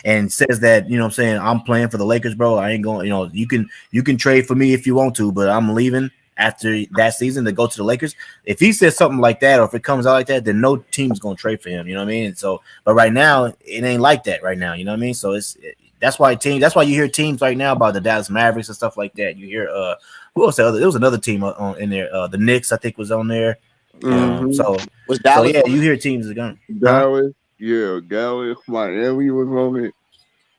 and says that, you know what I'm saying, I'm playing for the Lakers, bro, I ain't going, you can trade for me if you want to, but I'm leaving after that season to go to the Lakers. If he says something like that, or if it comes out like that, then no team's going to trade for him, you know what I mean? And so, but right now, it ain't like that right now, you know what I mean? So that's why you hear teams right now about the Dallas Mavericks and stuff like that. You hear who else? There was another team in there. The Knicks, I think, was on there. So yeah, you hear teams are going. Dallas, yeah, Dallas, Miami was on it.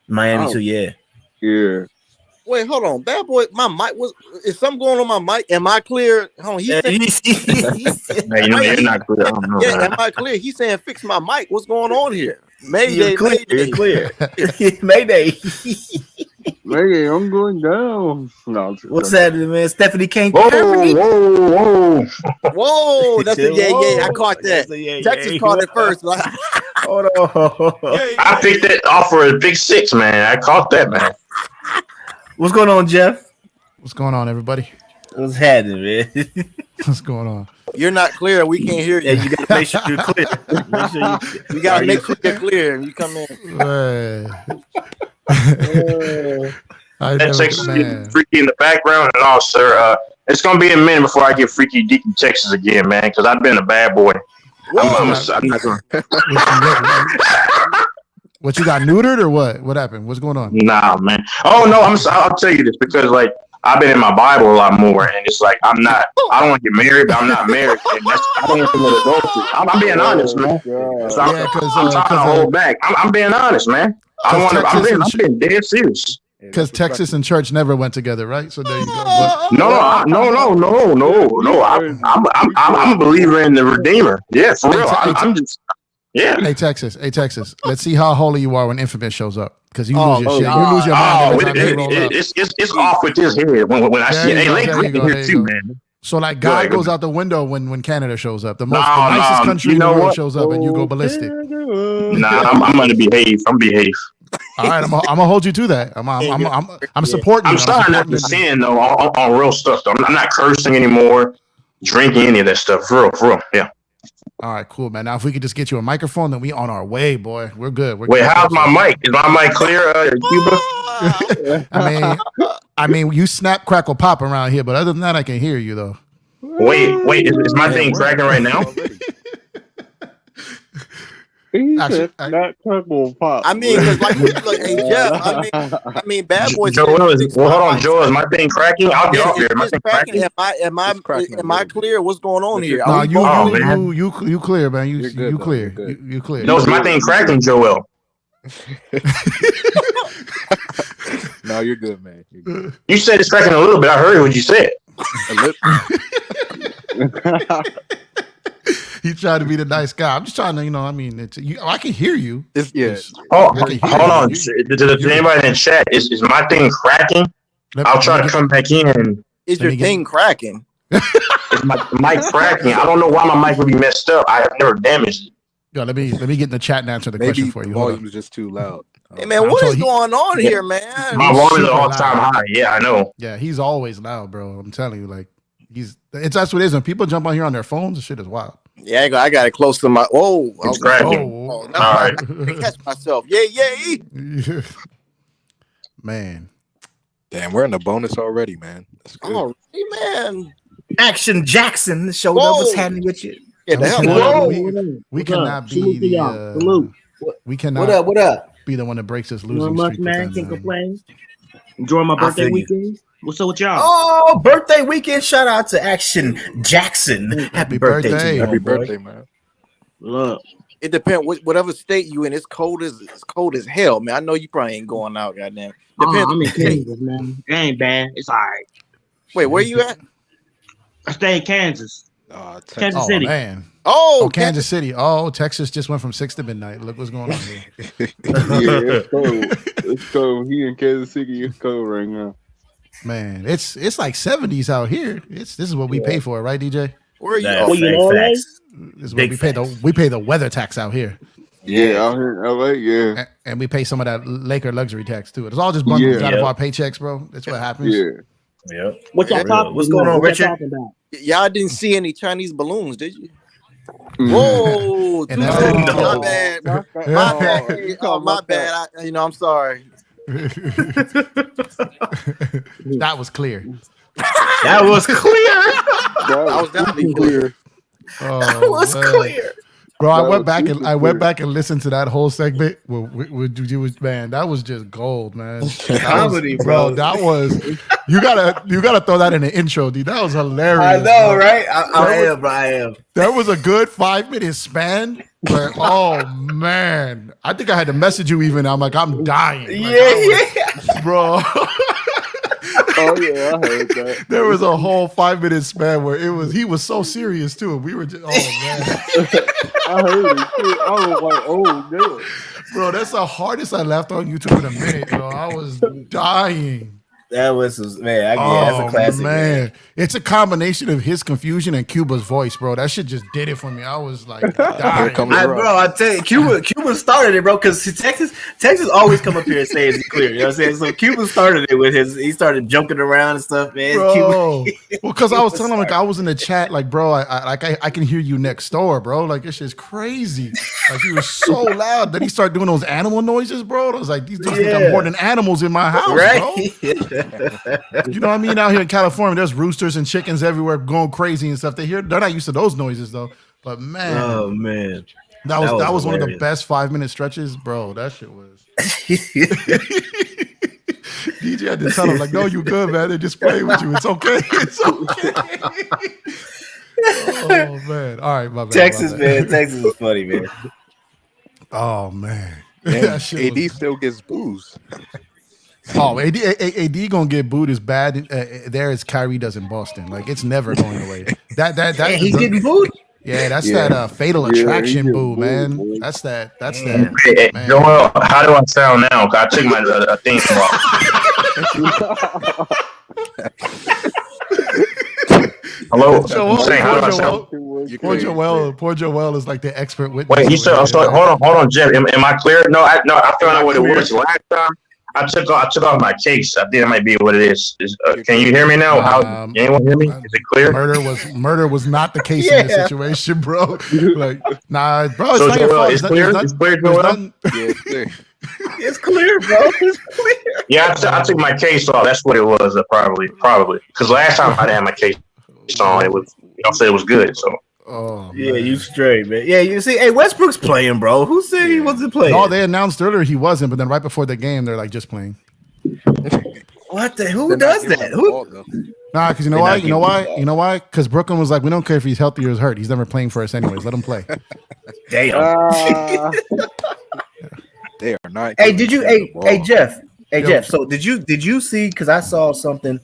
Miami too, yeah. Yeah. Wait, hold on, bad boy. My mic is something going on my mic? Am I clear? Hold on, you're not clear. I don't know. Yeah, am I clear? He's saying fix my mic. What's going on here? Mayday, clear. Mayday. Mayday, I'm going down. No, what's happening, man? Stephanie can't. Whoa! That's a yeah. I caught that. Texas caught it first. Hold on. I picked that off for a big 6, man. I caught that, man. What's going on, Jeff? What's going on, everybody? What's happening, man? What's going on? You're not clear. We can't hear you. Yeah, you gotta make sure you're clear. You gotta make sure you're clear. You come in. That Texas is freaky in the background and all, sir. It's gonna be a minute before I get freaky deep in Texas again, man. Because I've been a bad boy. I'm not gonna. What, you got neutered or what? What happened? What's going on? Nah, man. Oh no, I'll tell you this because like I've been in my Bible a lot more, and it's like I don't want to get married, but I'm not married. And I don't want to commit adultery. I'm being honest, man. So I'm trying to hold back. I'm being honest, man. I'm being dead serious. Because Texas and church never went together, right? So there you go. No. I'm a believer in the Redeemer. Yeah, for real. I'm just. Yeah. Hey Texas. Let's see how holy you are when Infamous shows up. Because you lose your shit. You lose your mind. It's off with his head when I see it. Hey, Lake here too, man. So like God goes out the window when Canada shows up. The nicest country in the world shows up and you go ballistic. I'm gonna behave. I'm behave. All right, I'm gonna hold you to that. I'm supporting you. I'm trying not to sin though on real stuff though. I'm not cursing anymore, drinking any of that stuff. For real. Yeah. All right, cool, man. Now, if we could just get you a microphone, then we on our way, boy. We're good. Wait, how's my mic? Is my mic clear, Cuba? I mean, you snap, crackle, pop around here, but other than that, I can hear you though. Wait, is my thing cracking right now? Not crackle, pop. I mean, hey Jeff. I mean, bad boy. Joel, hold on, Joel. Is my thing cracking? I'll get off here. Am I cracking? Am I clear? What's going on here? No, you clear, man. You clear. You clear. No, is my thing cracking, Joel? No, you're good, man. You're good. You said it's cracking a little bit. I heard what you said. He tried to be the nice guy. I'm just trying to, I can hear you. Hold on. To anybody in the chat, is my thing cracking? I'll try to come back in. Is your thing cracking? Is my mic cracking? I don't know why my mic would be messed up. I have never damaged it. Yo, let me get in the chat and answer the question for you. Maybe volume was just too loud. Hey man, what is going on here, man? My volume is all-time high. Yeah, I know. Yeah, he's always loud, bro. I'm telling you, like that's what it is. When people jump on here on their phones, the shit is wild. Yeah, I got it close to my. Whoa, it's cracking. All right, catch myself. Yay! Man, damn, we're in the bonus already, man. That's good. Already, man. Action Jackson showed up. What's happening with you? Yeah, we cannot be the. We cannot. What up? Be the one that breaks this losing streak. Man, can't complain. Enjoy my birthday weekend. What's up with y'all? Oh, birthday weekend! Shout out to Action Jackson. Happy birthday to you, happy birthday, man. Look, it depends. Whatever state you in, it's cold as hell, man. I know you probably ain't going out, goddamn. Depends. I'm in Kansas, man. It ain't bad. It's all right. Wait, where you at? I stay in Kansas. Kansas City. Man. Oh, Kansas City. Oh, Texas just went from 6 to midnight. Look what's going on here. Yeah, it's cold. It's cold. He in Kansas City. It's cold right now. Man, it's like 70s out here. This is what we pay for, right, DJ? Where are you? This is what we pay the weather tax out here. Yeah, out here in LA, yeah. And we pay some of that Laker luxury tax too. It's all just bundled out of our paychecks, bro. That's what happens. Yeah. Yep. What's going on, Richard? Y'all didn't see any Chinese balloons, did you? Whoa, And too that's soon. the- My bad. My bad. Oh, my bad. I'm sorry. That was clear. That was clear. That was definitely clear. Oh, That was man. clear. Bro, I That went was back and super I went clear. back and listened to that whole segment. Man, that was just gold, man. That Comedy, was, bro. That was you gotta throw that in the intro, dude. That was hilarious. I know, bro. right? I am. That was a good 5-minute span. But oh man, I think I had to message you even. I'm like, I'm dying. Like, Yeah. bro. Oh yeah, I heard that. There was a whole 5-minute span where he was so serious too. We were just, oh man. I heard it. Too. I was like, oh damn. Bro, that's the hardest I left on YouTube in a minute, bro. I was dying. That was man. That's a classic, man. It's a combination of his confusion and Cuba's voice, bro. That shit just did it for me. I was like, dying. comes- Bro, I tell you, Cuba started it, bro, because Texas always come up here and say it's clear. You know what I'm saying? So Cuba started it with he started jumping around and stuff, man. Bro, Cuba, well, because I was telling him, like, I was in the chat, like, bro, I can hear you next door, bro. Like, this shit's crazy. Like, he was so loud. Then he started doing those animal noises, bro. I was like, these dudes think I'm more than animals in my house, right? bro. You know what I mean? Out here in California, there's roosters and chickens everywhere going crazy and stuff. They're not used to those noises, though. But man, Oh man, that was one of the hilarious. best 5-minute stretches, bro. That shit was. DJ had to tell him, like, no, you good, man. They just play with you. It's okay. It's okay. Oh man. All right, my bad. Texas, my bad. man. Texas is funny, man. Oh man. Damn, That shit AD was- still gets booze. Oh, AD gonna get booed as bad there as Kyrie does in Boston. Like, it's never going away. That And he's getting booed. yeah, that's Yeah. that fatal Yeah, attraction he get boo, booed, man. boy. That's that. Man. Hey, Man. Joel, how do I sound now? 'Cause I took my thing off. Hello, Joel, I'm saying, how do I Joel. sound? You Poor clear. Poor Joel is like the expert witness. Wait, he over said, here. hold on, Jeff. Am I clear? No, I found out what it was last time. I took off my case. I think that might be what it is. Can you hear me now? How anyone hear me? Is it clear? Murder was not the case in this Yeah. situation, bro. Like, nah, bro. It's So not your Joel, fault. it's There's clear. not- It's clear, there's Joel. nothing- Yeah, it's clear. It's clear, bro. It's clear. Yeah, I took my case off. That's what it was. Probably. Because last time I didn't have my case on, it was y'all said it was good. So Oh, Yeah, man. you straight, man. Yeah, you see, hey, Westbrook's playing, bro. Who said he wasn't playing? No, they announced earlier he wasn't, but then right before the game, they're like, just playing. What the? Who They're not does giving that? him the Who? ball, though. Nah, because you know They're why? not You know giving why? the ball. You know why? Because Brooklyn was like, we don't care if he's healthy or is hurt. He's never playing for us anyways. Let him play. Damn. They are not. Hey, giving did you? him Hey, the hey, ball. Jeff. Hey, Yo. Jeff. So did you see? Because I saw something.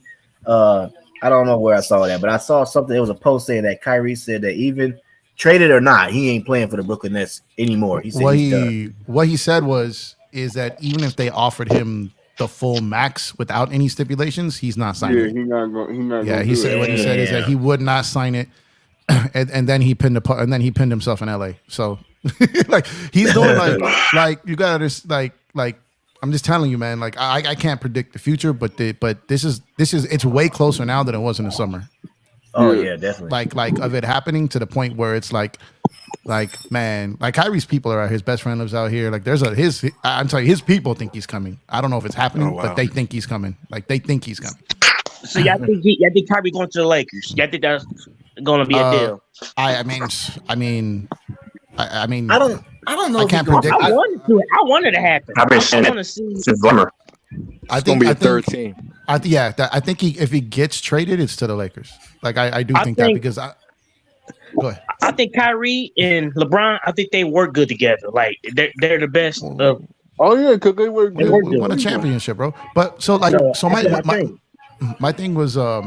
I don't know where I saw that, but I saw something. It was a post saying that Kyrie said that even traded or not, he ain't playing for the Brooklyn Nets anymore. He said he's done. What he said is that even if they offered him the full max without any stipulations, he's not signing. Yeah, it. he not going. He not. Yeah, gonna he do said it. what he said is that he would not sign it, and then he pinned himself in LA. So like he's doing like you gotta just like I'm just telling you, man. Like I can't predict the future, but this is it's way closer now than it was in the summer. Oh yeah, definitely. Like of it happening to the point where it's like man, like Kyrie's people are out. His best friend lives out here. Like I'm telling you, his people think he's coming. I don't know if it's happening, Oh, wow. but they think he's coming. Like they think he's coming. So y'all think Kyrie going to the Lakers? Y'all think that's going to be a deal? I mean, I don't know. I if can't he goes- predict. I wanted it to happen. I've been I saying want to it see. since summer. I It's gonna be a third think, team. I think if he gets traded, it's to the Lakers. Like I do I think that think- because go ahead. I think Kyrie and LeBron. I think they work good together. Like they're the best. Of, Oh yeah, because they were. They We were won a good. championship, bro. But so like No, so that's what I'm my saying. my thing was I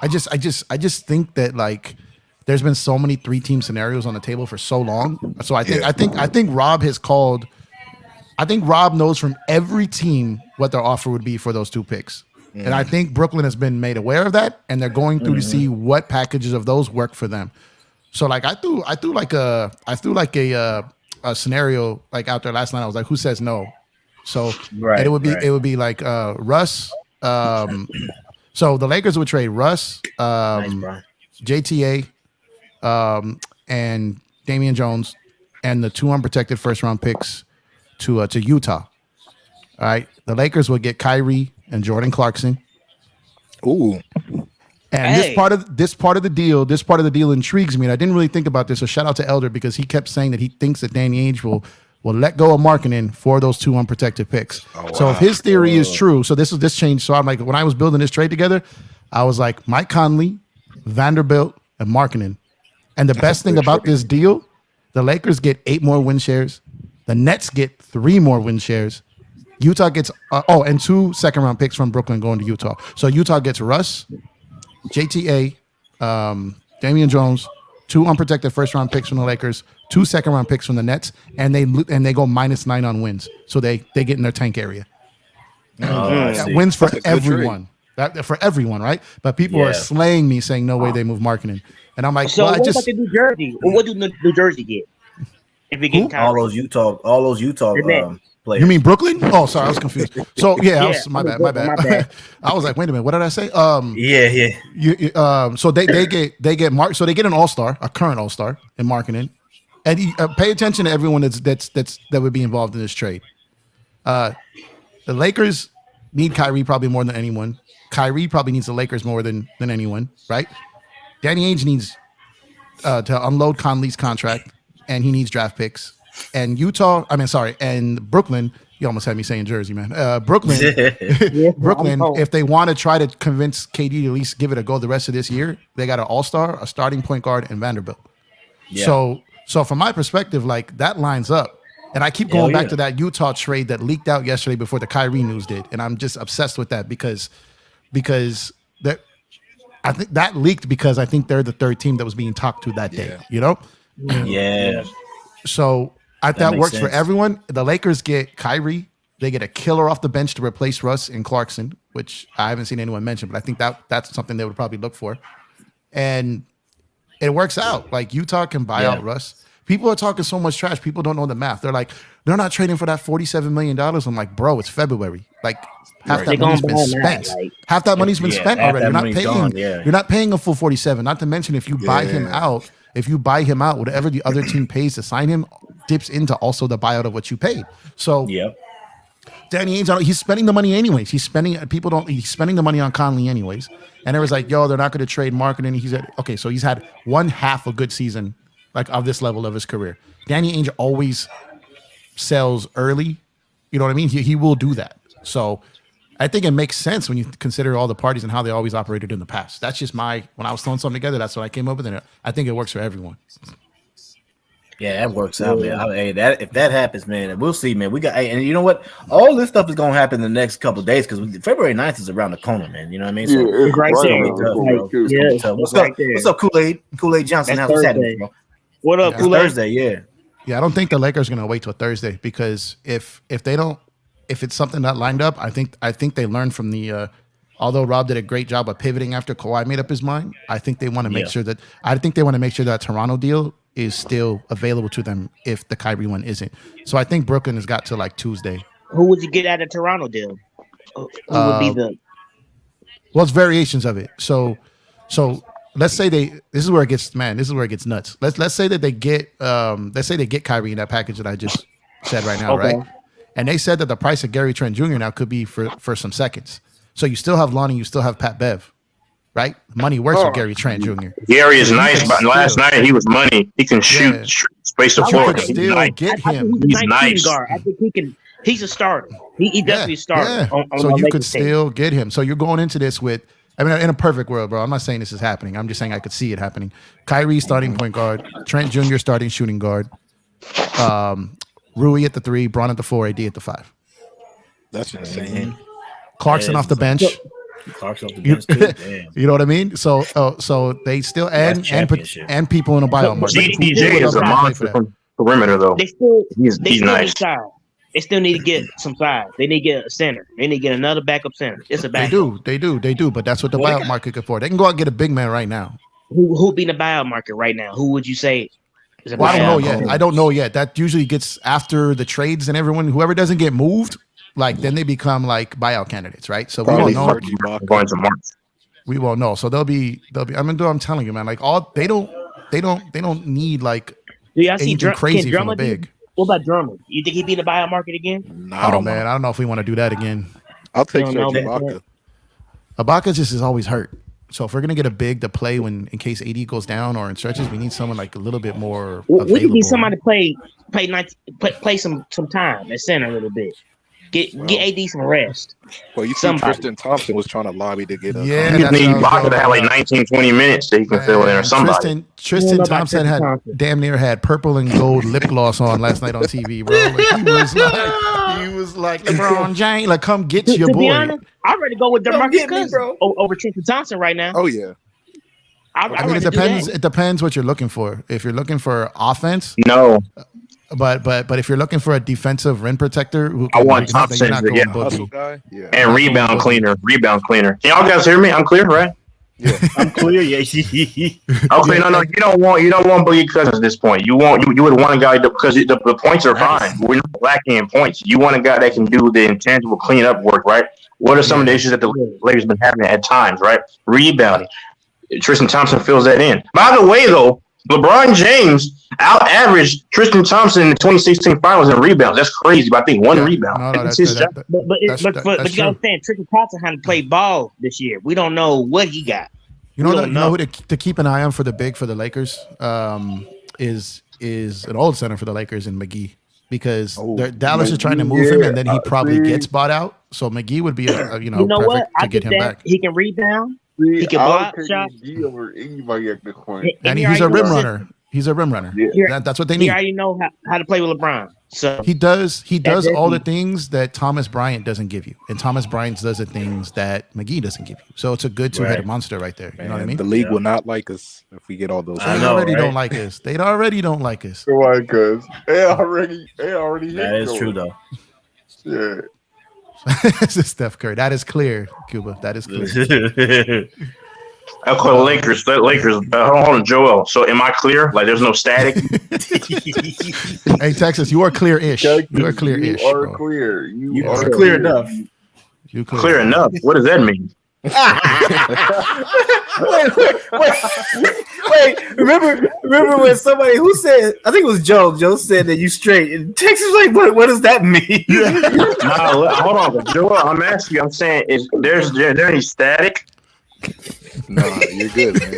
just think that like there's been so many 3-team scenarios on the table for so long. So I think Rob has called. I think Rob knows from every team what their offer would be for those 2 picks. And I think Brooklyn has been made aware of that, and they're going through to see what packages of those work for them. So like I threw like a scenario like out there last night. I was like, who says no? So Right, and right. it would be like Russ. So the Lakers would trade Russ, Nice, bro. JTA, and Damian Jones, and the 2 unprotected first round picks to Utah. All right, the Lakers will get Kyrie and Jordan Clarkson. Ooh. And this part of the deal intrigues me. And I didn't really think about this. So shout out to Elder because he kept saying that he thinks that Danny Ainge will let go of marketing for those 2 unprotected picks. Oh, wow. So if his theory is true, so this changed. So I'm like, when I was building this trade together, I was like, Mike Conley, Vanderbilt, and marketing. And the best thing about this deal, the Lakers get 8 more win shares. The Nets get 3 more win shares. Utah gets and 2 second-round picks from Brooklyn going to Utah. So Utah gets Russ, JTA, Damian Jones, 2 unprotected first-round picks from the Lakers, 2 second-round picks from the Nets, and they go -9 on wins. So they get in their tank area. Wins for everyone. For everyone, right? But people are slaying me saying no way they move marketing. And I'm like, so what about the New Jersey? What do New Jersey get? If we get all those Utah players. You mean Brooklyn? Oh, sorry, I was confused. So my bad. I was like, wait a minute, what did I say? So they get Mark. So they get an all-star, a current all-star in marketing, and pay attention to everyone that would be involved in this trade. The Lakers need Kyrie probably more than anyone. Kyrie probably needs the Lakers more than anyone, right? Danny Ainge needs to unload Conley's contract, and he needs draft picks. And and Brooklyn, you almost had me saying Jersey, man. Brooklyn, if they want to try to convince KD to at least give it a go the rest of this year, they got an all-star, a starting point guard, and Vanderbilt. Yeah. So from my perspective, like that lines up. And I keep going back to that Utah trade that leaked out yesterday before the Kyrie news did. And I'm just obsessed with that because that I think that leaked because I think they're the 3rd team that was being talked to that day, you know? Yeah. So that works for everyone. The Lakers get Kyrie. They get a killer off the bench to replace Russ and Clarkson, which I haven't seen anyone mention, but I think that's something they would probably look for. And it works out. Like Utah can buy out Russ. People are talking so much trash. People don't know the math. They're like, they're not trading for that $47 million. I'm like, bro, it's February. Like half that money's been spent. Half that money's been spent already. You're not paying a full 47. Not to mention if you buy him out. If you buy him out, whatever the other team pays to sign him dips into also the buyout of what you paid. So Danny Ainge, he's spending the money anyways. He's spending the money on Conley anyways. And it was like, yo, they're not going to trade marketing. He said, okay, so he's had 1/2 a good season, like of this level of his career. Danny Ainge always sells early. You know what I mean? He will do that. So I think it makes sense when you consider all the parties and how they always operated in the past. That's just when I was throwing something together, that's what I came up with. And I think it works for everyone. Yeah, that works out, man. If that happens, man, we'll see, man. And you know what? All this stuff is going to happen in the next couple of days because February 9th is around the corner, man. You know what I mean? So it's right there. What's up, Kool-Aid? Kool-Aid Johnson. How's happening, bro? What up, Kool-Aid? Thursday, yeah. Yeah, I don't think the Lakers are going to wait till Thursday because if it's something that lined up, I think they learned from the although Rob did a great job of pivoting after Kawhi made up his mind, I think they want to make sure that Toronto deal is still available to them if the Kyrie one isn't. So I think Brooklyn has got to like Tuesday. Who would you get out of Toronto deal? Who would be the Well, it's variations of it. So let's say this is where it gets nuts. Let's say that they get Kyrie in that package that I just said right now, right? And they said that the price of Gary Trent Jr. now could be for some seconds. So you still have Lonnie, you still have Pat Bev, right? Money works for Gary Trent Jr. Gary is nice, but last night he was money. He can shoot, space the floor. Get him. He's nice. Guard. I think he can. He's a starter. He definitely started. So you could still get him. So you're going into this with. I mean, in a perfect world, bro. I'm not saying this is happening. I'm just saying I could see it happening. Kyrie starting point guard, Trent Jr. starting shooting guard, Rui at the 3, Bron at the 4, AD at the 5. That's insane. Clarkson off the bench. Clarkson off the bench too. Damn. You know what I mean? So they still and people in a buyout market. DJ is a monster from perimeter though. He's nice. They still need to get some size. They need to get a center. They need to get another backup center. It's a backup. They do. But that's what the buyout market could afford. They can go out and get a big man right now. Who be in the buyout market right now? Who would you say? I don't know yet. That usually gets after the trades and everyone. Whoever doesn't get moved, like then they become like buyout candidates, right? So probably we won't know. Going to March. We won't know. So they'll be. I'm telling you, man. Like they don't need like Do y'all see agent crazy from a Drummond big. What about Drummond? You think he'd be in the buyout market again? I don't know. I don't know if we want to do that again. I'll take You don't Serge know, Ibaka. Ibaka just is always hurt. So if we're gonna get a big to play in case AD goes down or in stretches, we need someone like a little bit more. We could available. be somebody play some time at center a little bit. Get AD some rest. Well, you see, Somebody. Tristan Thompson was trying to lobby to get a Yeah, You that's need what I was Ibaka to have like 19, 20 minutes so he can fill in or somebody. Tristan about Thompson Tristan had Thompson. damn near had purple and gold lip gloss on last night on TV, bro. Like, he was like LeBron James, like come get your To boy. be honest, I'd rather go with Come DeMarcus get me, Cousins bro. over Tristan Thompson right now. Oh yeah. I mean, it depends. It depends what you're looking for. If you're looking for offense, No, but if you're looking for a defensive rim protector, who I want then Thompson you're not to going get Hustle Boogie. guy. Yeah. and rebound cleaner. Can y'all guys hear me? I'm clear, right? I'm clear. Yeah. Okay, no, you don't want Boogie Cousins at this point. You would want a guy because the points are fine. We're not lacking in points. You want a guy that can do the intangible cleanup work, right? What are some of the issues that the Lakers been having at times, right? Rebounding. Tristan Thompson fills that in. By the way, though, LeBron James out-averaged Tristan Thompson in the 2016 Finals in rebounds. That's crazy, but I think one rebound. No, That's his job. But you gotta understand, Tristan Thompson had to play ball this year. We don't know what he got. You know who to keep an eye on for the big for the Lakers is an old center for the Lakers in McGee because Dallas is trying to move him and then he probably gets bought out. So McGee would be You know perfect what? I to get get him that. back. He can rebound. See, He can block shots. McGee over anybody at this point. And he he's a already rim knows- runner. He's a rim runner. Yeah. That's what they He need. already know how to play with LeBron. So He does That's all it. the things that Thomas Bryant doesn't give you, and Thomas Bryant does the things that McGee doesn't give you. So it's a good two-headed monster right there. You know what I mean? The league will not like us if we get all those. I They know, already right? don't like us. They already don't like us. Why? Because they already That is true, though. Yeah. This is Steph Curry. That is clear, Cuba. That is clear. I call the Lakers. Hold on, Joel. So am I clear? Like there's no static? Hey, Texas, you are clear-ish. You are clear-ish. You are bro. clear. You are clear enough. You Clear enough. What does that mean? Wait. Remember when somebody who said, I think it was Joe. Joe said that you straight. And Texas was like, what does that mean? Nah, hold on, Joel. I'm asking you. I'm saying, is there any static? Nah, you're good, man.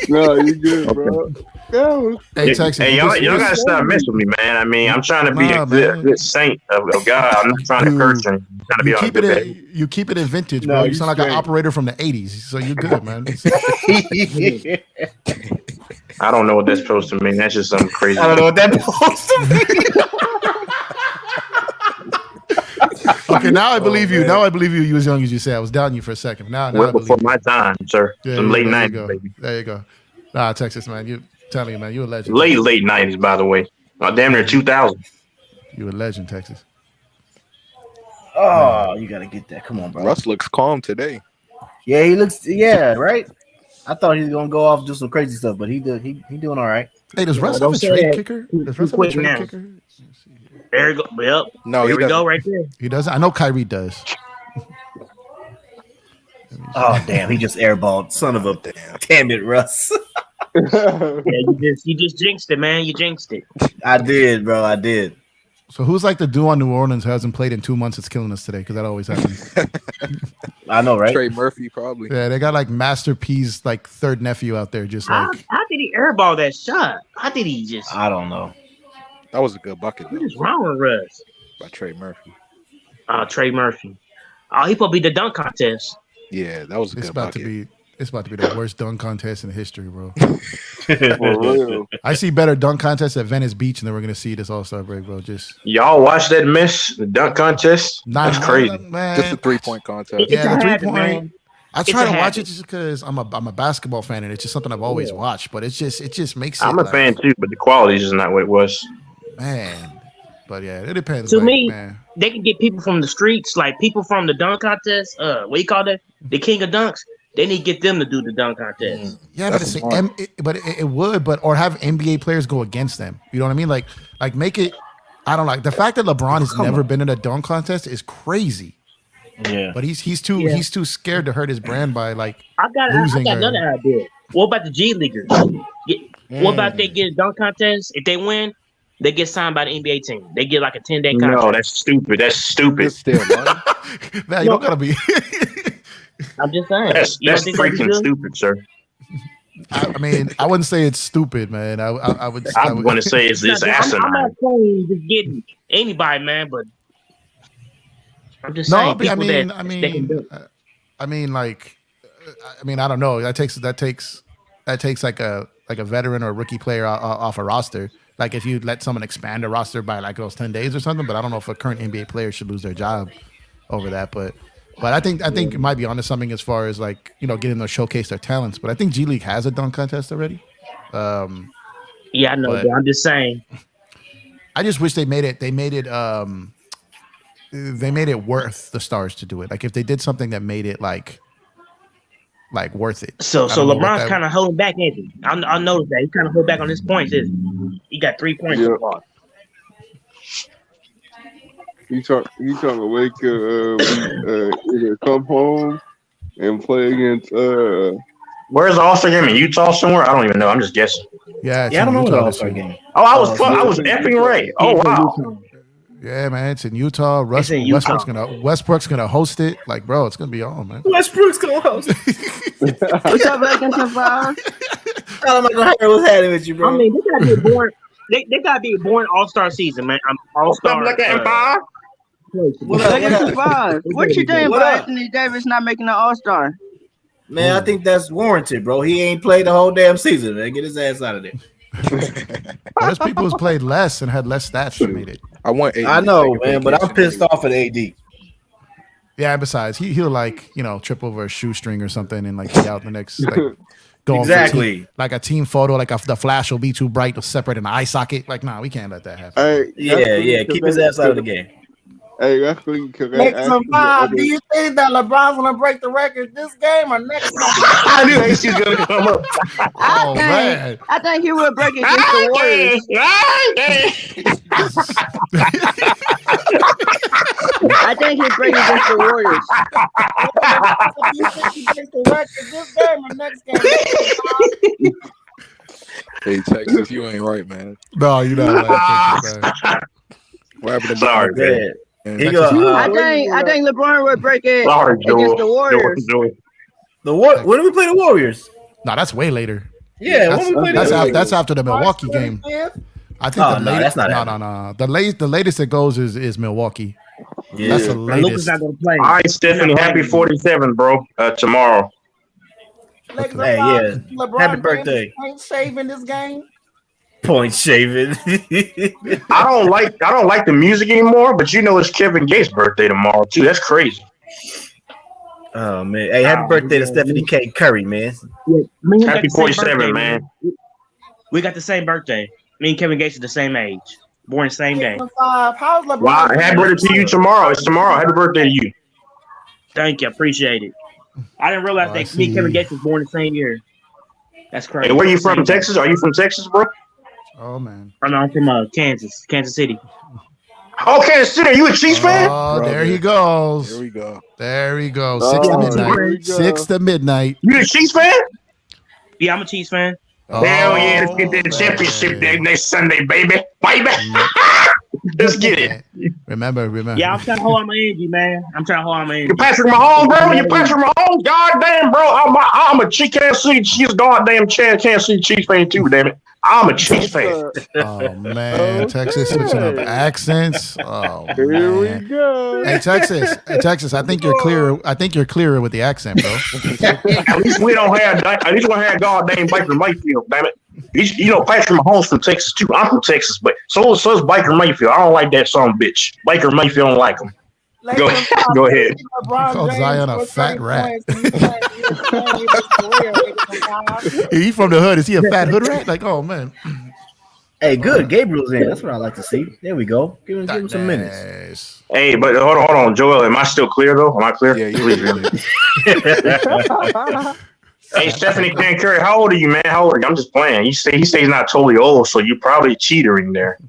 No, you good, bro. Yeah. Hey, Texas. Hey, y'all gotta stop messing with me, man. I mean, I'm trying to be Nah, a man. good saint of God. I'm not trying to curse and I'm trying to be You on a keep good it behavior. you keep it in vintage, No, bro. You you sound like an straight. operator from the 80s. So you're good, man. I don't know what that's supposed to mean. That's just something crazy. I don't know what that's supposed to mean. Okay, now I believe you. Now I believe you. You as young as you said. I was doubting you for a second. Now I Well believe before you. my time, sir. Yeah, Some yeah, late there you 90s, go. baby. There you go. Nah, Texas, man. You telling you, man. You a legend. Late 90s, by the way. Damn near 2000. You a legend, Texas. Oh, you gotta get that. Come on, bro. Russ looks calm today. Yeah, he looks. Yeah, right. I thought he was gonna go off and do some crazy stuff, but he doing all right. Hey, does Russ have don't a say trade that. kicker? He- Does he Russ have a quit trade now. kicker? there you go. Yep. No, Here he we go, doesn't. right there. He doesn't. I know Kyrie does. Oh damn, he just airballed. Son of a damn it, Russ. Yeah, you just jinxed it, man. You jinxed it. I did, bro. I did. So who's like the dude on New Orleans who hasn't played in 2 months? It's killing us today because that always happens. I know, right? Trey Murphy probably. Yeah, they got like Master P's like third nephew out there, just How, like how did he airball that shot? How did he just? I don't know. That was a good bucket What though, is wrong with Russ? by Trey Murphy. Trey Murphy. Oh, he probably be the dunk contest. Yeah, that was a it's good about bucket. to be. It's about to be the worst dunk contest in history, bro. For real. I see better dunk contests at Venice Beach than we're gonna see this All-Star break, bro. Just Y'all watch that miss? The dunk contest? That's crazy. man. Just a 3-point contest. Yeah, the It's a 3-point. habit, man. I It's try a to watch habit. it just because I'm a basketball fan and it's just something I've always watched. But it just makes it. I'm a like, fan too, but the quality is just not what it was. man. But yeah, it depends. To like, me, man. They can get people from the streets, like people from the dunk contest. What you call that? The king of dunks. They need to get them to do the dunk contest. Yeah, but That's it would, or have NBA players go against them. You know what I mean? Like make it. I don't like the fact that LeBron has never been in a dunk contest is crazy. Yeah. But he's too scared to hurt his brand by like I got losing or- another idea. What about the G Leaguers? What about they get a dunk contest? If they win, they get signed by the NBA team. They get like a 10-day contract. No, that's stupid. That's stupid. It's still money. Man, you don't gotta be. I'm just saying. That's freaking stupid, sir. I mean, I wouldn't say it's stupid, man. I would. I'm going to say it's asinine. I'm not saying just getting anybody, man, but I'm just saying. I don't know. That takes like a veteran or a rookie player off a roster. Like if you let someone expand a roster by like those 10 days or something. But I don't know if a current NBA player should lose their job over that. But I think it might be onto something as far as like, you know, getting them to showcase their talents. But I think G League has a dunk contest already. Yeah, I know. But I'm just saying. I just wish they made it. They made it worth the stars to do it. Like if they did something that made it like worth it. So LeBron's kind of holding back, ain't he? I noticed that. He's kind of holding back on his points. He got 3 points so far. He trying to wake either come home and play against Where's the All-Star game in Utah somewhere? I don't even know. I'm just guessing. Yeah, I don't know the All-Star game. Oh, I was effing right. Oh wow. Yeah, man, it's in Utah. Westbrook's gonna host it. Like, bro, it's gonna be on, man. Westbrook's gonna host it. What's up, Lakers and Five? I'm not gonna hear what's happening with you, bro. I mean, they gotta be born. They gotta be born All-Star season, man. I'm All-Star. Lakers and Five. What you think about Anthony Davis not making an All-Star? Man, I think that's warranted, bro. He ain't played the whole damn season, man. Get his ass out of there. There's people who's played less and had less stats that made it. I know, man, but I'm pissed off at AD. Yeah, besides, he'll like, you know, trip over a shoestring or something and like be out the next like go exactly like a team photo, like the flash will be too bright, will separate in the eye socket. Like, nah, we can't let that happen. Yeah, keep his ass out of the game. Hey, that's correct. Lakers 5. Do you think that LeBron's gonna break the record this game or next game? I knew AC's gonna come up. I think he will break it against the Warriors. I think he'll break it against the Warriors. Do you think he breaks the record this game or next game? Hey, Texas, you ain't right, man. No, you're not right. What happened to Sorry, man. I think LeBron would break it against the Warriors. When do we play the Warriors? No, that's way later. Yeah, that's after the Milwaukee game. I think that's not no. The latest it goes is Milwaukee. Yeah. That's the latest. Luka's not gonna play. All right, Stephanie, happy 47, bro. Tomorrow. Hey, yeah. Happy birthday. Ain't saving this game. Point shaving. I don't like the music anymore, but you know it's Kevin Gates' birthday tomorrow too. That's crazy. Oh man! Hey, happy birthday to Stephanie K. Curry, man. Yeah, happy 47, man. We got the same birthday. Me and Kevin Gates are the same age, born the same day. How's LeBron? Wow, happy birthday to you tomorrow. It's tomorrow. Happy birthday to you. Thank you, appreciate it. I didn't realize that me and Kevin Gates was born the same year. That's crazy. Hey, where are you from? Texas? Are you from Texas, bro? Oh man. I'm from Kansas City. Oh, Kansas City. Are you a Chiefs fan? Oh, there he goes. Here we go. There he goes. 6 to midnight. 6 to midnight. You a Chiefs fan? Yeah, I'm a Chiefs fan. Hell yeah, let's get that championship next Sunday, baby. Let's get it. Remember. Yeah, I'm trying to hold on my energy, man. You Patrick Mahomes, bro. You Patrick Mahomes. Goddamn, bro. I'm a Kansas City Chiefs goddamn Kansas City Chiefs fan too, damn it. I'm a Chiefs fan. Oh man, Texas switching up accents. Oh man. Here we go. Hey Texas. I think you're clearer. I think you're clearer with the accent, bro. At least we don't have goddamn Baker Mayfield, damn it. You know, Patrick Mahomes from Texas too. I'm from Texas, but so is Baker Mayfield. I don't like that son bitch. Baker Mayfield don't like him. Go ahead. Called Zion a fat rat. He from the hood. Is he a fat hood rat? Like, oh man. Hey, good. Gabriel's in. That's what I like to see. There we go. Give him some minutes. Hey, but hold on, Joel. Am I still clear though? Am I clear? Yeah, you're Hey, Stephanie Curry, how old are you, man? How old are you? I'm just playing. He say he's not totally old, so you're probably cheatering there.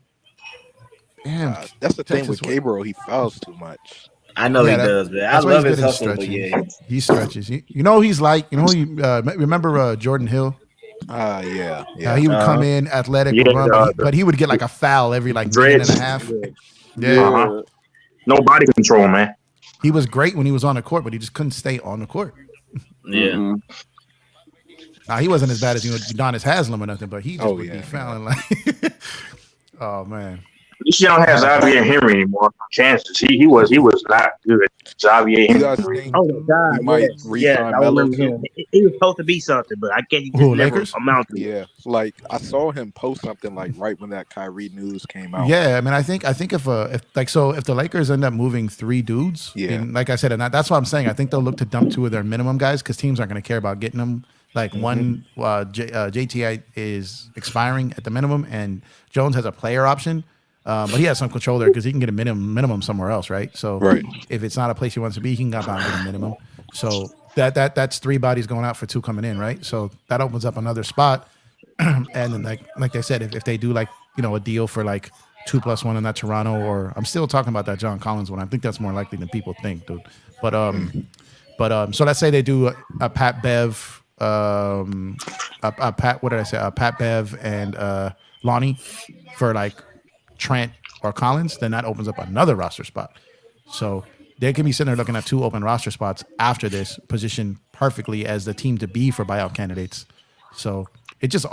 Damn, that's the thing with Gabriel. He fouls too much. I know he does, man. I love his hustle, but yeah, he stretches. You know, he's like, remember Jordan Hill? Yeah. He would come in athletic, but he would get like a foul every like minute and a half. Yeah. No body control, man. He was great when he was on the court, but he just couldn't stay on the court. Yeah. Now he wasn't as bad as Udonis Haslem or nothing, but he just would be fouling like. Oh man. At least you don't have Xavier Henry anymore. Chances he was not good. Xavier Henry. Oh my God! I remember him. He was supposed to be something, but I guess he just never amounted. Yeah, like I saw him post something like right when that Kyrie news came out. Yeah, I mean, I think if the Lakers end up moving 3 dudes, and like I said, and that's what I'm saying. I think they'll look to dump 2 of their minimum guys because teams aren't going to care about getting them. Like one, JTI is expiring at the minimum, and Jones has a player option. But he has some control there because he can get a minimum somewhere else, right? So if it's not a place he wants to be, he can go out and get a minimum. So that's 3 bodies going out for 2 coming in, right? So that opens up another spot. And then like they said, if they do like a deal for like 2+1 in that Toronto, or I'm still talking about that John Collins one. I think that's more likely than people think, dude. But so let's say they do a Pat Bev, a Pat Bev and Lonnie for like Trent or Collins, then that opens up another roster spot. So they can be sitting there looking at 2 open roster spots after this, positioned perfectly as the team to be for buyout candidates. So it's just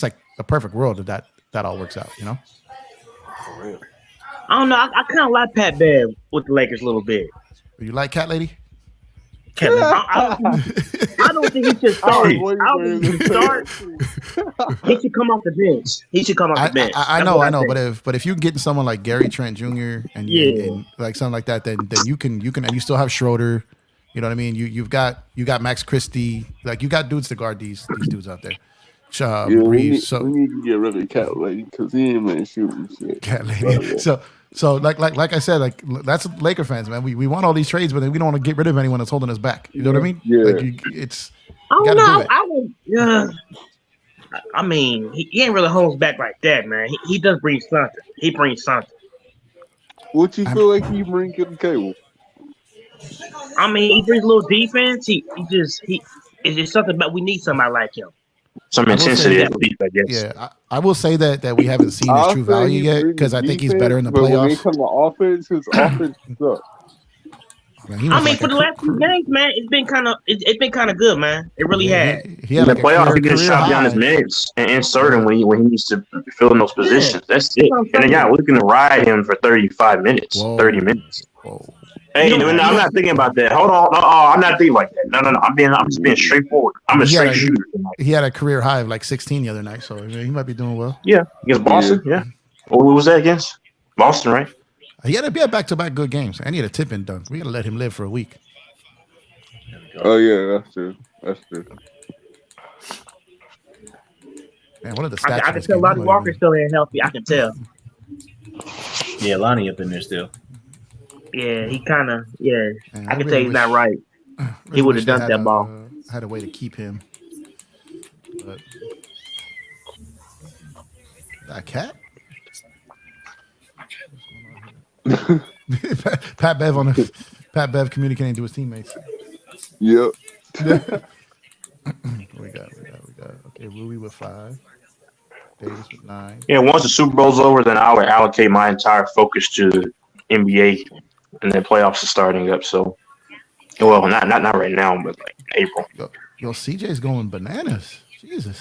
like the perfect world that all works out, I don't know. I kind of like Pat Bev with the Lakers a little bit. You like Cat Lady? I don't think he should start. He should come off the bench. I know. But if you get someone like Gary Trent Jr. and like something like that, then you can and you still have Schroeder. You know what I mean? You got Max Christie. Like you got dudes to guard these dudes out there. We need to get rid of Cat Lady because he ain't been shooting shit. Cat Lady. So like I said, like that's Laker fans, man. We want all these trades, but then we don't want to get rid of anyone that's holding us back. You know what I mean? Yeah. Like I don't know. I mean, he ain't really holds back like that, man. He does bring something. He brings something. What you feel like he brings to the table? I mean, he brings a little defense. It's just something, but we need somebody like him. Some intensity, I guess. Yeah, I will say that we haven't seen his true value yet because I think he's better in the playoffs. When it comes to offense, his offense sucks. I mean, for the last 2 games, man, it's been kind of good, man. It really has. He had in the playoffs, he can shot down his minutes and insert him when he needs to fill in those positions. That's it. And then we're going to ride him for 35 minutes, 30 minutes. Whoa. Hey, I'm not thinking about that. Hold on. I'm not thinking like that. No. I'm just being straightforward. I'm a straight shooter tonight. He had a career high of like 16 the other night, so he might be doing well. Yeah, against Boston. Yeah. What was that against? Boston, right? He had back-to-back good games. I need a tip-in dunk. We got to let him live for a week. Oh yeah, that's true. Man, one of the stats. I can tell Lonnie Walker's still ain't healthy. I can tell. Yeah, Lonnie up in there still. Yeah, he kind of. Yeah, man, I can tell he's not right. He would have dunked that ball. Had a way to keep him. But that cat. Pat Bev communicating to his teammates. Yep. we got. Okay, Rui with 5. Davis with 9. Yeah, once the Super Bowl's over, then I would allocate my entire focus to the NBA, and then playoffs are starting up. So, well, not right now, but like April. Yo, CJ's going bananas. Jesus.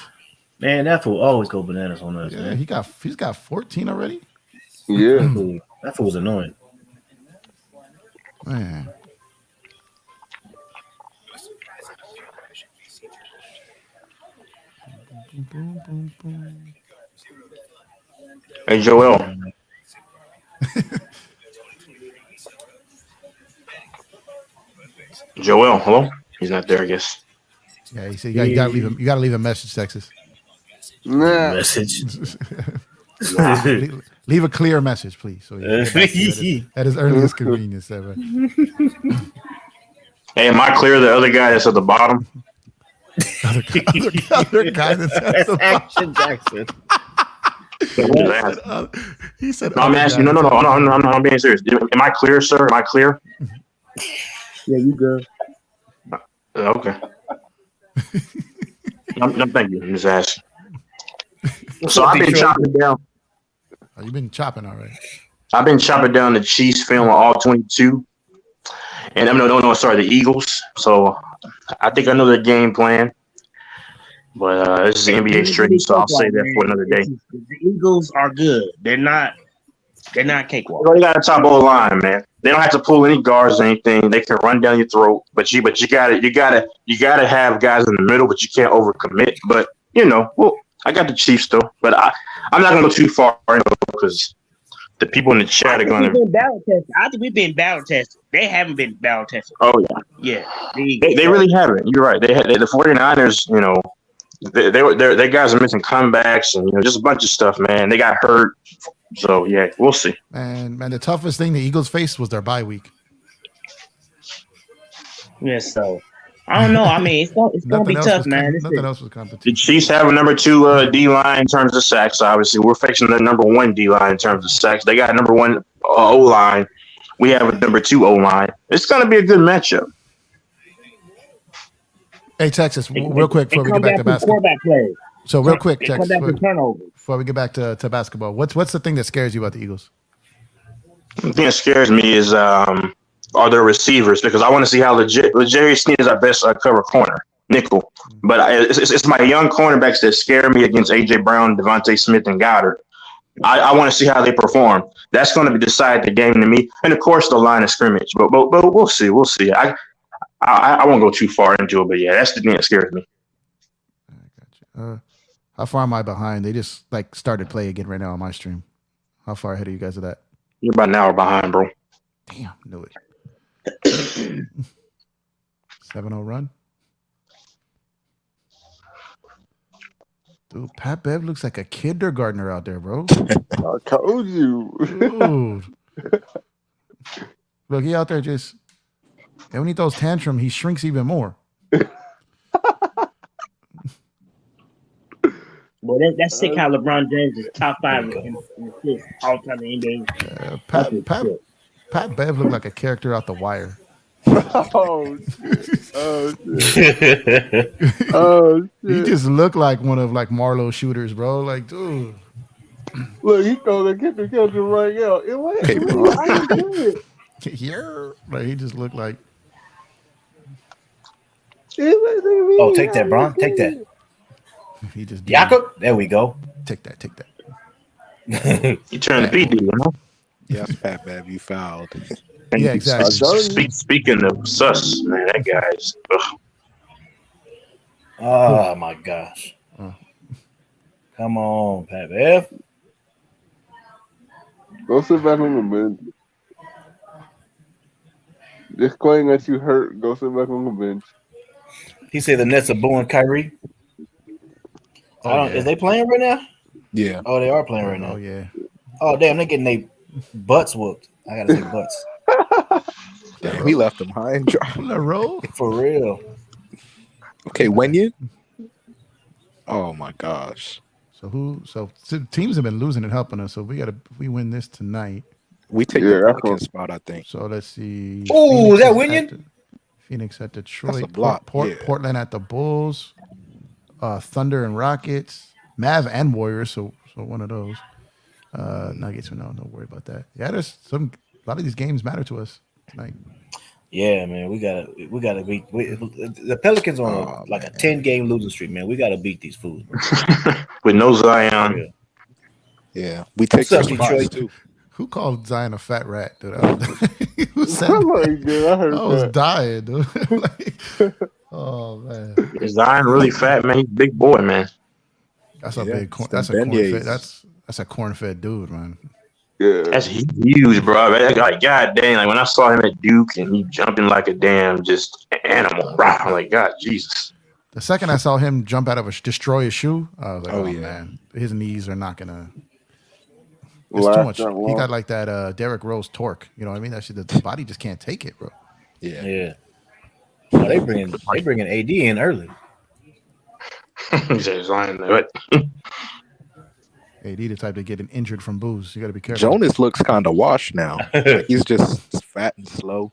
Man, that fool always go bananas on us. Yeah, man. He's got 14 already. Yeah, that fool's annoying. Man. Hey, Joel. Joel, hello? He's not there, I guess. Yeah, he said you gotta leave a message, Texas. Nah. Message. Leave a clear message, please. So at his earliest convenience, ever. Hey, am I clear? The other guy that's at the bottom. other guy that's at the Action Jackson. He said, "No, I'm asking. No. I'm being serious. Am I clear, sir? Am I clear?" Yeah, you good. Okay. No, thank you, Ms. Ash. So I've been chopping down. Oh, you've been chopping already. I've been chopping down the Chiefs film on all 22, and the Eagles. So I think I know their game plan. But this is an NBA stream, so I'll say that for another day. The Eagles are good. They're not cakewalk. They got a top O line, man. They don't have to pull any guards or anything. They can run down your throat, but you gotta have guys in the middle, but you can't overcommit. But I got the Chiefs though. But I'm not gonna go too far because the people in the chat are gonna. I think we've been battle tested. They haven't been battle tested. Oh yeah. They really haven't. You're right. The 49ers, their guys are missing comebacks and just a bunch of stuff, man. They got hurt. So yeah, we'll see. Man, the toughest thing the Eagles faced was their bye week. Yeah, so I don't know. I mean, it's gonna be tough, man. Nothing else was competition. The Chiefs have a number 2 D line in terms of sacks. Obviously, we're facing the number 1 D line in terms of sacks. They got a number 1 O line. We have a number 2 O line. It's gonna be a good matchup. Hey, Texas, real quick before we get back to basketball. So real quick, Texas, before we get back to basketball, what's the thing that scares you about the Eagles? The thing that scares me is are their receivers, because I want to see how Legere Sneed is our best cover corner, nickel. But it's my young cornerbacks that scare me against A.J. Brown, Devontae Smith, and Goddard. I want to see how they perform. That's going to decide the game to me. And, of course, the line of scrimmage. But we'll see. We'll see. I won't go too far into it, but yeah, that's the thing that scares me. I got you. How far am I behind? They just started play again right now on my stream. How far ahead of you guys of that? You're about an hour behind, bro. Damn, knew it. 7-0 run. Dude, Pat Bev looks like a kindergartner out there, bro. I told you. Dude. Look, he out there just. And when he throws tantrum, he shrinks even more. Well, that's sick how LeBron James is top 5 in assists all time in the NBA. Pat Bev looked like a character out The Wire. Oh, shit. Oh, shit. He just looked like one of Marlowe shooters, bro. Like, dude. Look, he throw the catcher right out. Here, like he just looked like. Oh, take that, Bron. Take that. He just Jakob. There we go. Take that. You turn the PD, Yes, Pat Bev, you fouled. Yeah, exactly. Speaking of sus, man, that guy's. Oh my gosh! Come on, Pat Bev. Go sit back on the bench. Just claim that you hurt. Go sit back on the bench. He said the Nets are booing Kyrie. Is they playing right now? Yeah. Oh, they are playing right now. Oh yeah. Oh damn, they're getting their butts whooped. I gotta say butts. Damn, we left them high and dry. On the road. For real. Okay, when you? Oh my gosh. So teams have been losing and helping us. So if we win this tonight. We take the Pelicans spot, I think. So let's see. Oh, is that Winion? Phoenix at Detroit. That's a block. Portland at the Bulls. Thunder and Rockets. Mav and Warriors. So one of those. Nuggets. No, don't worry about that. Yeah, there's a lot of these games matter to us tonight. Yeah, man, we gotta beat the Pelicans on a 10-game losing streak, man. We gotta beat these fools, bro. With no Zion. Yeah, we take some spots too. Who called Zion a fat rat, dude? Who said that? I was dying, dude. Oh man, is Zion really fat, man? He's a big boy, man. That's a big corn. That's a corn-fed. That's a corn-fed dude, man. Yeah, that's huge, bro. Like, god dang, like when I saw him at Duke and he jumping like a damn just animal, bro. I'm like, God, Jesus. The second I saw him jump out of destroy a shoe, I was like, oh yeah, man, his knees are not gonna. It's too much. He got like that Derrick Rose torque. You know what I mean? That shit, the body just can't take it, bro. Yeah. Well, they bringing AD in early. AD the type to get injured from booze. You got to be careful. Jonas looks kind of washed now. He's just fat and slow.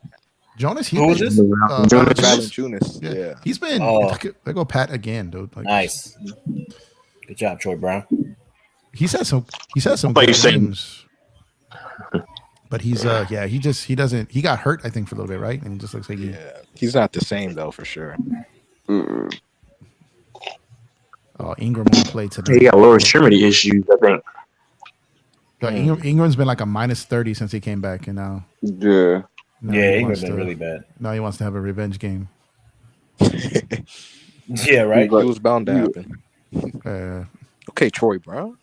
Jonas, he's Who is been, this? Valanciunas. Yeah. He's been. Oh. They go Pat again, dude. Like, Nice. Good job, Troy Brown. He's had some But good he's saying- games. But he's he doesn't. He got hurt, I think, for a little bit, right? And he just looks like He's not the same though, for sure. Oh, Ingram won't play today. He got lower extremity issues, I think. Ingram's been like a -30 since he came back, and now Yeah. Ingram's been really bad. now he wants to have a revenge game. Yeah, right. It was bound to happen. Okay, Troy Brown.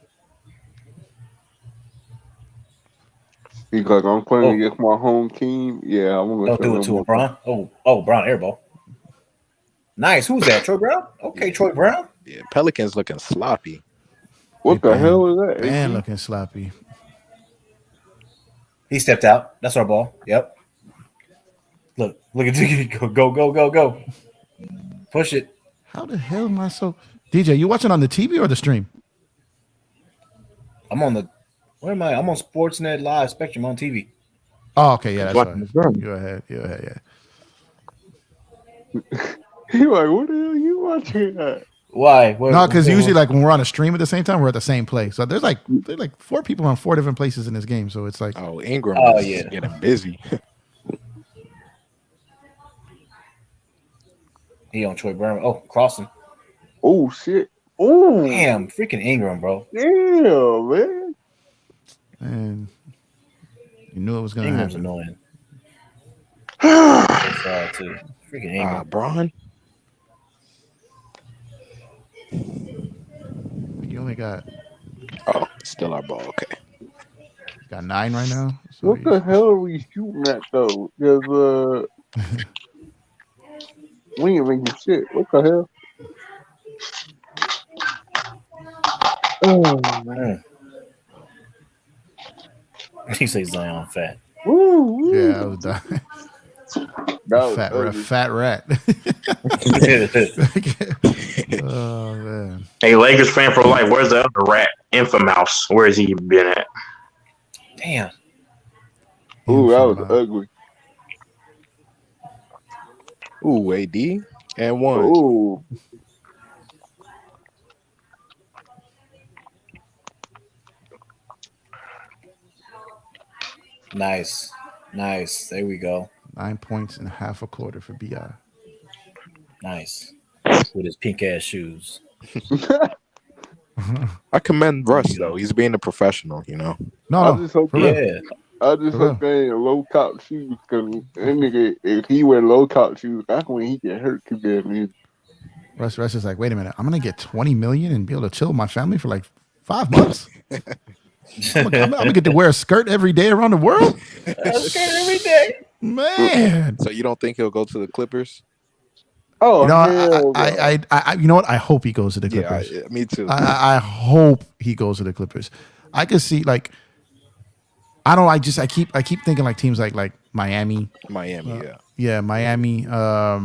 He's like, I'm playing against my home team. Yeah, I'm gonna Don't do it to a Brown. Oh, Brown airball. Nice. Who's that? Troy Brown? Okay, Troy Brown. Yeah, Pelicans looking sloppy. What the hell is that? Man, looking sloppy. He stepped out. That's our ball. Yep. Look at Diggy. Go. Push it. How the hell am I so? DJ, you watching on the TV or the stream? I'm on the. Where am I? I'm on Sportsnet Live Spectrum on TV. Oh, okay, yeah, that's right. Right. Go ahead, yeah. He like, what the hell are you watching at? Why? No, because usually, like when we're on a stream at the same time, we're at the same place. So there's like 4 people on 4 different places in this game. So it's like, Oh, Ingram is getting busy. He on Troy Brown. Oh, crossing. Oh shit. Oh Damn, freaking Ingram, bro. damn, man. and you knew it was gonna Ingram's happen. annoying. That's bad too. Freaking Ingram. Braun. You only got Still our ball. Okay. 9 right now. So What the hell are we shooting at though? Because we ain't making shit. What the hell? Oh man. He say Zion fat. Woo, yeah, I was done. That was Fat ugly. rat. Oh man. Hey, Lakers fan for life. Where's the other rat? Infamous. Where has he been at? Damn. Ooh, that was ugly. Ooh, AD and one. Ooh. Nice. There we go. 9 points in half a quarter for BI. Nice. With his pink ass shoes. I commend Russ though. He's being a professional, you know. I just hope Yeah. they ain't low top shoes because nigga, if he wear low top shoes, that's when he get hurt too bad, man. Russ is like, wait a minute, I'm gonna get 20 million and be able to chill with my family for like 5 months. I'm gonna get to wear a skirt every day around the world. Every day. Man. So you don't think he'll go to the Clippers? Oh, You know, hell I you know what? I hope he goes to the Clippers. Yeah, me too. I hope he goes to the Clippers. I could see like I keep thinking like teams like Miami. Yeah, Miami. I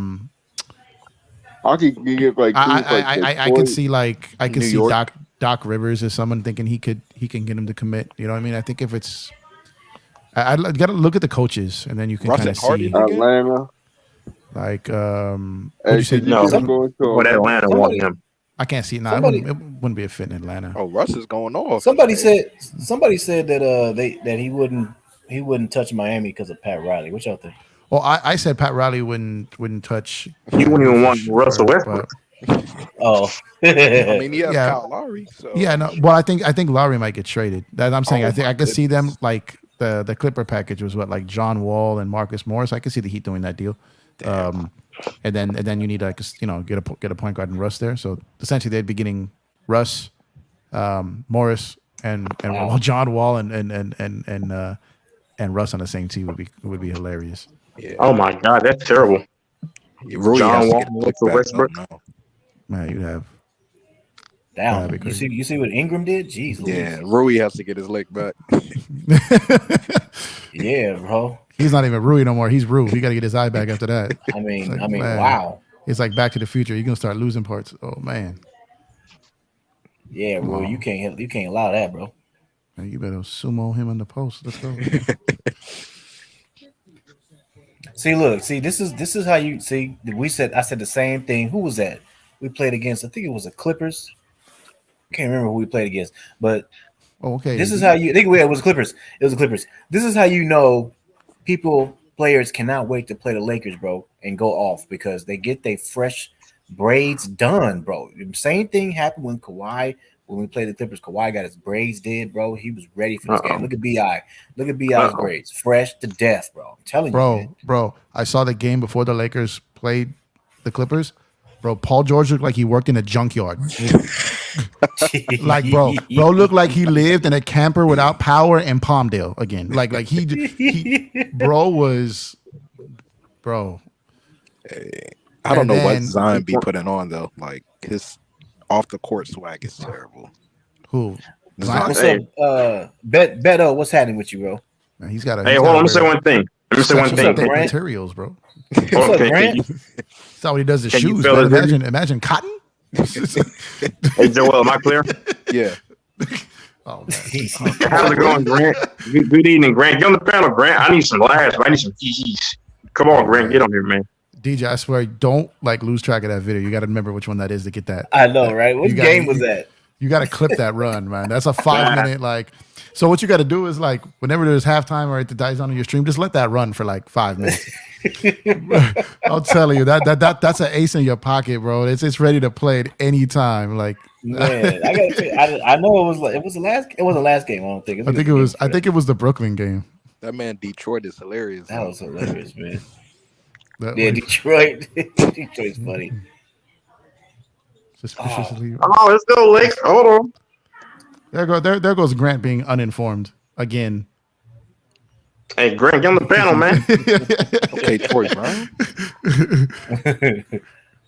could get like I could see New York. Doc Rivers as someone thinking he can get him to commit. You know what I mean? I think if it's I got to look at the coaches and then you can kind of see Atlanta. like what you say? No, but Atlanta want him. I can't see it now. It wouldn't be a fit in Atlanta. Oh, Russ is going off. Somebody said that he wouldn't touch Miami because of Pat Riley. What y'all think? Well, I said Pat Riley wouldn't touch. He wouldn't even want Russell Westbrook. Oh, I mean, he has Kyle Lowry. So. Yeah, no. Well, I think Lowry might get traded. That I'm saying. I think I could see them like the Clipper package was like John Wall and Marcus Morris. I could see the Heat doing that deal. And then you need to get a point guard and Russ there. So essentially they'd be getting Russ, Morris, and John Wall and Russ on the same team would be hilarious. Yeah. Oh my God, that's terrible. John Wall, Westbrook. Man, you'd have. Down. You see what Ingram did? Jeez. Yeah, Rui has to get his lick back. Yeah, bro. He's not even Rui no more. He's Rue. He got to get his eye back after that. I mean, man. wow. It's like Back to the Future. You're gonna start losing parts. Oh man. Yeah, bro. You can't allow that, bro. Man, you better sumo him in the post. Let's go. This is how you see. I said the same thing. Who was that? We played against. I think it was the Clippers. I can't remember who we played against, but okay. This is how you think. It was the Clippers. It was the Clippers. This is how you know players cannot wait to play the Lakers, bro, and go off because they get their fresh braids done, bro. The same thing happened when we played the Clippers. Kawhi got his braids did, bro. He was ready for this game. Look at BI. Look at BI's braids, fresh to death, bro. I'm telling you, bro. I saw the game before the Lakers played the Clippers. Bro, Paul George looked like he worked in a junkyard. Like, bro looked like he lived in a camper without power in Palmdale again. Like bro. I don't know what Zion be putting on though. Like his off the court swag is terrible. Who? Zion? What's up? Beto, what's happening with you, bro? Man, he's got a. Hey, hold on. Let me say one thing. Materials, bro. What's up, Grant? That's how he does his shoes. Imagine cotton. Hey, Joel, am I clear? Yeah. Oh, man. How's it going, Grant? Good evening, Grant. Get on the panel, Grant. I need some laughs. I need some GGs. Come on, Grant. Get on here, man. DJ, I swear, don't lose track of that video. You got to remember which one that is to get that. I know, right? What game was that? You got to clip that run, man. That's a 5-minute So what you got to do is whenever there's halftime or it dies on your stream, just let that run for 5 minutes. I'll tell you that's an ace in your pocket, bro. It's ready to play at any time. Man, I gotta say, I know it was the last game. I don't think. I think it was the Brooklyn game. That man Detroit is hilarious. That was hilarious, man. Detroit. Detroit's funny. Suspiciously. Oh, let's go, Lakers. Hold on. There goes Grant being uninformed again. Hey, Grant, get on the panel, man. Okay, Troy Brown.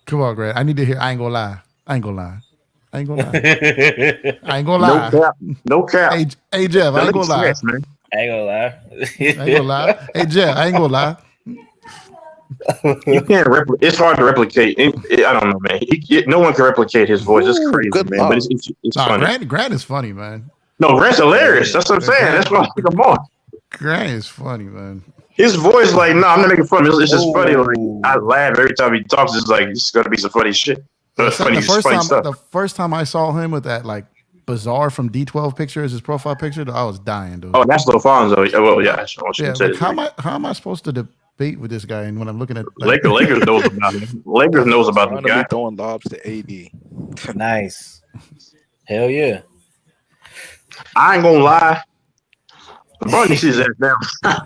Come on, Grant. I need to hear. I ain't gonna lie. No cap. Hey, Jeff. I ain't gonna lie. Hey, Jeff. I ain't gonna lie. You can't replicate. It's hard to replicate. I don't know, man. No one can replicate his voice. It's crazy, man. But it's funny. Grant is funny, man. No, Grant's hilarious. That's what I'm saying. That's why I come on. Grant is funny, man. His voice, I'm not making fun. It's just funny. I laugh every time he talks. It's gonna be some funny shit. The first time I saw him with that bizarre from D12 picture as his profile picture, I was dying, dude. Oh, that's Lofonso. Well, yeah. How am I supposed to debate with this guy? And when I'm looking at Lakers knows about him. Lakers knows about the guy throwing lobs to AD. Nice. Hell yeah. I ain't gonna lie. LeBron needs his ass down.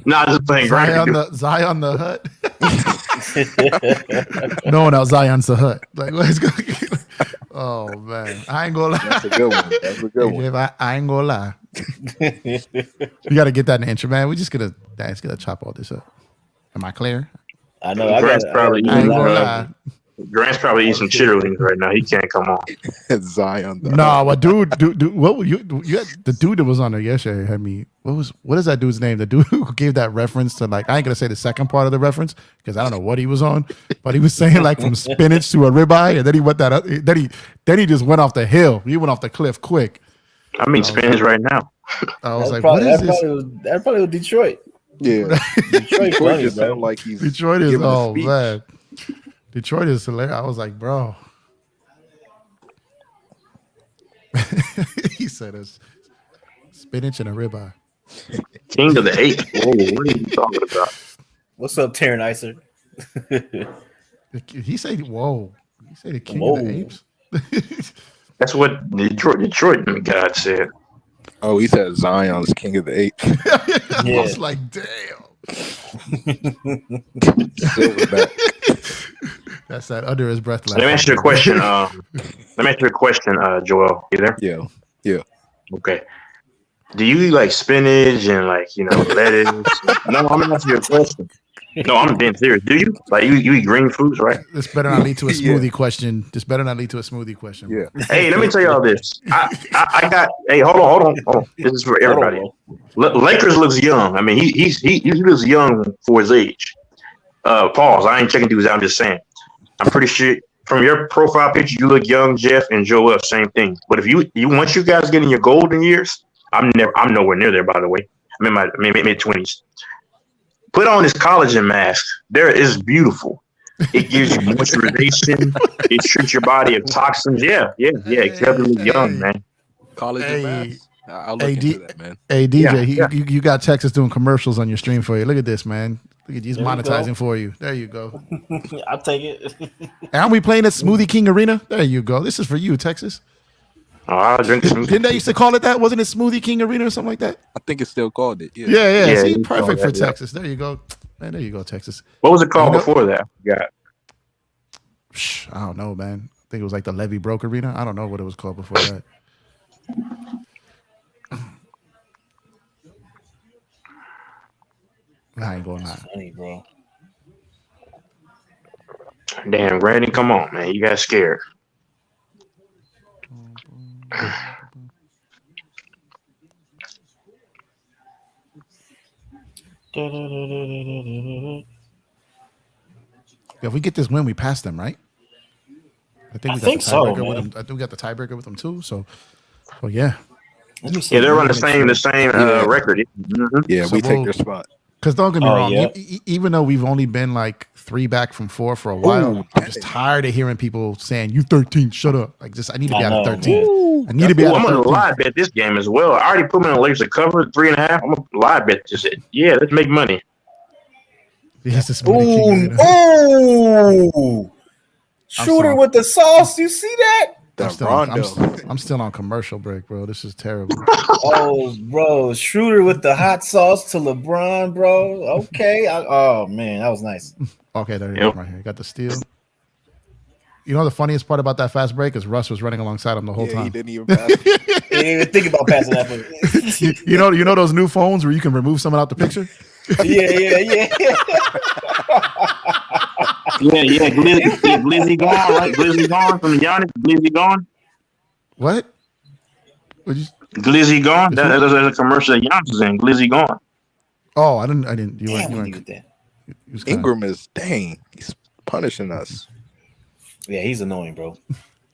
Nah, just playing Zion the Hut. No one else. Zion's the Hut. Let's go. Oh man, I ain't gonna lie. That's a good one. I ain't gonna lie. You got to get that in the intro, man. We just gonna chop all this up. Am I clear? I know. Grant's probably eating some chitterlings right now. He can't come on. Zion. Dude. What you had, the dude that was on there yesterday had me. What is that dude's name? The dude who gave that reference to I ain't gonna say the second part of the reference because I don't know what he was on, but he was saying from spinach to a ribeye, and then he went that up. Then he just went off the hill. He went off the cliff quick. I mean spinach right now. I was like, what is this? That probably was Detroit. Yeah, Detroit just sound like he's Detroit is man. Detroit is hilarious. I was like, bro. He said it's spinach and a ribeye. King of the Eight. Whoa, what are you talking about? What's up, Taryn Icer? He said, whoa. He said the king of the apes. That's what Detroit God said. Oh, he said Zion's king of the Eight. I was like, damn. Silverback. That's that under his breath. Let me ask you a question. Joel. You there? Yeah. Okay. Do you eat spinach and lettuce? No, I'm gonna ask you a question. No, I'm being serious. Do you you eat green foods, right? This better not lead to a smoothie question. Yeah. Hey, let me tell y'all this. I got. Hey, hold on. This is for everybody. Lakers looks young. I mean, he looks young for his age. Pause. I ain't checking dudes out. I'm just saying. I'm pretty sure from your profile picture, you look young, Jeff and Joel. Same thing. But if you once you guys get in your golden years, I'm nowhere near there. By the way, I'm in my mid-20s. Put on this collagen mask. There is beautiful. It gives you moisturization. It treats your body of toxins. Yeah. It keeps you young, man. Collagen mask. I'll look into that, man. Hey, DJ, you got Texas doing commercials on your stream for you. Look at this, man. Look at he's monetizing for you. There you go. I'll take it. Aren't we playing at Smoothie King Arena? There you go. This is for you, Texas. Oh, I'll drink smoothie. Didn't they used to call it that? Wasn't it Smoothie King Arena or something like that? I think it's still called it. Yeah. See, perfect for Texas. There you go. Man, there you go, Texas. What was it called before that? I don't know, man. I think it was like the Levy Broke Arena. I don't know what it was called before that. I ain't going on. Funny, bro. Damn, Brandon, come on, man. You got scared. If we get this win, we pass them, right? I think so. With them. I think we got the tiebreaker with them too. So, yeah. Yeah, they're running the same record. Mm-hmm. Yeah, so we take their spot. Because don't get me wrong, even though we've only been like 3 back from 4 for a while, I'm just tired of hearing people saying, "You 13, shut up." Like, I need to be out of 13. I need to be out of 13. I'm gonna live bet this game as well. I already put me on the Lakers to cover 3.5. I'm gonna live bet this. Let's make money. Shooter with the sauce. You see that? I'm still on commercial break, bro. This is terrible. Bro, Shooter with the hot sauce to LeBron, bro. Okay. Man, that was nice. Okay, there you go, right here. Got the steal. You know the funniest part about that fast break is Russ was running alongside him the whole time. He didn't even pass. He didn't even think about passing that one. you know those new phones where you can remove someone out the picture? Yeah. Glizzy gone, right? Glizzy gone from Giannis. Glizzy gone. What? Glizzy gone. That's a commercial that Giannis is in. Glizzy gone. Oh, I didn't. You weren't that. Ingram is he's punishing us. Yeah, he's annoying, bro.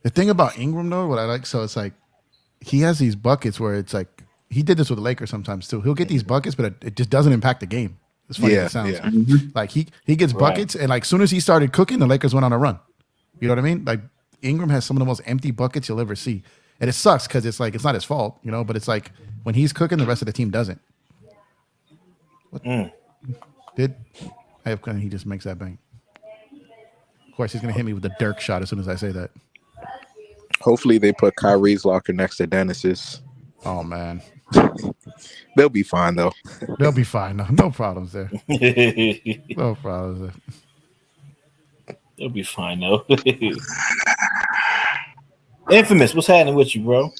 The thing about Ingram though, what I like, so it's like he has these buckets where it's like he did this with the Lakers sometimes too. He'll get these buckets, but it just doesn't impact the game. As funny as it sounds. Yeah. Like he gets buckets, and like soon as he started cooking, the Lakers went on a run. You know what I mean? Like Ingram has some of the most empty buckets you'll ever see, and it sucks because it's like it's not his fault, you know. But it's like when he's cooking, the rest of the team doesn't. He just makes that bang. Of course, he's gonna hit me with the Dirk shot as soon as I say that. Hopefully, they put Kyrie's locker next to Dennis's. Oh man. They'll be fine though. They'll be fine. No problems there. No problems there. They'll be fine though. Infamous, what's happening with you, bro?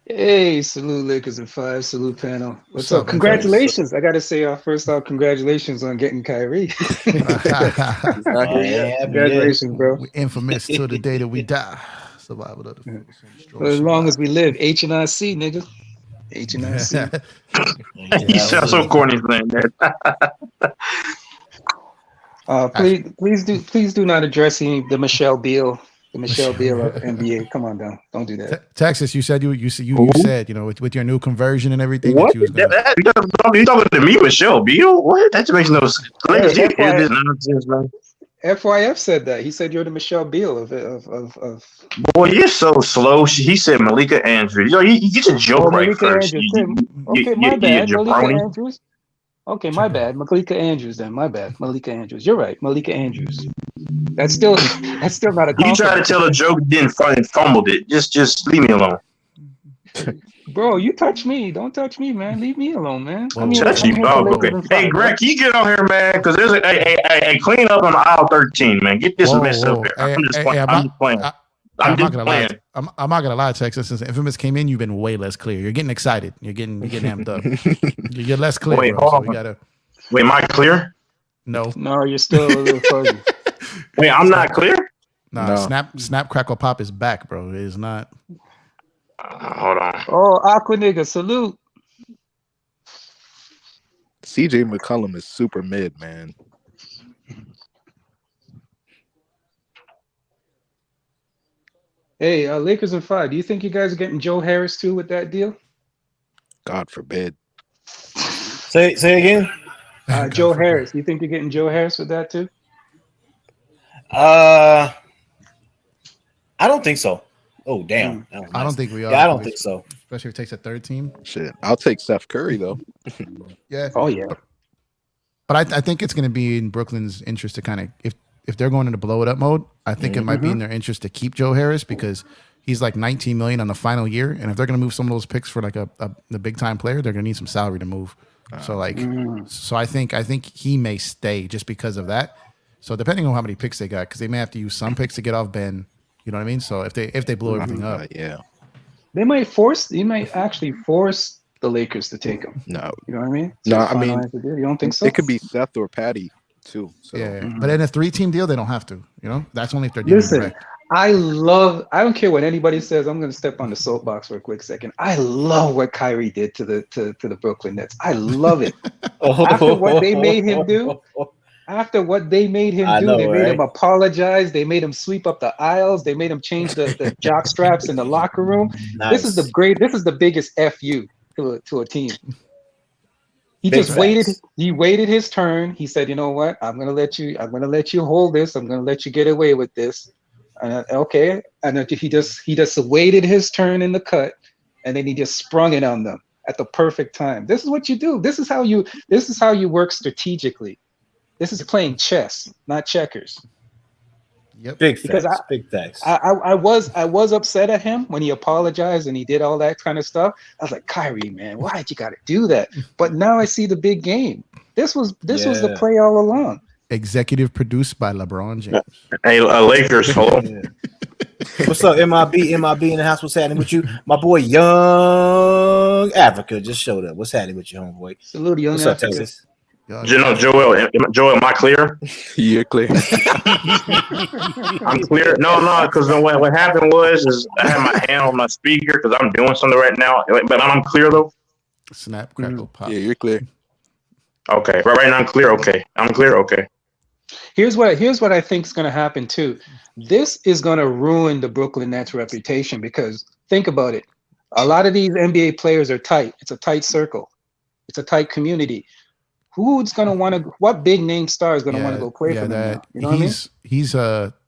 Hey, salute Lakers and 5, salute panel. What's up? Congratulations. I gotta say first off, congratulations on getting Kyrie. Congratulations, bro. We're infamous till the day that we die. Survival of the as long as we live, H&IC, nigga. H&IC. You sound so corny saying that. Please do not address the Michelle Beal of NBA. Come on down. Don't do that. Texas, you said you said, with your new conversion and everything. What? You talking to me, Michelle Beal? What? That makes no sense. FYF said that. He said you're the Michelle Beal of. Boy, you're so slow. He said Malika Andrews. You get your joke right first. My bad. Malika Andrews. Okay, my bad. Malika Andrews then. My bad. Malika Andrews. You're right. Malika Andrews. That's still not a compliment. You try to tell a joke, didn't fumbled it. Just leave me alone. Bro, you touch me. Don't touch me, man. Leave me alone, man. Touch you, dog. Okay. Hey, Greg, can you get on here, man? Because there's a clean up on aisle 13, man. Get this mess up here. I'm just playing. I'm not gonna lie, Texas. Since Infamous came in, you've been way less clear. You're getting excited. You're getting amped up. You're less clear. Wait, bro, so wait, am I clear? No, you're still a little fuzzy. Wait, I'm not clear? No. Snap, crackle, pop is back, bro. It is not. Hold on. Oh, Aqua nigga, salute. CJ McCollum is super mid, man. Hey, Lakers and 5. Do you think you guys are getting Joe Harris too with that deal? God forbid. Say again. Joe Harris. You think you're getting Joe Harris with that too? I don't think so. Oh damn! I don't think we are. Yeah, I don't think so. Especially if it takes a third team. Shit, I'll take Steph Curry though. Yeah. Oh yeah. But I think it's going to be in Brooklyn's interest to kind of if they're going into blow it up mode, I think it might be in their interest to keep Joe Harris because he's like $19 million on the final year, and if they're going to move some of those picks for like a big time player, they're going to need some salary to move. So I think he may stay just because of that. So depending on how many picks they got, because they may have to use some picks to get off Ben. You know what I mean? So if they blow everything up, they might actually force the Lakers to take him. No, you know what I mean? No, I mean, you don't think so? It could be Seth or Patty too. So. Yeah, but in a 3-team deal, they don't have to. You know, that's only if they're dealing Listen, direct. I don't care what anybody says. I'm going to step on the soapbox for a quick second. I love what Kyrie did to the Brooklyn Nets. I love it. After what they made him do, they made him apologize. They made him sweep up the aisles. They made him change the jock straps in the locker room. Nice. This is the biggest FU to a team. He Big just facts. waited. He waited his turn. He said, "You know what? I'm gonna let you hold this. I'm gonna let you get away with this." Okay, and he just waited his turn in the cut, and then he just sprung it on them at the perfect time. This is what you do. This is how you work strategically. This is playing chess, not checkers. Yep. Big facts. Big facts. I was upset at him when he apologized and he did all that kind of stuff. I was like, Kyrie, man, why'd you got to do that? But now I see the big game. This was the play all along. Executive produced by LeBron James. Hey, Lakers, hello. What's up, MIB in the house? What's happening with you? My boy, Young Africa, just showed up. What's happening with you, homeboy? Salute, Young What's Africa. up, Texas? Joel, am I clear? You're clear. I'm clear. No, because what happened was I had my hand on my speaker because I'm doing something right now, but I'm clear though. Snap, crackle, pop. Yeah, you're clear. Okay, right now I'm clear. Okay, I'm clear. Okay. Here's what I think is going to happen too. This is going to ruin the Brooklyn Nets reputation because think about it. A lot of these NBA players are tight. It's a tight circle. It's a tight community. Who's going to want to? What big name star is going to want to go play for them? Now? You know what I mean? He's well,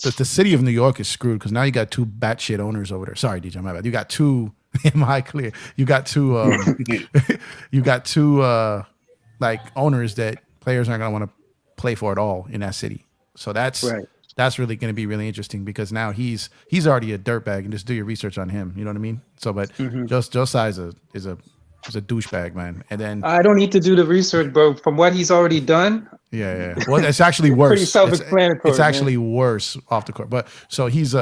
the city of New York is screwed because now you got two batshit owners over there. Sorry, DJ, my bad. You got two. Am I clear? You got two. You got two like owners that players aren't going to want to play for at all in that city. So that's really going to be really interesting because now he's already a dirtbag and just do your research on him. You know what I mean? So, but Josiah is a douchebag, man. And then I don't need to do the research, bro. From what he's already done. Yeah. Well, it's actually worse. Pretty self-explanatory. It's actually worse off the court. But so he's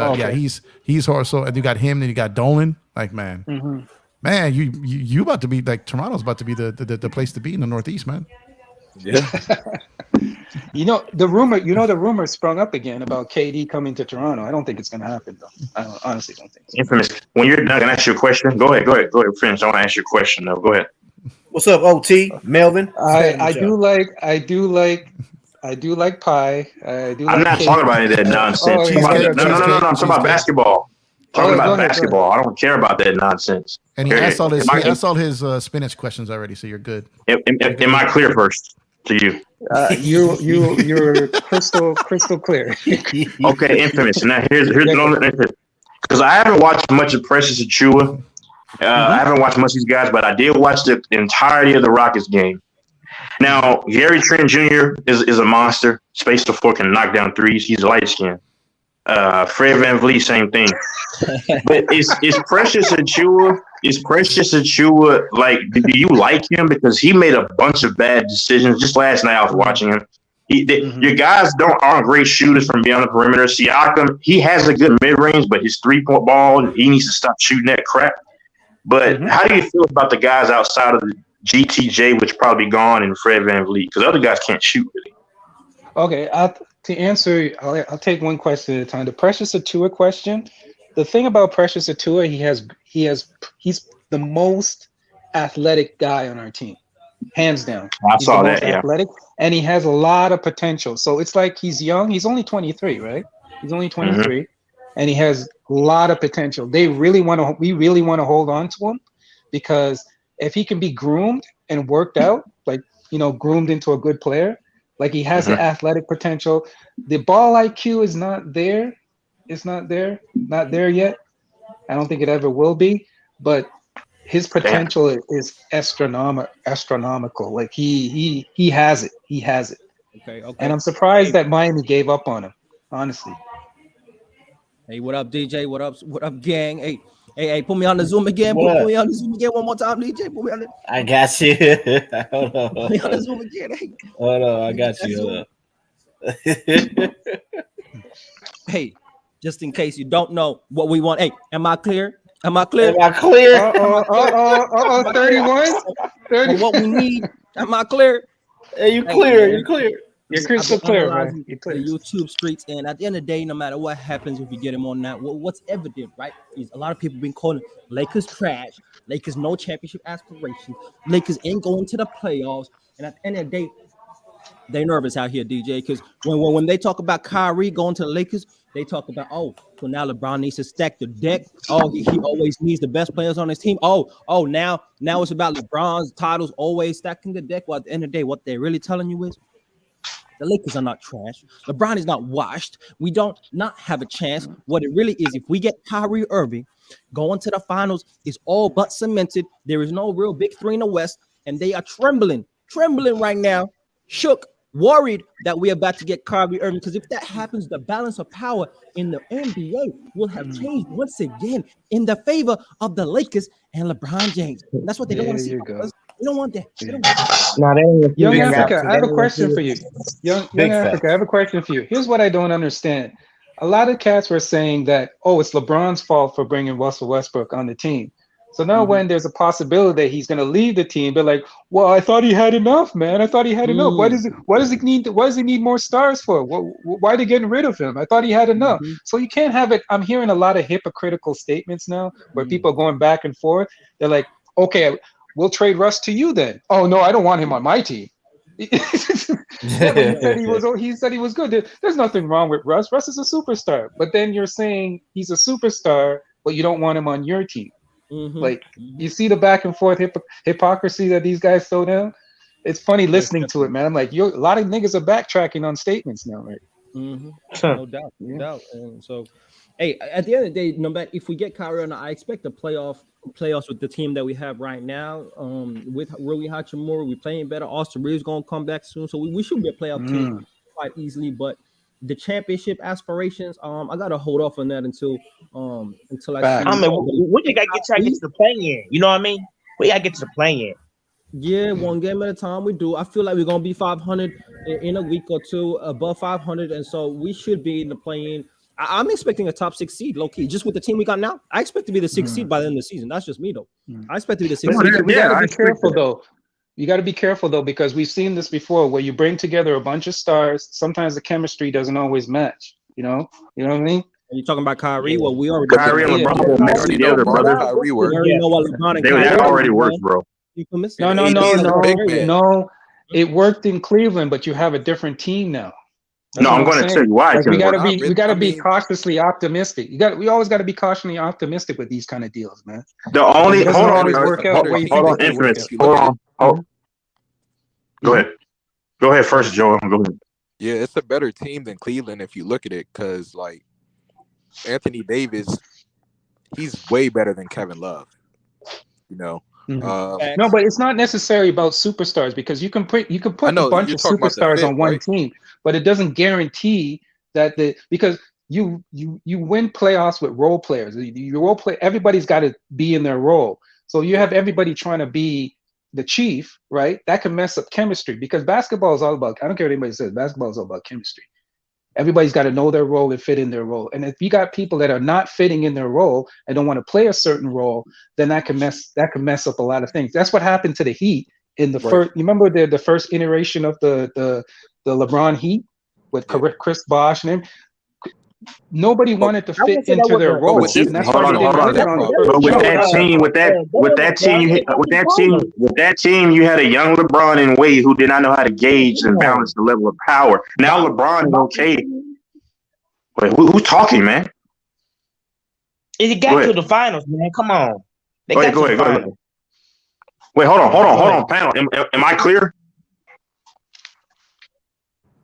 he's also. And you got him, then you got Dolan. Like man, man, you about to be like Toronto's about to be the place to be in the Northeast, man. Yeah. The rumor sprung up again about KD coming to Toronto. I don't think it's going to happen, though. I honestly don't think so. Infamous. When you're done, can I ask you a question? Go ahead, finish. I want to ask you a question, though. Go ahead. What's up, OT? Melvin? I do like pie. I'm not talking about any of that nonsense. No. I'm talking about basketball. Talking about basketball. I don't care about that nonsense. And he asked all his spinach questions already, so you're good. Am I clear first to you? You're crystal clear. Okay, infamous. Now here's because I haven't watched much of Precious Achiuwa. I haven't watched much of these guys, but I did watch the entirety of the Rockets game. Now Gary Trent Jr. is a monster. Space the floor, can knock down threes. He's light skinned. Fred VanVleet, same thing. But is Precious Achiuwa? Is Precious Achiuwa like? Do you like him because he made a bunch of bad decisions? Just last night I was watching him. Your guys aren't great shooters from beyond the perimeter. Siakam, he has a good mid range, but his 3-point ball, he needs to stop shooting that crap. But how do you feel about the guys outside of the GTJ, which probably gone, and Fred VanVleet? Because other guys can't shoot really. Okay, to answer, I'll take one question at a time. The Precious Achiuwa question. The thing about Precious Achiuwa, he's the most athletic guy on our team, hands down. I saw that. Yeah. Athletic, and he has a lot of potential. So it's like he's young. He's only 23, right? He's only 23, and he has a lot of potential. We really want to hold on to him because if he can be groomed and worked out, like groomed into a good player. Like he has the athletic potential. The ball IQ is not there. It's not there. Not there yet. I don't think it ever will be. But his potential is astronomical. Like he has it. He has it. Okay. And I'm surprised that Miami gave up on him. Honestly. Hey, what up, DJ? What up, gang? Hey, put me on the Zoom again. Put me on the Zoom again one more time, DJ. Put me on the. I got you. Hold on. Put me on the Zoom again. Hey. Hold on, I got you. Hold on. Hey, just in case you don't know what we want. Hey, am I clear? Am I clear? 31. What we need. Am I clear? Hey, you clear. You clear. You're crystal clear, man. The YouTube streets, and at the end of the day, no matter what happens, if you get him on that, what's evident, right? Is a lot of people been calling Lakers trash, Lakers no championship aspirations, Lakers ain't going to the playoffs, and at the end of the day, they nervous out here, DJ, because when they talk about Kyrie going to the Lakers, they talk about, so now LeBron needs to stack the deck. He always needs the best players on his team. Now it's about LeBron's titles always stacking the deck. Well, at the end of the day, what they're really telling you is the Lakers are not trash. LeBron is not washed. We don't not have a chance. What it really is, if we get Kyrie Irving going to the finals, is all but cemented. There is no real big three in the West, and they are trembling right now, shook, worried that we're about to get Kyrie Irving. Because if that happens, the balance of power in the NBA will have changed once again in the favor of the Lakers and LeBron James. And that's what they don't want to see. They don't want that. Young Africa, I have a question for you. Young Africa, I have a question for you. Here's what I don't understand. A lot of cats were saying that, it's LeBron's fault for bringing Russell Westbrook on the team. So now when there's a possibility that he's going to leave the team, they're like, well, I thought he had enough, man. I thought he had enough. What does he need more stars for? Why are they getting rid of him? I thought he had enough. So you can't have it. I'm hearing a lot of hypocritical statements now where people are going back and forth. They're like, okay, we'll trade Russ to you then. Oh, no, I don't want him on my team. He said he was good. There's nothing wrong with Russ. Russ is a superstar. But then you're saying he's a superstar, but you don't want him on your team. Like, you see the back and forth hypocrisy that these guys throw down? It's funny listening to it, man. I'm like, a lot of niggas are backtracking on statements now, right? No doubt. And so, hey, at the end of the day, no matter if we get Kyrie or not, I expect the playoffs with the team that we have right now. With Rui Hachimura, we're playing better. Austin Reeves gonna come back soon, so we should be a playoff team quite easily. But the championship aspirations, I gotta hold off on that until I see. I mean, we just gotta get to the play-in. You know what I mean? We gotta get to the play-in. Yeah, one game at a time. We do. I feel like we're gonna be 500 in a week or two, above 500, and so we should be in the play-in. I'm expecting a top 6 seed, low key. Just with the team we got now, I expect to be the 6th seed by the end of the season. That's just me, though. I expect to be the 6th seed. We gotta be careful, though. You got to be careful, though, because we've seen this before where you bring together a bunch of stars. Sometimes the chemistry doesn't always match, you know what I mean? Are you talking about Kyrie? Well, we already Kyrie and LeBron will match together, brother. We already know what LeBron and That already works, bro. No. It worked in Cleveland, but you have a different team now. That's I'm going to tell you why. Like we gotta be cautiously optimistic. We always got to be cautiously optimistic with these kind of deals, man. The only hold on, Infamous. Hold on. Go ahead first, Joe. Go ahead. Yeah, it's a better team than Cleveland if you look at it, because like Anthony Davis, he's way better than Kevin Love. You know. No, but it's not necessarily about superstars, because you can put a bunch of superstars on one team, but it doesn't guarantee that because you win playoffs with role players. Your role play, everybody's got to be in their role. So you have everybody trying to be the chief, right? That can mess up chemistry, because basketball is all about, I don't care what anybody says, basketball is all about chemistry. Everybody's got to know their role and fit in their role. And if you got people that are not fitting in their role and don't want to play a certain role, then that can mess up a lot of things. That's what happened to the Heat in the first. You remember the first iteration of the LeBron Heat with Chris Bosh and him. Nobody wanted to fit into their role. With that team, you had a young LeBron and Wade who did not know how to gauge and balance the level of power. Now LeBron is okay. Wait, who's talking, man? It got to the finals, man. Come on. Go ahead. Wait, hold on, panel. Am I clear?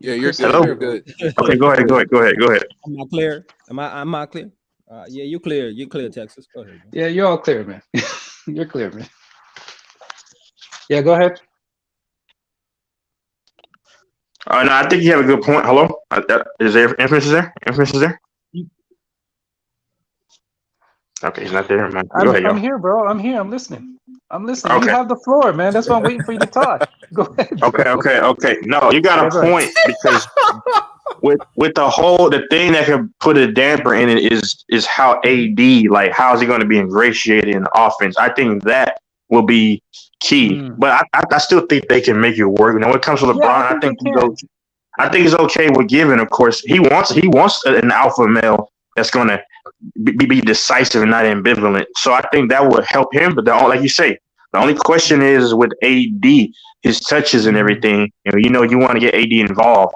Yeah, you're Chris, good. You're good. Okay, go ahead. Am I clear? Am I clear? Yeah, you clear. You clear, Texas. Go ahead. Yeah, you're all clear, man. You're clear, man. Yeah, go ahead. No, I think you have a good point. Hello? Is there inferences there? Okay, he's not there, man. Go ahead, I'm y'all. here, bro. I'm here. I'm listening. Okay. You have the floor, man. That's why I'm waiting for you to talk. Go ahead. Okay. No, you got a point because with the thing that can put a damper in it is how AD, like, how is he going to be ingratiated in the offense? I think that will be key. But I still think they can make it work. Now, when it comes to LeBron, I think he's okay with giving. Of course, he wants an alpha male that's going to be decisive and not ambivalent. So I think that would help him. But like you say, the only question is with AD, his touches and everything. You want to get AD involved.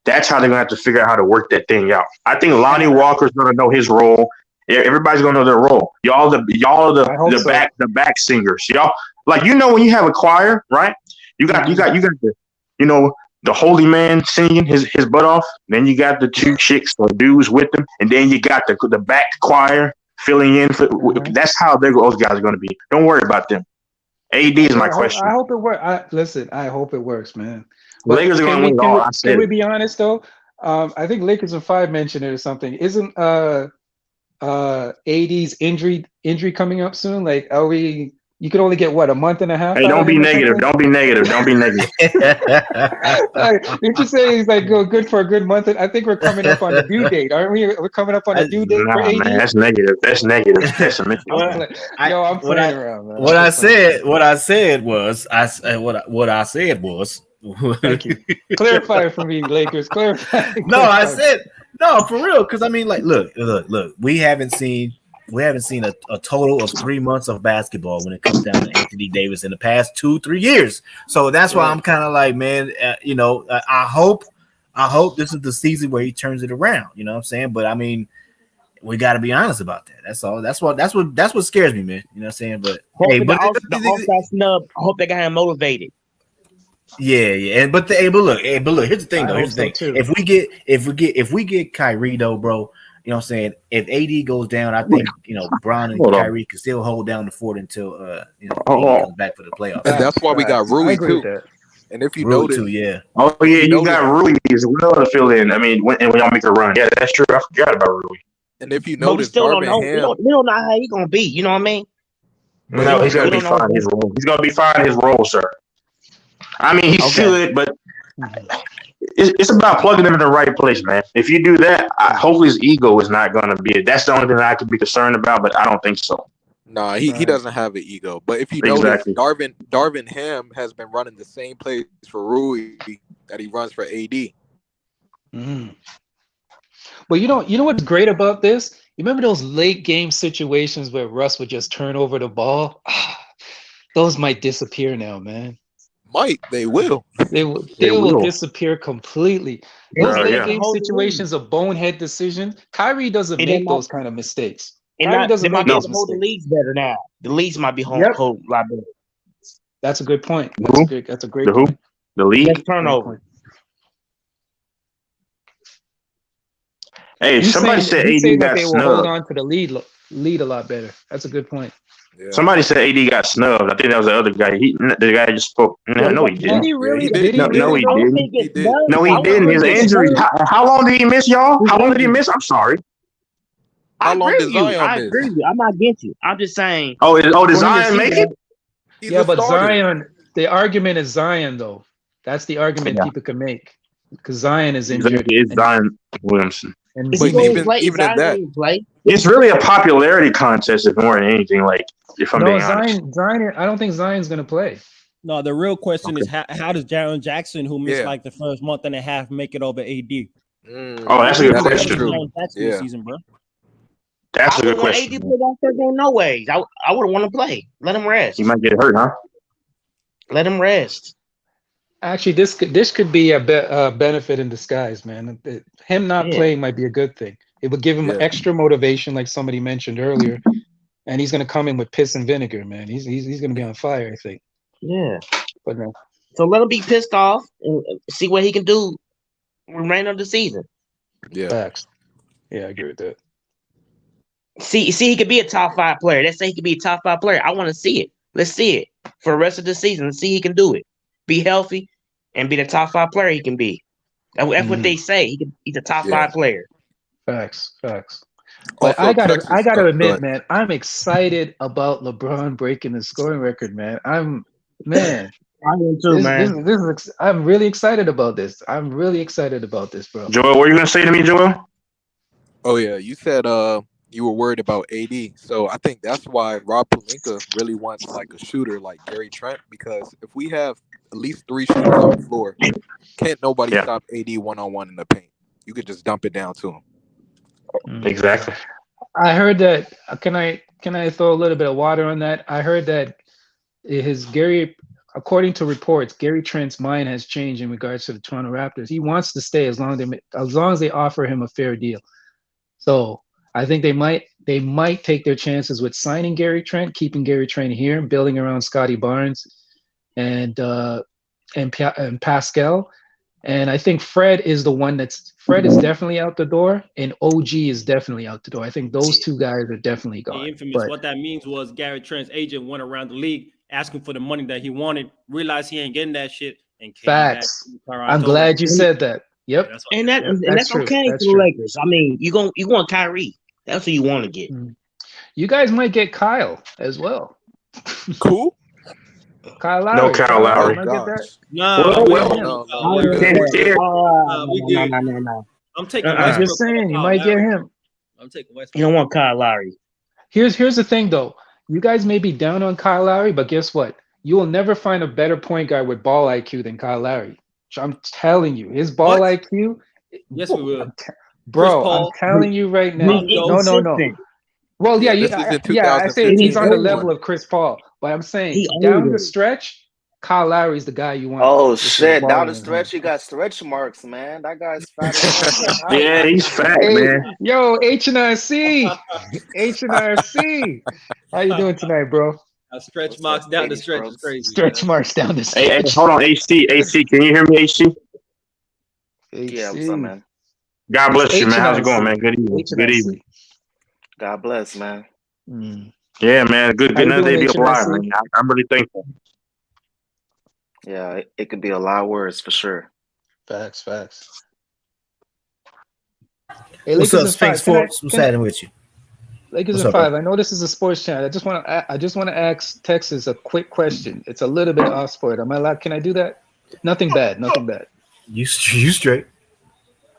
That's how they're gonna have to figure out how to work that thing out. I think Lonnie Walker's gonna know his role. Everybody's gonna know their role. Y'all the back singers. Y'all when you have a choir, right? You got the holy man singing his butt off. Then you got the two chicks or dudes with them, and then you got the back choir filling in. That's how those guys are gonna be. Don't worry about them. AD is my question. I hope it works. Listen, I hope it works, man. But Lakers are going to win all. I said. Can we be honest though? I think Lakers in 5 mentioned it or something. Isn't AD's injury coming up soon? Like, are we? You could only get what, a month and a half? Hey, don't be negative. Don't be negative. Did you say he's like good for a good month? I think we're coming up on the due date, aren't we? We're coming up on the due date for AD. Man, that's negative. That's pessimistic. I'm playing around, man. What I said was. Thank you. Clarify for me, Lakers. Clarify. I said no for real because I mean, like, look. We haven't seen a total of 3 months of basketball when it comes down to Anthony Davis in the past 2-3 years. So that's why I'm kind of like, man, I hope this is the season where he turns it around. You know what I'm saying? But I mean, we got to be honest about that. That's all. That's what scares me, man. You know what I'm saying? But the all-star snub. I hope they got him motivated. Yeah. But look. Here's the thing, though. If we get Kyrie, though, bro. You know what I'm saying? If AD goes down, I think Bron and Kyrie can still hold down the fort until AD comes back for the playoffs. And that's why we got Rui too. And if you notice, yeah. Oh yeah, you got Rui as well to fill in. I mean, when y'all make a run, yeah, that's true. I forgot about Rui. And if you notice, we don't know how he's gonna be. You know what I mean? No, he's gonna be fine in his role. He's gonna be fine in his role, sir. I mean, he should, but it's about plugging him in the right place, man. If you do that, hopefully his ego is not going to be it. That's the only thing that I could be concerned about, but I don't think so. No, he doesn't have an ego. But if you notice, Darvin Ham has been running the same plays for Rui that he runs for AD. But you know what's great about this? You remember those late game situations where Russ would just turn over the ball? Those might disappear now, man. They will. They will disappear completely. Those late game situations of bonehead decisions. Kyrie doesn't make those kind of mistakes. Kyrie doesn't make those mistakes. The leagues better now. The leagues might be hold a lot better. That's a good point. That's a great point. The league turnover. Hey, somebody said AD got they will snubbed. hold on to the lead a lot better. That's a good point. Yeah. Somebody said AD got snubbed. I think that was the other guy. The guy just spoke. No, he didn't. Did he really? No, he didn't. No, he didn't. His injury. How long did he miss, y'all? How long did he miss? I'm sorry. I agree with you. I'm not against you. I'm just saying. Did Zion make it? Yeah, but Zion. The argument is Zion, though. That's the argument people can make because Zion is injured. It's Zion Williamson. And but even at that, it's really a popularity contest if more than anything. Like, if I'm being honest. Zion, I don't think Zion's going to play. No, the real question is how does Jaren Jackson, who missed like the first month and a half, make it over AD? Oh, that's a good question. Season, bro. That's a good question. AD play that first game, no ways. I wouldn't want to play. Let him rest. He might get hurt, huh? Let him rest. Actually, this could be a benefit in disguise, man. Him not playing might be a good thing. It would give him extra motivation, like somebody mentioned earlier, and he's going to come in with piss and vinegar, man. He's going to be on fire, I think. Yeah, but no. So let him be pissed off and see what he can do remainder of the season. Yeah. Facts. Yeah, I agree with that. See, he could be a top 5 player. Let's say he could be a top 5 player. I want to see it. Let's see it for the rest of the season. Let's see he can do it. Be healthy and be the top 5 player he can be. That's what they say. He's a top 5 player. Facts. But I gotta admit, man, I'm excited about LeBron breaking the scoring record, man. I am too, man. I'm really excited about this. Bro. Joel, what are you gonna say to me, Joel? Oh yeah, you said you were worried about AD, so I think that's why Rob Pelinka really wants like a shooter like Gary Trent, because if we have at least 3 shooters on the floor, can't nobody stop AD 1-on-1 in the paint. You could just dump it down to him. Exactly. I heard that. Can I throw a little bit of water on that? I heard that according to reports, Gary Trent's mind has changed in regards to the Toronto Raptors. He wants to stay as long as they offer him a fair deal. So I think they might take their chances with signing Gary Trent, keeping Gary Trent here, building around Scotty Barnes and Pascal. And I think Fred is definitely out the door, and OG is definitely out the door. I think those 2 guys are definitely gone. The infamous. What that means was Gary Trent's agent went around the league asking for the money that he wanted, realized he ain't getting that shit, and came Facts. back. I'm glad you said that. Yep. And that's okay for the Lakers. I mean, you want Kyrie. That's who you want to get. You guys might get Kyle as well. Cool. Kyle Lowry. No Kyle Lowry. No. I'm taking. I'm just saying, you might get him. I'm taking Westbrook. You don't want Kyle Lowry. Here's the thing, though. You guys may be down on Kyle Lowry, but guess what? You will never find a better point guard with ball IQ than Kyle Lowry. I'm telling you, his ball IQ. Yes, we will. Bro, I'm telling you right now. No. Well, yeah, I say he's on the level of Chris Paul, but I'm saying down the stretch, Kyle Lowry's the guy you want. Oh shit! Down the stretch, you got stretch marks, man. That guy's fat. Yeah, he's fat, man. Yo, HNRC. How you doing tonight, bro? Stretch marks down the stretch is crazy. Stretch marks down the stretch. Hey, hold on, AC, can you hear me, AC? Yeah, what's up, man? God bless you, man. How's it going, man? Good evening. God bless, man. Yeah, man. Good another day to be alive, man. I'm really thankful. Yeah, it could be a lot worse for sure. Facts. Hey, what's up, Sphinx Sports? What's happening with you? Lakers in 5. I know this is a sports channel. I just want to ask Texas a quick question. It's a little bit off sport. Am I allowed? Can I do that? Nothing bad. You straight.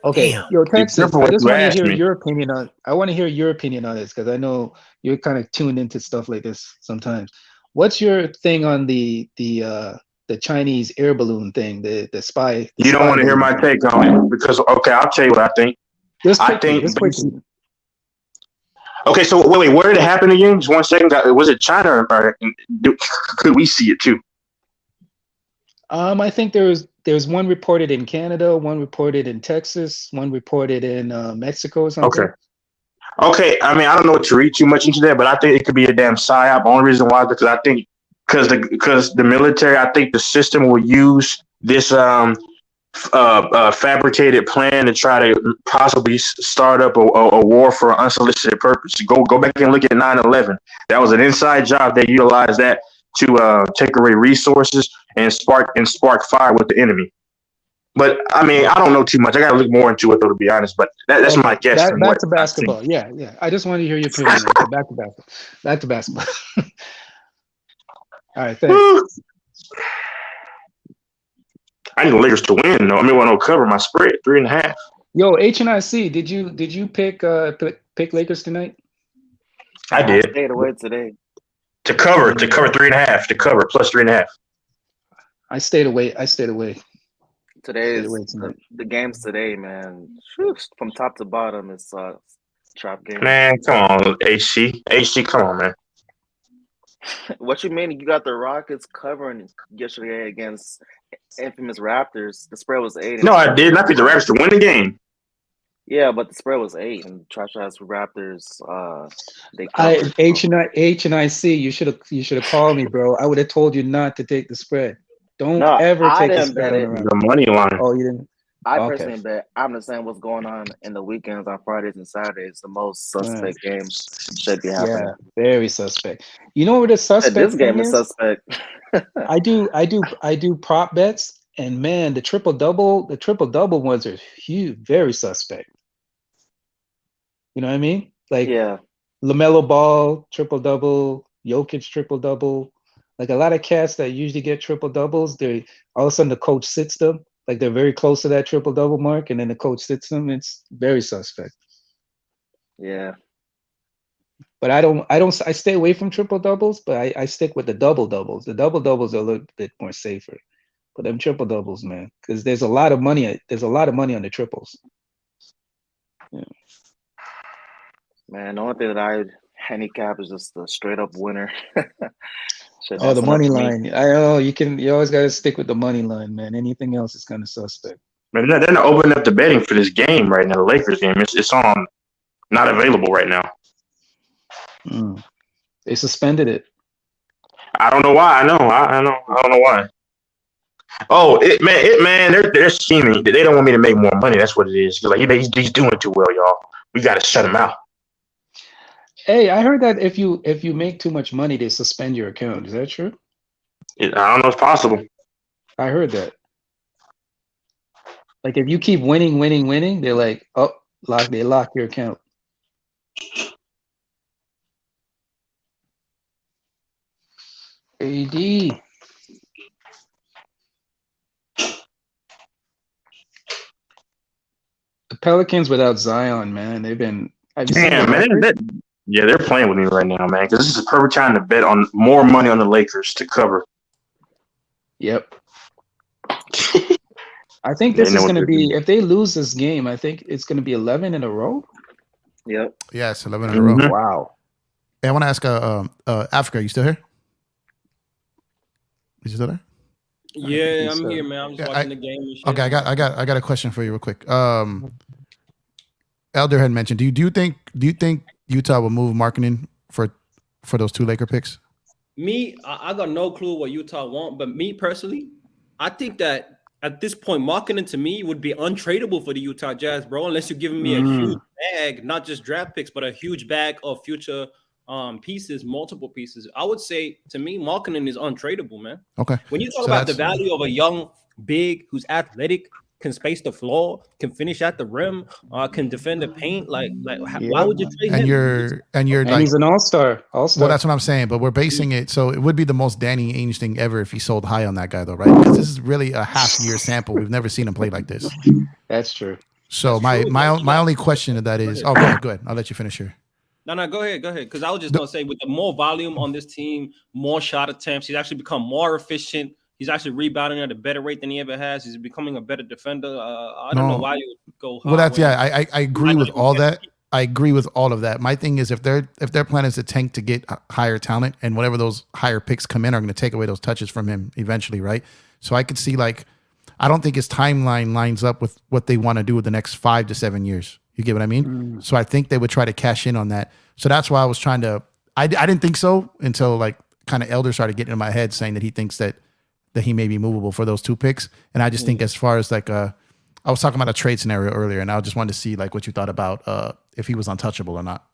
Okay. Damn. Yo, Texas, I just want to hear your opinion on. I want to hear your opinion on this because I know you're kind of tuned into stuff like this sometimes. What's your thing on the Chinese air balloon thing? The spy. You don't want to hear my take on it because I'll tell you what I think. Okay, so wait, where did it happen again? Just 1 second. Was it China or could we see it too? I think there's one reported in Canada, one reported in Texas, one reported in Mexico or something. Okay. I mean, I don't know to read too much into that, but I think it could be a damn psyop. Only reason why is because I think because the military, I think the system will use this fabricated plan to try to possibly start up a war for an unsolicited purpose. Go back and look at 9/11. That was an inside job. They utilized that to take away resources and spark fire with the enemy. But I mean, I don't know too much. I got to look more into it, though, to be honest. But that's my guess. Back to basketball. Yeah. I just wanted to hear your opinion. Back to basketball. All right, thanks. I need the Lakers to win, though. I mean, to cover my spread 3.5. Yo, HNIC, did you pick Lakers tonight? I did. I stayed away today. To cover 3.5. To cover plus 3.5. I stayed away. Today is the games today, man. From top to bottom, it's trap game. Man, come on, AC, come on, man. What you mean? You got the Rockets covering yesterday against infamous Raptors. The spread was 8. No, I didn't. I picked the Raptors to win the game. Yeah, but the spread was 8, and trash ass Raptors. They HNIC. You should have called me, bro. I would have told you not to take the spread. Don't ever take the spread. The money line. Oh, you didn't. I Okay. personally bet I understand what's going on in the weekends on Fridays and Saturdays. The most Mm. suspect games should be Yeah, happening. very suspect. You know what the This suspect game thing is is? suspect. I do prop bets, and man, the triple double ones are huge, very suspect. You know what I mean? Like Yeah, LaMelo Ball triple double, Jokic triple double. Like a lot of cats that usually get triple doubles, they all of a sudden the coach sits them. Like they're very close to that triple double mark, and then the coach sits them. It's very suspect. yeah. But I stay away from triple doubles, but I stick with the double doubles. The double doubles are a little bit more safer. But them triple doubles, man, because there's a lot of money. There's a lot of money on the triples. Yeah. Man, the only thing that I handicap is just the straight up winner. Shit, Oh, that's the enough money for me. line. You always got to stick with the money line, man. Anything else is kind of suspect. Man, they're not opening up the betting for this game right now. The Lakers game. It's on, not available right now. They suspended it. I don't know why. I know. I don't know why. Oh, man, they're scheming. They don't want me to make more money. That's what it is. Like he's doing too well, y'all. We got to shut him out. Hey, I heard that if you make too much money, they suspend your account. Is that true? I don't know. It's possible. I heard that. Like if you keep winning, they're like, oh, they lock your account. AD. The Pelicans without Zion, man, they've been. Damn, man. Yeah, they're playing with me right now, man. Because this is a perfect time to bet on more money on the Lakers to cover. Yep. I think this is going to be, if they lose this game, I think it's going to be 11 in a row. Yep. Yeah, it's 11 in a row. Wow. Hey, I want to ask, Africa, you still here? You still there? Yeah, I'm here, man. I'm just watching the game and shit. Okay, I got a question for you real quick. Elder had mentioned, do you think Utah will move marketing for those two Laker picks? I got no clue what Utah want, but me personally, I think that at this point, marketing to me would be untradeable for the Utah Jazz, bro, unless you're giving me a huge bag, not just draft picks, but a huge bag of future pieces, multiple pieces. I would say to me, marketing is untradeable, man. Okay. When you talk about the value of a young big who's athletic, can space the floor, can finish at the rim, can defend the paint, why would you trade him? And like, he's an all-star. Well, that's what I'm saying, but we're basing it, so it would be the most Danny Ainge thing ever if he sold high on that guy, though, right? Because this is really a half-year sample. We've never seen him play like this. That's true. So my only question to that is, go ahead. I'll let you finish here. No, go ahead. Because I was just gonna say, with the more volume on this team, more shot attempts, he's actually become more efficient. He's actually rebounding at a better rate than he ever has. He's becoming a better defender. I don't know why you would go. Well, I agree with all that. I agree with all of that. My thing is, if their plan is to tank to get higher talent, and whatever those higher picks come in are going to take away those touches from him eventually, right? So I could see, like, I don't think his timeline lines up with what they want to do with the next 5 to 7 years. You get what I mean? So I think they would try to cash in on that. So that's why I was trying to. I didn't think so until like kind of Elder started getting in my head saying that he thinks that he may be movable for those two picks. And I just think as far as like I was talking about a trade scenario earlier, and I just wanted to see like what you thought about if he was untouchable or not.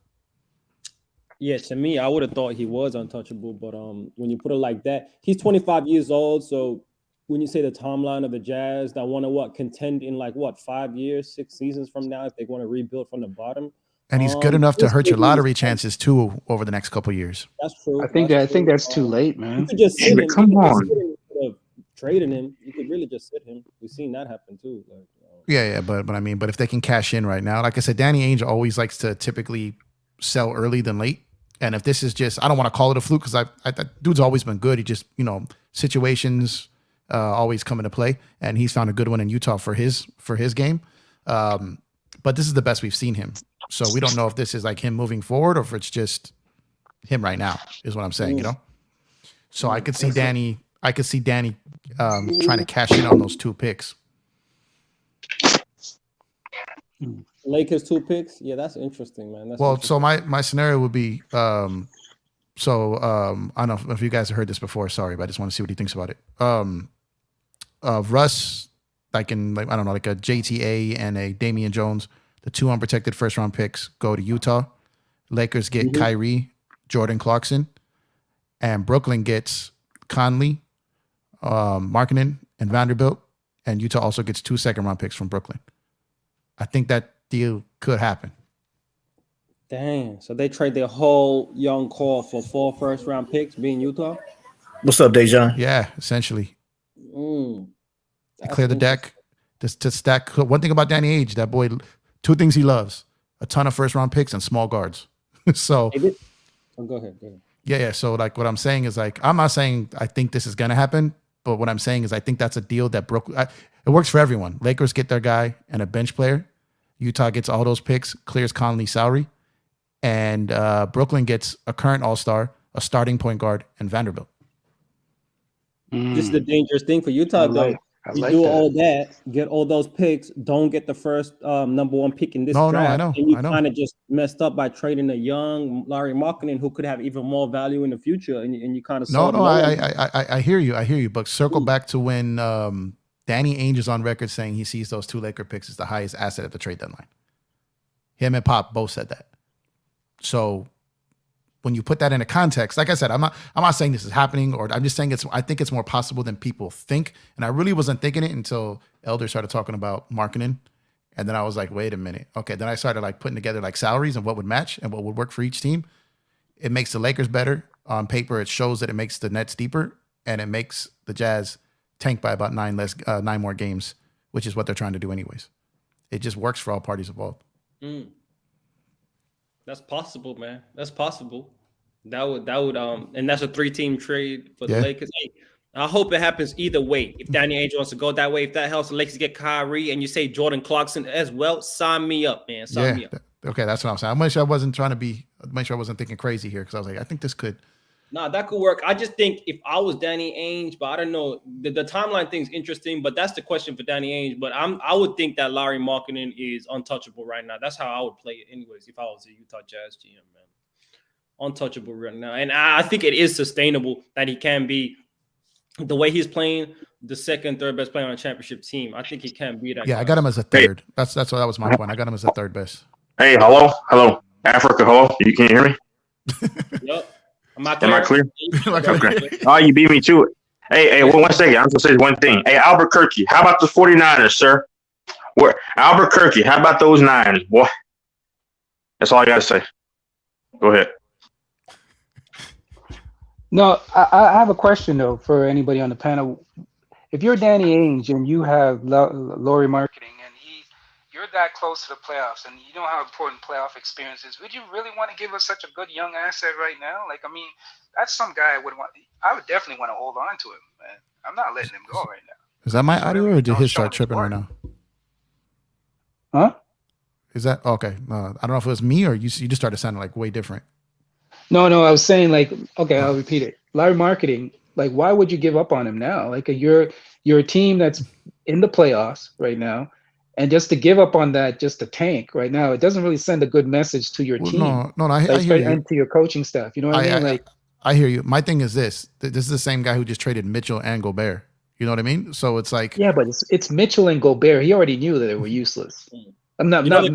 Yeah, to me, I would have thought he was untouchable, but when you put it like that, he's 25 years old. So when you say the timeline of the Jazz that want to contend in 5 years, 6 seasons from now, if they want to rebuild from the bottom. And he's good enough to hurt your lottery chances too over the next couple of years. That's true. I think that's too late, man. You could just sit him. Come on. Instead of trading him, you could really just sit him. We've seen that happen too. Yeah, but I mean, but if they can cash in right now, like I said, Danny Ainge always likes to typically sell early than late. And if this is just, I don't want to call it a fluke because that dude's always been good. He just, situations always come into play, and he's found a good one in Utah for his game. But this is the best we've seen him. So we don't know if this is like him moving forward or if it's just him right now, is what I'm saying, So I could see Danny trying to cash in on those two picks. Lakers 2 picks? Yeah, that's interesting, man. So my scenario would be I don't know if you guys have heard this before, sorry, but I just want to see what he thinks about it. Russ I don't know, like a JTA and a Damian Jones. The 2 unprotected first round picks go to Utah. Lakers get Kyrie, Jordan Clarkson, and Brooklyn gets Conley, Markkanen, and Vanderbilt, and Utah also gets 2 second round picks from Brooklyn. I think that deal could happen. Dang. So they trade their whole young core for 4 first round picks, being Utah? What's up, Dejan? Yeah, essentially. They clear the deck to stack. One thing about Danny Ainge, that boy, 2 things he loves: a ton of first round picks and small guards. So go ahead. Yeah. So like what I'm saying is like, I'm not saying I think this is gonna happen, but what I'm saying is I think that's a deal that Brooklyn. It works for everyone. Lakers get their guy and a bench player. Utah gets all those picks, clears Conley's salary, and Brooklyn gets a current All-Star, a starting point guard, and Vanderbilt. This is the dangerous thing for Utah, though. You do all that, get all those picks, don't get the first number 1 pick in this draft. I know. And you kind of just messed up by trading a young Larry Markkanen who could have even more value in the future. And you kind of I hear you. But circle back to when Danny Ainge is on record saying he sees those 2 Laker picks as the highest asset at the trade deadline. Him and Pop both said that. So when you put that into context, like I said, I'm not saying this is happening, or I'm just saying I think it's more possible than people think. And I really wasn't thinking it until Elder started talking about Markkanen. And then I was like, wait a minute. Okay. Then I started like putting together like salaries and what would match and what would work for each team. It makes the Lakers better on paper. It shows that it makes the Nets deeper, and it makes the Jazz tank by about 9 more games, which is what they're trying to do anyways. It just works for all parties involved. That's possible, man. That's possible. That would and that's a 3-team trade for the Lakers. Hey, I hope it happens either way. If Danny Ainge wants to go that way, if that helps the Lakers get Kyrie, and you say Jordan Clarkson as well, sign me up, man. Sign me up. Okay, that's what I'm saying. I'm sure I wasn't thinking crazy here, because I was like, I think this could. No, that could work. I just think if I was Danny Ainge, but I don't know, the timeline thing's interesting, but that's the question for Danny Ainge. But I would think that Larry Markkanen is untouchable right now. That's how I would play it anyways if I was a Utah Jazz GM, man. Untouchable right now. And I think it is sustainable that he can be, the way he's playing, the second, third best player on a championship team. I think he can be that. Yeah, I got him as a third. That's what that was my point. I got him as a third best. Hey, hello, Africa, hello. You can't hear me? Yep. Am I clear? Okay. Oh, you beat me to it. Hey, one second. I'm going to say one thing. Hey, Albuquerque, how about the 49ers, sir? Albuquerque, how about those Niners, boy? That's all I got to say. Go ahead. No, I have a question, though, for anybody on the panel. If you're Danny Ainge and you have Lauri Markkanen, and you're that close to the playoffs, and you know how important playoff experience is, would you really want to give us such a good young asset right now? Like, I mean, that's some guy I would definitely want to hold on to him, man. I'm not letting him go right now. Is that my audio, or did his start tripping right now? Huh? Is that okay? I don't know if it was me or you just started sounding like way different. No, I was saying, like, okay, I'll repeat it. Larry Markkanen, like, why would you give up on him now? Like, you're a team that's in the playoffs right now, and just to give up on that, just to tank right now, it doesn't really send a good message to your team. I hear you. And to your coaching staff. You know what I mean? I hear you. My thing is this. This is the same guy who just traded Mitchell and Gobert. You know what I mean? So it's like, yeah, but it's Mitchell and Gobert. He already knew that they were useless. I'm not Mitchell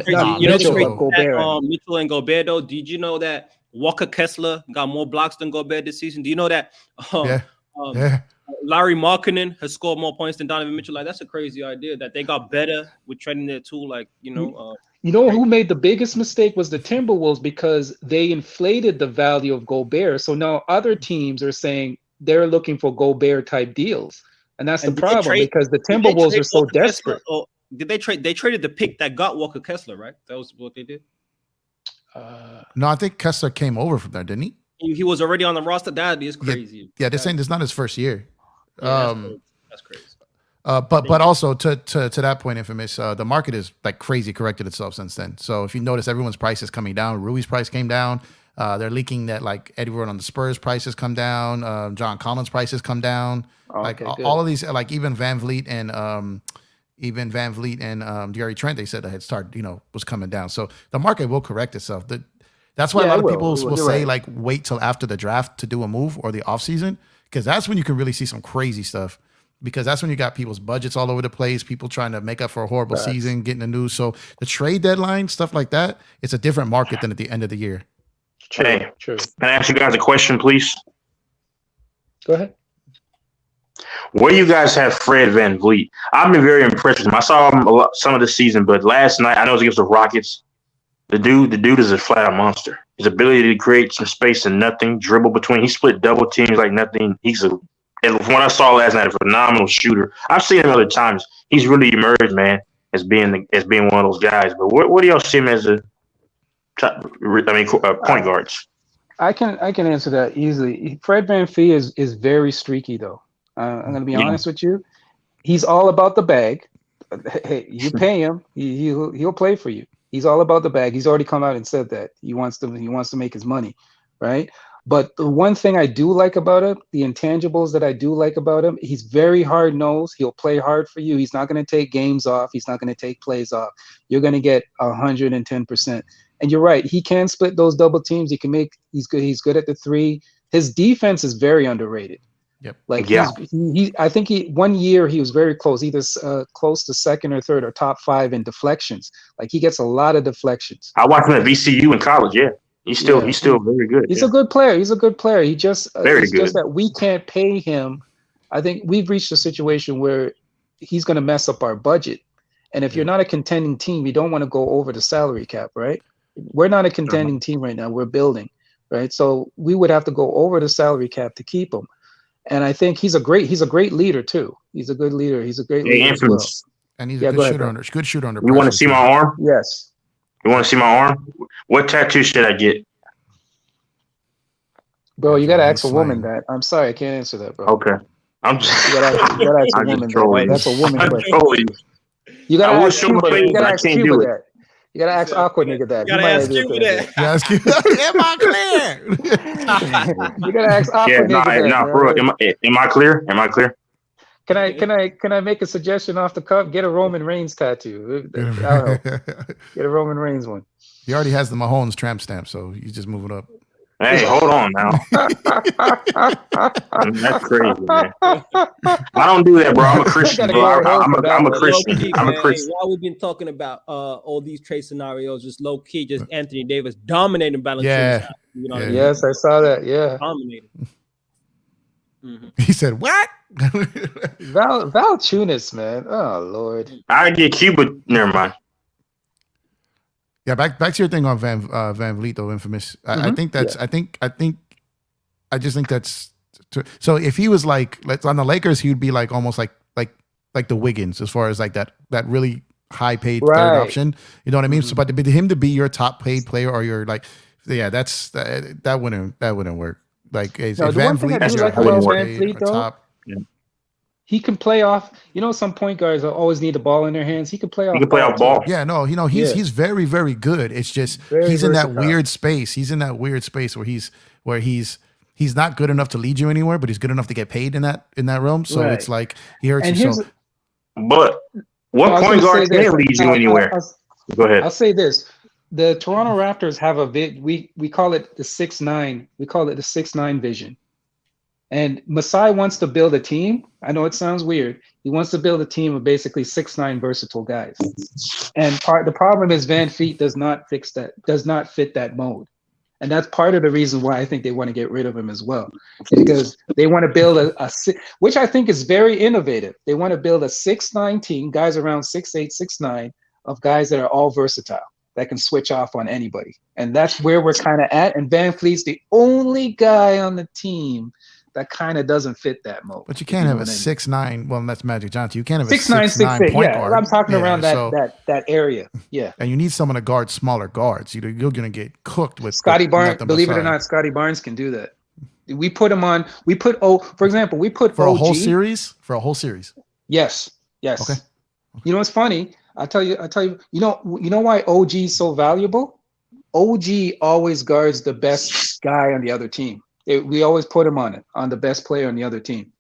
and Gobert, though. Did you know that Walker Kessler got more blocks than Gobert this season? Do you know that Larry Markkanen has scored more points than Donovan Mitchell? Like, that's a crazy idea that they got better with trading their tool. Like, you know who made the biggest mistake was the Timberwolves, because they inflated the value of Gobert. So now other teams are saying they're looking for Gobert type deals, and that's the problem, because the Timberwolves are so desperate. Did they trade? They traded the pick that got Walker Kessler, right? That was what they did. No, I think Kessler came over from there, didn't he? He was already on the roster. That is crazy. Yeah, they're saying this is not his first year. Yeah, that's crazy. But also to that point, Infamous, the market is like crazy corrected itself since then. So if you notice, everyone's price is coming down. Rui's price came down. They're leaking that like everyone on the Spurs prices come down. John Collins prices come down. All of these, like even VanVleet and Gary Trent, they said the head start, was coming down. So the market will correct itself. That's why a lot of people will say like wait till after the draft to do a move or the offseason, because that's when you can really see some crazy stuff. because that's when you got people's budgets all over the place, people trying to make up for a horrible season, getting the news. So the trade deadline, stuff like that, it's a different market than at the end of the year. Hey, True. can I ask you guys a question, please? Go ahead. Where you guys have Fred VanVleet? I've been very impressed with him. I saw him some of the season, but last night, I know it was against the Rockets. The dude is a flat-out monster. His ability to create some space and nothing, dribble between. He split double teams like nothing. And from what I saw last night, a phenomenal shooter. I've seen him other times. He's really emerged, man, as being one of those guys. But what do y'all see him as point guards? I can answer that easily. Fred VanVleet is very streaky, though. I'm going to be honest with you. He's all about the bag. Hey, you pay him, he'll play for you. He's all about the bag. He's already come out and said that he wants to make his money, right? But the one thing I do like about him, the intangibles that I do like about him, he's very hard-nosed. He'll play hard for you. He's not going to take games off. He's not going to take plays off. You're going to get 110%. And you're right. He can split those double teams. He's good. He's good at the three. His defense is very underrated. Yep. I think 1 year he was very close, either close to second or third or top 5 in deflections. Like he gets a lot of deflections. I watched him at VCU in college. Yeah, he's still very good. He's a good player. He's a good player. He just very good. Just that we can't pay him. I think we've reached a situation where he's going to mess up our budget. And if you're not a contending team, you don't want to go over the salary cap, right? We're not a contending team right now. We're building, right? So we would have to go over the salary cap to keep him. And I think he's a great leader too. He's a good leader. He's a great leader as well. And he's a good shooter under You want to see my arm? Yes. You want to see my arm? What tattoo should I get? Bro, you gotta ask a woman that. I'm sorry, I can't answer that, bro. Okay. I'm just you gotta ask a woman that. That's a woman question. You gotta ask Cuba that. You gotta ask Aqua nigga that. You gotta ask Cuba that. Am I clear? You gotta ask Aqua nigga that. No, bro. Am I clear? Am I clear? Can I make a suggestion off the cuff? Get a Roman Reigns tattoo. Get a Roman Reigns one. He already has the Mahomes tramp stamp, so he's just moving up. Hey, hold on now. That's crazy, man. I don't do that, bro. I'm a Christian, bro. I'm a Christian. I'm a Christian. While we've been talking about all these trade scenarios, just low key, just Anthony Davis dominating Valanciunas. Yeah. You know Yes, I saw that. Yeah. Dominating. He said, "What?" Valanciunas, man. Oh Lord. I get Cuba. Never mind. Yeah, back to your thing on VanVleet though, infamous. I think that's. I just think that's. So if he was like on the Lakers, he would be like almost like the Wiggins as far as like that really high paid third option. You know what I mean? So, but him to be your top paid player or your like, yeah, that wouldn't work. Like VanVleet is your VanVleet though. He can play off. You know, some point guards always need the ball in their hands. He can play off. He can play off ball. Yeah, no, he's very, very good. It's just he's in that weird space. He's in that weird space where he's not good enough to lead you anywhere, but he's good enough to get paid in that realm. So it's like he hurts you. So, but what point guard can lead you anywhere? Go ahead. I'll say this: the Toronto Raptors have a we call it the 6'9". We call it the 6'9" vision. And Masai wants to build a team. I know it sounds weird. He wants to build a team of basically 6'9" versatile guys. And the problem is VanVleet does not fit that mode. And that's part of the reason why I think they want to get rid of him as well. Because they want to build which I think is very innovative. They want to build a 6'9" team, guys around 6'8", 6'9", of guys that are all versatile, that can switch off on anybody. And that's where we're kind of at. And VanVleet's the only guy on the team that kind of doesn't fit that mode. But you can't have a 6'9". Well, that's Magic Johnson. You can't have a 6'9", 6'9" point guard. I'm talking around that area. Yeah. And you need someone to guard smaller guards. You're going to get cooked with Scotty Barnes. Believe it or not, Scotty Barnes can do that. We put him on. For example, we put for OG. a whole series. For a whole series. Yes. Okay. You know what's funny? I'll tell you. You know why OG is so valuable? OG always guards the best guy on the other team. We always put him on the best player on the other team.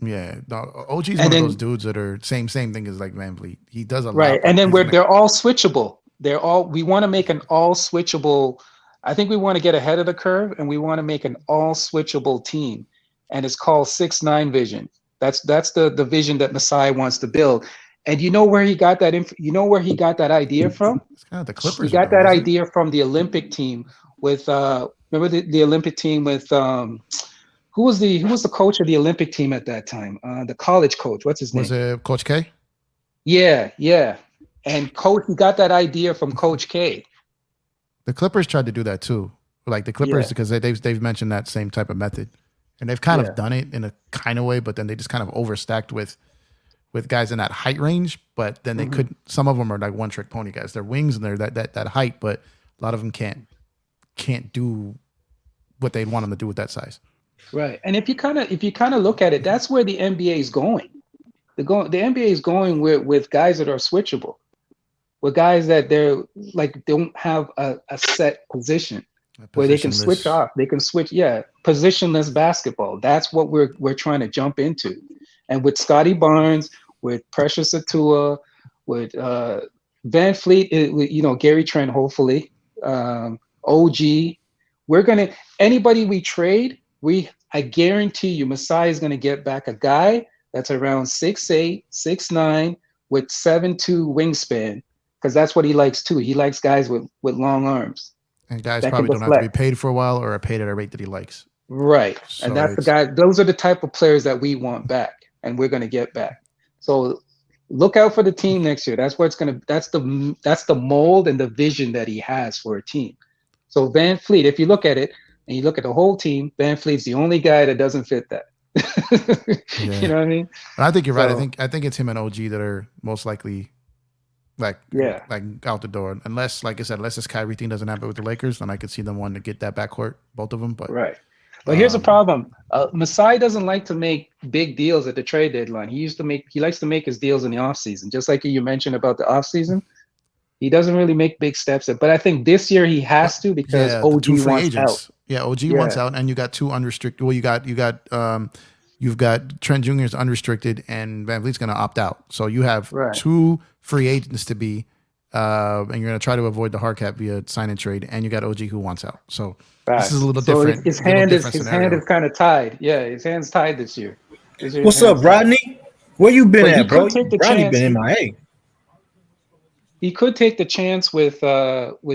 Yeah, no, OG's one of those dudes that are same thing as like VanVleet. He does a lot. Right, and then they're all switchable. We want to make an all switchable. I think we want to get ahead of the curve, and we want to make an all switchable team, and it's called 6'9" vision. That's the vision that Masai wants to build. And you know where he got that idea from? It's kind of the Clippers. He got that idea from the Olympic team with remember the Olympic team with who was the coach of the Olympic team at that time? The college coach. What's his name? Was it Coach K? Yeah. And he got that idea from Coach K. The Clippers tried to do that too. Like the Clippers, because they've mentioned that same type of method. And they've kind of done it in a kind of way, but then they just kind of overstacked with guys in that height range. But then they could. Some of them are like one trick pony guys. They're wings and they're that height, but a lot of them can't do what they want them to do with that size. Right. And if you kind of look at it, that's where the NBA is going. The NBA is going with guys that are switchable, with guys that don't have a set position. Where they can switch off, they can switch, positionless basketball. That's what we're trying to jump into. And with Scotty Barnes, with Precious Atua, with VanVleet, Gary Trent, hopefully, OG, anybody we trade, I guarantee you, Masai is going to get back a guy that's around 6'8", 6'9", with 7'2" wingspan, because that's what he likes too. He likes guys with long arms. And guys probably don't have to be paid for a while or are paid at a rate that he likes. Right. So and that's the guy. Those are the type of players that we want back and we're going to get back. So look out for the team next year. That's that's the mold and the vision that he has for a team. So VanVleet, if you look at it and you look at the whole team, VanVleet's the only guy that doesn't fit that. You know what I mean? I think you're right. I think it's him and OG that are most likely like out the door, unless, like I said, unless this Kyrie thing doesn't happen with the Lakers, then I could see them wanting to get that backcourt, both of them. But but here's the problem: Masai doesn't like to make big deals at the trade deadline. He likes to make his deals in the offseason, just like you mentioned about the offseason. He doesn't really make big steps, but I think this year he has to because OG wants out. Yeah, OG wants out, and you got two unrestricted. Well, you've got Trent Jr. is unrestricted, and VanVleet's going to opt out. So you have two free agents to be, and you're going to try to avoid the hard cap via sign and trade, and you got OG who wants out. So this is a little different. His hand is kind of tied. Yeah, his hand's tied this year. What's up, Rodney? Where you been at, bro? Rodney been MIA. He could take the chance with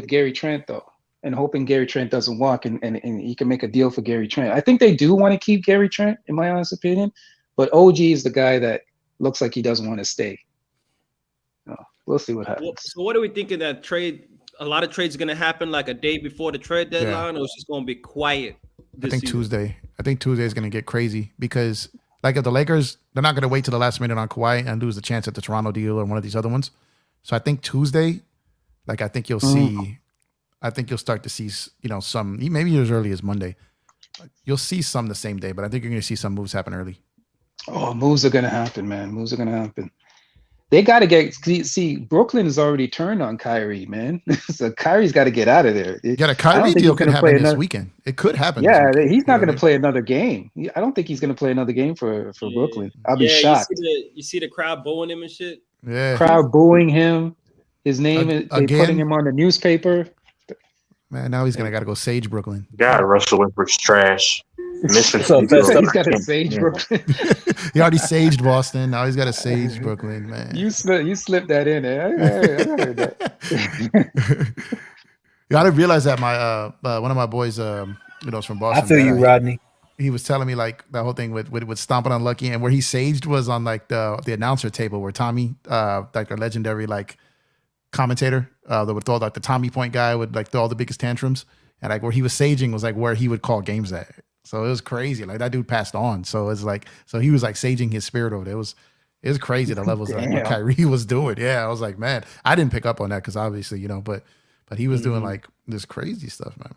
Gary Trent though, and hoping Gary Trent doesn't walk, and he can make a deal for Gary Trent. I think they do want to keep Gary Trent, in my honest opinion, but OG is the guy that looks like he doesn't want to stay. We'll see what happens. So what are we thinking that trade? A lot of trades are going to happen like a day before the trade deadline, or it's just going to be quiet? I think Tuesday. I think Tuesday is going to get crazy because, like, if the Lakers, they're not going to wait till the last minute on Kawhi and lose the chance at the Toronto deal or one of these other ones. So I think Tuesday, like, I think you'll see. I think you'll start to see, some, maybe as early as Monday. You'll see some the same day, but I think you're going to see some moves happen early. Oh, moves are going to happen, man. Moves are going to happen. They got to see, Brooklyn has already turned on Kyrie, man. So Kyrie's got to get out of there. Yeah, the Kyrie deal could happen this weekend. It could happen. Yeah, he's not going to play another game. I don't think he's going to play another game for Brooklyn. I'll be shocked. You see the crowd booing him and shit? Yeah. Crowd booing him. His name, they putting him on the newspaper. Man, now he's got to go Sage Brooklyn. God, Russell Westbrook's trash. He's got to Sage Brooklyn. He already saged Boston. Now he's got to Sage Brooklyn, man. You slipped that in there. I heard that. I didn't realize that my one of my boys, is from Boston. I feel you, Rodney. He was telling me like the whole thing with stomping on Lucky, and where he saged was on like the announcer table where Tommy, like a legendary like commentator, that would throw like the Tommy point guy would like throw all the biggest tantrums, and like where he was saging was like where he would call games at. So it was crazy. Like that dude passed on. So it's like, so he was like saging his spirit over there. It was crazy the levels that like, Kyrie was doing. Yeah, I was like, man, I didn't pick up on that because obviously, but he was doing like this crazy stuff, man.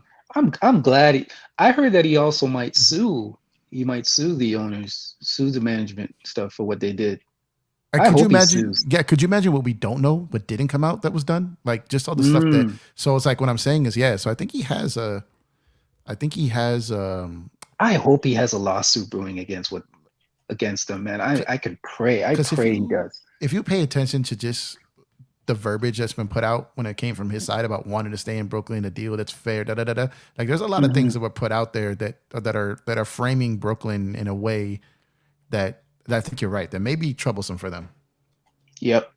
I'm glad. I heard that he also might sue. He might sue the owners, sue the management stuff for what they did. Could you imagine? Yeah, could you imagine what we don't know, but didn't come out that was done? Like just all the stuff that. So it's like what I'm saying is So I think he has I hope he has a lawsuit brewing against them, man. I could pray. I pray he does. If you pay attention to just the verbiage that's been put out when it came from his side about wanting to stay in Brooklyn, a deal that's fair, like there's a lot of things that were put out there that are framing Brooklyn in a way that I think you're right. That may be troublesome for them. Yep.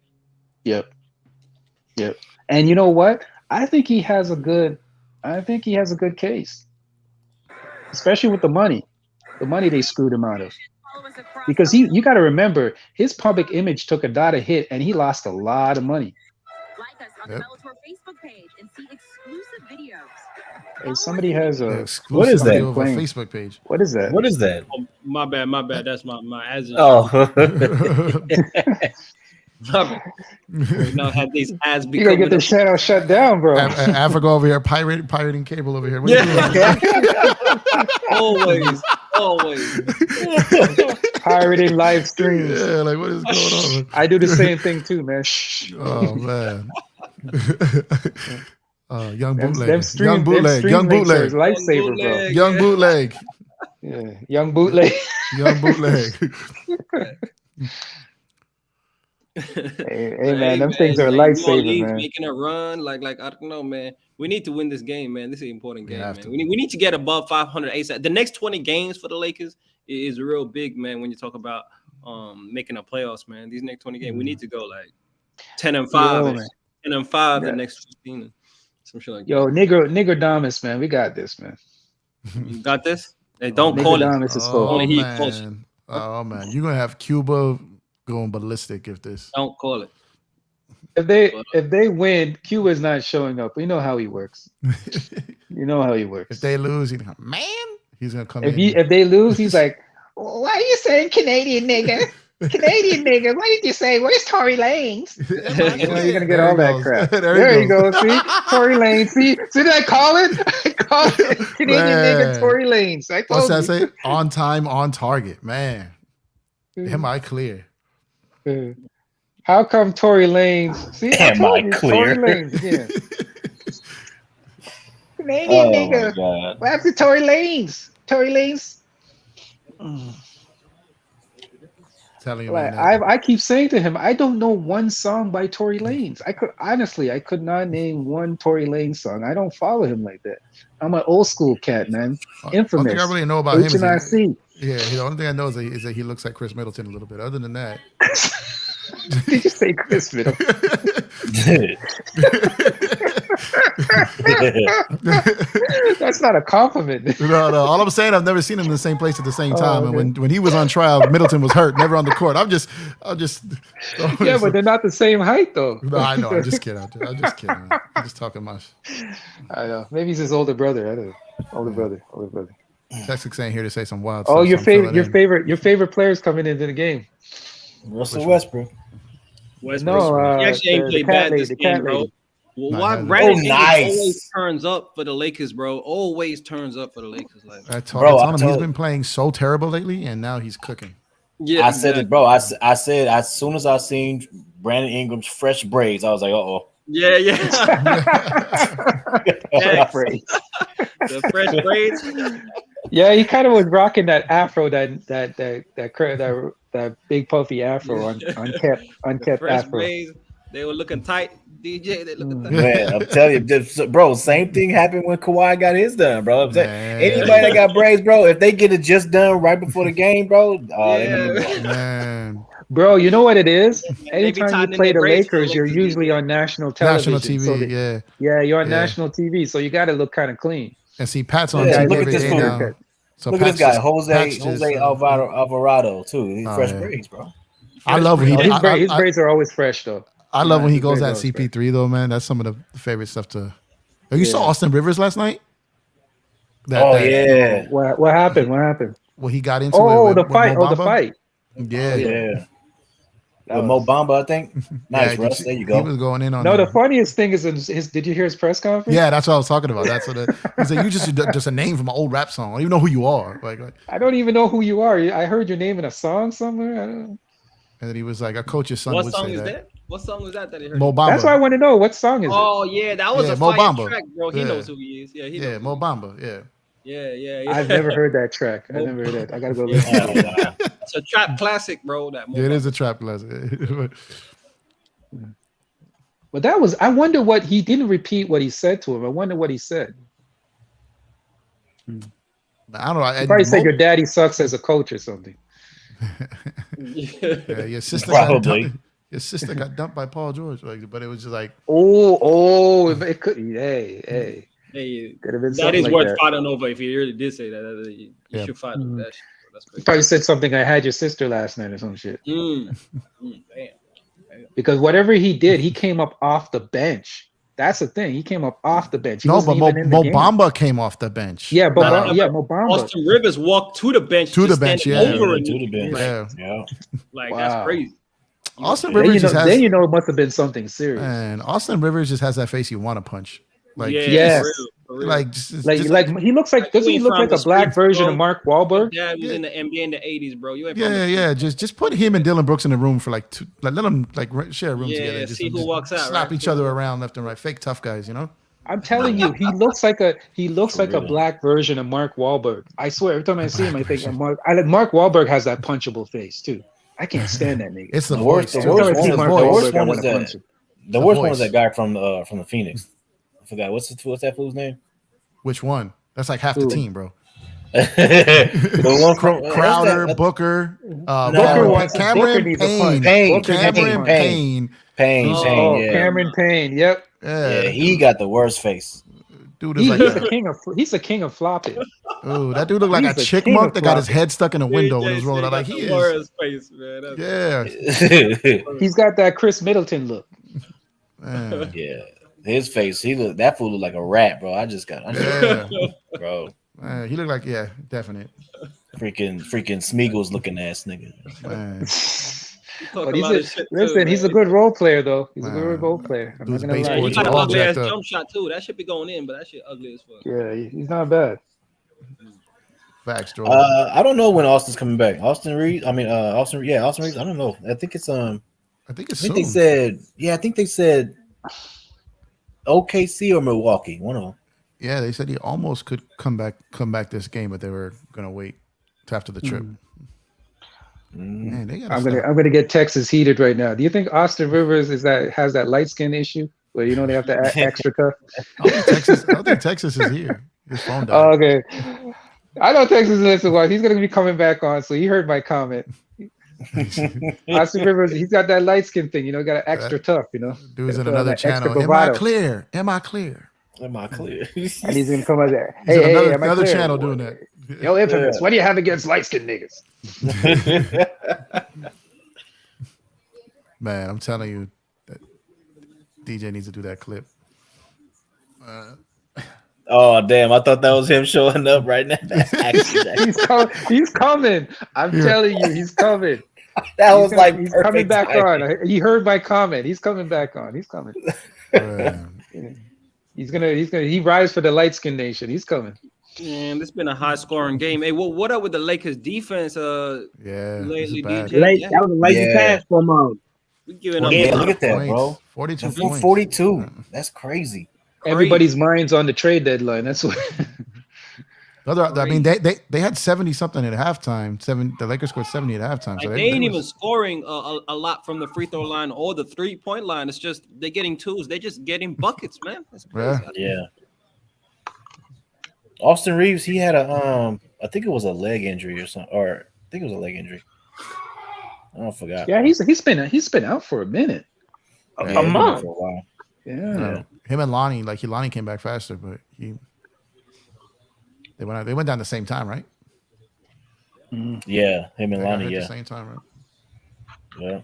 And you know what? I think he has a good case, especially with the money. The money they screwed him out of. Because you got to remember, his public image took a lot of hit, and he lost a lot of money. Like us on the Bellator Facebook page and see exclusive videos. Hey, somebody has a What is that? Facebook page. What is that? What is that? Oh, my bad. That's my as. Oh. Now had these ads You gotta get the channel shut down, bro. Africa over here, pirating cable over here. What always. Pirating live streams. Yeah, like what is going on? I do the same thing too, man. Oh man. Young bootleg. Young bootleg. Lifesaver, bro. Young bootleg. Yeah, young bootleg. Young bootleg. Hey man, them things are a lifesaver, man. Making a run, like I don't know, man. We need to win this game, man. This is an important game, man. We need to get above 500 ASAP. The next 20 games for the Lakers is real big, man. When you talk about making a playoffs, man, these next 20 games, we need to go like 10-5, 10-5 the next 15. Some shit like Yo, nigger Damas, man, we got this, man. You got this. Hey, don't call it. Only he calls it. Oh man, you're gonna have Cuba going ballistic if this. Don't call it. If they win, Q is not showing up. We know how he works. You know how he works. If they lose, he's gonna, man, he's gonna come if in. If they lose, he's like, why are you saying Canadian nigga? Canadian nigga, what did you say? Where's Tory Lanez? You're gonna get all that crap. There you go. See, Tory Lanez. See, did I call it? I called it Canadian nigga Tory Lanez. I told What's that say? On time, on target, man. Am I clear? How come Tory Lanez? See, am I clear? Tory Lanez again. Canadian nigga. What happened to Tory Lanez? Tory Lanez. Telling you like, right now. I keep saying to him, I don't know one song by Tory Lanez. I could not name one Tory Lanez song. I don't follow him like that. I'm an old school cat, man. Infamous. One thing I really know about him is HNIC. the only thing I know is that he looks like Chris Middleton a little bit. Other than that, did you say Chris Middleton? That's not a compliment. No. All I'm saying, I've never seen him in the same place at the same time. And when he was on trial, Middleton was hurt, never on the court. I'm just. Yeah, but they're not the same height, though. No, I know. I'm just kidding. I'm just kidding. Man. I'm just talking much. I know. Maybe he's his older brother. I don't know. Older brother. Texas ain't here to say some wild. Oh, stuff, your favorite players coming into the game. Russell Westbrook. No, he actually ain't played bad this game, bro. Well, why Brandon always turns up for the Lakers, bro? Always turns up for the Lakers, like. I told him he's been playing so terrible lately, and now he's cooking. Yeah, I said it, bro. I said as soon as I seen Brandon Ingram's fresh braids, I was like, uh-oh. Yeah. The fresh braids. Yeah, he kind of was rocking that afro, that big puffy afro, unkept afro. Braids, they were looking tight. DJ, they looking tight. Man, I'm telling you, bro. Same thing happened when Kawhi got his done, bro. Anybody that got braids, bro, if they get it just done right before the game, bro, man. Bro, you know what it is? Anytime you play the Lakers, you're usually on national television. National TV, so you're on national TV, so you got to look kind of clean. And see, Pat's on TV look every at this day now. So look at this guy, Jose Alvarado, too. He's fresh braids, bro. I love when his braids are always fresh, though. I love when he goes at CP3, though, man. That's some of the favorite stuff to. You saw Austin Rivers last night? Yeah. What happened? Well, he got into it. The fight. Yeah. Mo Bamba, I think. Nice, Russ. There you go. He was going in on. No, the funniest thing is his. Did you hear his press conference? Yeah, that's what I was talking about. That's what he said. You just a name from an old rap song. I don't even know who you are. Like I don't even know who you are. I heard your name in a song somewhere. I don't know. And then he was like, "I coach your son." What song is that? What song was that he heard? Mo Bamba. That's why I want to know what song is it. Oh yeah, that was a Mo fire Bamba. track, bro. He knows who he is. Yeah, he knows. Mo Bamba. Yeah. Yeah. I've never heard that track. I never heard that. I gotta go listen to it. It's a trap classic, bro. That it is a trap classic. But that was. I wonder what he didn't repeat what he said to him. I wonder what he said. I don't know. He probably said your daddy sucks as a coach or something. Yeah, your sister Probably. Your sister got dumped by Paul George, like, but it was just like, it could. Hey, Hey, could have been that something is like worth that. fighting over. If you really did say that, you Yeah. should fight over that shit. Bro. That's You crazy. probably said something. I had your sister last night or some shit. Damn. Because whatever he did, he came up off the bench. That's the thing. He came up off the bench. He no, but wasn't even in the game. Mobamba came off the bench. Yeah, but No. Mobamba. Austin Rivers walked to the bench. To the just bench, standing yeah. Over To the bench. Yeah. Like Wow. that's crazy. Austin Then Rivers just has. then you know it must have been something serious. Man, Austin Rivers just has that face you want to punch. Like, Yes. For real. like, Like he looks like, doesn't he look like a black version of Mark Wahlberg? Dad was in the NBA in the 80s, bro. You ain't yeah. Just put him and Dylan Brooks in a room for like two. Like, let them like share a room together. Yeah, Just, see who walks out. slap Right? each other around left and right. Fake tough guys, you know. I'm telling you, he looks like a black version of Mark Wahlberg. I swear, every time I see him, I think Mark Wahlberg has that punchable face too. I can't stand that nigga. It's the worst. voice. The worst one is that. The worst one is that guy from the Phoenix. I forgot what's that fool's name. Which one? That's like half the team, bro. The one from Crowder, Booker, Cameron Payne. Cameron Payne. Yep. Yeah, he got the worst face. Dude is he's the king of flopping. Oh, that dude looked like a chipmunk that got his head stuck in a window when he was rolling out. Like he is. Face, man. Yeah. He's got that Chris Middleton look. Yeah. His face, that fool looked like a rat, bro. Bro. He looked like, definite. Freaking Smeagol's looking ass nigga. But he's a good role player though. He's a good role player. I'm not gonna lie. He got an ugly ass jump shot too. That should be going in, but that shit ugly as fuck. Yeah, he's not bad. Facts, I don't know when Austin's coming back. Austin Reeves. I don't know. I think it's soon. I think they said OKC or Milwaukee, one of them. Yeah, they said he almost could come back this game, but they were gonna wait till after the trip. Man, I'm gonna get Texas heated right now. Do you think Austin Rivers has that light skin issue where they have to act extra tough? I don't think Texas is here. His phone died. Oh, okay. I know Texas is watch. He's gonna be coming back on, so he heard my comment. Austin Rivers, he's got that light skin thing, got an extra tough, Dude's in another channel. Am I clear? And he's gonna come out there. Hey, another channel doing that. Yo, Infamous, what do you have against light skinned niggas? Man, I'm telling you, that DJ needs to do that clip. Oh damn! I thought that was him showing up right now. He's coming. I'm telling you, he's coming. He's coming back on. He heard my comment. He's coming back on. He's coming. He rides for the light skin nation. He's coming. Man, this has been a high scoring game. Hey, what up with the Lakers defense? Lately, DJ. That was a lazy pass from we giving up. Look at that, bro. 42 points. 42. That's crazy. Everybody's mind's on the trade deadline. That's what. I mean, they had 70 something at halftime. The Lakers scored 70 at halftime. So they ain't even scoring a lot from the free throw line or the 3-point line. It's just they're getting twos. They're just getting buckets, man. That's crazy. Yeah. Austin Reeves, he had I think it was a leg injury or something, or I think it was a leg injury. I forgot. Yeah, he's been out for a minute, a month. For a while. Yeah. Him and Lonnie, Lonnie came back faster, but they went down the same time, right? Yeah, him and Lonnie, at the same time, right? Yeah.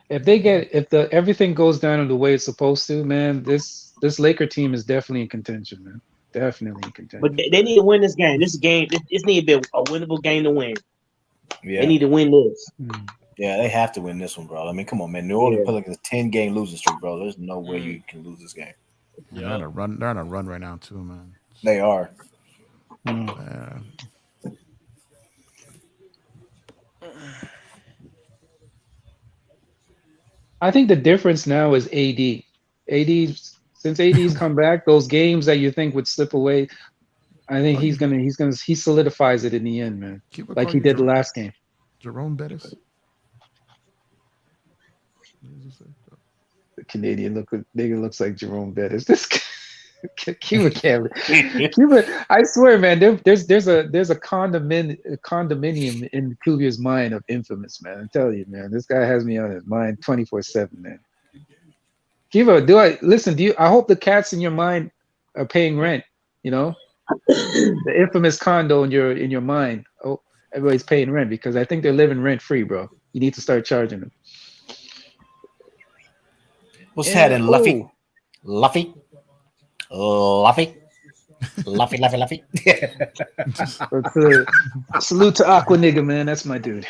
If everything goes down in the way it's supposed to, man, this Laker team is definitely in contention, man. Definitely in contention. But they need to win this game. This need to be a winnable game to win. Yeah. They need to win this. Yeah, they have to win this one, bro. I mean, come on, man. New Orleans Pelicans 10-game losing streak, bro. There's no way you can lose this game. Yeah, they're on a run right now too, man. They are. I think the difference now is AD. Since AD's come back, those games that you think would slip away, I think he solidifies it in the end, man. Like he did the last game. Jerome Bettis. The Canadian nigga looks like Jerome Bettis. This guy. Cuba can't. Cuba, I swear, man. There's a condominium in Cuba's mind of infamous, man. I'm telling you, man. This guy has me on his mind 24/7, man. Cuba, I hope the cats in your mind are paying rent. You know, the infamous condo in your mind. Oh, everybody's paying rent because I think they're living rent free, bro. You need to start charging them. What's happening, Luffy? Luffy? Salute to Aqua Nigga, man. That's my dude.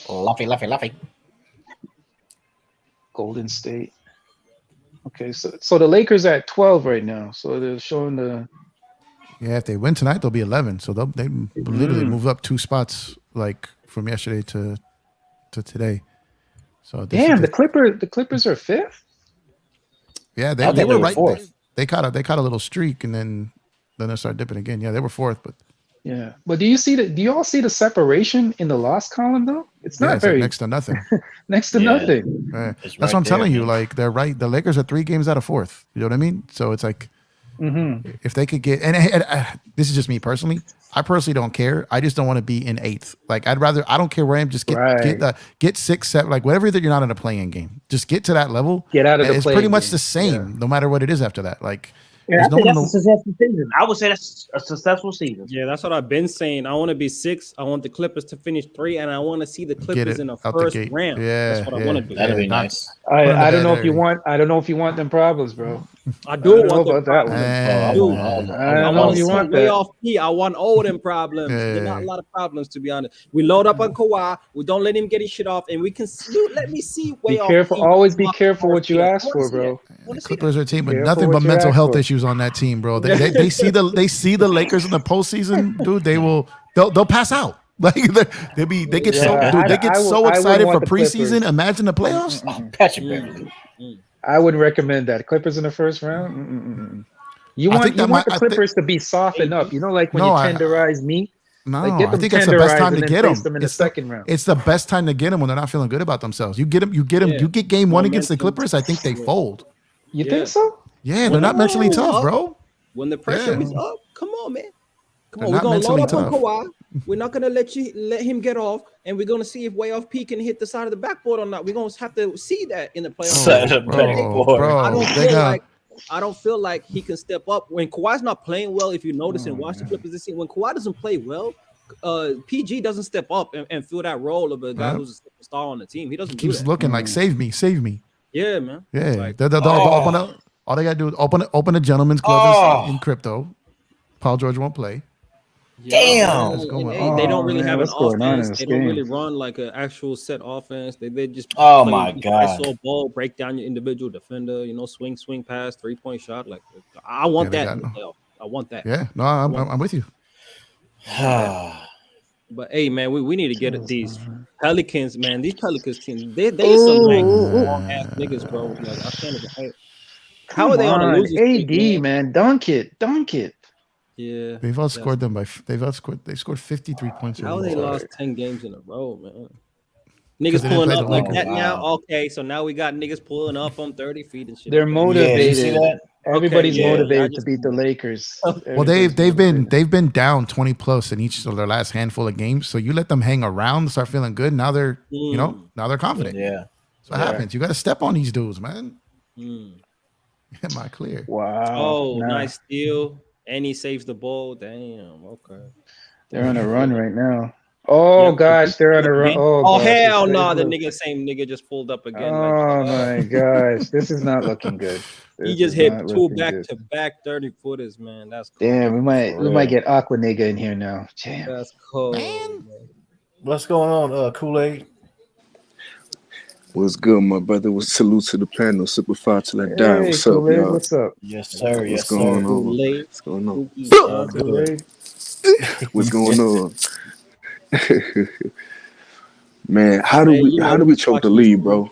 Luffy. Golden State. Okay, so the Lakers are at 12 right now. So they're showing the. Yeah, if they win tonight, they'll be 11. So they literally move up 2 spots, like from yesterday to today. So damn, the Clippers are 5th. Yeah, they were right. They caught a little streak, and then they started dipping again. Yeah, they were 4th, but yeah. But do you all see the separation in the loss column though? It's not very next to nothing. Next to nothing. Right. That's what I'm telling you. Like they're right. The Lakers are 3 games out of 4th. You know what I mean? So it's like if they could get and this is just me personally. I personally don't care. I just don't want to be in 8th. Like I don't care where I am. Just get 6, 7, like whatever that you're not in a playing game. Just get to that level. Get out of the. It's pretty much the same, no matter what it is after that. Like. Yeah, I think that's a successful season. I would say that's a successful season. Yeah, that's what I've been saying. I want to be 6. I want the Clippers to finish 3, and I want to see the Clippers in the first round. Yeah, that's what I want to do. That'd be nice. I don't know if you want. I don't know if you want them problems, bro. I do want about that one. I don't know if you want way that. off P. I want all them problems. They're not a lot of problems, to be honest. We load up on Kawhi. We don't let him get his shit off, and we can let me see way Be off. careful. P. Always be careful what you ask for, bro. The Clippers are a team with nothing but mental health issues on that team, bro. They see the Lakers in the postseason, dude. They'll pass out. Like they get so excited for preseason. Imagine the playoffs. Patrick Beverly. I wouldn't recommend that. Clippers in the first round. You want the Clippers to be softened up. You know, like when you tenderize meat. No, like get them I think that's the best time to get them. them in the second round. It's the best time to get them when they're not feeling good about themselves. You get them. You get game 1 against the Clippers. I think they fold. You think so? Yeah, they're not mentally tough, bro. When the pressure is up, come on, man. Come on, They're we're not gonna load up mentally on Kawhi. We're not gonna let him get off, and we're gonna see if way off P can hit the side of the backboard or not. We're gonna have to see that in the playoffs. I don't feel like he can step up when Kawhi's not playing well. If you notice and watch the Clippers this season, when Kawhi doesn't play well, PG doesn't step up and fill that role of a guy who's a star on the team. He doesn't. Keeps do that. looking like save me. Yeah, man. Yeah, like, all they gotta do is open a gentleman's club in crypto. Paul George won't play. Damn. They don't really have an offense. They don't really run like an actual set offense. They just my God. ISO ball, break down your individual defender, swing pass, 3-point shot. Like I want that. I want that. Yeah, no, I'm with you. But hey, man, we need to get at these Pelicans, man. These Pelicans teams, they some ass niggas, bro. Like I can't even. How are they on a losing streak, AD, man? Dunk it. Yeah, they've outscored them they scored 53 points. How they lost 10 games in a row, man? Niggas pulling up like that now. Okay, so now we got niggas pulling up on 30 feet and shit. They're motivated. You see that? Everybody's motivated to beat the Lakers. Well, they've been down 20 plus in each of their last handful of games. So you let them hang around, start feeling good. Now they're now they're confident. Yeah, so what happens? You got to step on these dudes, man. Am I clear? Wow. Oh, nice steal. And he saves the ball. Damn. Okay. They're on a run right now. Oh gosh, they're on a run. Oh hell no! The same nigga just pulled up again. Oh my gosh, this is not looking good. He just hit 2 back-to-back 30-footers, man. That's cool. Damn. We might get Aqua Nigga in here now. Damn. That's cool. Man. What's going on, Kool-Aid? What's good, my brother? Salute to the panel. Simplify till I die. What's up, y'all? What's up? Yes, sir. What's going on? What's going on? What's going on? Man, how do we choke the lead, bro?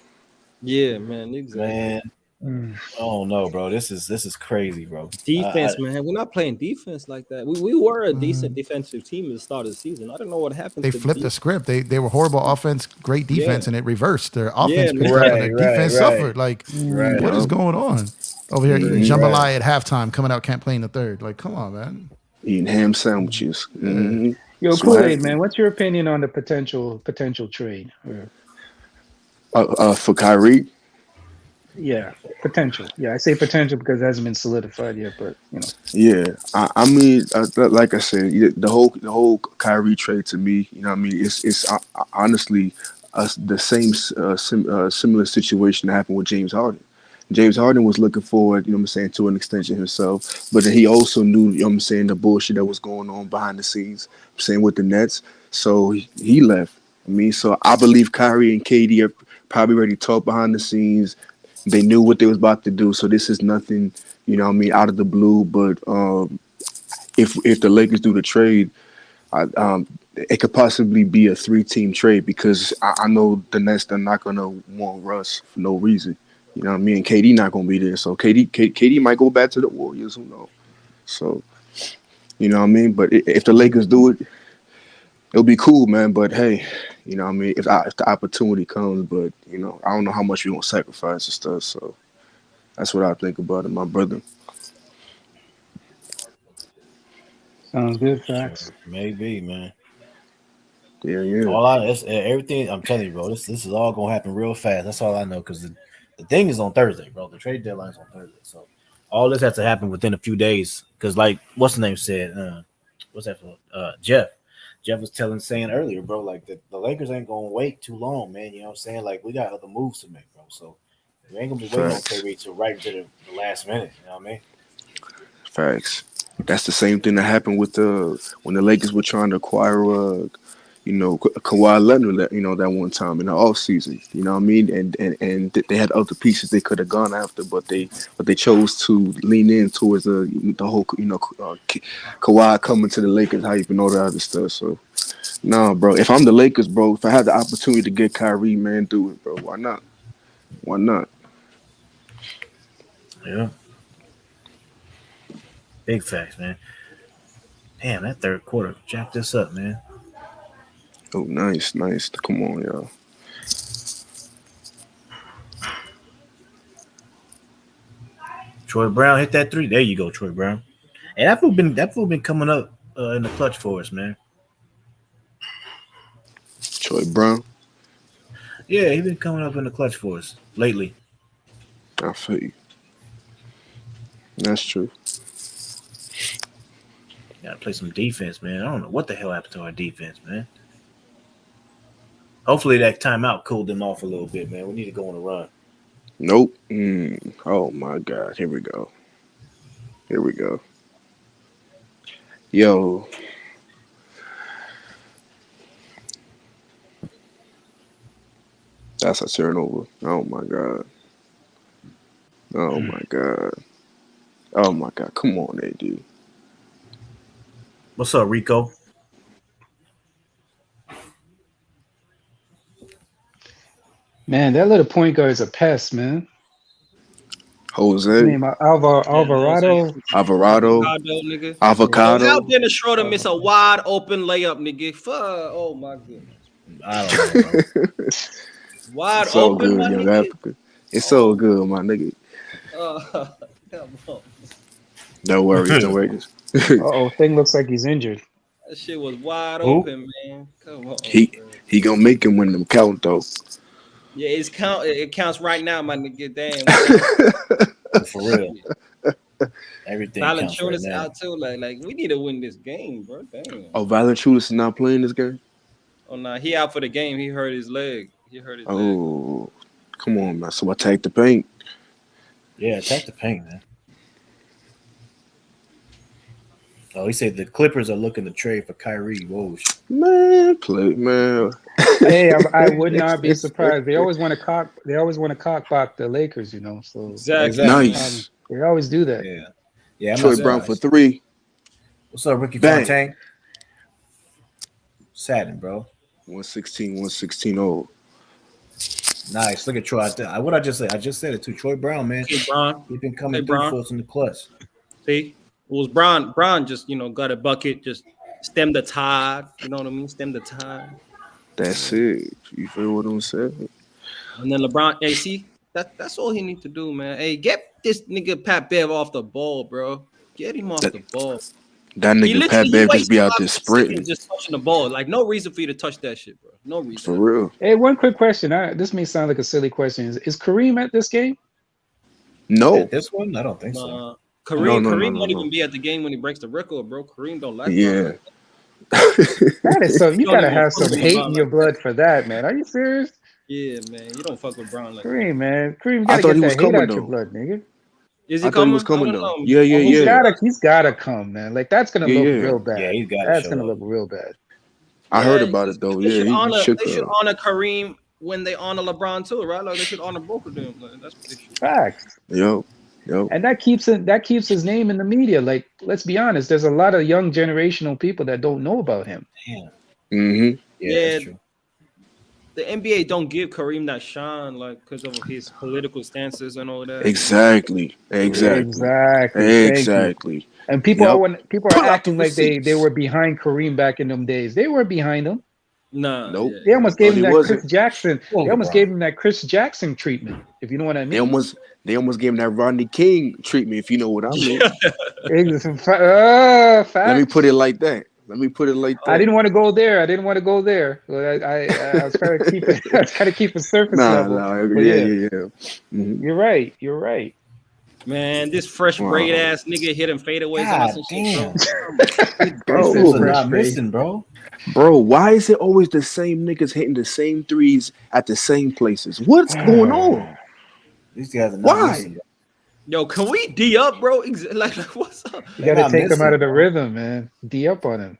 Yeah, man, exactly. Man, Oh no, bro. This is crazy, bro. Defense, man. We're not playing defense like that. We were a decent defensive team at the start of the season. I don't know what happened. They to flipped the script. They were horrible offense, great defense, and it reversed. Their offense picked up, and their defense suffered. Like, what is going on over here? Eating jambalaya at halftime, coming out can't play in the third. Like, come on, man. Eating ham sandwiches. Mm-hmm. Yo, Kool-Aid, man, what's your opinion on the potential trade? For Kyrie? Yeah, potential. Yeah, I say potential because it hasn't been solidified yet, but you know. Yeah, I mean, like I said, the whole Kyrie trade to me, you know, what I mean, it's honestly the same similar situation that happened with James Harden. James Harden was looking forward, you know what I'm saying, to an extension himself, but then he also knew, you know what I'm saying, the bullshit that was going on behind the scenes, I'm saying, with the Nets. So he left. I mean, so I believe Kyrie and KD are probably already talked behind the scenes. They knew what they was about to do, so this is nothing, you know what I mean, out of the blue. But if the Lakers do the trade, it could possibly be a 3-team trade because I know the Nets are not going to want Russ for no reason. You know what I mean? KD not going to be there, so KD might go back to the Warriors, who knows? So, you know what I mean? But if the Lakers do it, it'll be cool, man. But hey, you know what I mean? If the opportunity comes, but you know, I don't know how much we gonna sacrifice and stuff. So that's what I think about it, my brother. Sounds good, facts. Maybe, man. Yeah. Everything. I'm telling you, bro. This is all gonna happen real fast. That's all I know because the thing is on Thursday, bro. The trade deadline is on Thursday, so all this has to happen within a few days. Because, like, what's the name said? What's that for? Jeff. Jeff was saying earlier, bro, like the Lakers ain't gonna wait too long, man. You know what I'm saying? Like we got other moves to make, bro. So we ain't gonna be waiting on Kyrie to right into the last minute. You know what I mean? Facts. That's the same thing that happened with when the Lakers were trying to acquire Kawhi Leonard, you know, that one time in the offseason. You know what I mean? And they had other pieces they could have gone after, but they chose to lean in towards the whole, you know, Kawhi coming to the Lakers, hype and all that other stuff. So, nah, bro. If I'm the Lakers, bro, if I had the opportunity to get Kyrie, man, do it, bro. Why not? Why not? Yeah. Big facts, man. Damn, that third quarter jacked this up, man. Oh, nice. Come on, y'all. Troy Brown hit that 3. There you go, Troy Brown. And that fool been coming up in the clutch for us, man. Troy Brown? Yeah, he been coming up in the clutch for us lately. I feel you. That's true. Gotta play some defense, man. I don't know what the hell happened to our defense, man. Hopefully that timeout cooled them off a little bit, man. We need to go on a run. Nope. Oh my God. Here we go. Yo. That's a turnover. Oh my God. Oh my God. Come on, AD. What's up, Rico? Man, that little point guard is a pest, man. Jose. His name Alvarado. Nigga. Avocado. How Dennis Schroeder miss a wide open layup, nigga? Fuck. Oh my goodness. I don't know, bro. Wide it's so open, good, young Africa. It's so good, my nigga. Come on. Don't worry. Thing looks like he's injured. That shit was wide open, man. Come on. He gonna make him win them count though. Yeah, it counts right now, my nigga. Damn. For real. Everything counts right now. Out too. Like we need to win this game, bro. Damn. Oh, Valanciunas is not playing this game? Oh no, he out for the game. He hurt his leg. Oh, come on, man. So attack the paint. Yeah, attack the paint, man. Oh, he said the Clippers are looking to trade for Kyrie. Whoa, man. Hey, I would not be surprised. They always want to cock block the Lakers, you know. So exactly. Nice. They always do that. Yeah. Troy Brown for 3. What's up, Ricky Fontaine? Satin, bro. 116 old. Nice. Look at Troy. What I just said? I just said it too. Troy Brown, man. Hey, Bron. He's been coming Hey, through Bron. for us in the clutch. See, it was Bron. Bron just got a bucket, just stem the tide. You know what I mean? Stem the tide. That's it. You feel what I'm saying? And then LeBron. Hey, see, that's all he need to do, man. Hey, get this nigga Pat Bev off the ball, bro. Get him off the ball. That nigga Pat Bev just be out there sprinting. Just touching the ball. Like, no reason for you to touch that shit, bro. No reason. For real. Hey, one quick question. This may sound like a silly question. Is Kareem at this game? No. At this one? I don't think so. Kareem won't even be at the game when he breaks the record, bro. Kareem don't like that. That is so. You gotta have some hate in your blood for that, man. Are you serious? Yeah, man. You don't fuck with Brown like that. Kareem, man. Kareem, gotta get that hate out your blood, nigga. Is he I thought he was coming though. Yeah. He's gotta come, man. Like that's gonna look real bad. Yeah, he's got. That's gonna look real bad. I heard about it though. They should honor Kareem when they honor LeBron too, right? Like they should honor both of them. Like, that's what they should. Facts. Yo. And that keeps his name in the media. Like, let's be honest, there's a lot of young generational people that don't know about him. Damn. Mm-hmm. Yeah, that's true. The NBA don't give Kareem that shine, like, because of his political stances and all that. Exactly. And people are acting like they were behind Kareem back in them days. They were behind him. Nah. Nope. They almost gave him that Chris Jackson. They almost gave him that Chris Jackson treatment, if you know what I mean. They almost gave him that Rodney King treatment, if you know what I mean. Let me put it like that. I didn't want to go there. I was trying to keep it surface level. Yeah. Mm-hmm. You're right. Man, this fresh braid ass nigga hitting fadeaways and some shit, bro. Not missing, bro. Bro, why is it always the same niggas hitting the same threes at the same places? What's going on? These guys are not missing. Yo, can we D up, bro? Like what's up? You gotta take them out of the rhythm, man. D up on him.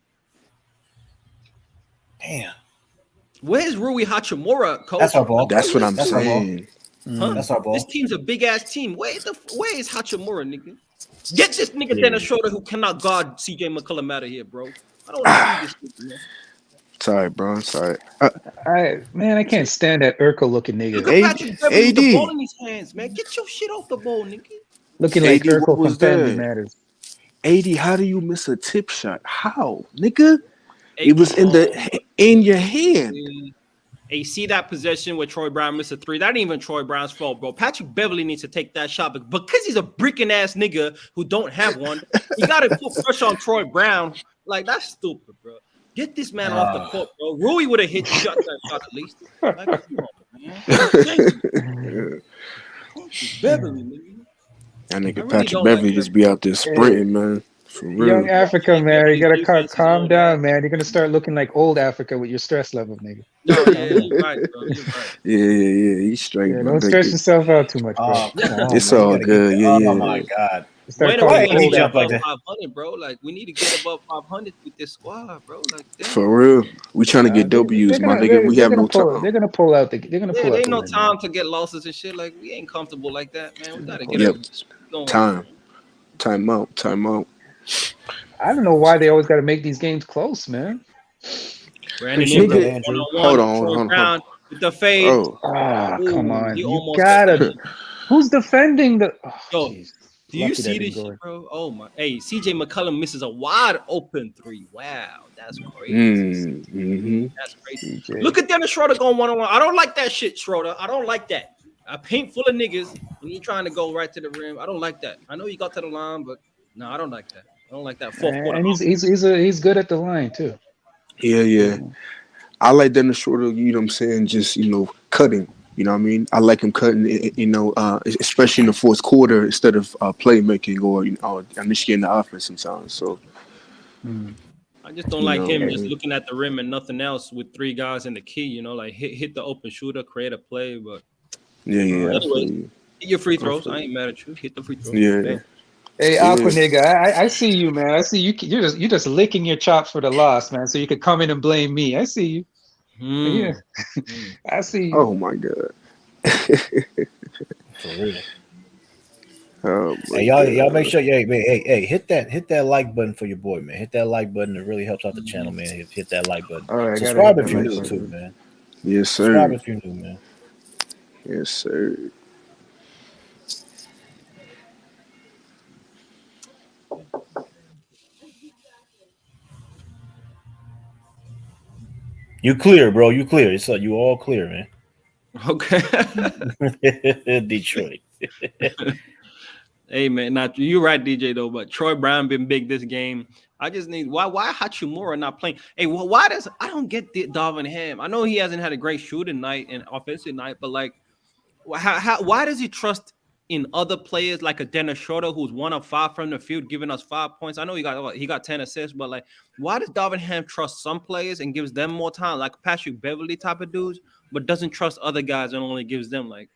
Damn. Where's Rui Hachimura, coach? That's our ball. That's what I'm saying. Huh? That's our ball. This team's a big ass team. Where is Hachimura, nigga? Get this nigga Dennis Schroeder who cannot guard CJ McCollum out of here, bro. I don't want to see this nigga, man. Sorry, bro. Sorry. I can't stand that Urkel looking nigga. Look at Patrick Beverley with the ball in his hands, man. Get your shit off the ball, nigga. Looking like Urkel from Family Matters. AD, how do you miss a tip shot? How, nigga? It was in your hand. Hey, see that possession where Troy Brown missed a three? That ain't even Troy Brown's fault, bro. Patrick Beverley needs to take that shot, but because he's a bricking ass nigga who don't have one, he got to put pressure on Troy Brown. Like, that's stupid, bro. Get this man off the court, bro. Rui would have hit that shot at least. Like, come on, man. Beverley, nigga. That nigga Patrick Beverley just be out there sprinting, man. For real. Young Africa, man. You gotta calm down, man. You're gonna start looking like old Africa with your stress level, nigga. No, you're right, bro. You're right. Yeah. He's straight. Yeah, don't stress yourself out too much, bro. It's all good. Yeah. Oh my god. Wait a minute, we need to get above 500, bro. Like, we need to get above 500 with this squad, bro. Like, damn. For real, we trying to get W's, my nigga. We have no time. They're gonna pull out. They're gonna pull out. There ain't no time to get losses and shit. Like, we ain't comfortable like that, man. We gotta get Time out. I don't know why they always got to make these games close, man. Hold on. With the fade. Oh, come on. You gotta. Who's defending the? Yo, do you see this shit, bro? Oh my! Hey, CJ McCollum misses a wide open three. Wow, that's crazy. That's crazy. Look at Dennis Schroeder going 1-on-1. I don't like that shit, Schroeder. I don't like that. A paint full of niggas and you trying to go right to the rim. I don't like that. I know you got to the line, but no, I don't like that. I don't like that. And he's good at the line too. Yeah. I like Dennis Schroeder. You know what I'm saying? Just cutting. You know what I mean? I like him cutting. Especially in the fourth quarter instead of playmaking or initiating the offense sometimes. So. I just don't like him just looking at the rim and nothing else with three guys in the key. Like hit the open shooter, create a play, but. Yeah. Anyway, hit your free throws. I ain't mad at you. Hit the free throws. Yeah. Man. Hey, Aqua nigga, I see you, man. I see you. You're just licking your chops for the loss, man. So you could come in and blame me. I see you. Yeah, I see you. Oh my god. For real. Hey, y'all make sure. Hey, hit that like button for your boy, man. Hit that like button. It really helps out the channel, man. Hit that like button. All right, subscribe if you're new too, man. Yes, sir. Subscribe if you're new, man. Yes, sir. You clear, bro. You clear. It's you all clear, man. Okay. Detroit. Hey man, not you're right, DJ though. But Troy Brown been big this game. I just need why Hachimura not playing? Hey, why does I don't get the Darvin Ham? I know he hasn't had a great shooting night and offensive night, but like, why does he trust in other players like a Dennis Schroeder who's 1 of 5 from the field, giving us 5 points? I know he got 10 assists, but like, why does Darvin Ham trust some players and gives them more time, like Patrick Beverly type of dudes, but doesn't trust other guys and only gives them like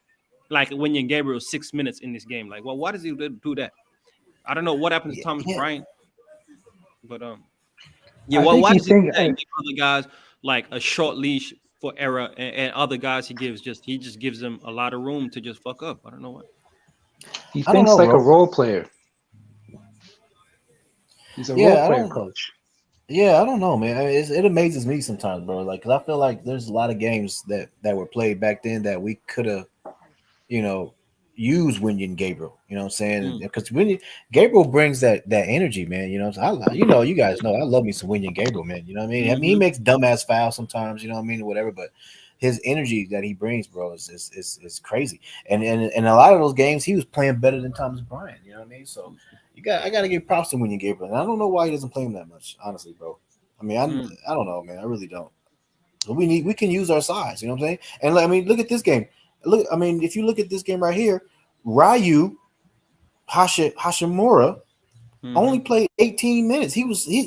Wenyen Gabriel 6 minutes in this game? Like, well, why does he do that? I don't know what happened to Thomas Bryant, but why does he give other guys like a short leash for error and other guys he just gives them a lot of room to just fuck up? I don't know what. He thinks like a role player. He's a role player coach. Yeah, I don't know, man. It amazes me sometimes, bro. Like, cause I feel like there's a lot of games that were played back then that we could have, use Wenyen Gabriel. You know what I'm saying? Because Gabriel brings that energy, man. You know, you guys know I love me some Wenyen Gabriel, man. You know what I mean? I mean, he makes dumbass fouls sometimes. You know what I mean, or whatever, but his energy that he brings, bro, is crazy. And a lot of those games, he was playing better than Thomas Bryant. You know what I mean? So I got to give props to Wenyen Gabriel. And I don't know why he doesn't play him that much, honestly, bro. I mean, I don't know, man. I really don't. But we can use our size. You know what I'm saying? And I mean, look at this game. Look, I mean, if you look at this game right here, Ryu Hachimura only played 18 minutes.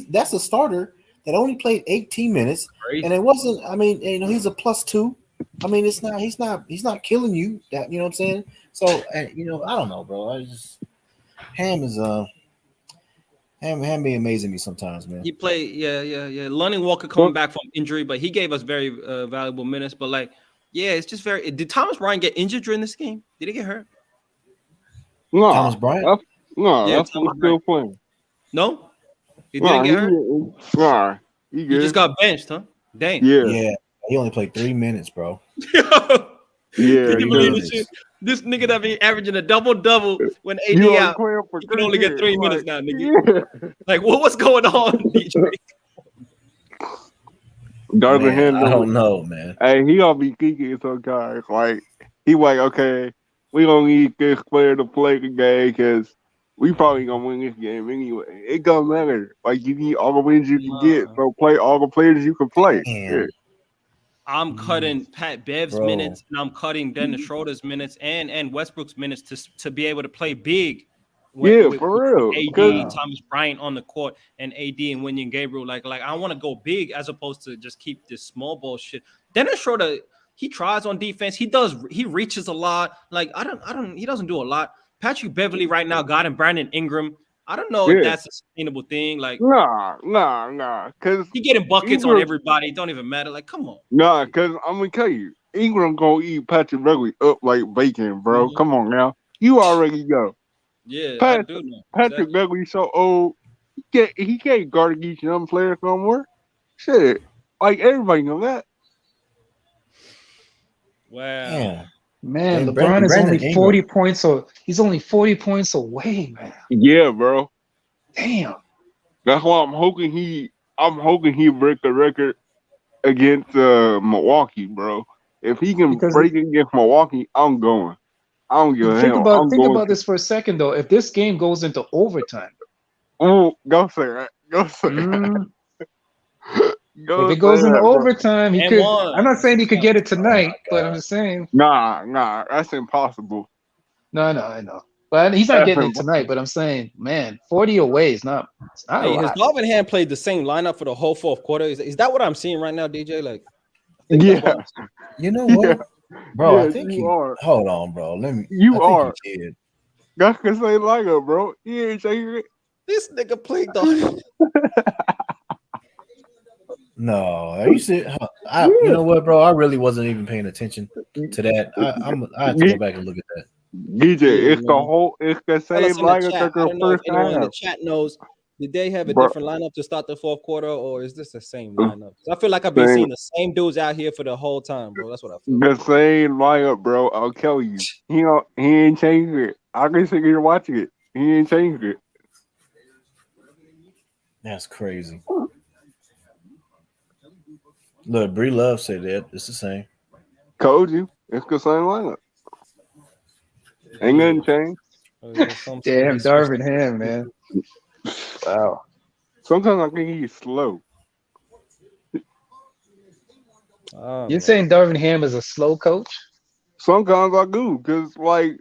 That's a starter that only played 18 minutes. Crazy. And it wasn't, I mean, he's a +2. I mean, he's not killing you. That, you know what I'm saying? So, I don't know, bro. Ham be amazing me sometimes, man. He played, yeah. Lonnie Walker coming back from injury, but he gave us very valuable minutes. But like, yeah, it's just very. Did Thomas Bryant get injured during this game? Did he get hurt? No, Thomas Bryant. That's still playing. No, he didn't get hurt. He just got benched, huh? Dang. Yeah. He only played 3 minutes, bro. Yeah. This nigga that be averaging a double when AD out, you can only get 3 minutes now, nigga. Yeah. Like, what's going on, DJ? Man, I don't know, man. Hey, he gonna be geeky some guys. Like, he like, okay, we gonna need this player to play the game because we probably gonna win this game anyway. It don't matter. Like, you need all the wins you can get, so play all the players you can play. Yeah. I'm cutting Pat Bev's minutes, and I'm cutting Dennis Schroeder's minutes and Westbrook's minutes to be able to play big. With for real. AD, Thomas Bryant on the court, and AD and Wenyen Gabriel. Like I want to go big as opposed to just keep this small ball shit. Dennis Schroeder, he tries on defense. He reaches a lot. Like he doesn't do a lot. Patrick Beverly right now got him Brandon Ingram. I don't know if that's a sustainable thing. Like, nah. Because he getting buckets on everybody. It don't even matter. Like, come on. Nah, because I'm gonna tell you, Ingram gonna eat Patrick Beverly up like bacon, bro. Come on now. You already know. Yeah, I do know. Patrick Beverly so old, he can't guard against young players no more. Shit, like everybody know that. Wow. Yeah. Man, LeBron is only 40 points. So he's only 40 points away, man. Yeah, bro. Damn. That's why I'm hoping he break the record against Milwaukee, bro. If he can break against Milwaukee, I'm going. I don't give a hell. Think about this for a second, though. If this game goes into overtime. Oh, go say that. Go say that. If it goes into overtime, he could. I'm not saying he could get it tonight, but I'm just saying. Nah, that's impossible. No, I know. But he's not getting it tonight. But I'm saying, man, 40 away is not. It's not. Hey, has Darvin Ham played the same lineup for the whole fourth quarter? Is that what I'm seeing right now, DJ? Like, yeah. You know what? Bro, I think you are. Hold on, bro. Let me. You are. That's because they like it, bro. You ain't saying it. This nigga played the. No, are you serious? You know what, bro? I really wasn't even paying attention to that. I have to go back and look at that. DJ, it's the same like I don't know if anyone in the chat knows. Did they have a Bro, different lineup to start the fourth quarter, or is this the same lineup? I feel like I've been seeing the same dudes out here for the whole time, bro. That's what I feel. the same lineup, bro. I'll tell you. He ain't changed it. I can sit here watching it. He ain't changed it. That's crazy. Look, Bree Love said that. It's the same. Told you. It's the same lineup. Ain't nothing changed. Damn, Darvin Ham, man. Wow. Sometimes I think he's slow. You're saying Darvin Ham is a slow coach? Sometimes I do, because, like,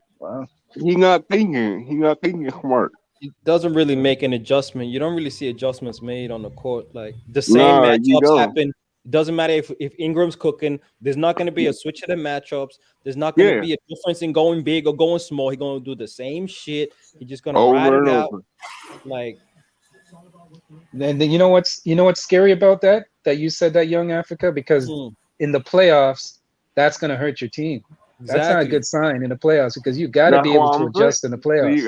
he not thinking. He not thinking smart. It doesn't really make an adjustment. You don't really see adjustments made on the court. Like the same matchups happen. It doesn't matter if Ingram's cooking. There's not going to be a switch of the matchups. There's not going to be a difference in going big or going small. He's going to do the same shit. He's just going to ride it out. Like, then you know what's scary about that you said that, Young Africa, because in the playoffs that's going to hurt your team. That's not a good sign in the playoffs, because you got to be able to adjust in the playoffs.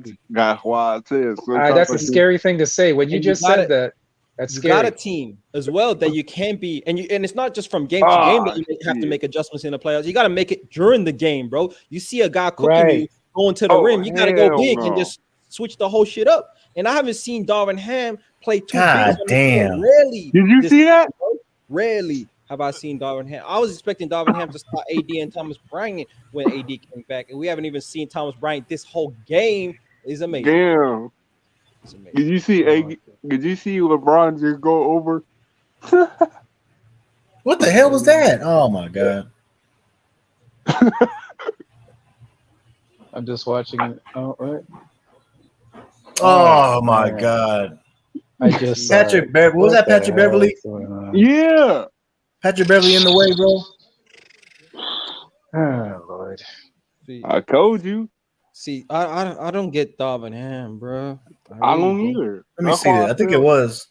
See, that's why I said. That's a scary thing to say. When you just said that, that's scary. You got a team as well that you can be, and it's not just from game to game that you have to make adjustments in the playoffs. You got to make it during the game, bro. You see a guy cooking you going to the rim, you got to go big and just switch the whole shit up. And I haven't seen Darvin Ham play two God damn. Rarely. Did you see that? Rarely have I seen Darvin Ham. I was expecting Darvin Ham to start AD and Thomas Bryant when AD came back, and we haven't even seen Thomas Bryant this whole game. Is amazing. Damn. Did you see LeBron just go over? What the hell was that? Oh my god. I'm just watching it. Oh, right. Oh my god. I just Patrick Beverly. Was that Patrick Beverly? Yeah. Patrick Beverly in the way, bro. Oh Lord. I told you. See, I don't get Darvin Ham, bro. I don't either. Let me see that. I think it was.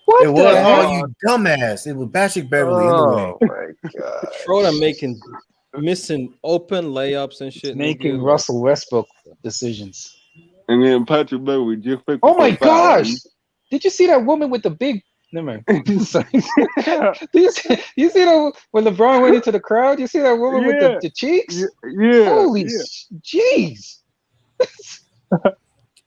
What it was. Oh, you dumbass! It was Patrick Beverly in the way. Oh my god. Schroeder missing open layups and shit. Making Russell Westbrook decisions. And then Patrick Beverly just picked. Oh my gosh! Did you see that woman with the big? Never mind. Do you see that when LeBron went into the crowd? You see that woman with the cheeks? Yeah. Holy jeez.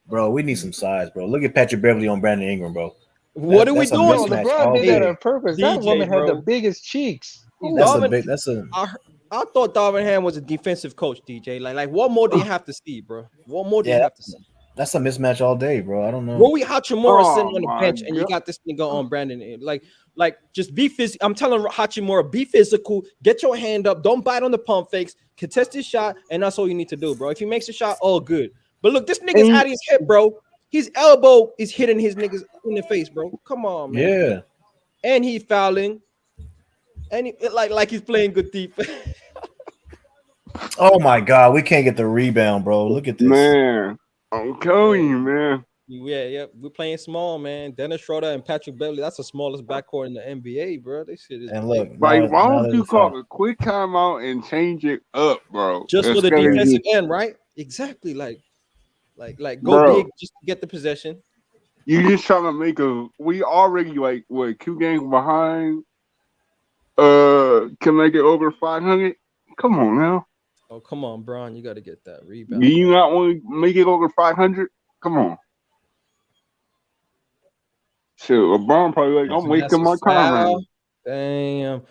Bro, we need some size, bro. Look at Patrick Beverly on Brandon Ingram, bro. What are we doing? LeBron did that on purpose. That woman had the biggest cheeks. I thought Darvin Ham was a defensive coach, DJ. Like what more do you have to see, bro? What more do you have to see? That's a mismatch all day, bro. I don't know. Roy Hachimura sitting on the bench, and you got this nigga on Brandon. Like just be physical. I'm telling Hachimura, be physical. Get your hand up. Don't bite on the pump fakes. Contest his shot, and that's all you need to do, bro. If he makes a shot, all good. But look, this nigga's out of his hip, bro. His elbow is hitting his niggas in the face, bro. Come on, man. Yeah. And he fouling. And he, like he's playing good defense. Oh my god, we can't get the rebound, bro. Look at this. Man, I'm telling you, man. Yeah, we're playing small, man. Dennis Schroeder and Patrick Beverly. That's the smallest backcourt in the NBA, bro. This shit is. And look, like, why don't you call a quick timeout and change it up, bro? Just for the defensive end, right? Exactly. Like go big just to get the possession. You just trying to make we already like what 2 games behind. Can make it over 500. Come on now. Oh, come on, Bron. You got to get that rebound. Do you not want to make it over 500? Come on. Shit, LeBron probably like, I'm wasting my time right now. Damn.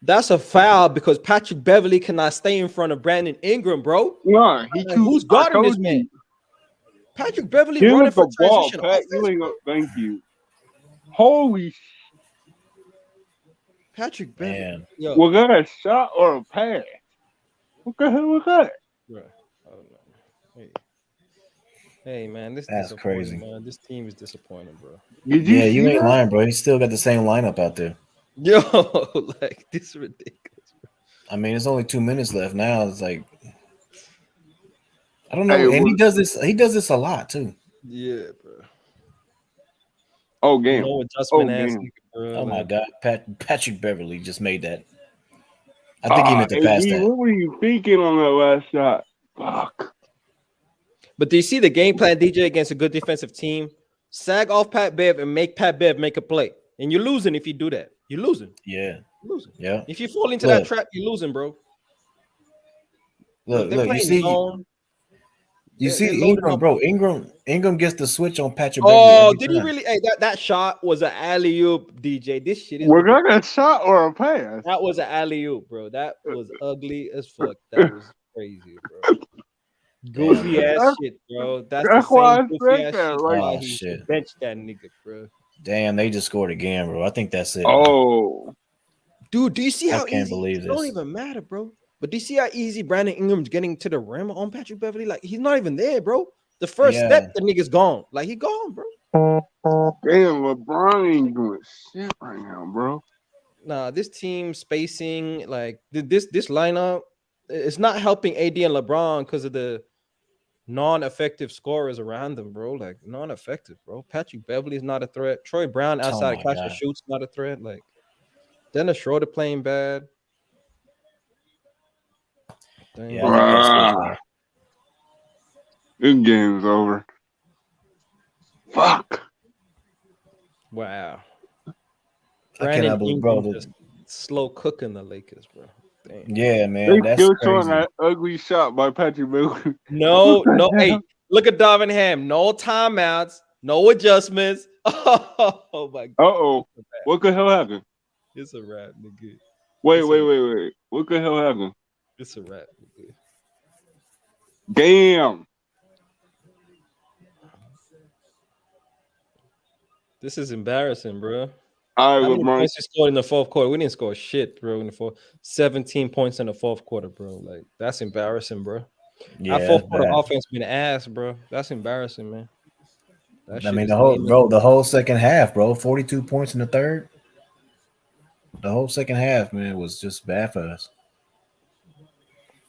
That's a foul because Patrick Beverly cannot stay in front of Brandon Ingram, bro. Nah, who's guarding this man? Patrick Beverly running for transition. Pat, thank you. Holy Patrick Beverly. Was that a shot or a pass? What the hell was that? Bro, I don't know. Hey man, that's crazy. Man. This team is disappointing, bro. You ain't lying, bro. He still got the same lineup out there. Yo, like this is ridiculous, bro. I mean, it's only 2 minutes left now. It's like I don't know, and he does this a lot too. Yeah, bro. Oh, game. No adjustment Oh my god, Patrick Beverly just made that. I think he meant to pass that. What were you thinking on that last shot? Fuck. But do you see the game plan, DJ, against a good defensive team? sag off Pat Bev and make Pat Bev make a play. And you're losing if you do that. You're losing. Yeah. You're losing. Yeah. If you fall into that trap, you're losing, bro. Look, they're playing zone. You see Ingram, bro. Ingram gets the switch on Patrick. Oh, did he really? Hey, that shot was an alley-oop, DJ. This shit is. Was that a shot or a pass? That was an alley-oop, bro. That was ugly as fuck. That was crazy, bro. Goofy ass shit, bro. That's why goofy ass shit. Oh, he shit. Bench that nigga, bro. Damn, they just scored again, bro. I think that's it. Oh, dude, do you see how I can't easy? believe It this. don't even matter, bro. But do you see how easy Brandon Ingram's getting to the rim on Patrick Beverly? Like he's not even there, bro. The first step, the nigga's gone. Like he gone, bro. Damn, LeBron ain't doing shit right now, bro. Nah, this team spacing, like this lineup, it's not helping AD and LeBron because of the non-effective scorers around them, bro. Like non-effective, bro. Patrick Beverly is not a threat. Troy Brown outside of catch and shoots not a threat. Like Dennis Schroeder playing bad. Yeah, this game's over. Fuck. Wow. I cannot believe, bro. Just slow cooking the Lakers, bro. Damn. Yeah, man. They still showing that ugly shot by Patrick Beverly. No. Hey, look at Darvin Ham. No timeouts. No adjustments. Oh my God. Uh-oh. What the hell happened? It's a wrap, nigga. Wait. What the hell happened? It's a wrap, nigga. Damn. This is embarrassing, bro. All right, How many LeBron. points you scored in the fourth quarter? We didn't score shit, bro. In the 17 points in the fourth quarter, bro. Like that's embarrassing, bro. Yeah, our fourth quarter offense been ass, bro. That's embarrassing, man. I mean, the whole second half, bro. 42 points in the third. The whole second half, man, was just bad for us.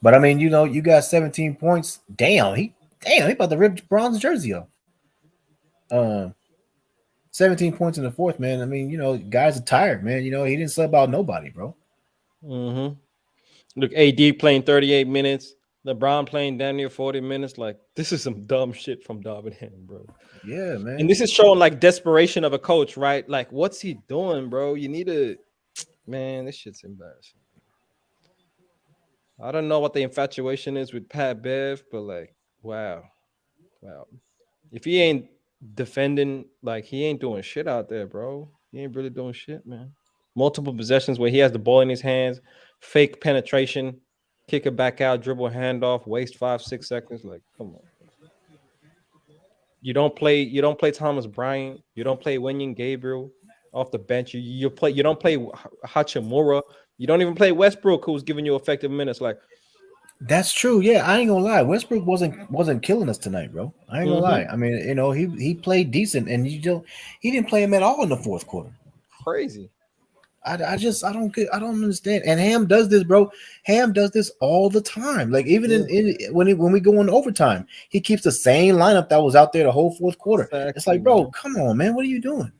But I mean, you know, you got 17 points. Damn, he about to rip Bron's jersey off. 17 points in the fourth, man. I mean, you know, guys are tired, man. You know, he didn't sub out nobody, bro. Mm-hmm. Look, AD playing 38 minutes. LeBron playing damn near 40 minutes. Like, this is some dumb shit from Darvin Ham, bro. Yeah, man. And this is showing like desperation of a coach, right? Like, what's he doing, bro? You need to, man, this shit's embarrassing. I don't know what the infatuation is with Pat Bev, but like, wow. If he ain't defending, like he ain't doing shit out there, bro. He ain't really doing shit, man. Multiple possessions where he has the ball in his hands, fake penetration, kick it back out, dribble handoff, waste 5-6 seconds. Like, come on. You don't play Thomas Bryant, you don't play Wenyen Gabriel off the bench. You don't play Hachimura. You don't even play Westbrook, who's giving you effective minutes. Like, that's true. Yeah, I ain't gonna lie. Westbrook wasn't killing us tonight, bro. I ain't gonna lie. I mean, you know, he played decent, and he didn't play him at all in the fourth quarter. Crazy. I don't understand. And Ham does this, bro. Ham does this all the time. Like even when we go in overtime, he keeps the same lineup that was out there the whole fourth quarter. Exactly. It's like, bro, come on, man. What are you doing?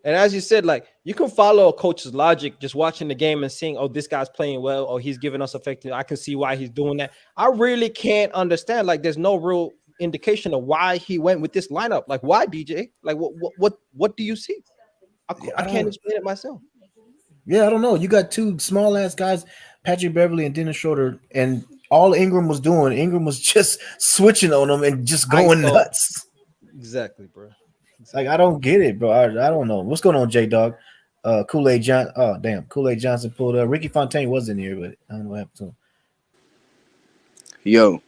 And as you said, like you can follow a coach's logic just watching the game and seeing, oh, this guy's playing well, or he's giving us effective. I can see why he's doing that. I really can't understand. Like, there's no real indication of why he went with this lineup. Like, why, DJ? Like, what do you see? I can't explain it myself. Yeah, I don't know. You got two small ass guys, Patrick Beverly and Dennis Schroeder, and all Ingram was doing, Ingram was just switching on them and just going nuts. Exactly, bro. Like, I don't get it, bro. I don't know. What's going on, J-Dog? Kool-Aid John. Oh, damn. Kool-Aid Johnson pulled up. Ricky Fontaine was in here, but I don't know what happened to him. Yo.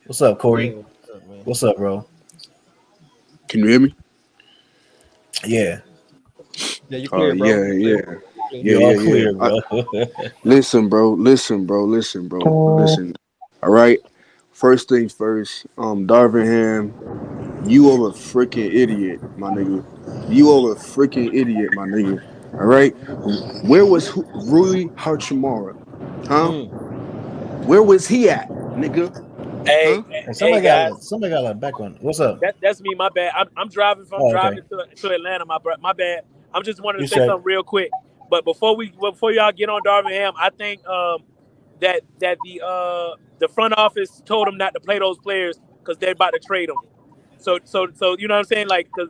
What's up, Corey? What's up, bro? Can you hear me? Yeah. Yeah, you clear, bro. Yeah, clear, bro. Listen, bro. Listen. All right. First things first. Darvin Ham, you are a freaking idiot, my nigga. All right. Where was Rui Hachimura? Huh? Where was he at, nigga? Hey, somebody got guys. a background. What's up? That's me. My bad. I'm driving to Atlanta. My bad. I'm just wanted to say something real quick. But before y'all get on Darvin Ham, I think that the front office told him not to play those players because they're about to trade them. So you know what I'm saying? Like, because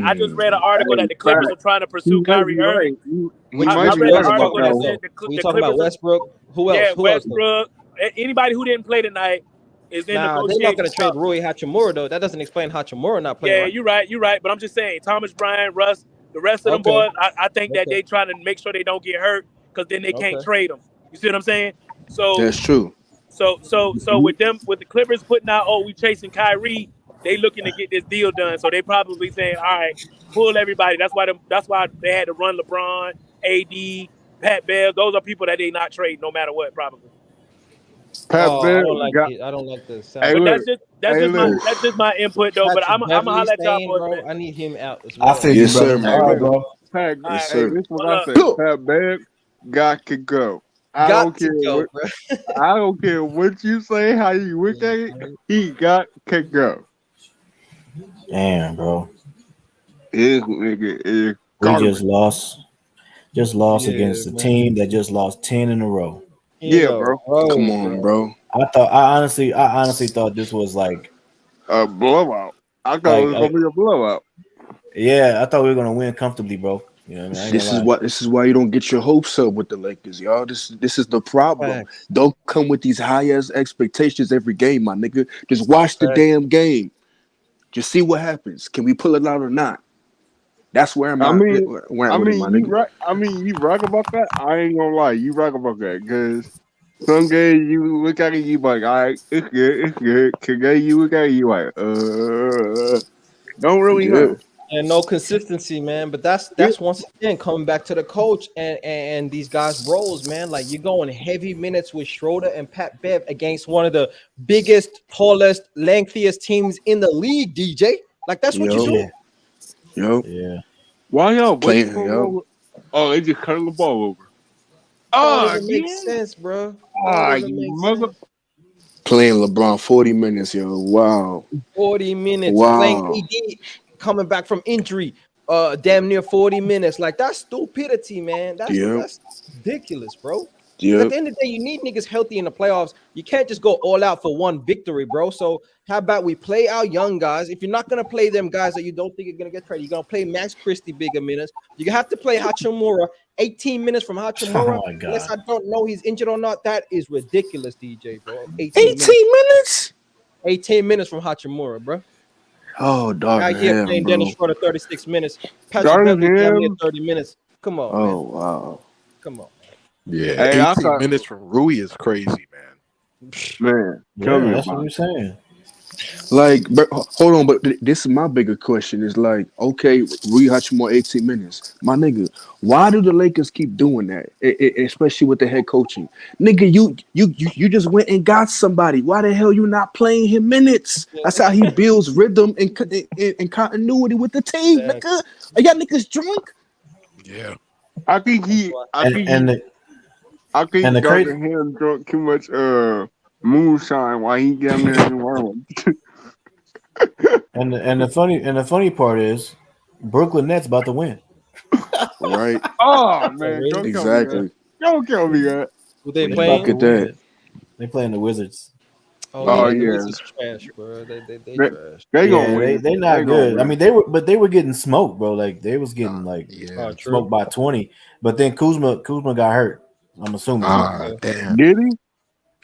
I just read an article that the Clippers are trying to pursue He might Kyrie be Irving. He I might be read an right about article that that said one. the You talking about Clippers. Westbrook? Who else? Yeah, Who else? Though? Westbrook. Anybody who didn't play tonight is in Nah, they're not negotiating gonna trade stuff. Rui Hachimura though. That doesn't explain Hachimura not playing. Yeah, Right? you're right. But I'm just saying, Thomas Bryant, Russ, the rest of them Okay. boys, I think that Okay. they trying to make sure they don't get hurt because then they can't Okay. trade them. You see what I'm saying? So That's true. So with the Clippers putting out, oh, we chasing Kyrie, they looking to get this deal done. So they probably saying, all right, pull everybody. That's why they had to run LeBron, AD, Pat Bev. Those are people that they not trade no matter what, probably. Pat Oh, Bev I don't like the sound. Hey, But look. that's just my input though. But I'm gonna holler at y'all Beverly boys, bro. man. I need him out as well. I feel Yes, you, brother. sir, All man. right, bro. Pat, Yes, hey, sir. this is what Well, I say. Pat Bev got to go. I Got don't to care go, what bro. I don't care what you say, how you look at it. He got to go. Damn, bro. This nigga is We garbage. just lost Yeah, against a man. team that just lost 10 in a row. Yeah, bro. Come on, bro. I honestly thought this was like A blowout. I thought it was gonna be a blowout. yeah, I thought we were gonna win comfortably, bro. You know what I mean? I ain't This gonna is lie. why you don't get your hopes up with the Lakers, y'all. This is the problem. Don't come with these high ass expectations every game, my nigga. Just watch the damn game. Just see what happens. Can we pull it out or not? That's where I'm I at. mean, Where I'm with it, my you nigga. right. I mean, you right about that. I ain't gonna lie, you right about that. Because some games you look at it, you like, all right, it's good. Today you look at it, you like, don't really know. And no consistency, man. But that's once again coming back to the coach and these guys' roles, man. Like you're going heavy minutes with Schroeder and Pat Bev against one of the biggest, tallest, lengthiest teams in the league, DJ. Like that's what you're doing. Yo. Yeah. Why y'all Playing, waiting for yo. Oh, they just cutting the ball over. That Oh, doesn't make again? sense, bro. Ah, That doesn't you make mother. sense. Playing LeBron 40 minutes, yo. Wow. 40 minutes Wow. playing AD coming back from injury, damn near 40 minutes. Like that's stupidity, man. That's ridiculous, bro. At the end of the day, you need niggas healthy in the playoffs. You can't just go all out for one victory, bro. So how about we play our young guys? If you're not gonna play them guys that you don't think are gonna get traded, you're gonna play Max Christie bigger minutes. You have to play Hachimura 18 minutes from Hachimura. Oh my God. Unless I don't know he's injured or not. That is ridiculous, DJ, bro. 18 minutes? 18 minutes from Hachimura, bro. Oh, dog. Out here playing Dennis Schroeder 36 minutes. Patrick Beverly damn near 30 minutes. Come on, man. Oh, wow. Come on. Yeah, Hey, 18 minutes from Rui is crazy, man. Man, Yeah, that's what I'm saying. Like, but, hold on, but this is my bigger question. Is like, okay, Rui Hachimura 18 minutes. My nigga, why do the Lakers keep doing that? Especially with the head coaching. Nigga, you just went and got somebody. Why the hell you not playing him minutes? That's how he builds rhythm and continuity with the team, nigga. Are y'all niggas drunk? Yeah. I think the Dr. Ham drunk too much moonshine while he down there in Orleans. And the funny part is Brooklyn Nets about to win. Right. Oh man, don't Exactly. Don't kill me that. Who they They playing? about to win. They playing the Wizards. Oh, the yeah. Wizards trash, bro. They trash. They gonna Yeah, win. they not They gonna good. I win. mean, they were getting smoked, bro. Like they was getting smoked by 20. But then Kuzma got hurt. I'm assuming. Damn. Did he?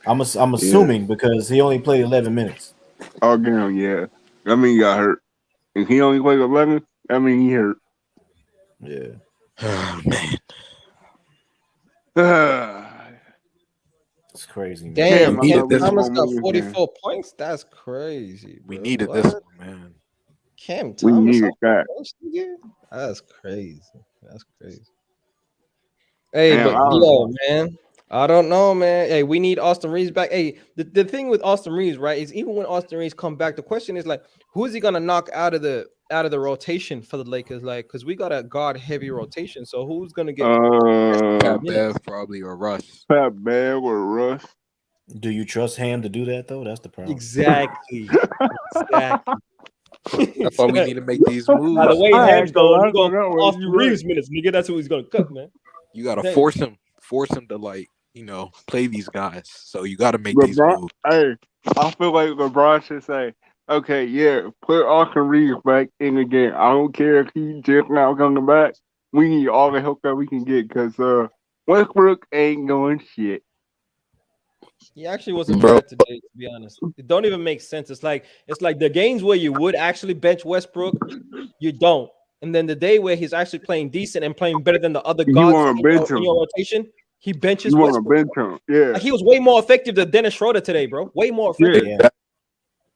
I'm assuming because he only played 11 minutes. Oh damn, yeah. I mean he got hurt. If he only played 11, I mean he hurt. Yeah. Oh man. It's crazy, man. Damn, we Cam needed this Thomas one. got 44 points. That's crazy. We bro. needed What? this one, man. Cam We Thomas needed on that. points again? That's crazy. That's crazy. Hey, Damn, but I don't yo, man, I don't know, man. Hey, we need Austin Reeves back. Hey, the thing with Austin Reeves, right, is even when Austin Reeves come back, the question is like, who is he gonna knock out of the rotation for the Lakers? Like, because we got a guard heavy rotation, so who's gonna get Pat minutes? Bev probably or Russ. Pat Bev or Russ. Do you trust Ham to do that though? That's the problem. Exactly. Exactly. That's why we need to make these moves. By the way, I Ham's ain't gonna going, lie he's going to that to one. Austin You right. Reeves minutes, nigga. That's who he's gonna cut, man. You gotta Damn. force him to like, play these guys. So you gotta make these LeBron, moves. hey, I feel like LeBron should say, Okay, yeah, put Austin Reeves back in the game. I don't care if he just now coming back. We need all the help that we can get because Westbrook ain't going shit. He actually wasn't Bro. bad today, to be honest. It don't even make sense. It's like the games where you would actually bench Westbrook, you don't. And then the day where he's actually playing decent and playing better than the other You guards want to bench in him. your rotation, he benches You want to Westbrook. bench him. Yeah. Like, he was way more effective than Dennis Schroeder today, bro. Way more effective.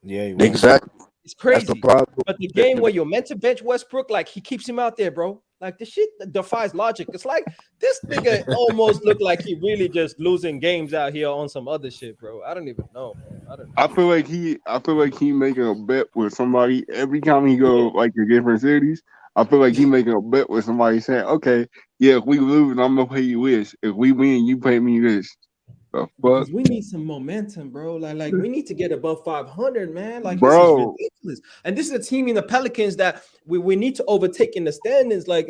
Yeah, Exactly. It's crazy. That's the problem. But the game where you're meant to bench Westbrook, like, he keeps him out there, bro. Like, the shit defies logic. It's like this nigga almost looked like he really just losing games out here on some other shit, bro. I don't even know. I feel like he making a bet with somebody every time he go like to different cities. I feel like he making a bet with somebody saying, "Okay, yeah, if we lose, I'm gonna pay you this. If we win, you pay me this." The fuck, Because we need some momentum, bro. Like we need to get above 500, man. Like, Bro. this is ridiculous. And this is a team in the Pelicans that we need to overtake in the standings. Like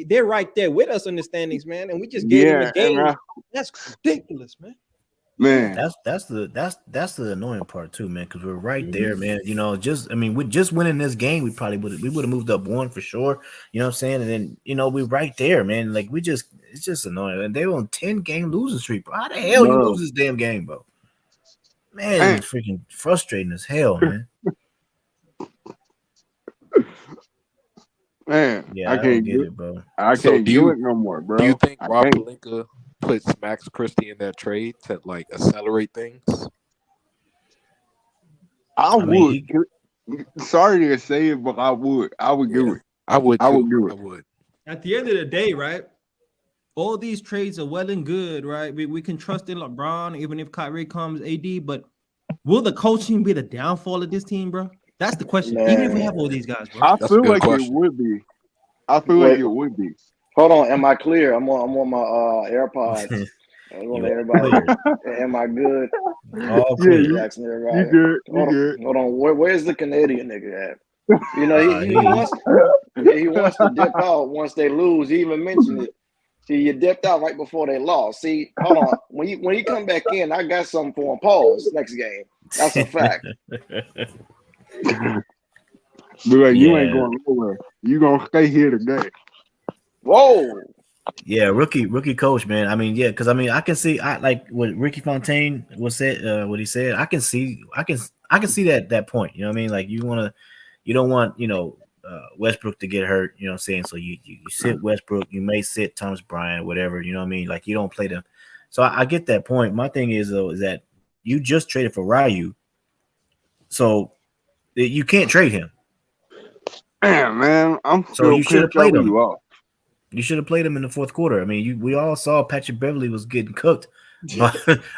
they're right there with us in the standings, man. And we just gave them a game. That's ridiculous, man. Man, that's the annoying part too, man. Because we're right there, man. You know, with just winning this game, we would have moved up one for sure. You know what I'm saying? And then we're right there, man. Like it's just annoying. And they were on 10-game losing streak, bro. How the hell you lose this damn game, bro? Man, it's freaking frustrating as hell, man. Man, Yeah, I can't get it, bro. I can't do it no more, bro. Do you think I Rob can't. Pelinka puts Max Christie in that trade to like accelerate things? I would. Sorry to say it, but I would. I would do it. I would. I would do it. I would. At the end of the day, right? All these trades are well and good, right? We can trust in LeBron, even if Kyrie comes, AD, but will the coaching be the downfall of this team, bro? That's the question. Man. Even if we have all these guys, bro. I feel like it would be. I feel like it would be. Hold on, am I clear? I'm on my AirPods. I want everybody. Am I good? All clear. You good? Hold on. Where's the Canadian nigga at? You know, he wants to dip out once they lose. He even mentioned it. See, you dipped out right before they lost. See, hold on. When you come back in, I got something for him. Pause. Next game. That's a fact. But like, you ain't going nowhere. You gonna stay here today. Whoa. Yeah, rookie coach, man. I mean, yeah, because I can see like what Ricky Fontaine what he said. I can see that point. You know what I mean? Like you don't want Westbrook to get hurt. You know what I'm saying? So you sit Westbrook, you may sit Thomas Bryant, whatever. You know what I mean? Like you don't play them. So I get that point. My thing is though is that you just traded for Ryu, so you can't trade him. Damn, man, So you should have played him. You should have played him in the fourth quarter. I mean, we all saw Patrick Beverly was getting cooked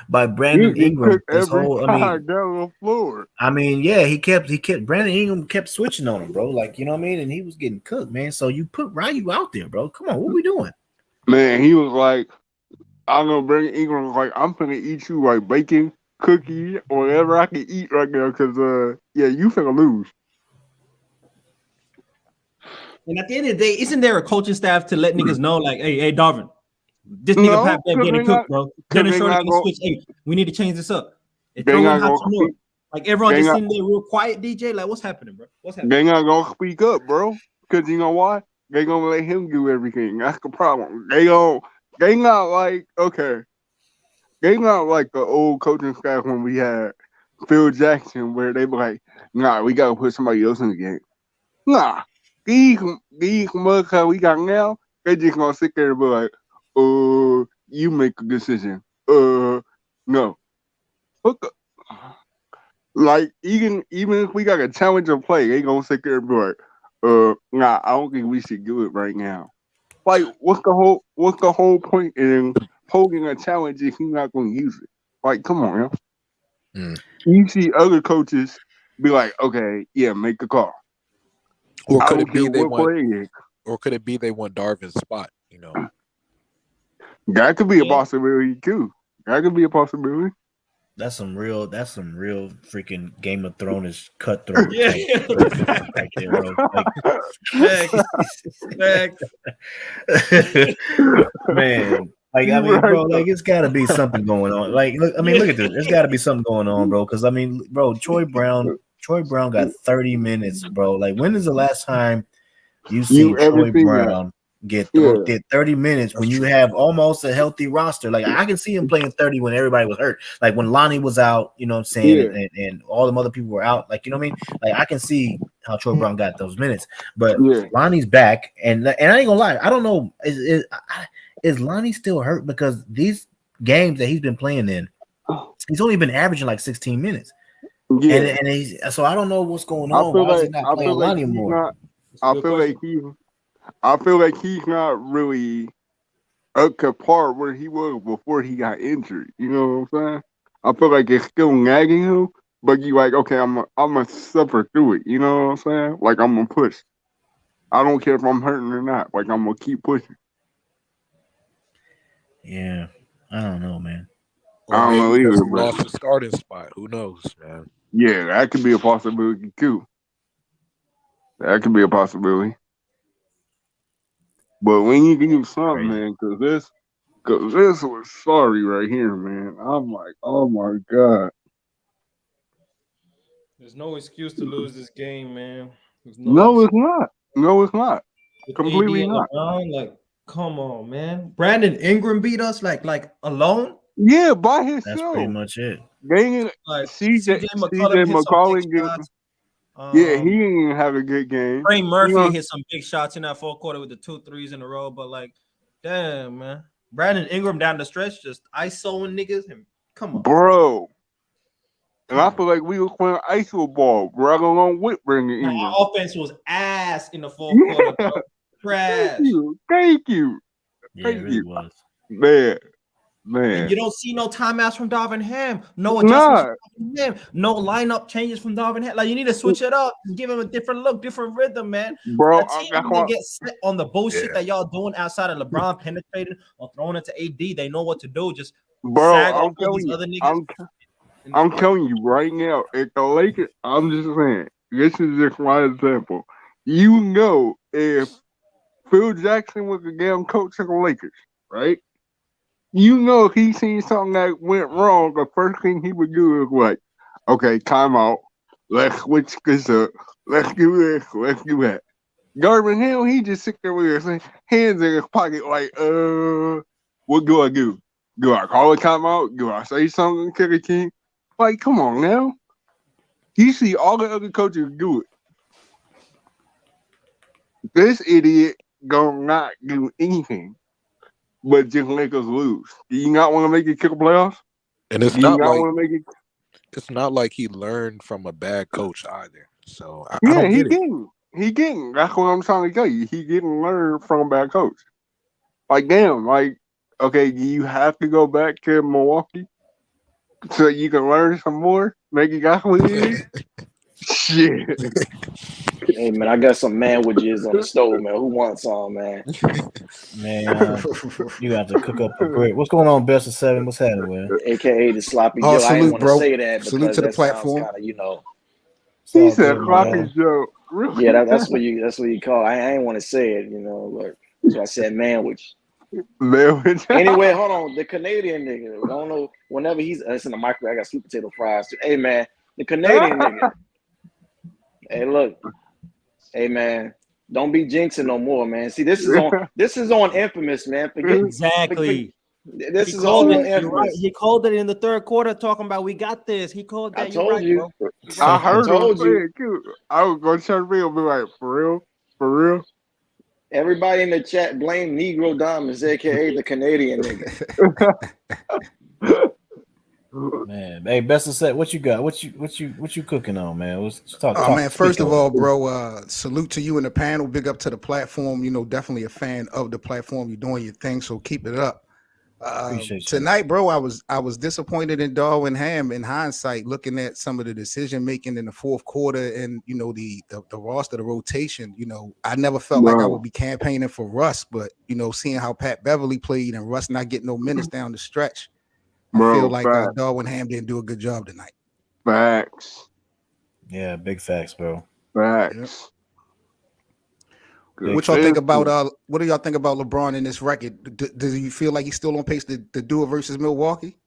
by Brandon Ingram. I mean, yeah, he kept Brandon Ingram kept switching on him, bro. Like, you know what I mean? And he was getting cooked, man. So you put Ryu out there, bro. Come on, what we doing? Man, he was like, I'm gonna bring Ingram. Like, I'm gonna eat you like bacon, cookie, or whatever I can eat right now. Cause you finna lose. And at the end of the day, isn't there a coaching staff to let niggas know, like, hey, Darvin, this nigga Pat Bev getting cooked, bro. Dennis Schroeder can switch. Hey, we need to change this up. Like everyone just sitting there real quiet, DJ. Like, what's happening, bro? What's happening? They not gonna speak up, bro. Cause you know why? They gonna let him do everything. That's the problem. They not like They not like the old coaching staff when we had Phil Jackson, where they be like, nah, we gotta put somebody else in the game. Nah. These motherfuckers we got now, they just gonna sit there and be like, you make a decision. No. Like even if we got a challenge of play, they gonna sit there and be like, nah, I don't think we should do it right now. Like, what's the whole point in holding a challenge if you're not gonna use it? Like, come on, yo. You see other coaches be like, okay, yeah, make the call. Or could it be they want Darvin's spot? You know, that could be a possibility too. That could be a possibility. That's some real freaking Game of Thrones cutthroat. Yeah. Right there, bro. Man. Like, I mean, bro, like it's got to be something going on. Like, look at this. There's got to be something going on, bro. Because I mean, bro, Troy Brown Troy Brown got 30 minutes, bro. Like, when is the last time you seen ever Troy seen Brown get 30 minutes when you have almost a healthy roster? Like, I can see him playing 30 when everybody was hurt. Like, when Lonnie was out, you know what I'm saying, and all the other people were out. Like, you know what I mean? Like, I can see how Troy Brown got those minutes. But Lonnie's back, and I ain't gonna lie, I don't know, is Lonnie still hurt? Because these games that he's been playing in, he's only been averaging like 16 minutes. Yeah. And he's, so I don't know what's going on. Why is he not playing Lonnie more? I feel like he's not really up to par where he was before he got injured. You know what I'm saying? I feel like it's still nagging him, but you like, okay, I'm gonna suffer through it. You know what I'm saying? Like, I'm gonna push. I don't care if I'm hurting or not. Like, I'm gonna keep pushing. Yeah, I don't know, man. I don't know either. He lost the starting spot. Who knows, man? Yeah, that could be a possibility too. That could be a possibility. But we need to do something, man, because this was sorry right here, man. I'm like, oh my God. There's no excuse to lose this game, man. No, it's not. No, it's not. With Completely AD and not. LeBron, like, come on, man. Brandon Ingram beat us like alone. Yeah, by himself. That's pretty much it. Dang, Like, CJ McCollum. Yeah, he didn't even have a good game. Trey Murphy hit some big shots in that fourth quarter with the 2 threes in a row, but like, damn, man. Brandon Ingram down the stretch just ISOing niggas. And come on, bro. And I feel like we were playing ISO ball right along with Brandon Ingram. Our offense was ass in the fourth quarter, bro. Trash. Thank you. Yeah, it really was. Man. And you don't see no timeouts from Darvin Ham, no adjustments from Darvin Ham, no lineup changes from Darvin Ham. Like, you need to switch it up and give him a different look, different rhythm, man. Bro, the team doesn't get set on the bullshit that y'all doing outside of LeBron penetrating or throwing it to AD. They know what to do. Just sag off all these other niggas. I'm telling you right now, at the Lakers, I'm just saying, this is just my example. You know, if Phil Jackson was the damn coach of the Lakers, right? You know, if he seen something that went wrong, the first thing he would do is like, okay, timeout. Let's switch this up. Let's do this. Let's do that. Darvin Ham, he just sit there with his hands in his pocket like, what do I do? Do I call a timeout? Do I say something to the team? Like, come on now. You see all the other coaches do it. This idiot gonna not do anything but just make us lose. Do you not want to make it to the playoffs? And it's not like he learned from a bad coach either. So I don't get it. He didn't. That's what I'm trying to tell you. He didn't learn from a bad coach. Like, damn, like, okay, do you have to go back to Milwaukee so you can learn some more? Make you got what it is? Shit. Hey, man, I got some manwages on the stove, man. Who wants some, man? Man, you have to cook up a great. What's going on, Best of 7? What's happening, man? AKA the Sloppy Joe. I didn't want to say that because that platform. Kind of, you know. He said Sloppy Joe. Really? Yeah, that's what you call it. I ain't want to say it, you know, but so I said manwich. Anyway, hold on. The Canadian nigga. I don't know. Whenever it's in the microwave, I got sweet potato fries too. Hey, man, the Canadian nigga. Hey, look. Hey, man, don't be jinxing no more, man. See, this is on Infamous, man. Exactly. This is all on Infamous. Right. He called it in the third quarter, talking about we got this. He called that. I told you. Bro. I heard him say it too. I was gonna try to be like, for real. Everybody in the chat blame Negro Diamonds, aka the Canadian nigga. Man, hey, Best of Set, what you got? What you cooking on, man? Let's talk. Man, first of all, bro, salute to you and the panel. Big up to the platform. You know, definitely a fan of the platform. You're doing your thing, so keep it up. Appreciate you. Tonight, bro, I was disappointed in Darvin Ham in hindsight, looking at some of the decision making in the fourth quarter and you know the roster, the rotation. You know, I never felt like I would be campaigning for Russ, but you know, seeing how Pat Beverly played and Russ not getting no minutes down the stretch, I feel like Darvin Ham didn't do a good job tonight. Facts. Yeah, big facts, bro. Facts. What y'all think about what do y'all think about LeBron in this record? Do you feel like he's still on pace to do it versus Milwaukee?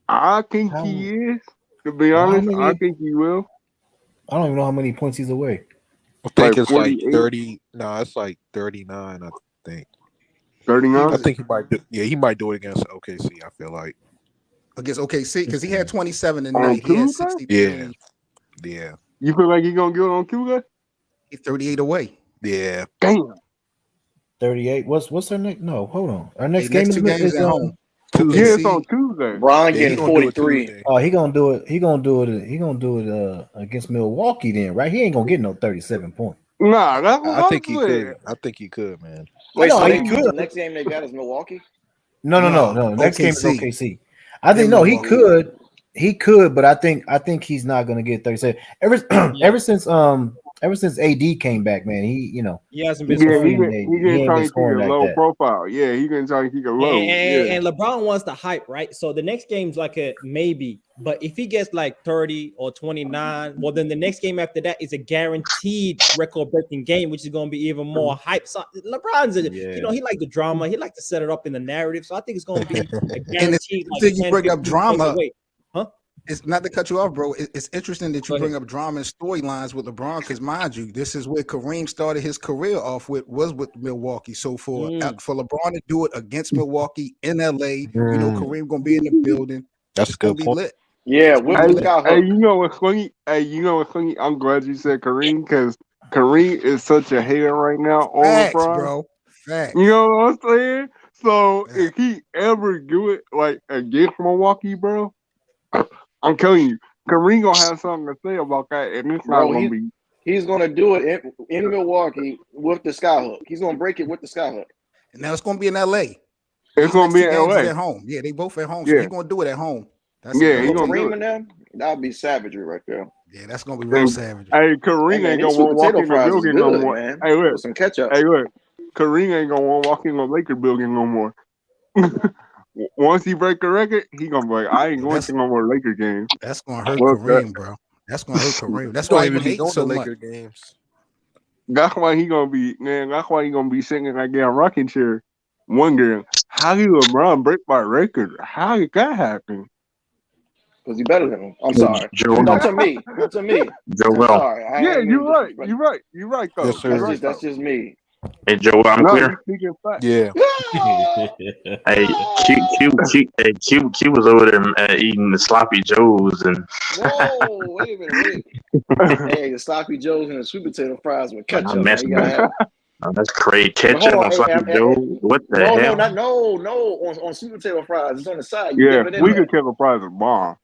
I think he is. To be honest, I think he will. I don't even know how many points he's away. I think it's like 48? 30. No, it's like 39. I think. 39? I think he might. He might do it against OKC. I feel like against OKC because he had 27 On tonight. He had Tuesday? 63. Yeah. You feel like he gonna get it on Tuesday? He's 38 away. Yeah. Damn. 38. What's our next? No, hold on. Our next The game next two games is at home. Yeah, it's OKC. on Tuesday. Brian Yeah, he getting gonna do it 43. Tuesday. Oh, he gonna do it. He gonna do it against Milwaukee then, right? He ain't gonna get no 37 points. Nah, that's what I I'm think he saying. could. I think he could, man. Wait, No, so he the could. next game they got is Milwaukee? No. Next game is OKC. OKC. I think Then no, he Milwaukee. could. He could, but I think he's not gonna get 37. Ever since AD came back, man, he He hasn't been Yeah, scoring. he ain't getting been trying to scoring keep a like low that. profile. Yeah, he getting trying to keep it low. Yeah. And LeBron wants the hype, right? So the next game's like a maybe, but if he gets like 30 or 29, well, then the next game after that is a guaranteed record-breaking game, which is going to be even more hype. So LeBron's, he like the drama. He like to set it up in the narrative. So I think it's going to be a And it's guaranteed. interesting you 10, bring up 15 points drama. away. Huh? It's not to cut you off, bro. It's interesting that you Go bring ahead. up drama and storylines with LeBron because, mind you, this is where Kareem started his career off with Milwaukee. So for LeBron to do it against Milwaukee in LA, Kareem gonna be in the building. That's It's a gonna good be point. lit. Yeah, with the sky Hey, hook. you know what's funny? I'm glad you said Kareem because Kareem is such a hater right now on Facts, LeBron. bro. Facts. You know what I'm saying? So Facts. if he ever do it like against Milwaukee, bro, I'm telling you, Kareem gonna have something to say about that, and it's not Bro, gonna be. he's gonna do it in Milwaukee with the sky hook. He's gonna break it with the sky hook. And now it's gonna be in LA. It's These gonna next be two in games is LA. at home. Yeah, they both at home. So Yeah, he's gonna do it at home. That's yeah, he For gonna do Kareem it. and them, that'd be savagery right there. Yeah, that's gonna be real And savage. hey, Hey Kareem man, ain't these gonna sweet want to walk potato in the fries is building no good, more. man. Hey, look, With some ketchup. Kareem ain't gonna want to walk in the Lakers building no more. Once he break the record, he gonna be like, I ain't Yeah, going to no more Laker games. that's gonna hurt Look, Kareem, bro. That's gonna hurt Kareem. That's He why don't I've been even be hating going to so much. Laker games. that's why he gonna be, man. That's why he gonna be sitting in that damn rocking chair, wondering how did LeBron break my record? How did that happen? Because he better than him. I'm sorry. Joel. No, to me. I'm Joel. sorry. I Yeah, ain't mean you're right. disrespect. You're right though. Yes, You're sir. right That's though. just me. Hey, Joel, I'm No, clear. you speaking facts. Yeah. Hey, Q was over there eating the sloppy joes and Whoa, wait a minute, Hey, the sloppy joes and the sweet potato fries with I'm ketchup. Man, messing you gotta with have. that's crazy. But hold Ketchup on, on sloppy joes. What the no, hell? on sweet potato fries. It's on the side. You Yeah, dip it in we there. could kill a prize of bomb.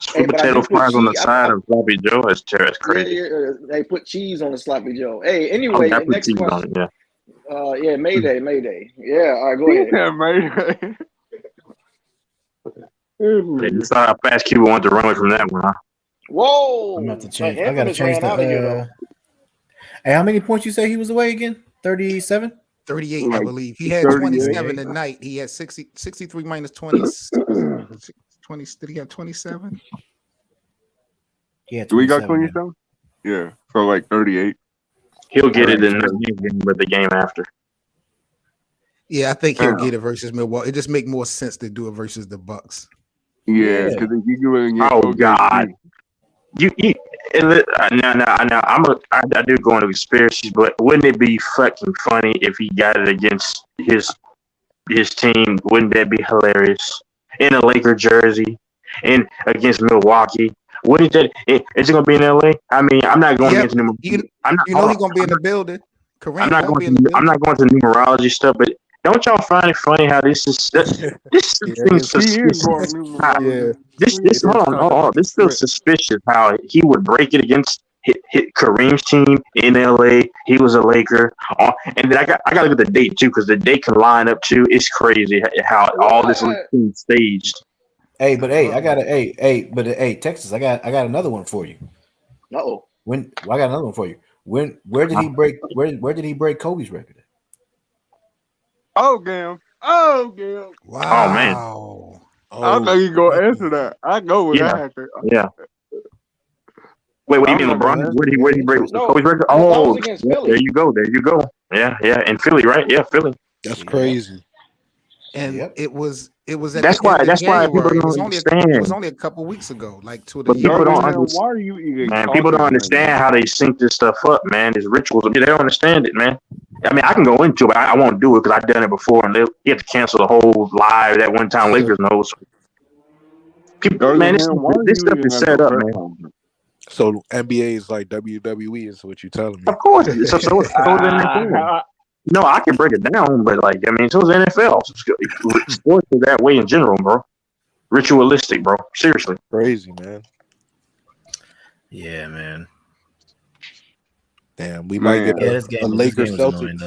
Sweet But I potato do put fries on the cheese. side of sloppy joe. That's crazy. Yeah. They put cheese on the sloppy joe. Hey, Oh, anyway, yeah, I put next cheese on question. it. Yeah. Mayday. Yeah, all right, go He ahead. said, man. Yeah, you saw how fast Cuba wanted to run away from that one, huh? Whoa, I'm about to change. I gotta Infamous change ran out of here though. Hey, how many points you say he was away again? 37? 38, I Like believe. He had 38. 27 tonight. He had 63 minus 20. 20 did he have 27? Yeah, Do we got 27. 27? Yeah, so like 38. He'll get it in the game, but the game after. Yeah, I think he'll get it versus Milwaukee. It just make more sense to do it versus the Bucks. Yeah, because if you do it against Oh OKC, God, you I do go into conspiracies, but wouldn't it be fucking funny if he got it against his team? Wouldn't that be hilarious? In a Laker jersey, and against Milwaukee, wouldn't that? Is it gonna be in LA? I mean, I'm not going against You know he's gonna be in the building. Kareem I'm not won't going be in the to. I'm building. not going to numerology stuff, but don't y'all find it funny how this seems suspicious? Hold on. This feels suspicious how he would break it against hit Kareem's team in LA. He was a Laker, and then I got to look at the date too because the date can line up too. It's crazy how all this is staged. Hey, Texas, I got another one for you. I got another one for you. Where did he break? Where did he break Kobe's record? Oh damn! Wow! Oh man! I know you gonna answer that. I know what that happened. Yeah. Wait, you mean LeBron? Where did he break Kobe's record? Oh, there you go. Yeah, in Philly, right? Yeah, Philly. That's crazy. And it was It was at That's the end why. of That's why people January. It don't was understand. only a couple weeks ago, like to the But people don't Birmingham, understand. why are you eating? Man, people don't understand how they sync this stuff up, man. These rituals, they don't understand it, man. I mean, I can go into it, but I won't do it because I've done it before, and they have to cancel the whole live that one time Lakers knows. People, man, this stuff is set up, man. So NBA is like WWE is what you're telling me. Of course, so is NFL. No, I can break it down, but like I mean, so is NFL. Sports is that way in general, bro. Ritualistic, bro. Seriously, crazy, man. Yeah, man. Damn, we might get a Lakers annoying,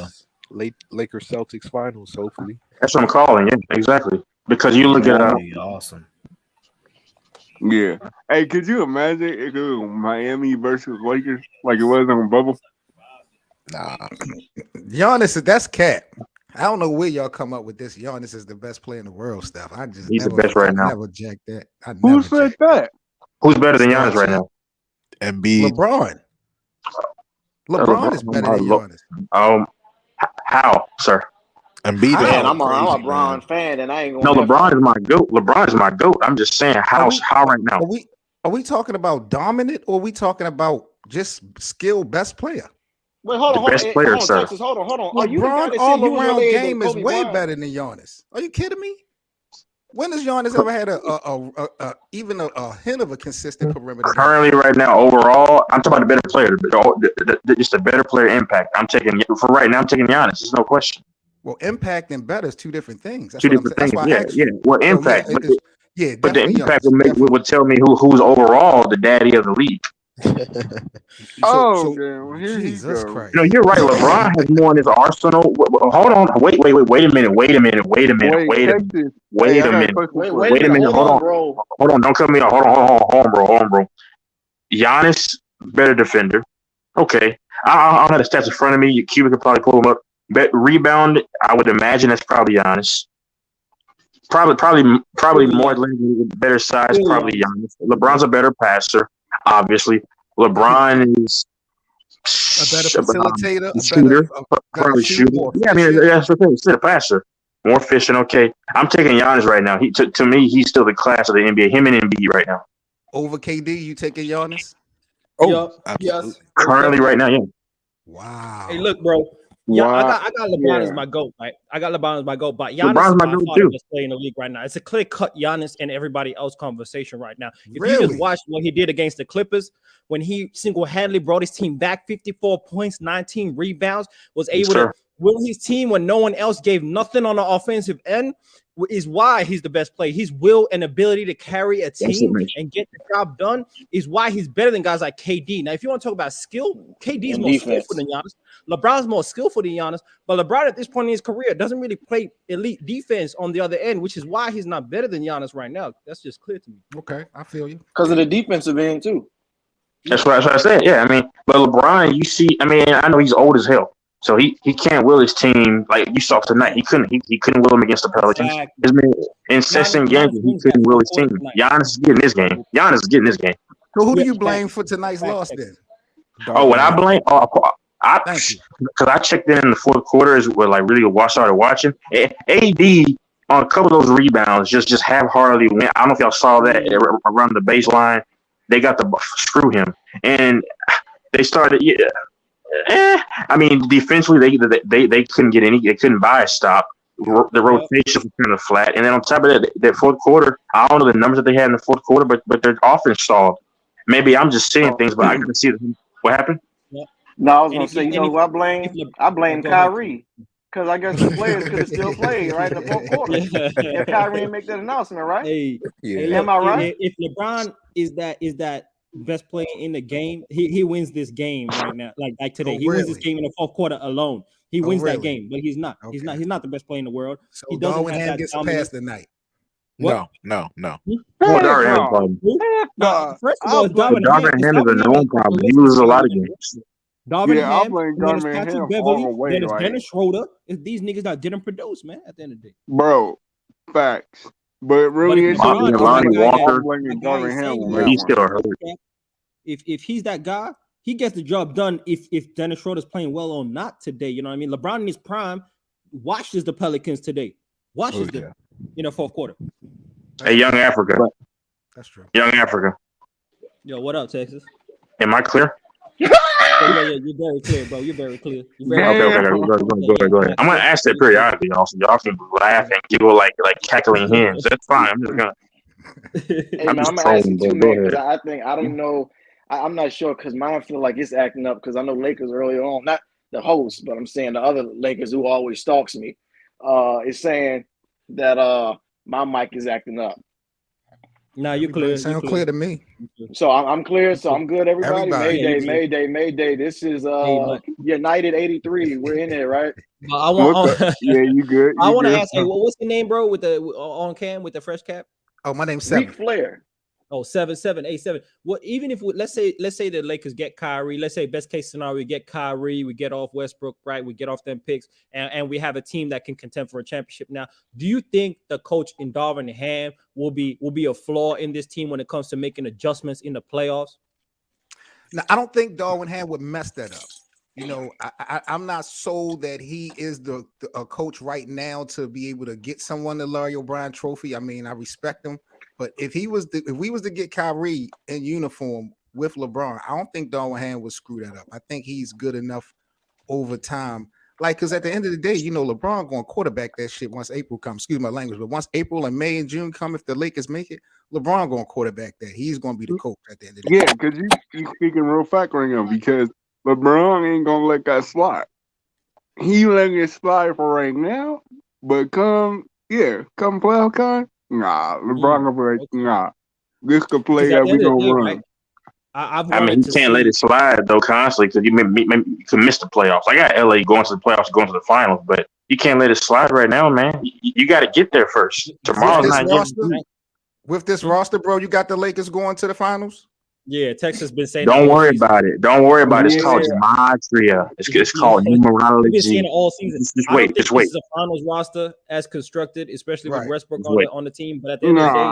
Lakers Celtics finals, hopefully. That's what I'm calling. Yeah, exactly. Because you look at awesome. Yeah. Hey, could you imagine if it was Miami versus Lakers like it was on Bubble? Nah. Giannis, that's cat. I don't know where y'all come up with this. Giannis is the best player in the world stuff. He's the best right now. Never jacked that. Who said that? Who's better than Giannis right now? Embiid. LeBron. LeBron is better than Giannis. How, sir? Embiid. Man, I'm a LeBron fan, and I ain't No, going. LeBron is my goat. LeBron is my goat. I'm just saying how right now. Are we talking about dominant, or are we talking about just skill best player? Wait, hold on, best player, sir. Texas, hold on. Are you the guy LeBron that all said he was around related to game is Kobe way Bryant? better than Giannis. Are you kidding me? When has Giannis ever had even a hint of a consistent perimeter? Currently, right now, overall, I'm talking about the better player, just a better player impact. I'm taking Giannis. There's no question. Well, impact and better is two different things. That's Two what different I'm saying. things. Yeah. Well, impact, but the definitely impact Giannis, would tell me who's overall the daddy of the league. Jesus Christ! No, you're right. LeBron has more in his arsenal. Hold on. Wait a minute. Wait a minute. Hold on. Don't cut me off. Hold on, bro. Giannis, better defender. Okay. I don't have the stats in front of me. Cuba could probably pull them up. Rebound, I would imagine that's probably Giannis. Probably more better size. Probably Giannis. LeBron's a better passer. Obviously, LeBron is a better facilitator, probably shooter. Yeah, I mean that's the thing. He's a passer, more efficient. Okay, I'm taking Giannis right now. To me, he's still the class of the NBA. Him and Embiid right now. Over KD, you taking Giannis? Oh, yes. Currently, right now, yeah. Wow. Hey, look, bro. Yeah, I got LeBron as my GOAT, right? I got LeBron as my GOAT, but Giannis LeBron's is my by GOAT far too. the best player in the league right now. It's a clear-cut Giannis and everybody else conversation right now. If you Really? just watch what he did against the Clippers, when he single-handedly brought his team back 54 points, 19 rebounds, was able to will his team when no one else gave nothing on the offensive end, is why he's the best player. His will and ability to carry a team and get the job done is why he's better than guys like KD. Now, if you want to talk about skill, KD is more skillful than Giannis. LeBron's more skillful than Giannis, but LeBron at this point in his career doesn't really play elite defense on the other end, which is why he's not better than Giannis right now. That's just clear to me. Okay, I feel you. Because of the defensive end too. That's what I said. Yeah, I mean, but LeBron, you see, I mean, I know he's old as hell, so he can't will his team like you saw tonight. He couldn't will them against the Pelicans. It's been incessant games. He couldn't will his team. Giannis is getting this game. So who do you blame for tonight's loss then? Oh, what I blame? Because I checked in the fourth quarter is where like really started watching. AD on a couple of those rebounds just half-heartedly went. I don't know if y'all saw that around the baseline. They got to screw him, and they started. I mean, defensively, they couldn't get any. They couldn't buy a stop. The rotation was kind of flat, and then on top of that fourth quarter, I don't know the numbers that they had in the fourth quarter, but their offense stalled. Maybe I'm just seeing things, but I can see what happened. No, I was gonna say, you know who I blame? I blame Kyrie. Because I guess the players could have still played right in the fourth quarter. If Kyrie didn't make that announcement, right? Hey, am I right? If LeBron is that best player in the game, he wins this game right now. Like today, he wins this game in the fourth quarter alone. He wins that game, but he's not. Okay. He's not the best player in the world. So he doesn't Darwin Ham gets a pass tonight. No. First of all, Darwin Ham is a known problem. He loses a lot of games. Darvin I'll Ham, blame then it's Darvin Patrick Ham Beverly, all the way, then it's like- Dennis Schroeder. It's these niggas that didn't produce, man, at the end of the day. Bro, facts. But really, it's LeBron is Lonnie that guy Walker, that- blaming that guy Darvin is Ham saying on he that he's one. still hurt. If he's that guy, he gets the job done if Dennis Schroeder's playing well or not today. You know what I mean? LeBron in his prime watches the Pelicans today. Watches them. in the fourth quarter. Hey, Young Africa. That's true. Young Africa. Yo, what up, Texas? Am I clear? Yeah, you're very clear, bro. You're very clear. Okay. Go ahead. I'm gonna ask that periodically. Also, y'all can laugh and giggle like cackling hens. That's fine. I'm just gonna. Hey, man, I'm gonna ask you too, man, because I don't know. I'm not sure because mine feel like it's acting up because I know Lakers earlier on, not the host, but I'm saying the other Lakers who always stalks me, is saying that my mic is acting up. Nah, you clear. Sound clear to me. So I'm clear. So I'm good, everybody. Mayday. This is United 83. We're in there, right? Yeah, you good. I want to ask you, what's the name, bro, with the on cam with the fresh cap? Oh, my name's Seven. Ric Flair. Oh, 7-7-8-7. Well, even if let's say the Lakers get Kyrie, let's say best case scenario, we get Kyrie, we get off Westbrook, right? We get off them picks, and we have a team that can contend for a championship. Now, do you think the coach in Darvin Ham will be a flaw in this team when it comes to making adjustments in the playoffs? Now, I don't think Darvin Ham would mess that up. You know, I'm not sold that he is the coach right now to be able to get someone the Larry O'Brien trophy. I mean, I respect him. But if we was to get Kyrie in uniform with LeBron, I don't think Darvin Ham would screw that up. I think he's good enough over time. Like, because at the end of the day, you know, LeBron going to quarterback that shit once April comes. Excuse my language, but once April and May and June come, if the Lakers make it, LeBron going to quarterback that. He's going to be the coach at the end of the day. Yeah, because you speaking real fact right now because LeBron ain't going to let that slide. He letting it slide for right now, but come playoff time, nah, LeBron gonna be like, nah, this could play that we gonna run. Right? I mean, you can't let it slide though constantly because you can miss the playoffs. I got LA going to the playoffs, going to the finals, but you can't let it slide right now, man. You got to get there first. Tomorrow's not getting. With this roster, bro, you got the Lakers going to the finals. Yeah, Texas been saying. Don't worry about it. Don't worry about it. It's called gematria. It's called numerology. We've been seeing it all season. Just wait. This is a finals roster as constructed, especially with Westbrook on the team. But at the end of the day,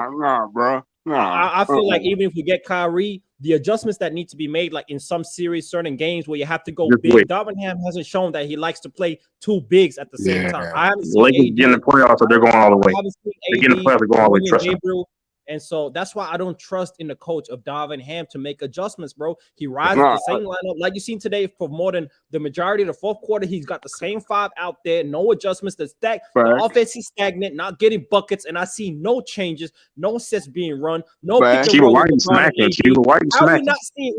bro. I feel like even if we get Kyrie, the adjustments that need to be made, like in some series, certain games where you have to go just big. Wait. Darvin Ham hasn't shown that he likes to play two bigs at the same time. I haven't seen Lakers getting the playoffs, so they're going all the way. They're getting the playoffs, they're going all the way. Trust me. And so that's why I don't trust in the coach of Darvin Ham to make adjustments, bro. He rides the same lineup like you seen today for more than the majority of the fourth quarter. He's got the same five out there, no adjustments. The offense is stagnant, not getting buckets, and I see no changes, no sets being run, no pick and roll. Why are you smacking? Why are you smacking? How we not seeing?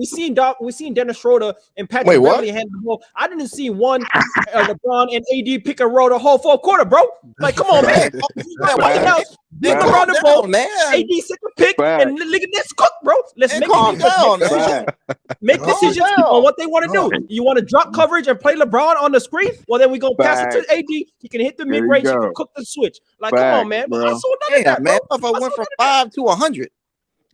We seen Dennis Schroeder and Patrick Beverly hand the ball. I didn't see one LeBron and AD pick and roll the whole fourth quarter, bro. Like, come on, man. LeBron the ball, man. AD set the pick and look at this cook, bro. Let's make decisions. Make decisions on what they want to do. You want to drop coverage and play LeBron on the screen? Well, then we go pass it to AD. He can hit the mid range. He can cook the switch. Like, come on, man. I saw none of that, man. If I went from 5 to 100.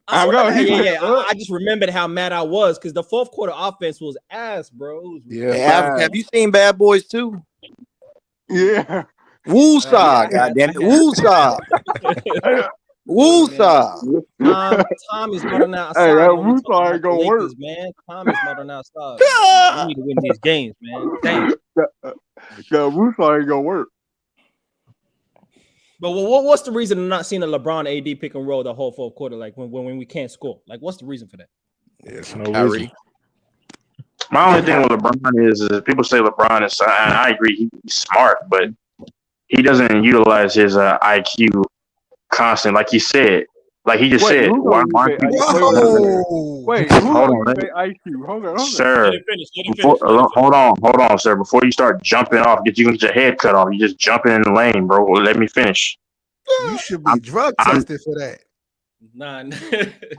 I just remembered how mad I was because the fourth quarter offense was ass, bro. Have you seen Bad Boys 2? Yeah. Woosah, goddamn it, Woosah. Woosah. Tom is not on outside. Hey, that Woosah ain't gonna work, man. Tom is not on outside. We need to win these games, man. Damn. The Woosah ain't gonna work. But what's the reason of not seeing a LeBron AD pick and roll the whole fourth quarter? Like when we can't score. Like, what's the reason for that? It's no reason. My only thing with LeBron is people say LeBron is, and I agree, he's smart, but he doesn't utilize his IQ constantly, like he said. Like he just said. Why wait, hold on. IQ. Hold on. Sir. Hold on, sir. Before you start jumping off, you can get your head cut off. You just jumping in the lane, bro. Let me finish. You should be drug tested for that. Nah.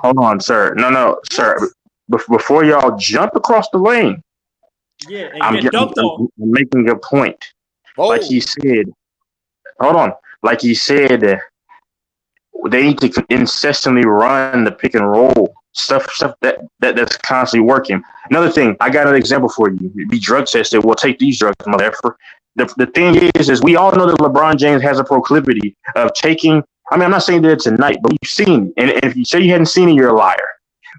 Hold on, sir. No, sir. Before y'all jump across the lane, I'm making a point. Like he said, hold on. Like he said, they need to incessantly run the pick and roll stuff that's constantly working. Another thing, I got an example for you. Be drug tested. Well, take these drugs, motherfucker. The thing is we all know that LeBron James has a proclivity of taking. I mean, I'm not saying that tonight, but you've seen, and if you say you hadn't seen it, you're a liar.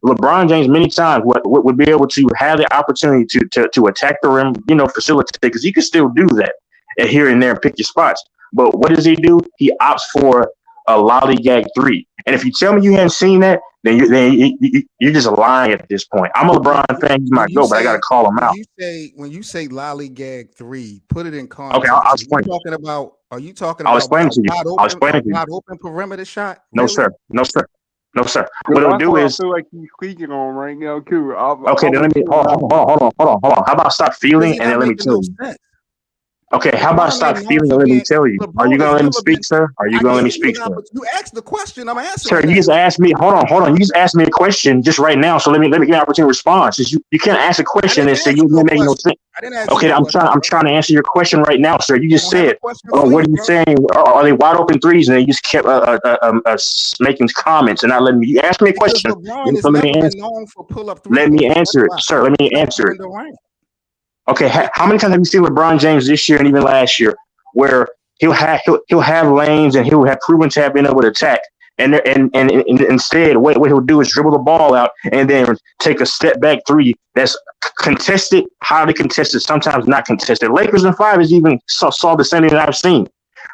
LeBron James many times would be able to have the opportunity to attack the rim, facilitate, because he can still do that here and there and pick your spots. But what does he do? He opts for a lollygag 3. And if you tell me you haven't seen that, then you're just lying at this point. I'm a LeBron fan. He's my GOAT, but I got to call him out. When you say lollygag 3, put it in context. Okay, I'll explain. Are you talking I'll about explain to you. I'll explain it to you. wide open perimeter shot? No, Really? sir. No, sir. No, sir. What it'll do is I feel like he's speaking on right now too. okay. Then let me hold on. How about stop feeling and then let me tell you. Okay, how about stop feeling and let me tell you? Are you gonna let me speak, sir? Are you gonna let me speak, sir? You asked the question. I'm answering. Sir, you just asked me. Hold on. You just asked me a question just right now. So let me get an opportunity to respond. Since you can't ask a question and say you didn't make no sense. Okay, I'm trying to answer your question right now, sir. You just said, what are you saying? Are they wide open threes? And then you just kept making comments and not letting me. You asked me a question. So let me answer. Let me answer it, sir. Let me answer it. Okay, how many times have you seen LeBron James this year and even last year, where he'll have lanes and he'll have proven to have been able to attack, and instead what he'll do is dribble the ball out and then take a step back 3 that's contested, highly contested, sometimes not contested. Lakers in 5 is even saw the same thing that I've seen.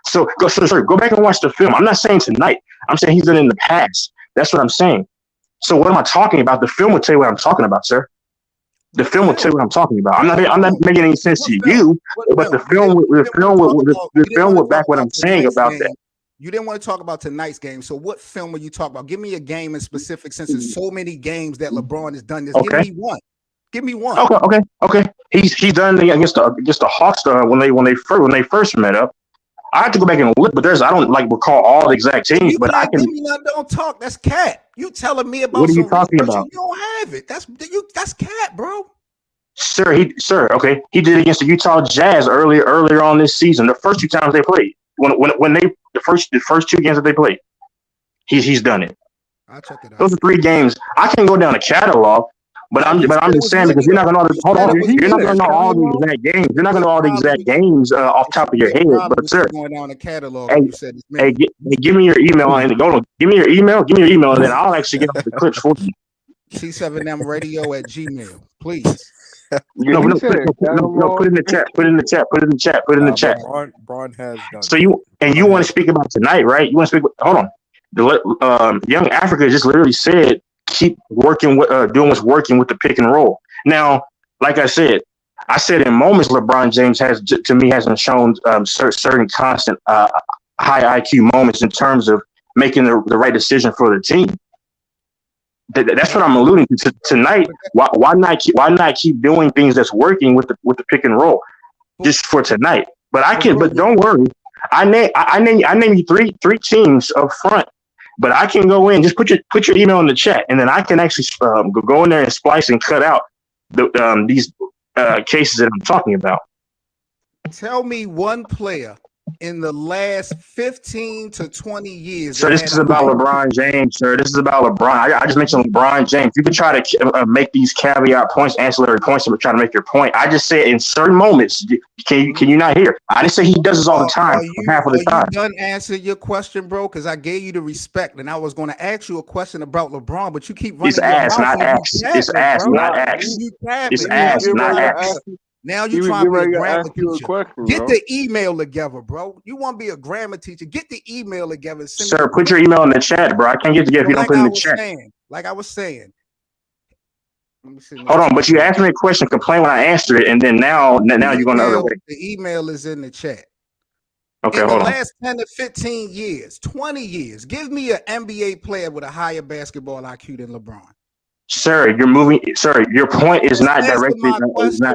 So go back and watch the film. I'm not saying tonight. I'm saying he's done it in the past. That's what I'm saying. So what am I talking about? The film will tell you what I'm talking about, sir. The film will tell you what I'm talking about. I'm not making any sense to you, but the film will back what I'm saying about that. You didn't want to talk about tonight's game, so what film are you talking about? Give me a game in specific, since there's so many games that LeBron has done this. Okay. Give me one. Okay. He's done it against the Hawks when they first met up. I have to go back and look, but I don't recall all the exact teams, but I can. Don't talk. That's cat. You telling me about what are you talking about? You don't have it. That's cat, bro. Sir, okay. He did it against the Utah Jazz earlier on this season. The first 2 times they played, when they the first 2 games that they played, he's done it. I'll check it out. Those are 3 games. I can go down the catalog. But I'm just saying, because you're not going to hold on. You're not going to know all the exact games. You're not going to know all the exact games off the top of your head. But sir, going down the catalog. Give me your email and give me your email, and then I'll actually get the clips for you. C7mradio@gmail, please. No, put it in the chat. Put it in the chat. Braun has done. So you want to speak about tonight, right? You want to speak? Hold on. The Young Africa just literally said, keep working with doing what's working with the pick and roll. Now, like I said in moments LeBron James hasn't shown certain constant high IQ moments in terms of making the right decision for the team. That's what I'm alluding to tonight. Why not keep doing things that's working with the pick and roll just for tonight? But don't worry. I name you three teams up front. But I can go in, just put your email in the chat, and then I can actually go in there and splice and cut out these cases that I'm talking about. Tell me one player in the last 15 to 20 years. So this is about LeBron James, sir. This is about LeBron. I just mentioned LeBron James. You can try to make these caveat points, ancillary points, but try to make your point. I just said in certain moments, can you not hear? I didn't say he does this all the time, half of the time. You done answer your question, bro? Because I gave you the respect, and I was going to ask you a question about LeBron, but you keep running. It's ass, not ass. It's ass, not ass. It's ass, not ass. Now you're trying to be a grammar teacher. Get the email together, bro. You want to be a grammar teacher? Get the email together. Sir, put your email in the chat, bro. I can't get together if you don't put it in the chat. Like I was saying. Hold on, but you asked me a question, complain when I answered it, and then now you're going the other way. The email is in the chat. Okay, hold on. In the last 10 to 15 years, 20 years, give me an NBA player with a higher basketball IQ than LeBron. Sir, you're moving. Sir, your point is not directly.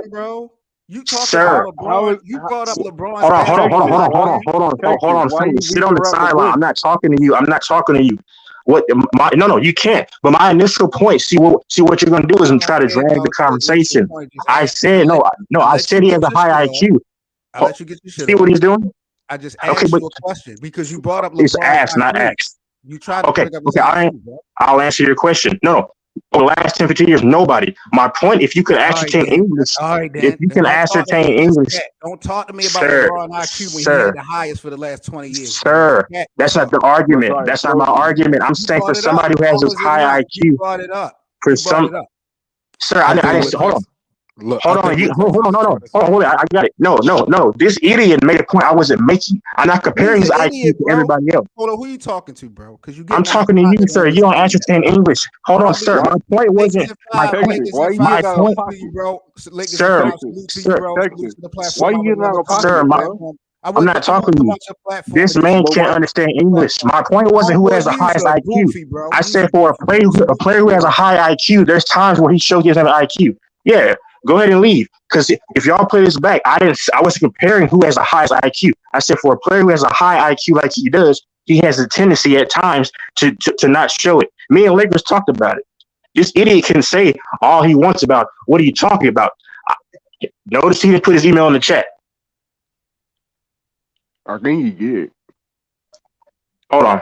Bro. You talked about LeBron. You brought up LeBron. Hold on. Sit on the sideline. I'm not talking to you. No, you can't. But my initial point. See what you're gonna do is try to drag the conversation. I said no. I said he has a high IQ. I'll let you get your shit. See what he's doing? I just asked you a question because you brought up LeBron. It's ass, not X. You tried to pick up I'll answer your question. No. For the last 10, 15 years, nobody. My point, if you could ascertain English, if you can ascertain English. Don't talk to me about LeBron IQ when he had the highest for the last 20 years. Sir, that's not the argument. That's not my argument. I'm saying for somebody who has this high IQ. Brought it up. For some, sir, I didn't hold on. Look, Hold on, hold on, hold on, I got it. No. This idiot made a point I wasn't making. I'm not comparing his IQ to everybody else. Hold on, who you talking to, bro? Because you I'm talking to you, sir. You don't understand English. Hold on, sir. My point wasn't. My point. My point, sir. Why you getting out of pocket, Sir, I'm not talking to you. This man can't understand English. My point wasn't who has the highest IQ. I said for a player who has a high IQ, there's times where he shows he doesn't have an IQ. Yeah, go ahead and leave. Because if y'all play this back, I wasn't comparing who has the highest IQ. I said for a player who has a high IQ like he does, he has a tendency at times to not show it. Me and Lakers talked about it. This idiot can say all he wants about what are you talking about. Notice he didn't put his email in the chat. I think he did. Hold on.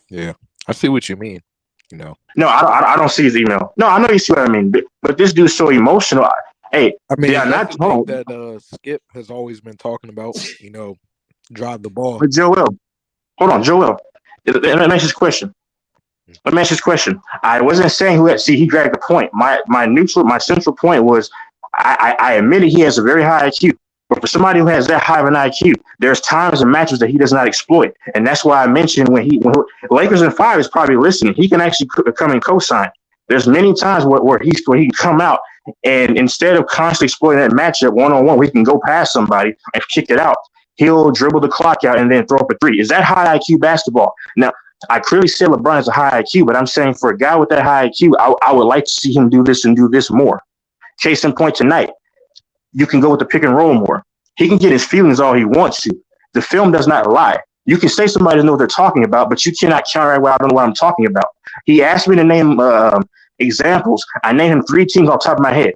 Yeah, I see what you mean. You know. No, I don't see his email. No, I know you see what I mean, but this dude's so emotional. Hey, I mean, yeah, that's the thing that Skip has always been talking about. You know, drive the ball. But Joel, hold on, Joel. Let me ask this question. I wasn't saying who had. See, he dragged the point. My central point was I admitted he has a very high IQ. But for somebody who has that high of an IQ, there's times and matches that he does not exploit. And that's why I mentioned when Lakers in 5 is probably listening, he can actually come and co-sign. There's many times where he can come out and instead of constantly exploiting that matchup one-on-one, where he can go past somebody and kick it out, he'll dribble the clock out and then throw up a three. Is that high IQ basketball? Now, I clearly said LeBron has a high IQ, but I'm saying for a guy with that high IQ, I would like to see him do this and do this more. Case in point tonight. You can go with the pick and roll more. He can get his feelings all he wants to. The film does not lie. You can say somebody doesn't know what they're talking about, but you cannot counteract what I don't know what I'm talking about. He asked me to name examples. I named him 3 teams off the top of my head.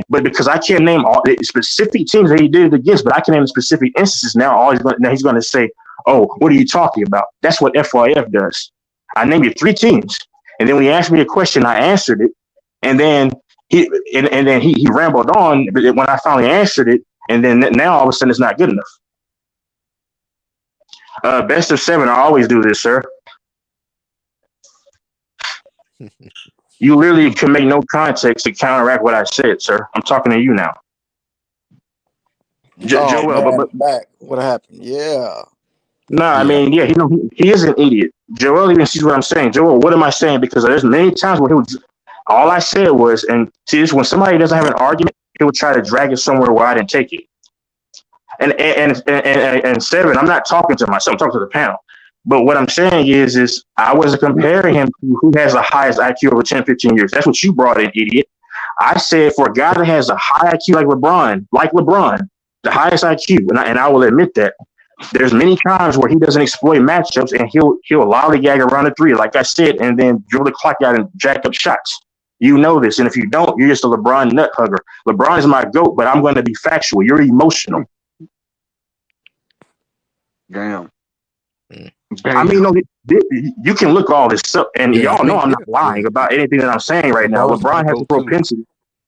But because I can't name all the specific teams that he did it against, but I can name specific instances now, he's going to say, oh, what are you talking about? That's what FYF does. I named you 3 teams. And then when he asked me a question, I answered it. And then he rambled on when I finally answered it, and then now all of a sudden it's not good enough. Best of 7, I always do this, sir. You literally can make no context to counteract what I said, sir. I'm talking to you now. Joel, back. What happened? Yeah. No, I mean, yeah, he is an idiot. Joel even sees what I'm saying. Joel, what am I saying? Because there's many times where all I said was, and see, this when somebody doesn't have an argument, he would try to drag it somewhere where I didn't take it. And 7, I'm not talking to myself, I'm talking to the panel. But what I'm saying is I wasn't comparing him to who has the highest IQ over 10, 15 years. That's what you brought in, idiot. I said for a guy that has a high IQ like LeBron, the highest IQ, and I will admit that, there's many times where he doesn't exploit matchups and he'll lollygag around the 3, like I said, and then dribble the clock out and jack up shots. You know this, and if you don't, you're just a LeBron nut hugger. LeBron is my GOAT, but I'm going to be factual. You're emotional. Damn. I mean, no, you can look all this up, and y'all know I'm not lying about anything that I'm saying right now. LeBron has a propensity.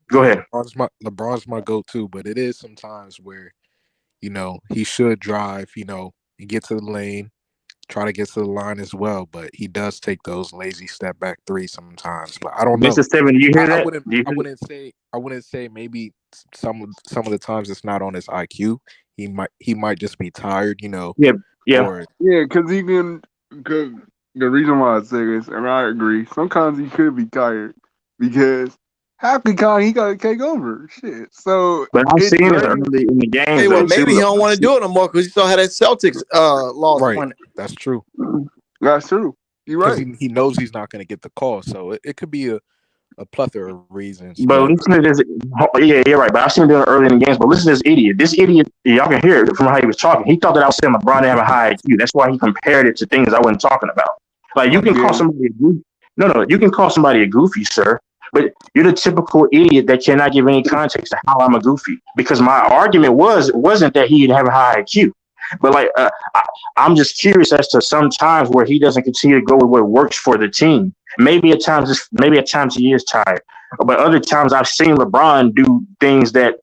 Go ahead. LeBron's my go-to, but it is sometimes where, you know, he should drive, you know, and get to the lane, try to get to the line as well, but he does take those lazy step back 3 sometimes. But I don't know. Mr. 7, you hear that? I wouldn't say maybe some of the times it's not on his IQ. He might just be tired, you know. Yeah. Because the reason why I say this, and I agree, sometimes he could be tired because half the time he got to take over. Shit. So, but I'm seeing it early in the game. Hey, well, maybe he don't want to do it no more because you saw how that Celtics lost. Right. That's true. That's true. You're right. He knows he's not going to get the call, so it could be a plethora of reasons. But listen to this. Yeah, you're right. But I've seen him doing it early in the games. But listen to this idiot. This idiot, y'all can hear it from how he was talking. He thought that I was saying LeBron didn't have a high IQ. That's why he compared it to things I wasn't talking about. Like you can call somebody a goofy. No, you can call somebody a goofy, sir. But you're the typical idiot that cannot give any context to how I'm a goofy. Because my argument wasn't that he didn't have a high IQ. But like I'm just curious as to sometimes where he doesn't continue to go with what works for the team. Maybe at times he is tired, but other times I've seen LeBron do things that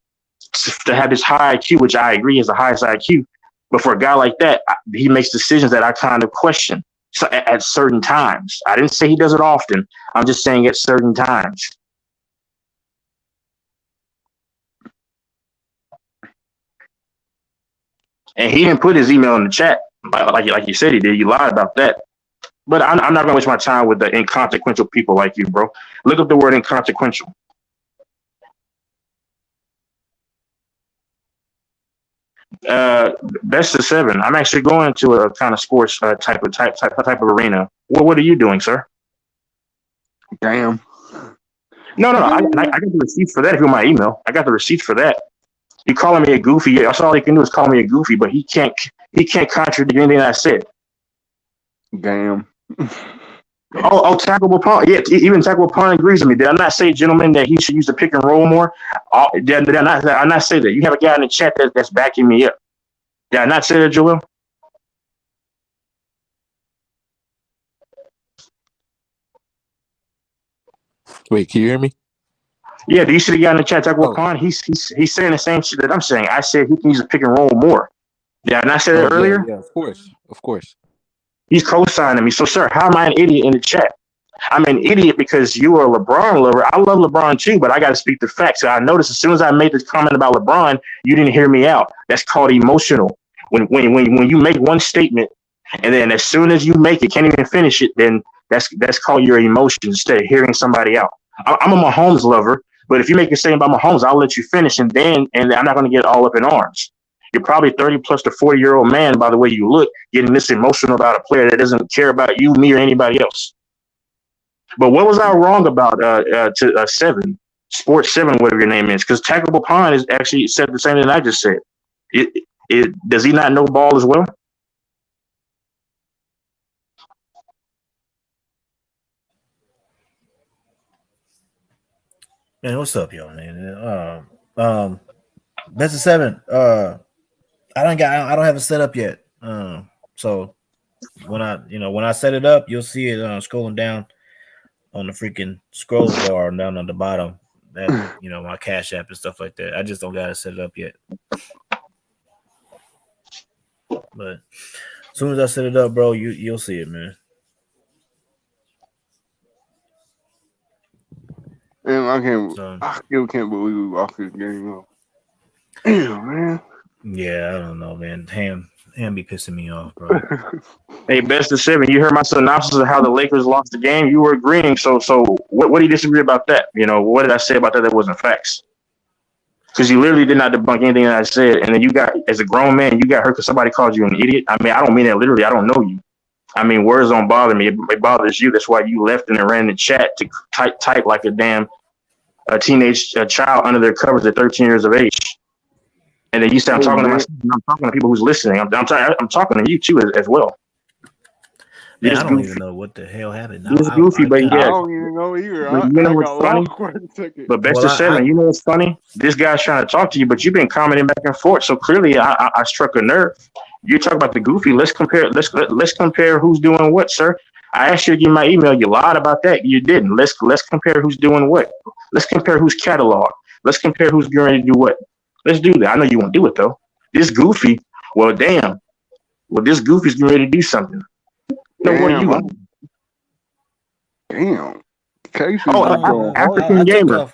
to have this high IQ, which I agree is the highest IQ. But for a guy like that, he makes decisions that I kind of question. So at certain times, I didn't say he does it often. I'm just saying at certain times. And he didn't put his email in the chat like you said he did. You lied about that. But I'm not going to waste my time with the inconsequential people like you, bro. Look up the word inconsequential. Best of 7. I'm actually going to a kind of sports type of arena. What are you doing, sir? Damn. No. I got the receipts for that. If you want my email, I got the receipts for that. You calling me a goofy? That's all he can do is call me a goofy, but he can't contradict anything I said. Damn. Tackleable Pawn. Yeah, even Tackleable Pawn agrees with me. Did I not say, gentlemen, that he should use the pick and roll more? Did I not say that? You have a guy in the chat that's backing me up. Did I not say that, Joel? Wait, can you hear me? Yeah, do you see the guy in the chat, Tackleable Pawn? He's saying the same shit that I'm saying. I said he can use a pick and roll more. Did I not say that earlier? Yeah, of course. He's co-signing me. So, sir, how am I an idiot in the chat? I'm an idiot because you are a LeBron lover. I love LeBron too, but I got to speak the facts. So I noticed as soon as I made this comment about LeBron, you didn't hear me out. That's called emotional. When you make one statement and then as soon as you make it, can't even finish it, then that's called your emotions instead of hearing somebody out. I'm a Mahomes lover, but if you make a statement about Mahomes, I'll let you finish, and I'm not going to get all up in arms. You're probably 30 plus to 40-year-old man, by the way you look, getting this emotional about a player that doesn't care about you, me, or anybody else. But what was I wrong about 7, Sports 7, whatever your name is? Because Tackleable Pond is actually said the same thing I just said. Does he not know ball as well? Man, what's up, y'all, man? Best of 7. I don't have it set up yet. So when I set it up, you'll see it scrolling down on the freaking scroll bar down on the bottom. That my Cash App and stuff like that. I just don't got it set it up yet. But as soon as I set it up, bro, you'll see it, man. And I still can't believe we lost this game up. Damn, man. Yeah, I don't know, man. Ham be pissing me off, bro. Hey, best of 7. You heard my synopsis of how the Lakers lost the game. You were agreeing. So what do you disagree about that? What did I say about that wasn't facts? Because you literally did not debunk anything that I said. And then you got, as a grown man, you got hurt because somebody called you an idiot. I mean, I don't mean that literally. I don't know you. I mean, words don't bother me. It bothers you. That's why you left and ran the chat to type like a teenage child under their covers at 13 years of age. And then you say, I'm talking to myself. I'm talking to people who's listening. I'm talking to you too as well. Man, I don't even know what the hell happened. It's goofy, but yeah. I don't even know either. You know what's funny? But best of 7, you know what's funny? This guy's trying to talk to you, but you've been commenting back and forth. So clearly, I struck a nerve. You talk about the goofy. Let's compare. Let's compare who's doing what, sir. I asked you to give my email. You lied about that. You didn't. Let's compare who's doing what. Let's compare who's catalog. Let's compare who's going to do what. Let's do that. I know you won't do it though. This goofy. Well, damn. Well, this goofy's getting ready to do something. No, what are you on? Damn. African gamer.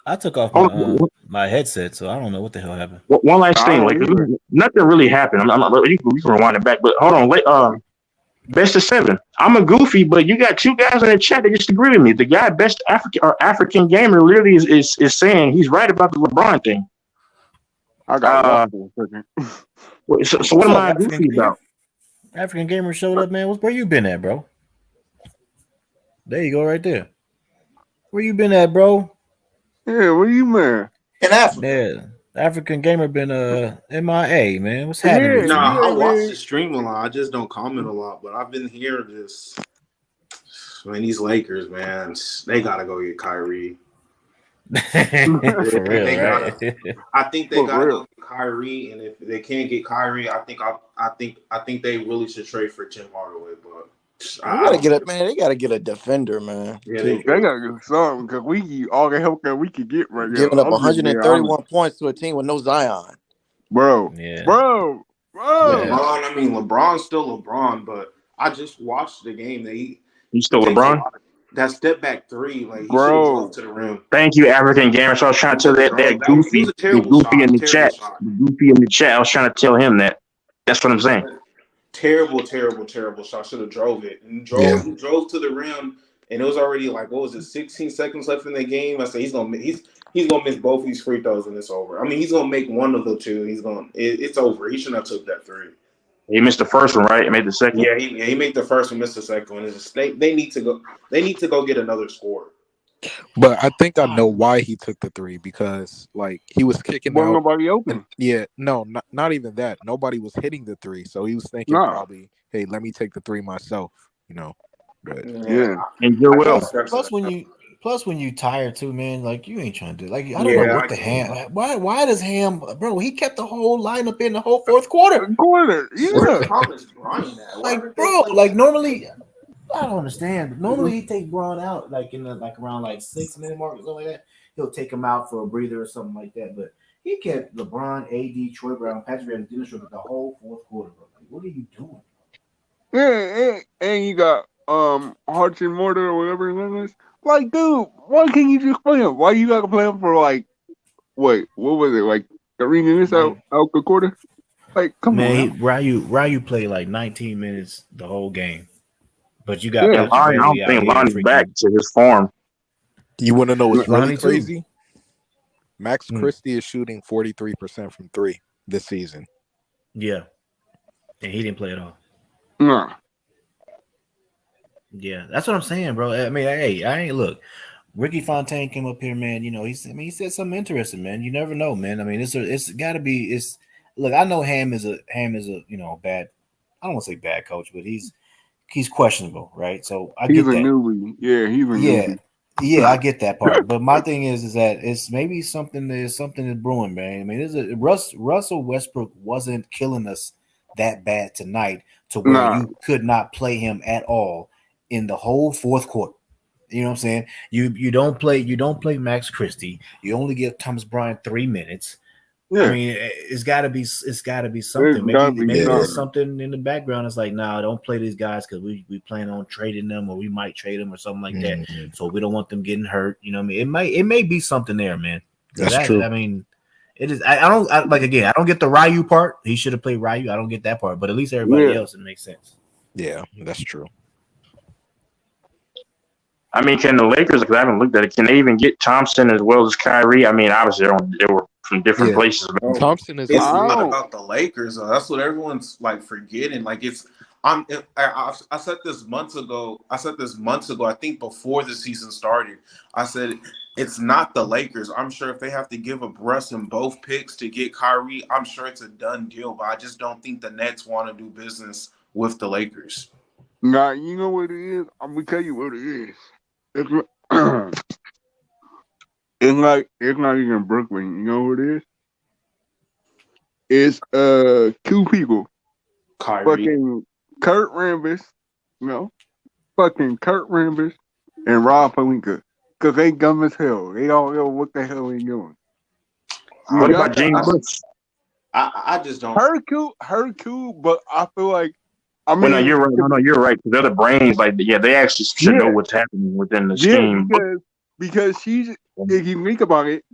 I took off my headset, so I don't know what the hell happened. One last thing, like nothing really happened. You can rewind it back, but hold on. Best of 7. I'm a goofy, but you got 2 guys in the chat that disagree with me. The guy, best African gamer, literally is saying he's right about the LeBron thing. I got so what am I goofy about? African gamer showed up, man. Where you been at, bro? There you go, right there. Where you been at, bro? Yeah, where you been? In Africa. Yeah, African gamer been MIA, man. What's happening? I watch the stream a lot. I just don't comment a lot, but I've been here just. Man, these Lakers, man, they gotta go get Kyrie. For real, right? I think they gotta go get Kyrie, and if they can't get Kyrie, I think they really should trade for Tim Hardaway. But They gotta get a defender, man. Yeah, they gotta get something because we need all the help that we can get right now. Giving up 131 points to a team with no Zion, bro. Yeah, bro. LeBron. I mean, LeBron's still LeBron, but I just watched the game. He's still LeBron. That step back 3, like he bro, to the rim. Thank you, African gamer. So I was trying to tell that goofy, the goofy in the chat. The goofy in the chat. I was trying to tell him that. That's what I'm saying. Terrible shot. Should have drove it. And he drove to the rim, and it was already like, what was it, 16 seconds left in the game. I said he's gonna miss both of these free throws and it's over. I mean, he's gonna make one of the two. It's over. He shouldn't have took that three. He missed the first one, right? He made the second. Yeah, he made the first one, missed the second one. It's just, they need to go get another score. But I think I know why he took the three, because like he was kicking out. Nobody open. Yeah, no, not even that. Nobody was hitting the three, so he was thinking probably, hey, let me take the three myself. But yeah. And you're well. Plus when you tired too, man, like you ain't trying to do. Like I don't know what the Ham. Why does Ham, bro? He kept the whole lineup in the whole fourth quarter. Yeah. Like bro, like normally. I don't understand. Normally he take Braun out like in the around 6 minute mark or something like that. He'll take him out for a breather or something like that. But he kept LeBron, AD, Troy Brown, Patrick Ewing, Dennis Schroeder the whole fourth quarter. Bro. Like, what are you doing? Yeah, and you got Hudson Mortar or whatever his name is. Like, dude, why can't you just play him? Why you gotta play him for what was it, like 3 minutes out the quarter? Like, come on. Ryu played like 19 minutes the whole game. But you got I don't think Lonnie's back to his form. You want to know what's really Lonnie crazy? Too. Max Christie is shooting 43% from three this season. Yeah. And he didn't play at all. No. Yeah, that's what I'm saying, bro. I mean, hey, I ain't look. Ricky Fontaine came up here, man. He said something interesting, man. You never know, man. I mean, it's got to be. Look, I know Ham is a bad. I don't want to say bad coach, but he's questionable, right? So I get that. Newbie. Yeah, he's a newbie. Yeah, I get that part. But my thing is that it's maybe something is brewing, man. I mean, Russell Westbrook wasn't killing us that bad tonight to where you could not play him at all in the whole fourth quarter. You know what I'm saying? You don't play Max Christie. You only give Thomas Bryant 3 minutes. Yeah. I mean, it's got to be something. Maybe there's something in the background. It's like, no, don't play these guys because we plan on trading them, or we might trade them or something like that. So we don't want them getting hurt. You know what I mean? It may be something there, man. That's true. I mean, it is. I don't get the Ryu part. He should have played Ryu. I don't get that part, but at least everybody else, it makes sense. Yeah, that's true. I mean, can the Lakers? Because I haven't looked at it. Can they even get Thompson as well as Kyrie? I mean, obviously they were from different places. Thompson is. It's not about the Lakers. That's what everyone's like forgetting. Like I said this months ago. I think before the season started, I said it's not the Lakers. I'm sure if they have to give up Russ and both picks to get Kyrie, I'm sure it's a done deal. But I just don't think the Nets want to do business with the Lakers. Nah, you know what it is? I'm gonna tell you what it is. It's not even Brooklyn. You know what it is? It's two people. Kyrie. Fucking Kurt Rambis, fucking Kurt Rambis and Rob Pelinka. Because they dumb as hell. They don't know what the hell they doing. What about James Bush? I just don't. Her cool, but I feel like no, you're right. No, you're right. Because they're the brains. Like, they actually should know what's happening within the scheme. Because she's, if you think about it,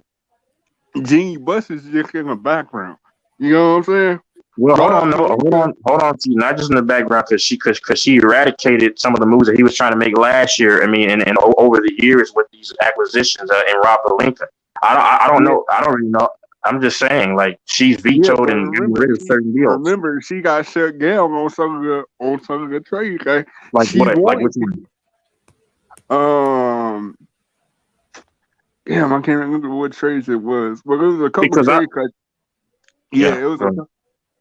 Jeannie Buss is just in the background. You know what I'm saying? Well, hold on. See, not just in the background, because she eradicated some of the moves that he was trying to make last year. I mean, and over the years with these acquisitions in Rob Pelinka. I don't know. I don't really know. I'm just saying, like, she's vetoed and getting rid of certain deals. Remember, she got shut down on some of the trades. Okay? Like what? Like which one? Damn, I can't remember what trades it was, but it was a couple trade cuts. Yeah, it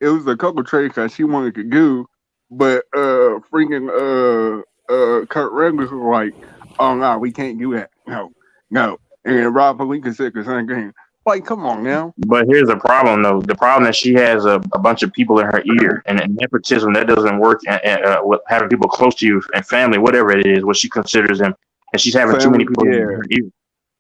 was a couple trade cuts she wanted to do, but freaking Kurt Rambis was like, "Oh no, we can't do that. No." And Rob Pelinka said the same thing. Like, come on now. But here's the problem, though. The problem is she has a bunch of people in her ear, and nepotism, that doesn't work. With having people close to you and family, whatever it is, what she considers them, and she's having too many people in her ear.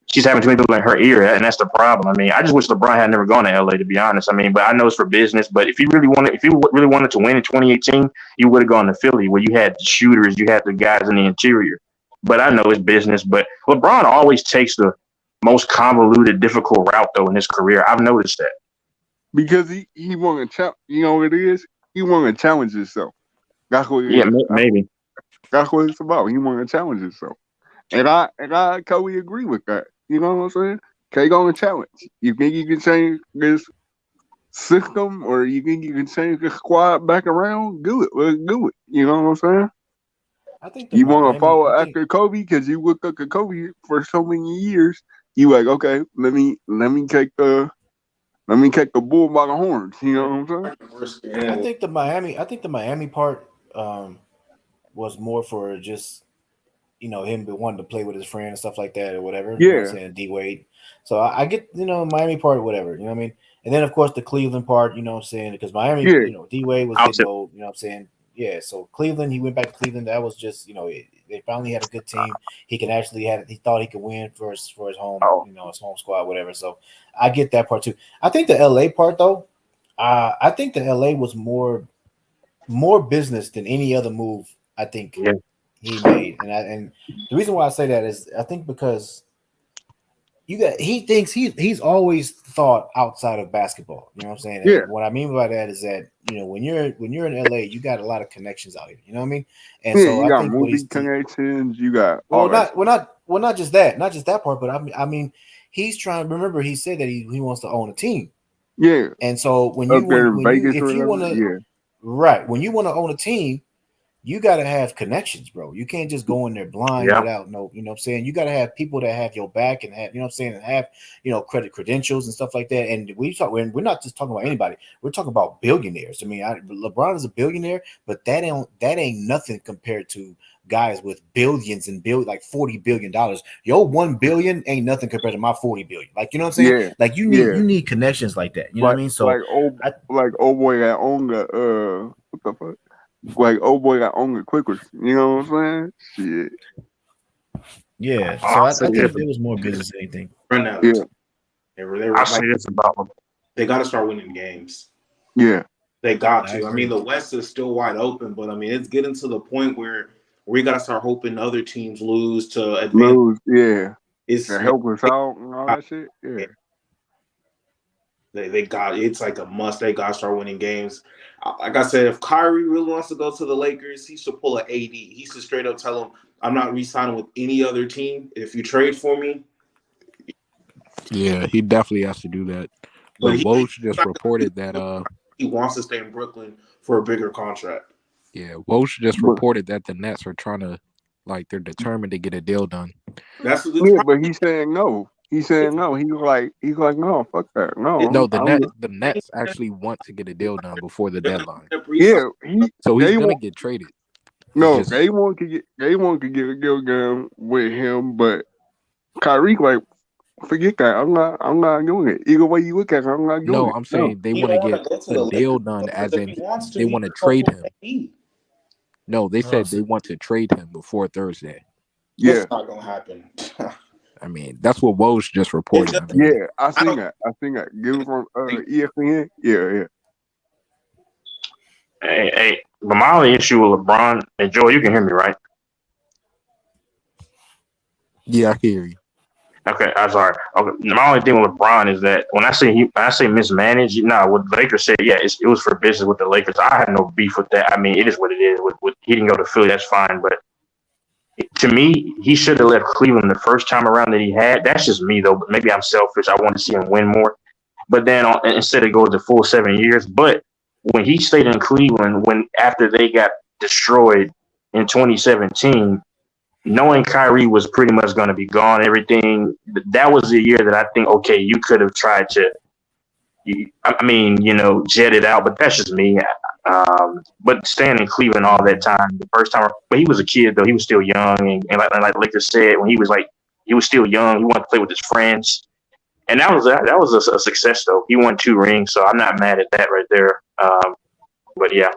She's having too many people in her ear, and that's the problem. I mean, I just wish LeBron had never gone to LA, to be honest. I mean, but I know it's for business. But if you really wanted to win in 2018, you would have gone to Philly, where you had the shooters, you had the guys in the interior. But I know it's business. But LeBron always takes the most convoluted, difficult route, though, in his career. I've noticed that. Because he won a champ. You know what it is? he want to challenge himself. That's what maybe. That's what it's about. He want to challenge himself, and I totally agree with that. You know what I'm saying? K gonna challenge. You think you can change this system, or you think you can change the squad back around? Do it. Let's do it. You know what I'm saying? I think you want to follow after Kobe because you looked up at Kobe for so many years. You like, okay, let me take the bull by the horns. You know what I'm saying? I think the Miami part was more for just him wanting to play with his friend and stuff like that or whatever. You know what I'm saying? D Wade. So I get Miami part, whatever. You know what I mean? And then of course the Cleveland part. You know what I'm saying? Because Miami, D Wade was getting old. You know what I'm saying? Yeah. So Cleveland, he went back to Cleveland. That was just they finally had a good team. He can actually he thought he could win for his home his home squad, whatever. So I get that part too. I think the LA part though. I think the LA was more business than any other move. I think he made, and the reason why I say that is I think because he thinks he's always thought outside of basketball. You know what I'm saying? And what I mean by that is that when you're in LA, you got a lot of connections out here. You know what I mean? And so you I got think movie connections. You got not just that part, but I mean he's trying. Remember, he said that he wants to own a team. Yeah, and so when you want to own a team, you got to have connections, bro. You can't just go in there blind without no, you know what I'm saying? You got to have people that have your back and have, you know what I'm saying, and have, credentials and stuff like that. And we're not just talking about anybody. We're talking about billionaires. I mean, LeBron is a billionaire, but that ain't nothing compared to guys with billions and like $40 billion. Your $1 billion ain't nothing compared to my 40 billion. Like, you know what I'm saying? Yeah. Like you need connections like that. You know what I mean? So like old boy that owned the what the fuck? Like old boy that owned the Quickers. You know what I'm saying? Shit. Yeah. So I think it was more business than anything. Yeah. They got to start winning games. Yeah. They got to. I mean, the West is still wide open, but I mean, it's getting to the point where we got to start hoping other teams lose to advance. Yeah. It's to help us out and all that shit. Yeah. It's like a must. They got to start winning games. Like I said, if Kyrie really wants to go to the Lakers, he should pull an AD. He should straight up tell him, I'm not re-signing with any other team. If you trade for me. Yeah, he definitely has to do that. But Woj just reported that he wants to stay in Brooklyn for a bigger contract. Yeah, Woj just reported that the Nets are trying to, they're determined to get a deal done. But he's saying no. He's saying no. He's like, no, fuck that. No, the Nets actually want to get a deal done before the deadline. Yeah, so he's gonna get traded. No, they want to get a deal done with him, but Kyrie forget that. I'm not doing it. Either way you look at it, I'm not doing it. No, I'm saying they want to get the deal done, as in they want to trade him. No, they said they want to trade him before Thursday. Yeah, that's not gonna happen. I mean, that's what Woj just reported. Yeah, I seen that. Give it from ESPN. Yeah. Hey, but my only issue with LeBron and Joe, you can hear me, right? Yeah, I can hear you. Okay, I'm sorry. Okay, my only thing with LeBron is that when I say mismanaged, what the Lakers said, it was for business with the Lakers. I have no beef with that. I mean, it is what it is. With he didn't go to Philly, that's fine. But to me, he should have left Cleveland the first time around that he had. That's just me, though. But maybe I'm selfish. I want to see him win more. But then instead of going the full 7 years, but when he stayed in Cleveland, after they got destroyed in 2017. Knowing Kyrie was pretty much going to be gone, everything, that was the year that I think, okay, you could have tried to, jet it out, but that's just me. But staying in Cleveland all that time, the first time, but he was a kid, though. He was still young. And like Lakers said, when he was still young, he wanted to play with his friends. And that was a success, though. He won 2 rings, so I'm not mad at that right there. But yeah.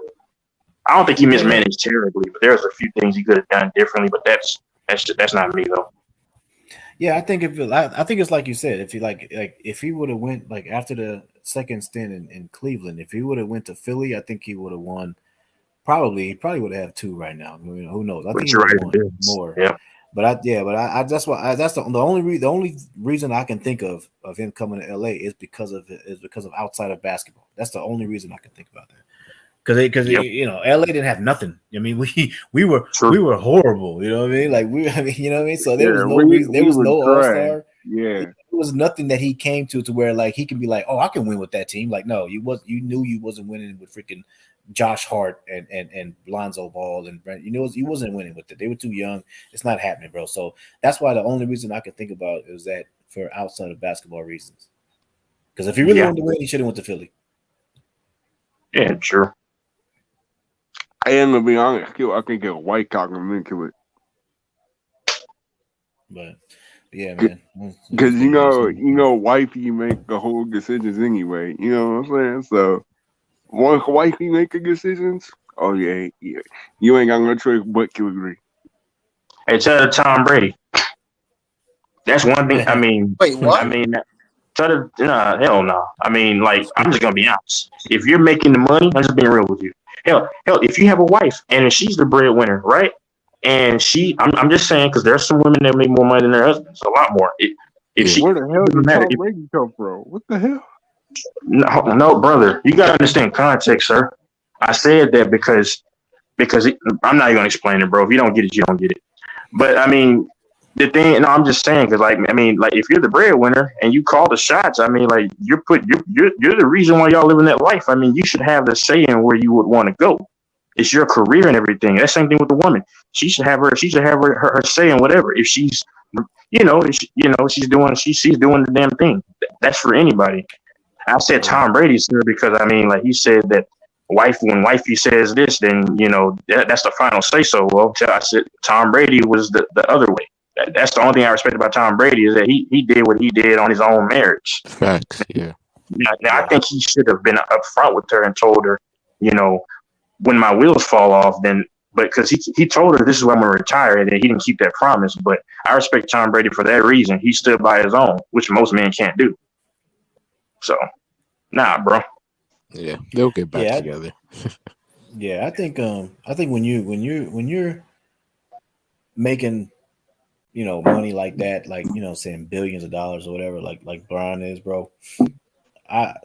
I don't think he mismanaged terribly, but there's a few things he could have done differently. But that's not me though. Yeah, I think I think it's like you said. If he if he would have went after the second stint in Cleveland, if he would have went to Philly, I think he would have won. He probably would have 2 right now. Who knows? I think he would have won more. Yeah. But that's the only reason I can think of him coming to LA is because of outside of basketball. That's the only reason I can think about that. because you know, LA didn't have nothing. I mean, we were horrible. You know what I mean? Like you know what I mean. So there was no reason. There was no all star. Yeah, there was nothing that he came to where like he can be like, oh, I can win with that team. Like, no, you knew you wasn't winning with freaking Josh Hart and Lonzo Ball and Brent. You know, you wasn't winning with it. They were too young. It's not happening, bro. So that's why the only reason I could think about is that for outside of basketball reasons. Because if he really wanted to win, he should have went to Philly. Yeah, sure. I am gonna be honest. I can get a white cock into it. But yeah, man. Because you know, wifey make the whole decisions anyway. You know what I'm saying? So once wifey make the decisions, oh yeah, you ain't got no choice but to agree. Hey, tell Tom Brady. That's one thing. I mean, wait, what? I mean, hell no. I mean, like, I'm just gonna be honest. If you're making the money, I'm just being real with you. Hell, if you have a wife and she's the breadwinner, right? And I'm just saying, because there's some women that make more money than their husbands, a lot more. Where the hell did Tom Brady come from? What the hell? No, brother, you gotta understand context, sir. I said that because I'm not even gonna explain it, bro. If you don't get it, you don't get it. But I mean, the thing, I'm just saying, because like, I mean, like, if you're the breadwinner and you call the shots, I mean, like, you're the reason why y'all living that life. I mean, you should have the say in where you would want to go. It's your career and everything. That same thing with the woman. She should have her say in whatever. If she's, she's doing the damn thing. That's for anybody. I said Tom Brady, sir, because I mean, like, he said that when wifey says this, then that's the final say so. Well, I said Tom Brady was the other way. That's the only thing I respect about Tom Brady is that he did what he did on his own marriage. Facts, yeah. Now I think he should have been upfront with her and told her, when my wheels fall off, then. But because he told her this is when I'm gonna retire, and he didn't keep that promise. But I respect Tom Brady for that reason. He stood by his own, which most men can't do. So, nah, bro. Yeah, they'll get back together. Yeah, I think when you're making money like that, like saying billions of dollars or whatever, like Brian is, bro.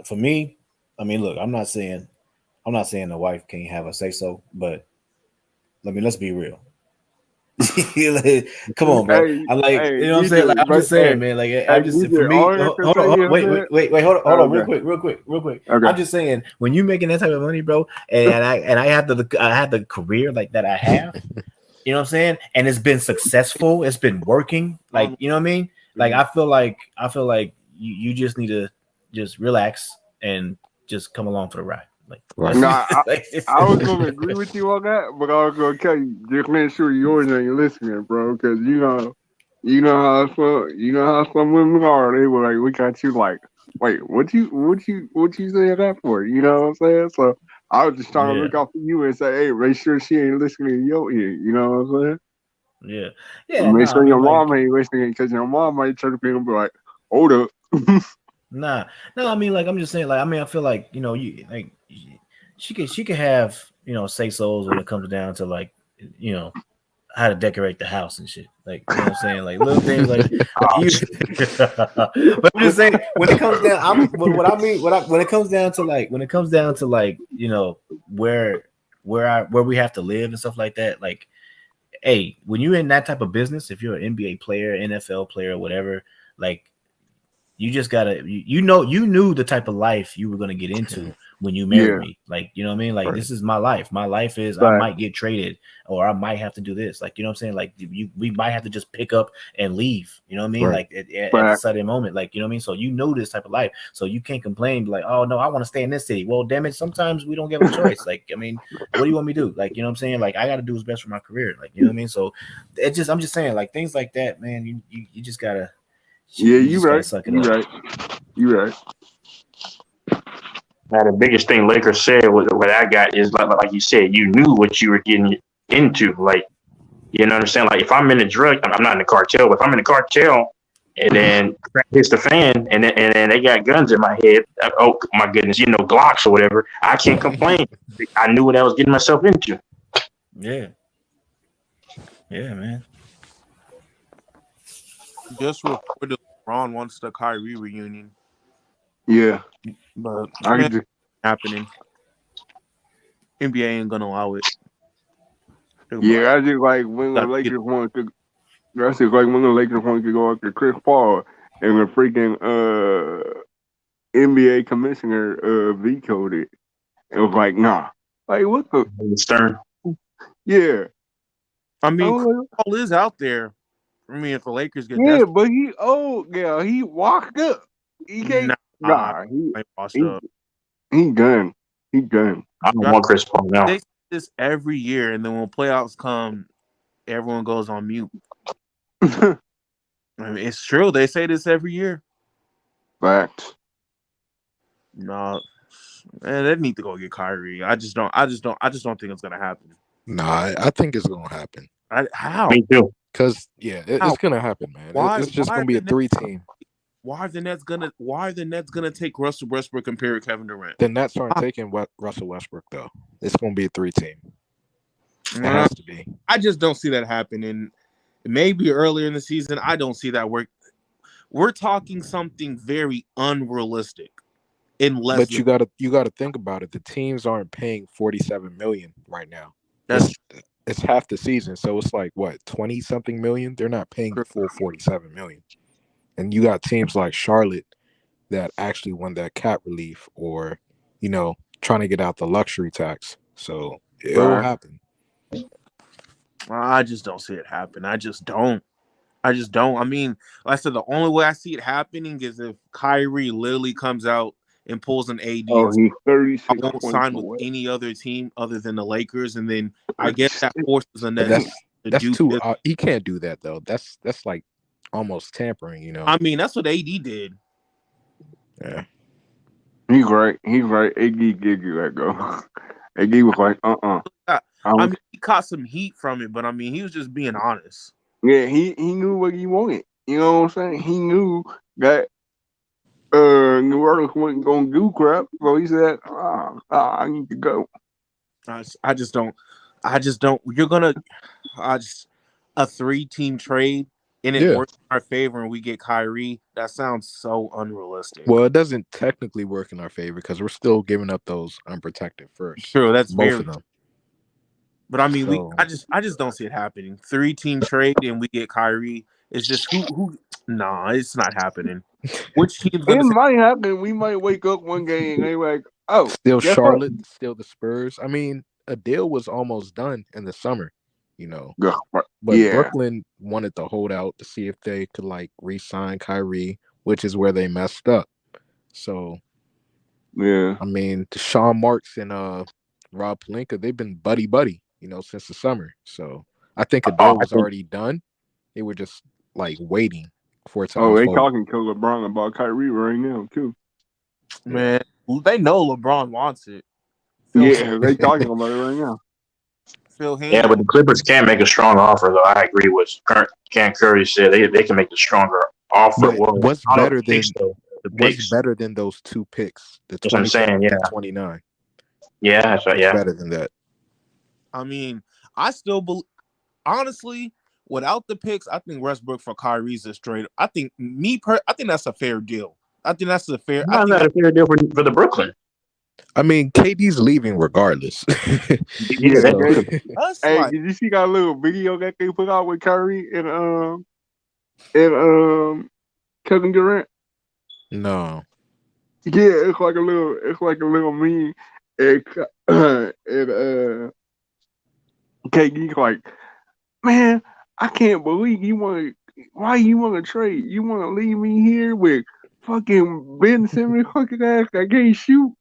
For me, I mean, look, I'm not saying the wife can't have a say so, but let's be real. Come on, bro. I'm like, you know what I'm saying? Like, I'm just saying, man. Like, I'm just for me. Hold on, wait, hold on, real quick. Okay. I'm just saying, when you're making that type of money, bro, and I have the career like that I have, you know what I'm saying, and it's been successful, it's been working, like, you know what I mean? Like, I feel like you just need to just relax and just come along for the ride. Like, nah, I was gonna agree with you on that, but I was gonna tell you, just make sure yours ain't listening, bro, because you know how some women are. They were like, we got you like, wait, what you say that for? You know what I'm saying? So I was just trying to look out for you and say, hey, make sure she ain't listening to your ear. You know what I'm saying? Yeah. Make sure your mom ain't listening, because your mom might turn to people and be like, hold up. No, I mean, like, I'm just saying, like, I mean, I feel like, she could have, say so's when it comes down to, like, how to decorate the house and shit. Like, you know what I'm saying? Like, little things like but I'm just saying, when it comes down, when it comes down to like, where we have to live and stuff like that, like, hey, when you're in that type of business, if you're an NBA player, NFL player, whatever, like, you just gotta, you knew the type of life you were gonna get into when you married me. Like, you know what I mean? Like, this is my life. My life is I might get traded, or I might have to do this. Like, you know what I'm saying? Like, we might have to just pick up and leave. You know what I mean? Like, at a sudden moment, like, you know what I mean? So you know this type of life. So you can't complain, be like, oh no, I want to stay in this city. Well, damn it, sometimes we don't get a choice. Like, I mean, what do you want me to do? Like, you know what I'm saying? Like, I gotta do what's best for my career. Like, you know what I mean? So I'm just saying, like, things like that, man, you just gotta. You right. You right. Now, the biggest thing Lakers said, what I got is, like you said, you knew what you were getting into. Like, you know what I'm saying? Like, if I'm in a drug, I'm not in the cartel, but if I'm in the cartel and then crack hits the fan and then they got guns in my head, oh my goodness, Glocks or whatever, I can't complain. I knew what I was getting myself into. Yeah, man. Just reported LeBron wants the Kyrie reunion. Yeah, but I can just happening. NBA ain't gonna allow it. Yeah, I just like when the Lakers want to. That's just like when the Lakers want to go after Chris Paul and the freaking NBA commissioner vetoed it. It was like, nah. Like what the Stern? Yeah. I mean, Chris Paul is out there. I mean, if the Lakers get yeah, but he yeah, he walked up. He can't. He done. He done. I don't want Chris Paul now. They say this every year, and then when playoffs come, everyone goes on mute. I mean, it's true. They say this every year. Facts. No, man, they need to go get Kyrie. I just don't think it's gonna happen. Nah, I think it's gonna happen. How? Me too. Because it's gonna happen, man. It's just gonna be a 3-team. Why are the Nets gonna take Russell Westbrook compared to Kevin Durant? The Nets aren't taking Russell Westbrook though. It's gonna be a 3-team. It has to be. I just don't see that happening. Maybe earlier in the season, I don't see that work. We're talking something very unrealistic. But you gotta think about it. The teams aren't paying $47 million right now. It's half the season, so it's like what, 20-something million? They're not paying the full $47 million. And you got teams like Charlotte that actually won that cap relief, or trying to get out the luxury tax. So it will happen. I just don't see it happen. I just don't. I mean, like I said, the only way I see it happening is if Kyrie literally comes out and pulls an AD. He's 36. I won't sign with any other team other than the Lakers, and then I guess that forces a Nets. That's too. He can't do that though. That's like almost tampering. I mean, that's what AD did. Yeah. He's right. AD did you let go. AD was like, I mean, he caught some heat from it, but I mean, he was just being honest. Yeah, he knew what he wanted. You know what I'm saying? He knew that New Orleans wasn't gonna do crap, so he said, I need to go. I just don't. You're gonna a 3-team trade and it works in our favor, and we get Kyrie. That sounds so unrealistic. Well, it doesn't technically work in our favor because we're still giving up those unprotected first. True, that's both of them. But I mean, I just don't see it happening. 3-team trade and we get Kyrie. It's just who? Nah, it's not happening. Which team's it might happen. We might wake up one game and they're like, still Charlotte, still the Spurs. I mean, a deal was almost done in the summer, But Brooklyn wanted to hold out to see if they could re-sign Kyrie, which is where they messed up. So, yeah, I mean, Deshaun Marks and Rob Pelinka, they've been buddy, since the summer. So I think a deal was already done. They were just waiting for it to unfold. They talking to LeBron about Kyrie right now too. Man, they know LeBron wants it. They talking about it right now. Yeah, but the Clippers can make a strong offer, though. I agree with Ken Curry said. They can make the stronger offer. What's better than those 2 picks? The 27 and 29. Yeah, that's right. Yeah, better than that. I mean, I still believe. Honestly, without the picks, I think Westbrook for Kyrie's a straight. I think that's a fair deal. I think that's a fair. Not a fair deal for the Brooklyn. I mean, KD's leaving regardless. Hey, did you see that little video that they put out with Kyrie and Kevin Durant? No. Yeah, it's like a little meme. And KD's like, man, I can't believe why you want to trade? You want to leave me here with fucking Ben Simmons fucking ass that can't shoot?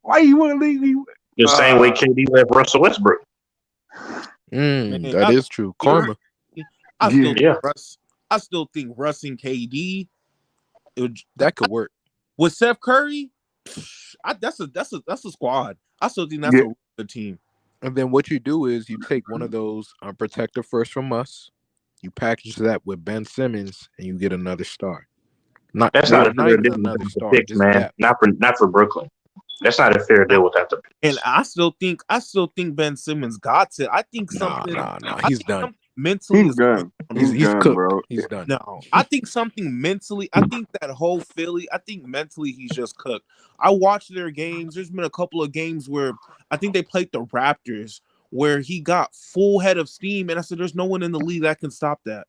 Why you want to leave me? The same way KD left Russell Westbrook. That is true. Karma. I still think Russ and KD, that could work. With Steph Curry, that's a squad. I still think that's a good team. And then what you do is you take one of those unprotected first from us, you package that with Ben Simmons, and you get another star. That's not a fair deal with the picks, man. Not for Brooklyn. That's not a fair deal without the picks. And I still think Ben Simmons got it. I think something. No, he's done. mentally He's is done. He's done, cooked. bro. He's done. no. I think something mentally. I think that whole Philly. I think mentally he's just cooked. I watched their games. There's been a couple of games where I think they played the Raptors where he got full head of steam, and I said, "There's no one in the league that can stop that."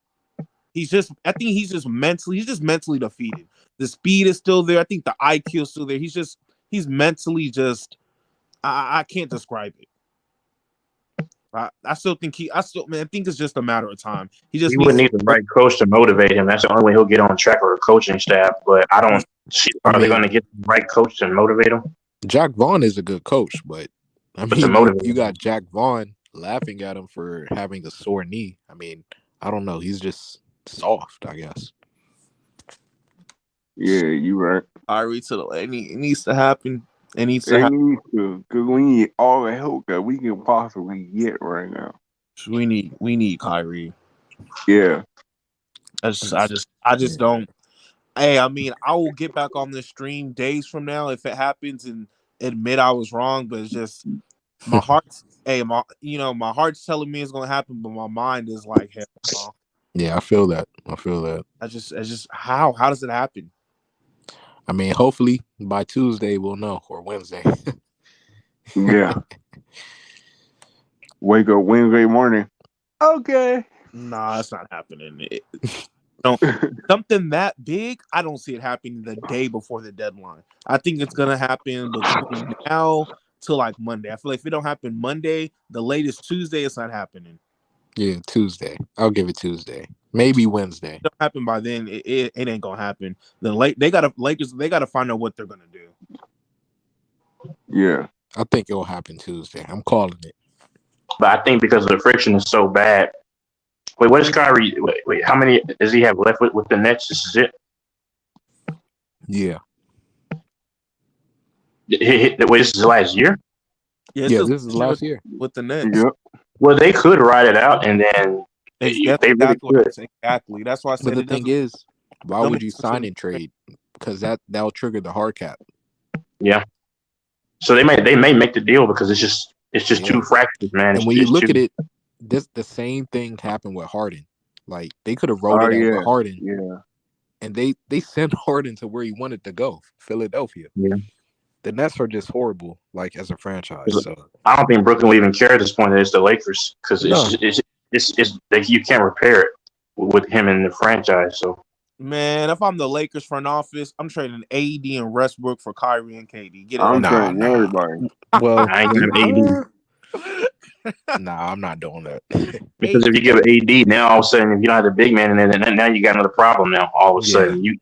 I think he's just mentally defeated. The speed is still there. I think the IQ is still there. He's mentally just. I can't describe it. I think it's just a matter of time. He wouldn't need the right coach to motivate him. That's the only way he'll get on track with a coaching staff. But I don't see are they going to get the right coach to motivate him. Jack Vaughn is a good coach, but I mean, you got Jack Vaughn laughing at him for having a sore knee. I mean, I don't know. He's just soft, I guess. Yeah, you right. Kyrie to the it needs to happen. It needs to It happen. needs to, because we need all the help that we can possibly get right now. We need Kyrie. Yeah. I just don't. Hey, I mean, I will get back on this stream days from now if it happens and admit I was wrong. But it's just my heart's my heart's telling me it's gonna happen, but my mind is like, hell no. Yeah, I feel that. I just how does it happen? I mean, hopefully by Tuesday we'll know, or Wednesday. Yeah. Wake up Wednesday morning. Okay. Nah, it's not happening. Something that big, I don't see it happening the day before the deadline. I think it's gonna happen between now to like Monday. I feel like if it don't happen Monday, the latest Tuesday, it's not happening. Yeah, Tuesday. I'll give it Tuesday. Maybe Wednesday. If it don't happen by then, it ain't gonna happen. Lakers, they gotta find out what they're gonna do. Yeah. I think it'll happen Tuesday. I'm calling it. But I think because the friction is so bad. Wait, what is Kyrie? Wait, how many does he have left with the Nets? This is it? Yeah. Wait, this is his last year? Yeah, this is last year with the Nets. Yep. Well, they could ride it out, and then Exactly. That's why I said. But the thing is, why would you sign and trade? Because that'll trigger the hard cap. Yeah. So they may make the deal because it's just too fractured, man. And when you look at it, the same thing happened with Harden. Like they could have wrote it out with Harden. Yeah. And they sent Harden to where he wanted to go, Philadelphia. Yeah. The Nets are just horrible, like as a franchise. So I don't think Brooklyn will even care at this point that it's the Lakers because it's like you can't repair it with him in the franchise. So man, if I'm the Lakers front office, I'm trading AD and Westbrook for Kyrie and KD. Get it? I'm trading everybody. Well, I ain't gonna AD. Nah, I'm not doing that. Because if you give AD now, all of a sudden, if you don't have the big man, and then now you got another problem. Now all of a sudden, you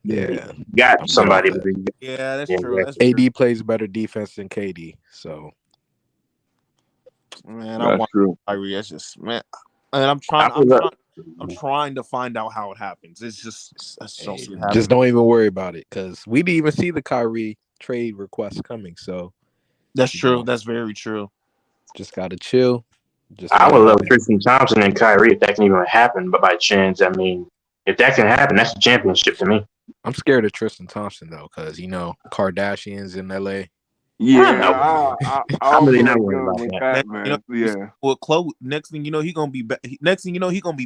got somebody. Yeah, that's true. That's AD plays better defense than KD. So, man, I want Kyrie. That's just man, and I'm trying to find out how it happens. It's just just don't even worry about it because we didn't even see the Kyrie trade request coming. So that's true. That's very true. Just gotta chill. I would love Tristan Thompson and Kyrie if that can even happen. But by chance, I mean, if that can happen, that's a championship to me. I'm scared of Tristan Thompson though, because Kardashians in LA. Yeah, I'm really not worried about that. Man. Yeah. Well, Chloe. Next thing you know, he gonna be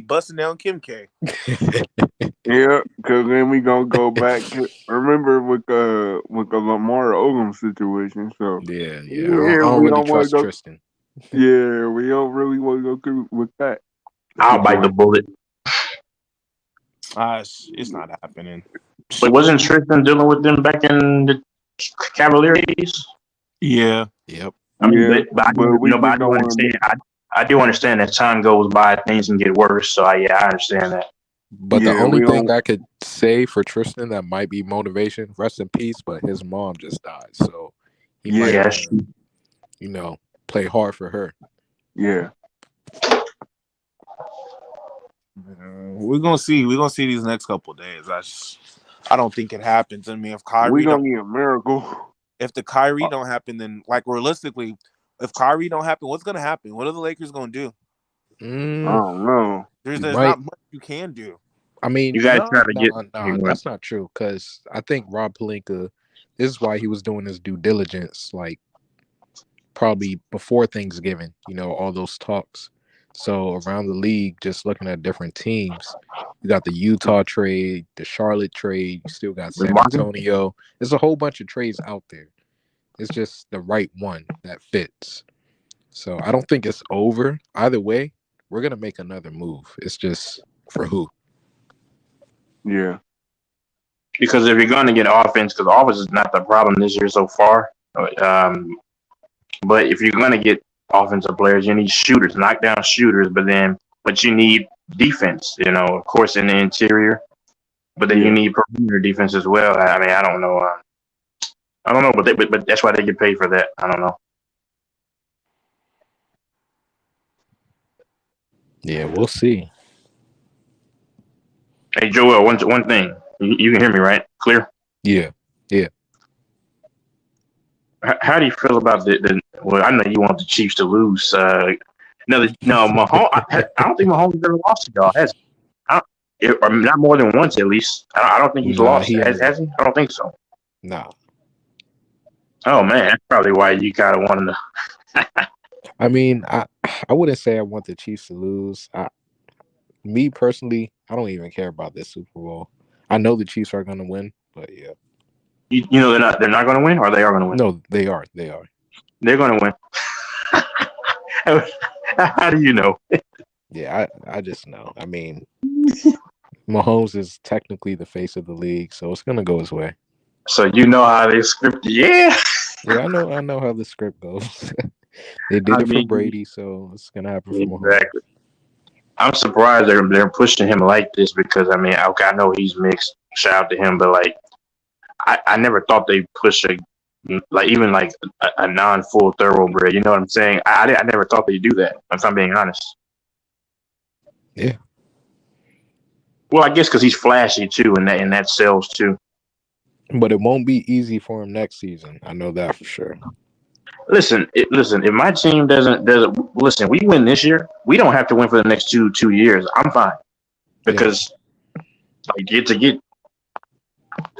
busting down Kim K. Yeah, because then we gonna go back to remember with the Lamar Odom situation. So yeah. I don't really trust Tristan. Yeah, we don't really want to go through with that. I'll bite the bullet. It's not happening. But wasn't Tristan dealing with them back in the Cavaliers? Yeah. Yep. I mean, I do understand. I do understand that time goes by, things can get worse. So I understand that. But the only thing I could say for Tristan that might be motivation, rest in peace, but his mom just died, so he might have to, play hard for her. Yeah. We're gonna see. We're gonna see these next couple of days. I don't think it happens. I mean, if Kyrie, we gonna need a miracle. If the Kyrie don't happen, then like realistically, if Kyrie don't happen, what's gonna happen? What are the Lakers gonna do? I don't know. There's not much you can do. I mean, you guys try to get. No, that's not true. Because I think Rob Pelinka, this is why he was doing his due diligence, like probably before Thanksgiving. All those talks. So around the league, just looking at different teams, you got the Utah trade, the Charlotte trade, you still got San Antonio. There's a whole bunch of trades out there. It's just the right one that fits. So I don't think it's over. Either way, we're going to make another move. It's just for who. Yeah. Because if you're going to get offense, because offense is not the problem this year so far. But if you're going to get offensive players, you need shooters, knockdown shooters, but you need defense, of course, in the interior. But then you need perimeter defense as well. I mean, I don't know. But that's why they get paid for that. I don't know. Yeah, we'll see. Hey, Joel, one thing. You can hear me, right? Clear? Yeah. How do you feel about well, I know you want the Chiefs to lose. Mahomes. I don't think Mahomes has ever lost to y'all, has he? Or not more than once, at least. I don't think he's lost. Has he? I don't think so. No. Oh, man. That's probably why you kind of wanted to. I mean, I wouldn't say I want the Chiefs to lose. Me personally, I don't even care about this Super Bowl. I know the Chiefs are going to win, but yeah. You know they're not going to win, or they are going to win? No, they are. They're going to win. How do you know? Yeah, I just know. I mean, Mahomes is technically the face of the league, so it's going to go his way. So you know how they script it. Yeah. Yeah, I know how the script goes. They did it for Brady, so it's going to happen for Mahomes. Exactly. I'm surprised they're pushing him like this because, I mean, okay, I know he's mixed. Shout out to him, but, like, I never thought they'd push a non-full thoroughbred. You know what I'm saying? I never thought they'd do that, if I'm being honest. Yeah. Well, I guess because he's flashy, too, and that sells, too. But it won't be easy for him next season. I know that for sure. Listen. If my team doesn't we win this year. We don't have to win for the next two years. I'm fine because to get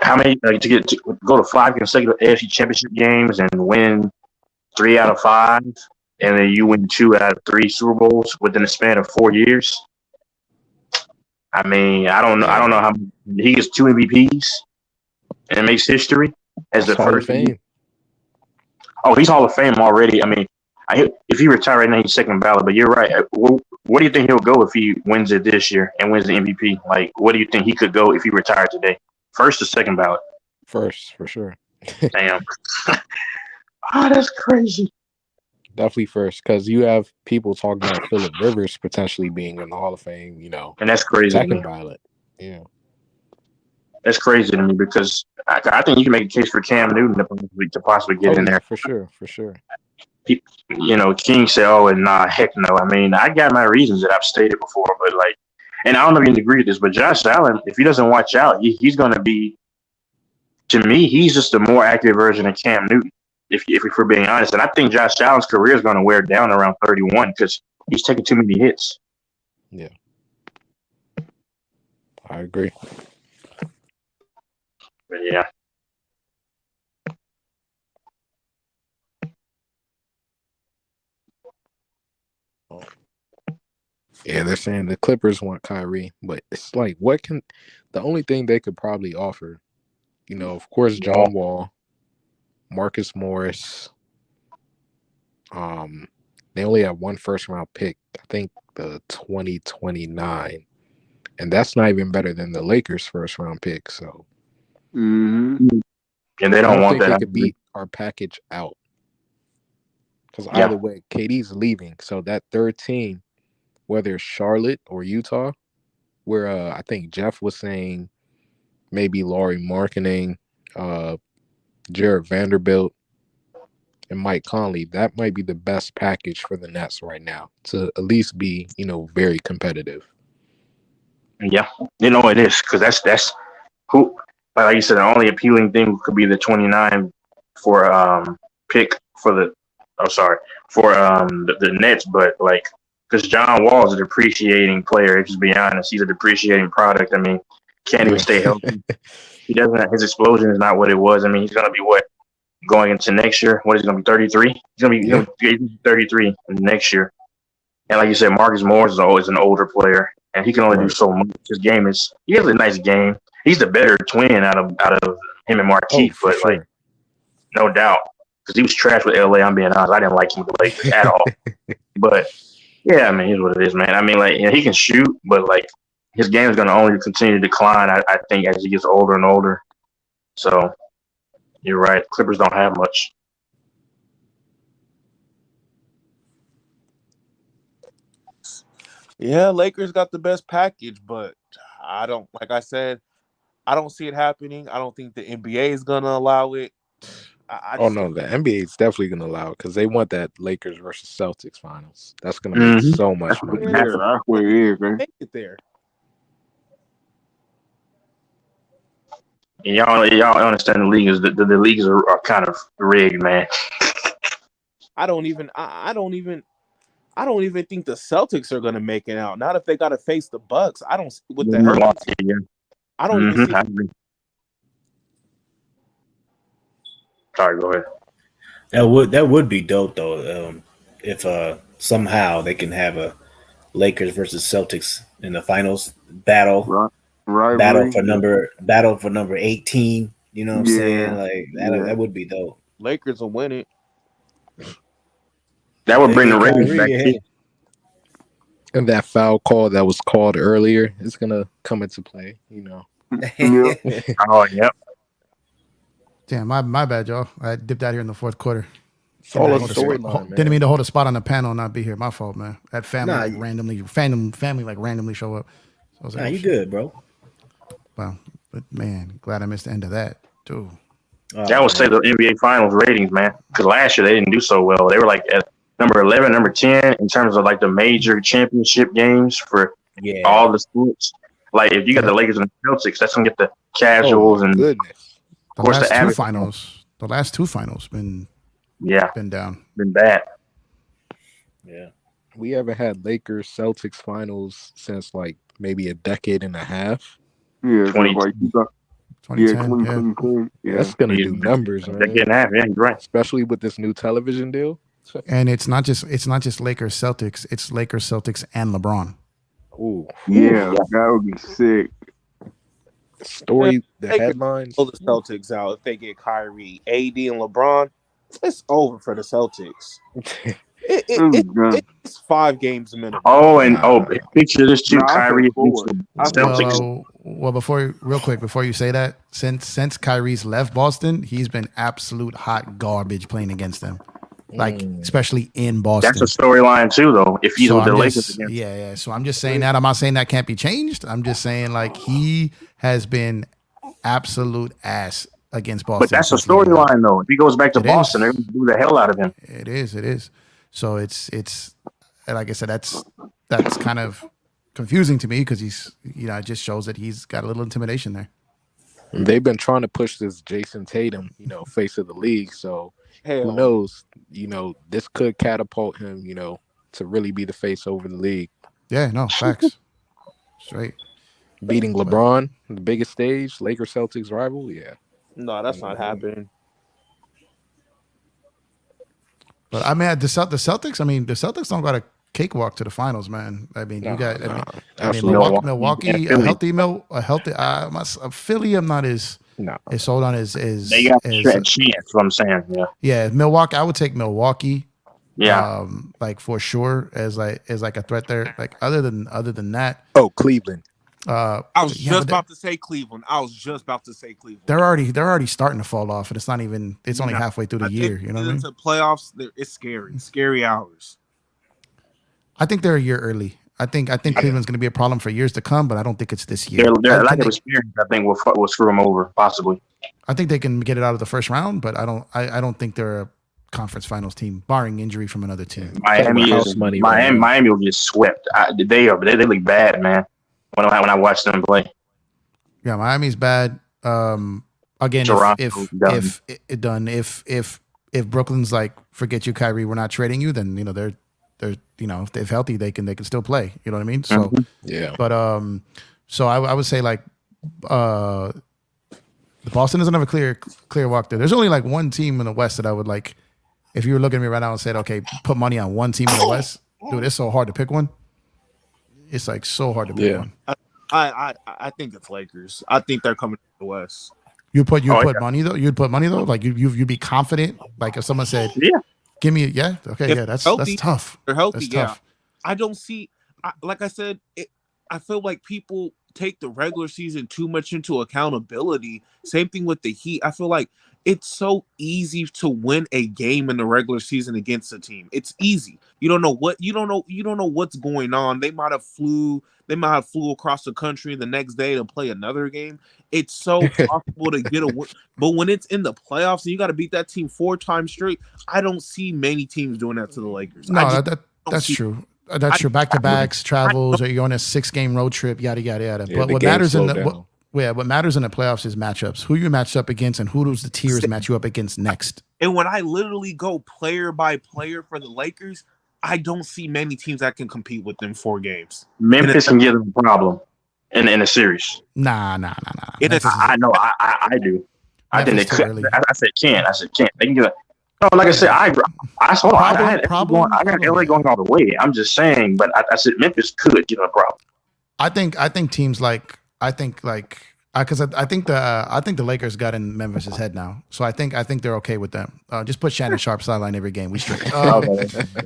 how many to go to 5 consecutive AFC Championship games and win 3 out of 5, and then you win 2 out of 3 Super Bowls within a span of 4 years. I mean, I don't know how he gets 2 MVPs and makes history as the first. Fame. Oh, he's Hall of Fame already. I mean, if he retired right now, he's second ballot. But you're right. Where do you think he'll go if he wins it this year and wins the MVP? Like, what do you think he could go if he retired today? First or second ballot? First, for sure. Damn. That's crazy. Definitely first, because you have people talking about Phillip Rivers potentially being in the Hall of Fame, and that's crazy. Second ballot. Yeah. That's crazy to me because I think you can make a case for Cam Newton to possibly get in there. For sure. King said, heck no. I mean, I got my reasons that I've stated before, but and I don't know if you agree with this, but Josh Allen, if he doesn't watch out, he's going to be, to me, he's just a more accurate version of Cam Newton, if we're being honest. And I think Josh Allen's career is going to wear down around 31 because he's taking too many hits. Yeah. I agree. But yeah. Yeah, they're saying the Clippers want Kyrie, but it's like, the only thing they could probably offer, of course, John Wall, Marcus Morris. They only have 1 first-round pick, I think the 2029, and that's not even better than the Lakers' first-round pick. So, and they don't want that. They could beat our package out because either way, KD's leaving. So that third team, whether it's Charlotte or Utah, where I think Jeff was saying maybe Lauri Markkanen, Jared Vanderbilt, and Mike Conley, that might be the best package for the Nets right now to at least be, very competitive. Yeah, it is because that's who. Like you said, the only appealing thing could be the 29 for pick for the Nets, but because John Wall is a depreciating player. Just be honest, he's a depreciating product. I mean, can't even stay healthy. He doesn't. His explosion is not what it was. I mean, he's gonna be going into next year? What is he gonna be? 33. He's gonna be 33 next year. And like you said, Marcus Morris is always an older player, and he can only do so much. He has a nice game. He's the better twin out of him and Marquise, but like no doubt, because he was trash with LA. I'm being honest, I didn't like him with the Lakers at all. But yeah, I mean, here's what it is, man. I mean, like he can shoot, but like his game is going to only continue to decline. I think as he gets older and older. So you're right. Clippers don't have much. Yeah, Lakers got the best package, but I don't, like I said, I don't see it happening. I don't think the NBA is going to allow it. Oh no, the NBA is definitely going to allow it because they want that Lakers versus Celtics finals. That's going to make so much money. That's what it is, man. Make it there. Y'all understand the leagues. The leagues are kind of rigged, man. I don't even think the Celtics are going to make it out. Not if they got to face the Bucks. I don't with the Milwaukee, yeah. I don't even see. Sorry, go ahead. That would be dope though. If somehow they can have a Lakers versus Celtics in the finals battle. Right. Battle for number 18. You know what I'm saying? Like that would be dope. Lakers will win it. That would bring the ratings back. And that foul call that was called earlier is gonna come into play, you know. Oh, yep. Damn, my bad, y'all. I dipped out here in the fourth quarter. It's all a storyline, man. Didn't mean to hold a spot on the panel and not be here. My fault, man. That family Nah, randomly show up. So I was like, you good, bro. Well, but man, glad I missed the end of that too. That would say the NBA Finals ratings, man. Because last year they didn't do so well. They were like at number 11, number 10 in terms of like the major championship games for all the sports. Like if you got the Lakers and the Celtics, that's gonna get the casuals and goodness. The last two finals been down. Been bad. Yeah. We haven't had Lakers Celtics finals since like maybe a decade and a half. Yeah, 2010. That's gonna do numbers, man. Decade and a half, yeah, you're right. Especially with this new television deal. And it's not just Lakers Celtics, it's Lakers Celtics and LeBron. Ooh. Yeah, that would be sick. The headlines. Pull the Celtics out if they get Kyrie, AD, and LeBron. It's over for the Celtics. It's 5 games minimum. Picture this too, Kyrie. Celtics. Well, before you say that, since Kyrie's left Boston, he's been absolute hot garbage playing against them. Like especially in Boston. That's a storyline too, though. If he's with the Lakers again. Yeah. So I'm just saying that. I'm not saying that can't be changed. I'm just saying like he has been absolute ass against Boston. But that's a storyline though. If he goes back to Boston, they're gonna do the hell out of him. It is. So it's like I said, that's kind of confusing to me because he's it just shows that he's got a little intimidation there. They've been trying to push this Jason Tatum, face of the league. So who knows? This could catapult him, to really be the face over the league. Yeah, no, facts. Straight. Beating LeBron, the biggest stage, Lakers Celtics rival. Yeah. No, that's not happening. But I mean, the Celtics don't got a cakewalk to the finals, man. I mean, Milwaukee, a healthy. Philly, I'm not as sold on as they got a chance. What I'm saying, yeah. Milwaukee, I would take Milwaukee. Yeah, like for sure as like a threat there. Like other than that. Oh, Cleveland. I was just about to say Cleveland. They're already starting to fall off, and it's not even. It's only halfway through the year. You know what I mean? Into playoffs, it's scary hours. I think they're a year early. I think Cleveland's going to be a problem for years to come, but I don't think it's this year. Their lack of experience, I think, will screw them over, possibly. I think they can get it out of the first round, but I don't think they're a conference finals team, barring injury from another team. Miami will get swept. They look bad, man. When I watch them play. Yeah, Miami's bad. Again, if Brooklyn's like, forget you, Kyrie, we're not trading you, then they're if they're healthy, they can still play. You know what I mean? So yeah. But so I would say like the Boston doesn't have a clear walk there. There's only like one team in the West that I would like. If you were looking at me right now and said, okay, put money on one team in the West, Dude, it's so hard to pick one. It's like so hard to pick one. I think it's Lakers. I think they're coming to the West. You'd put money though. You'd put money though. Like you'd be confident. Like if someone said, give me okay, that's tough. They're healthy. That's tough. I don't see. Like I said, I feel like people take the regular season too much into accountability. Same thing with the Heat. I feel like it's so easy to win a game in the regular season against a team. It's easy. You don't know what's going on. They might have flew across the country the next day to play another game. It's so possible to get a win. But when it's in the playoffs and you got to beat that team 4 times straight, I don't see many teams doing that to the Lakers. No, that's true. That's true. Back-to-backs, travels, or you're on a 6-game road trip, yada yada yada. Yeah, but what matters in the what matters in the playoffs is matchups. Who you matched up against, and who does the tiers match you up against next. And when I literally go player by player for the Lakers, I don't see many teams that can compete with them 4 games. Memphis can give them a problem in a series. Nah. I know. I do. I think they could. I said can't. They can get it. No, like I said, I got LA going all the way. I'm just saying, but I said Memphis could get a problem. I think teams because I think the Lakers got in Memphis's head now, so I think they're okay with them. Just put Shannon Sharp sideline every game. We straight.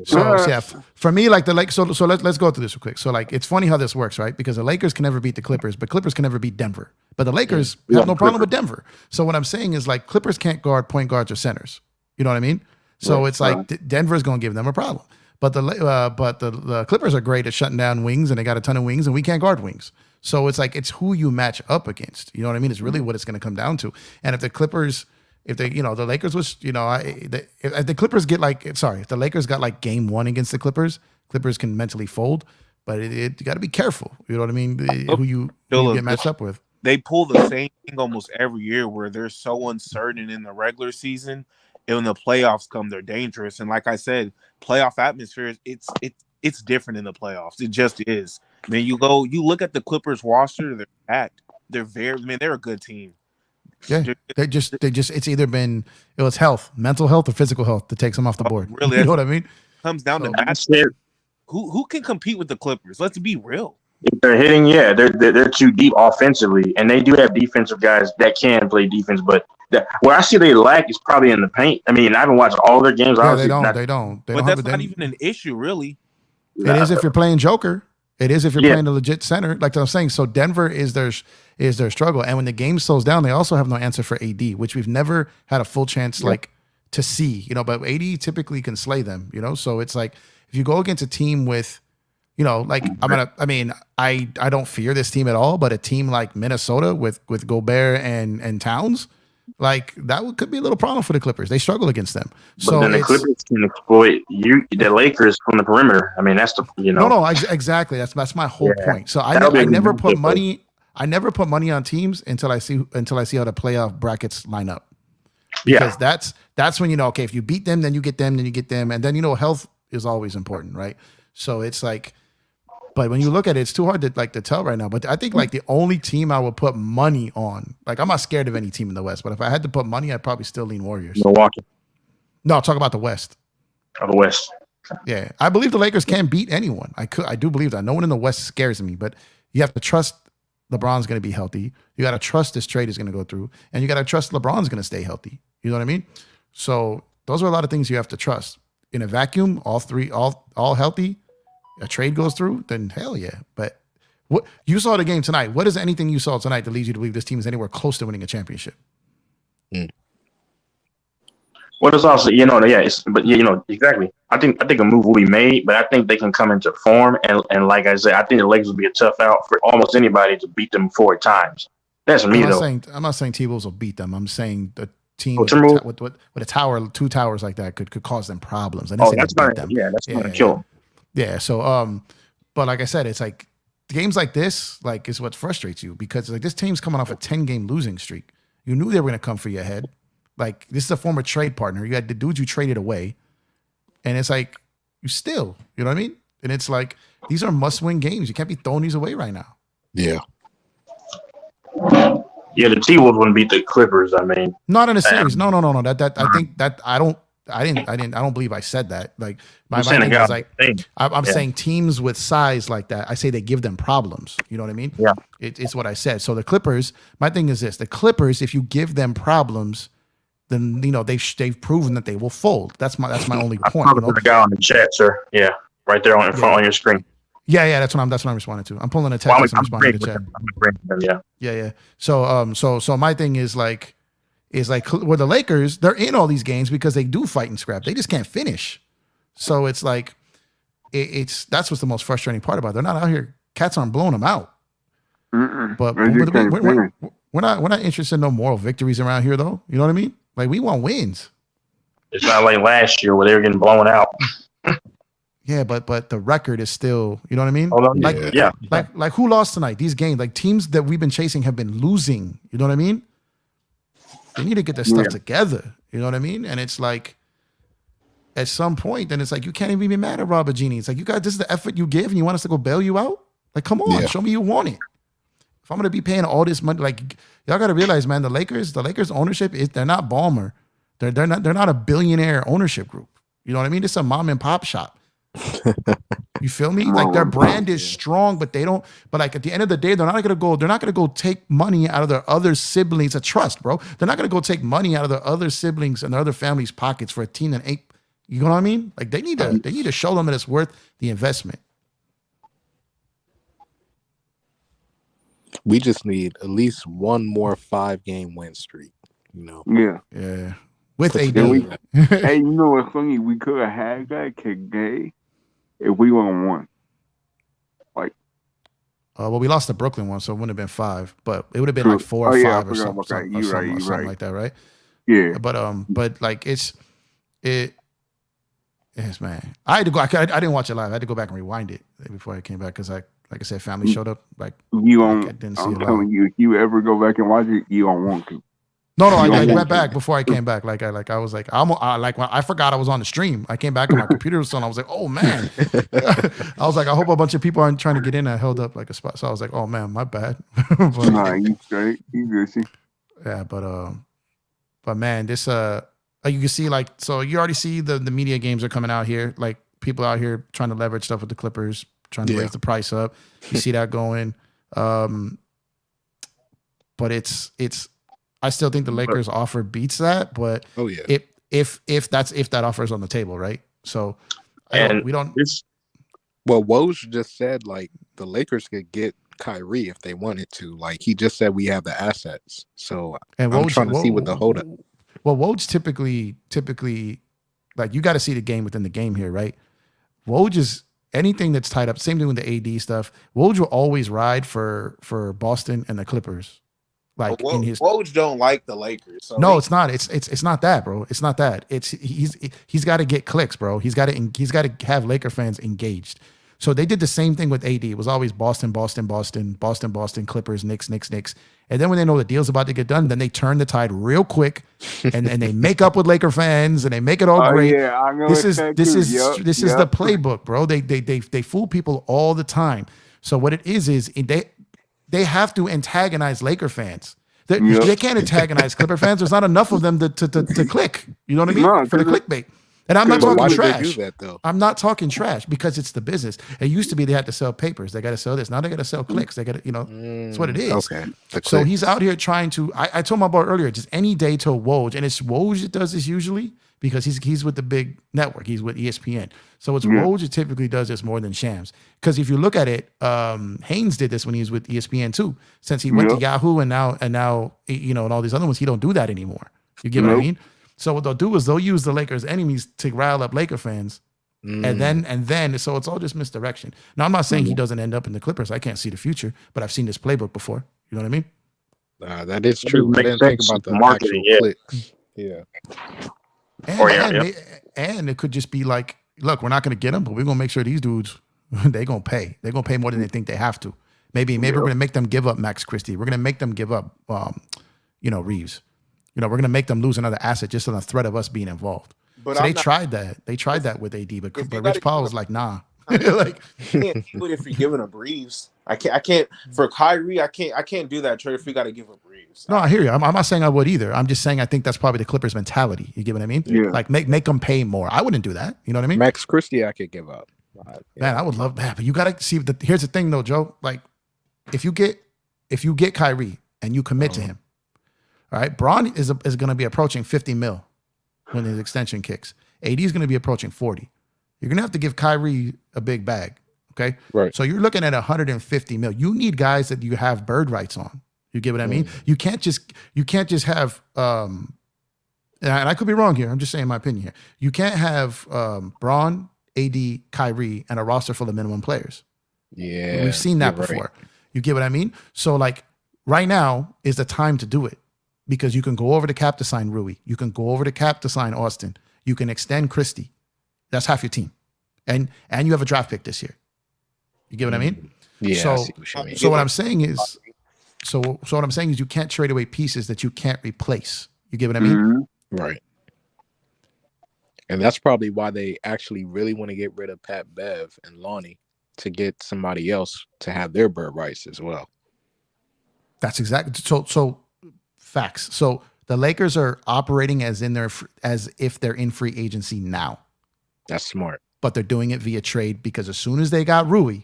So yeah, for me, like the Lakers. So let's go through this real quick. So like it's funny how this works, right? Because the Lakers can never beat the Clippers, but Clippers can never beat Denver. But the Lakers have no problem with Denver. So what I'm saying is like Clippers can't guard point guards or centers. You know what I mean? So it's like Denver's going to give them a problem. But the Clippers are great at shutting down wings, and they got a ton of wings, and we can't guard wings. So it's like it's who you match up against. You know what I mean? It's really what it's going to come down to. And if the Clippers, the Lakers was, if the Clippers get if the Lakers got like game 1 against the Clippers can mentally fold. But you got to be careful. You know what I mean? Who you get matched up with. They pull the same thing almost every year where they're so uncertain in the regular season. And when the playoffs come, they're dangerous. And like I said, playoff atmospheres, it's different in the playoffs. It just is. I mean, you look at the Clippers roster, they're packed. They're a good team. Yeah. They just it's either been health, mental health or physical health that takes them off the board. Really, you know what I mean? Comes down to match. Who can compete with the Clippers? Let's be real. If they're hitting, they're too deep offensively, and they do have defensive guys that can play defense, but where I see they lack is probably in the paint. I mean, I haven't watched all their games. Yeah, they don't. But that's not even an issue, really. It is if you're playing Joker. It is if you're playing a legit center, like I'm saying. So Denver is their struggle, and when the game slows down, they also have no answer for AD, which we've never had a full chance to see. But AD typically can slay them. So it's like if you go against a team with, I don't fear this team at all, but a team like Minnesota with Gobert and Towns. Like could be a little problem for the Clippers. They struggle against them. But then the Clippers can exploit the Lakers from the perimeter. I mean, that's the No, exactly. That's my whole point. So I never put money. I never put money on teams until I see how the playoff brackets line up. Because that's when okay, if you beat them, then you get them, and then health is always important, right? So it's like. But when you look at it, it's too hard to tell right now. But I think the only team I would put money on, I'm not scared of any team in the West, but if I had to put money, I'd probably still lean Warriors. Milwaukee. No, talk about the West. Oh, the West. Yeah, I believe the Lakers can beat anyone. I do believe that. No one in the West scares me, but you have to trust LeBron's going to be healthy. You got to trust this trade is going to go through, and you got to trust LeBron's going to stay healthy. You know what I mean? So those are a lot of things you have to trust. In a vacuum, all three, all healthy. A trade goes through, then hell yeah. But what you saw the game tonight. What is anything you saw tonight that leads you to believe this team is anywhere close to winning a championship? What is also, exactly. I think a move will be made, but I think they can come into form. And like I said, I think the Lakers will be a tough out for almost anybody to beat them 4 times. That's me, though. I'm not saying T-Wolves will beat them. I'm saying the team with a tower, 2 towers like that could cause them problems. That's not them. Yeah, that's going to kill them. Yeah. So, but like I said, it's like games like this, is what frustrates you because this team's coming off a 10-game losing streak. You knew they were going to come for your head. This is a former trade partner. You had the dudes you traded away, and it's like you still, you know what I mean? And it's like these are must-win games. You can't be throwing these away right now. Yeah. Yeah, the T-Wolves wouldn't beat the Clippers. I mean, not in a series. No. I think that I don't. I don't believe I said that. Like my I'm saying thing is like I'm Yeah. saying teams with size like that, I say they give them problems. You know what I mean? Yeah. It's what I said. So the Clippers, my thing is this: the Clippers, if you give them problems, then they've proven that they will fold. That's my only point. I'm talking to the guy on the chat, sir. Yeah, right there in front on your screen. Yeah, that's what I'm responding to. I'm pulling a text. Well, I'm responding to the chat. I'm agreeing with him, yeah. Yeah. So my thing is like with the Lakers, they're in all these games because they do fight and scrap. They just can't finish. So it's like that's what's the most frustrating part about it. They're not out here. Cats aren't blowing them out. But we're not interested in no moral victories around here, though. You know what I mean? Like we want wins. It's not like last year where they were getting blown out. Yeah, but the record is still, you know what I mean? Like who lost tonight? These games, like teams that we've been chasing have been losing. You know what I mean? They need to get their stuff together. You know what I mean? And it's like, at some point, then it's like you can't even be mad at Robert Genie. It's like, you guys, this is the effort you give, and you want us to go bail you out? Like, come on, show me you want it. If I'm gonna be paying all this money, like y'all gotta realize, man, the Lakers ownership they're not Ballmer. They're not a billionaire ownership group. You know what I mean? It's a mom and pop shop. You feel me? Like their brand is strong, but they don't. But like at the end of the day, they're not gonna go take money out of their other siblings. A trust, bro. They're not gonna go take money out of their other siblings and their other families' pockets for a team that ain't. You know what I mean? Like they need to show them that it's worth the investment. We just need at least one more 5-game win streak. You know. Yeah. With AD. Hey, you know what's funny? We could have had that today if we would have won. Like, well, we lost the Brooklyn one, so it wouldn't have been 5, but it would have been like 4 or 5 or something, something like that, right? Yeah. But like yes, man. I had to go. I didn't watch it live. I had to go back and rewind it before I came back because like I said, family showed up. Like I'm telling you, if you ever go back and watch it, you don't want to. No, I went back before I came back. I was like, when I forgot I was on the stream. I came back and my computer was on. I was like, oh man. I was like, I hope a bunch of people aren't trying to get in. I held up like a spot. So I was like, oh man, my bad. Nah, you straight. You good. Yeah, but man, this you can see like, so you already see the media games are coming out here. Like people out here trying to leverage stuff with the Clippers, trying to raise the price up. You see that going. But it's I still think the Lakers offer beats that, but if that offer is on the table, right? So we don't. Well, Woj just said like the Lakers could get Kyrie if they wanted to. Like he just said, we have the assets. So I'm trying to see what the holdup. Well, Woj typically, like you got to see the game within the game here, right? Woj is anything that's tied up. Same thing with the AD stuff. Woj will always ride for Boston and the Clippers. Like Woj don't like the Lakers. So no, it's not. It's not that, bro. It's not that. It's he's got to get clicks, bro. He's got to have Laker fans engaged. So they did the same thing with AD. It was always Boston, Clippers, Knicks. And then when they know the deal's about to get done, then they turn the tide real quick, and they make up with Laker fans, and they make it all great. Yeah, I know this is yep. the playbook, bro. They fool people all the time. So what it is they have to antagonize Laker fans. They can't antagonize Clipper fans. There's not enough of them to click. You know what I mean? No, for the clickbate. And I'm not talking trash. They do that, though? I'm not talking trash because it's the business. It used to be they had to sell papers. They got to sell this. Now they got to sell clicks. They got to, that's what it is. Okay. So he's out here trying to. I told my boy earlier, just any day till Woj, and it's Woj that does this usually because he's with the big network. He's with ESPN. So it's Woj that typically does this more than Shams. Because if you look at it, Haynes did this when he was with ESPN too. Since he went to Yahoo and now and all these other ones, he don't do that anymore. You get what I mean? So what they'll do is they'll use the Lakers' enemies to rile up Laker fans, and then so it's all just misdirection. Now I'm not saying he doesn't end up in the Clippers. I can't see the future, but I've seen this playbook before. You know what I mean? That is true. I didn't think about the marketing. Clicks. Yeah. And it could just be like, look, we're not going to get them, but we're going to make sure these dudes they're going to pay. They're going to pay more than they think they have to. Maybe we're going to make them give up Max Christie. We're going to make them give up, Reeves. We're going to make them lose another asset just on the threat of us being involved. But so they tried that. They tried that with AD, but Rich Paul was like, nah. Like, can't do it if you're giving up Reeves. I can't for Kyrie. I can't do that trade if we got to give up Reeves. no, I hear you. I'm not saying I would either. I'm just saying I think that's probably the Clippers mentality. You get what I mean? Yeah. Like make them pay more. I wouldn't do that. You know what I mean? Max Christie, I could give up. Man, I would love that. But you got to see. Here's the thing, though, Joe. Like, if you get Kyrie and you commit to him, all right, Braun is going to be approaching 50 mil when his extension kicks. AD is going to be approaching 40. You're going to have to give Kyrie a big bag. Okay. Right. So you're looking at 150 mil. You need guys that you have bird rights on. You get what I mean? You can't just have, and I could be wrong here. I'm just saying my opinion here. You can't have Braun, AD, Kyrie, and a roster full of minimum players. Yeah. We've seen that before. Right. You get what I mean? So like right now is the time to do it because you can go over the cap to sign Rui. You can go over the cap to sign Austin. You can extend Christie. That's half your team. And you have a draft pick this year. You get what I mean? Yeah. So, I see what you mean. so what I'm saying is, what I'm saying is you can't trade away pieces that you can't replace. You get what I mean? Right. And that's probably why they actually really want to get rid of Pat Bev and Lonnie to get somebody else to have their bird rights as well. That's exactly so facts. So the Lakers are operating as if they're in free agency now. That's smart. But they're doing it via trade because as soon as they got Rui.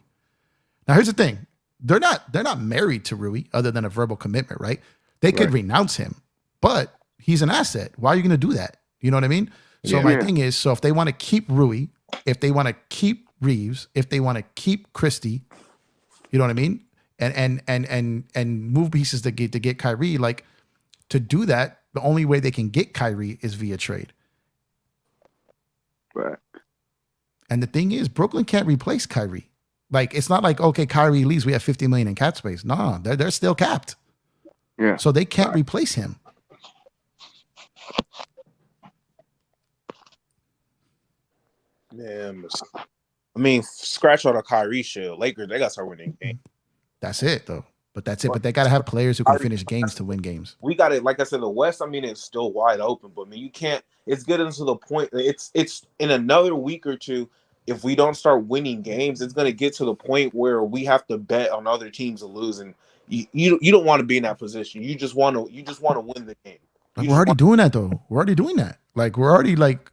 Now here's the thing. They're not married to Rui other than a verbal commitment, right? They could renounce him, but he's an asset. Why are you going to do that? You know what I mean? So my thing is, so if they want to keep Rui, if they want to keep Reeves, if they want to keep Christie, you know what I mean? And move pieces to get Kyrie, like to do that, the only way they can get Kyrie is via trade. Right. And the thing is, Brooklyn can't replace Kyrie. Like, it's not like, okay, Kyrie leaves, we have 50 million in cap space. No, they're still capped. Yeah. So they can't replace him. Man, I mean, scratch out a Kyrie shit. Lakers, they got to start winning games. That's it, though. But that's it. But they got to have players who can finish games to win games. We got it. Like I said, the West, I mean, it's still wide open. But, I mean, you can't – it's getting to the point – it's in another week or two, if we don't start winning games, it's going to get to the point where we have to bet on other teams to lose. And you don't want to be in that position. You just want to win the game. Like, we're already doing that, though. We're already doing that. Like, we're already, like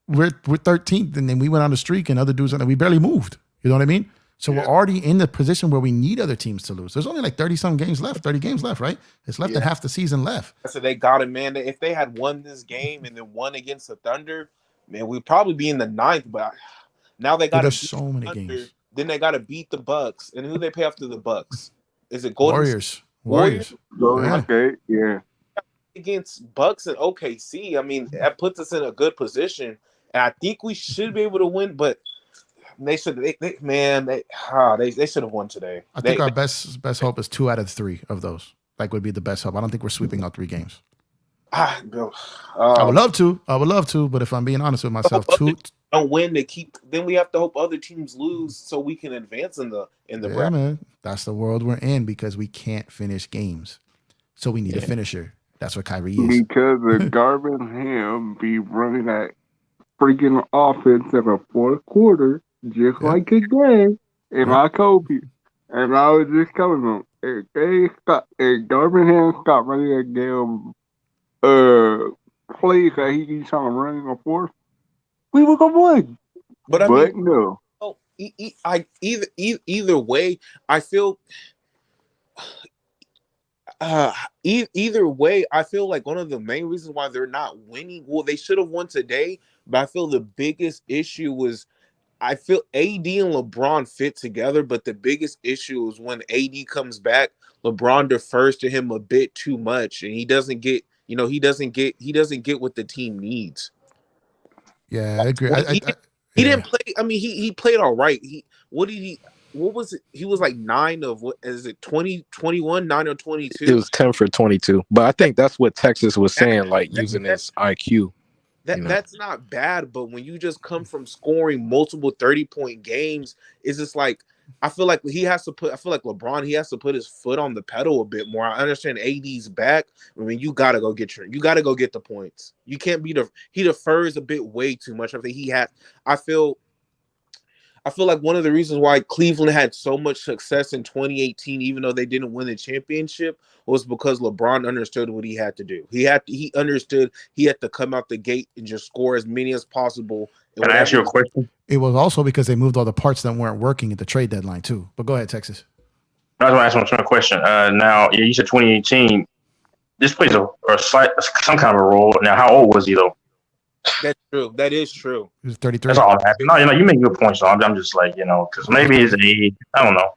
we're 13th, and then we went on the streak, and other dudes, and we barely moved. You know what I mean? So we're already in the position where we need other teams to lose. There's only like 30 games left, right? It's less than half the season left. So they got it, man. If they had won this game and then won against the Thunder, man, we'd probably be in the 9th. But now they got there's so many games. Then they got to beat the Bucks. And who they pay after the Bucks? Is it Golden Warriors? Okay, yeah. Against Bucks and OKC, I mean, that puts us in a good position. And I think we should be able to win, but they should have won today. I think our best hope is 2 out of 3 of those. Like would be the best hope. I don't think we're sweeping all 3 games. I would love to, but if I'm being honest with myself, 2 don't win to keep. Then we have to hope other teams lose so we can advance in the bracket. Man, that's the world we're in because we can't finish games, so we need a finisher. That's what Kyrie is. Because the Garvin Ham be running that freaking offense in the fourth quarter, just like today, and I told you, and I was just telling them, if Garvin Ham stopped running that damn plays that he keeps trying to run in the fourth, we were gonna win. But I mean, no. Oh, either way, I feel. Either way, I feel like one of the main reasons why they're not winning. Well, they should have won today, but I feel the biggest issue was I feel AD and LeBron fit together, but the biggest issue is when AD comes back, LeBron defers to him a bit too much, and he doesn't get what the team needs. Yeah, I agree. He didn't play. I mean, he played all right. What was it? He was like 9 of what is it? 21, 9 or 22. It was 10 for 22. But I think that's what Texas was saying, like using his IQ. That's not bad, but when you just come from scoring multiple 30-point games, it's just like I feel like LeBron, he has to put his foot on the pedal a bit more. I understand AD's back. I mean, you gotta go get the points. You can't he defers a bit way too much. I think I feel like one of the reasons why Cleveland had so much success in 2018, even though they didn't win the championship, was because LeBron understood what he had to do. He understood he had to come out the gate and just score as many as possible. Can I ask you a question? It was also because they moved all the parts that weren't working at the trade deadline too. But go ahead, Texas. I was going to ask one question. Now, you said 2018. This plays some kind of a role. Now, how old was he though? That's true. That is true. He was 33. That's all I'm asking. No, you make good points. So I'm just like, because maybe his age. I don't know.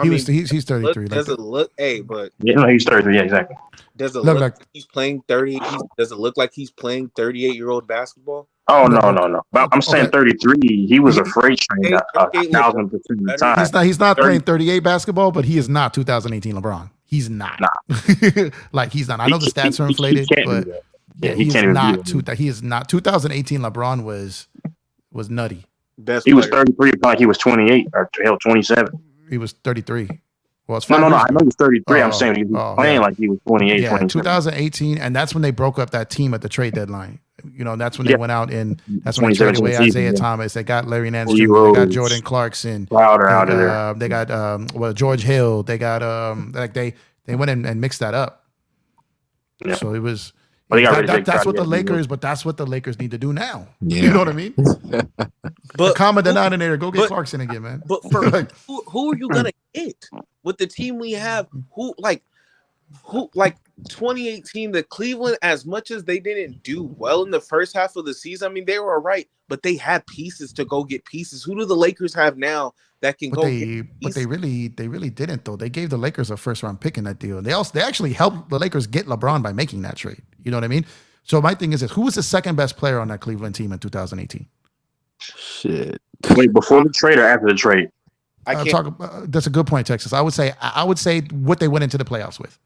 He's 33. Does it look? Hey, but he's 33. Yeah, exactly. Does it look like he's playing 30? Does it look like he's playing 38-year-old basketball? Oh no. But I'm saying 33. He was a freight train 1,000% of the time. He's not playing 38 basketball, but he is not 2018 LeBron. He's not. Like he's not. I know the stats are inflated, but yeah, he is not. He is not. 2018 LeBron was nutty. He was 33, like he was 28 or 27. He was 33. Well, it's no. I know he was 33. I'm saying he was playing like he was 28. Yeah, 2018, and that's when they broke up that team at the trade deadline. That's when they went out and that's when they traded away Isaiah Thomas. They got Larry Nance Jr. They got Jordan Clarkson. Crowder out of there. They got George Hill. They got they went in and mixed that up. Yeah. So it was. That's what the Lakers. But that's what the Lakers need to do now. Yeah. You know what I mean? But common denominator, go get Clarkson again, man. But for who are you gonna get with the team we have? Who 2018, the Cleveland, as much as they didn't do well in the first half of the season, I mean they were all right, but they had pieces to go get pieces. Who do the Lakers have now that can get pieces? But they really didn't though. They gave the Lakers a first round pick in that deal. They actually helped the Lakers get LeBron by making that trade. You know what I mean? So my thing is this: who was the second best player on that Cleveland team in 2018? Shit. Wait, before the trade or after the trade? That's a good point, Texas. I would say what they went into the playoffs with.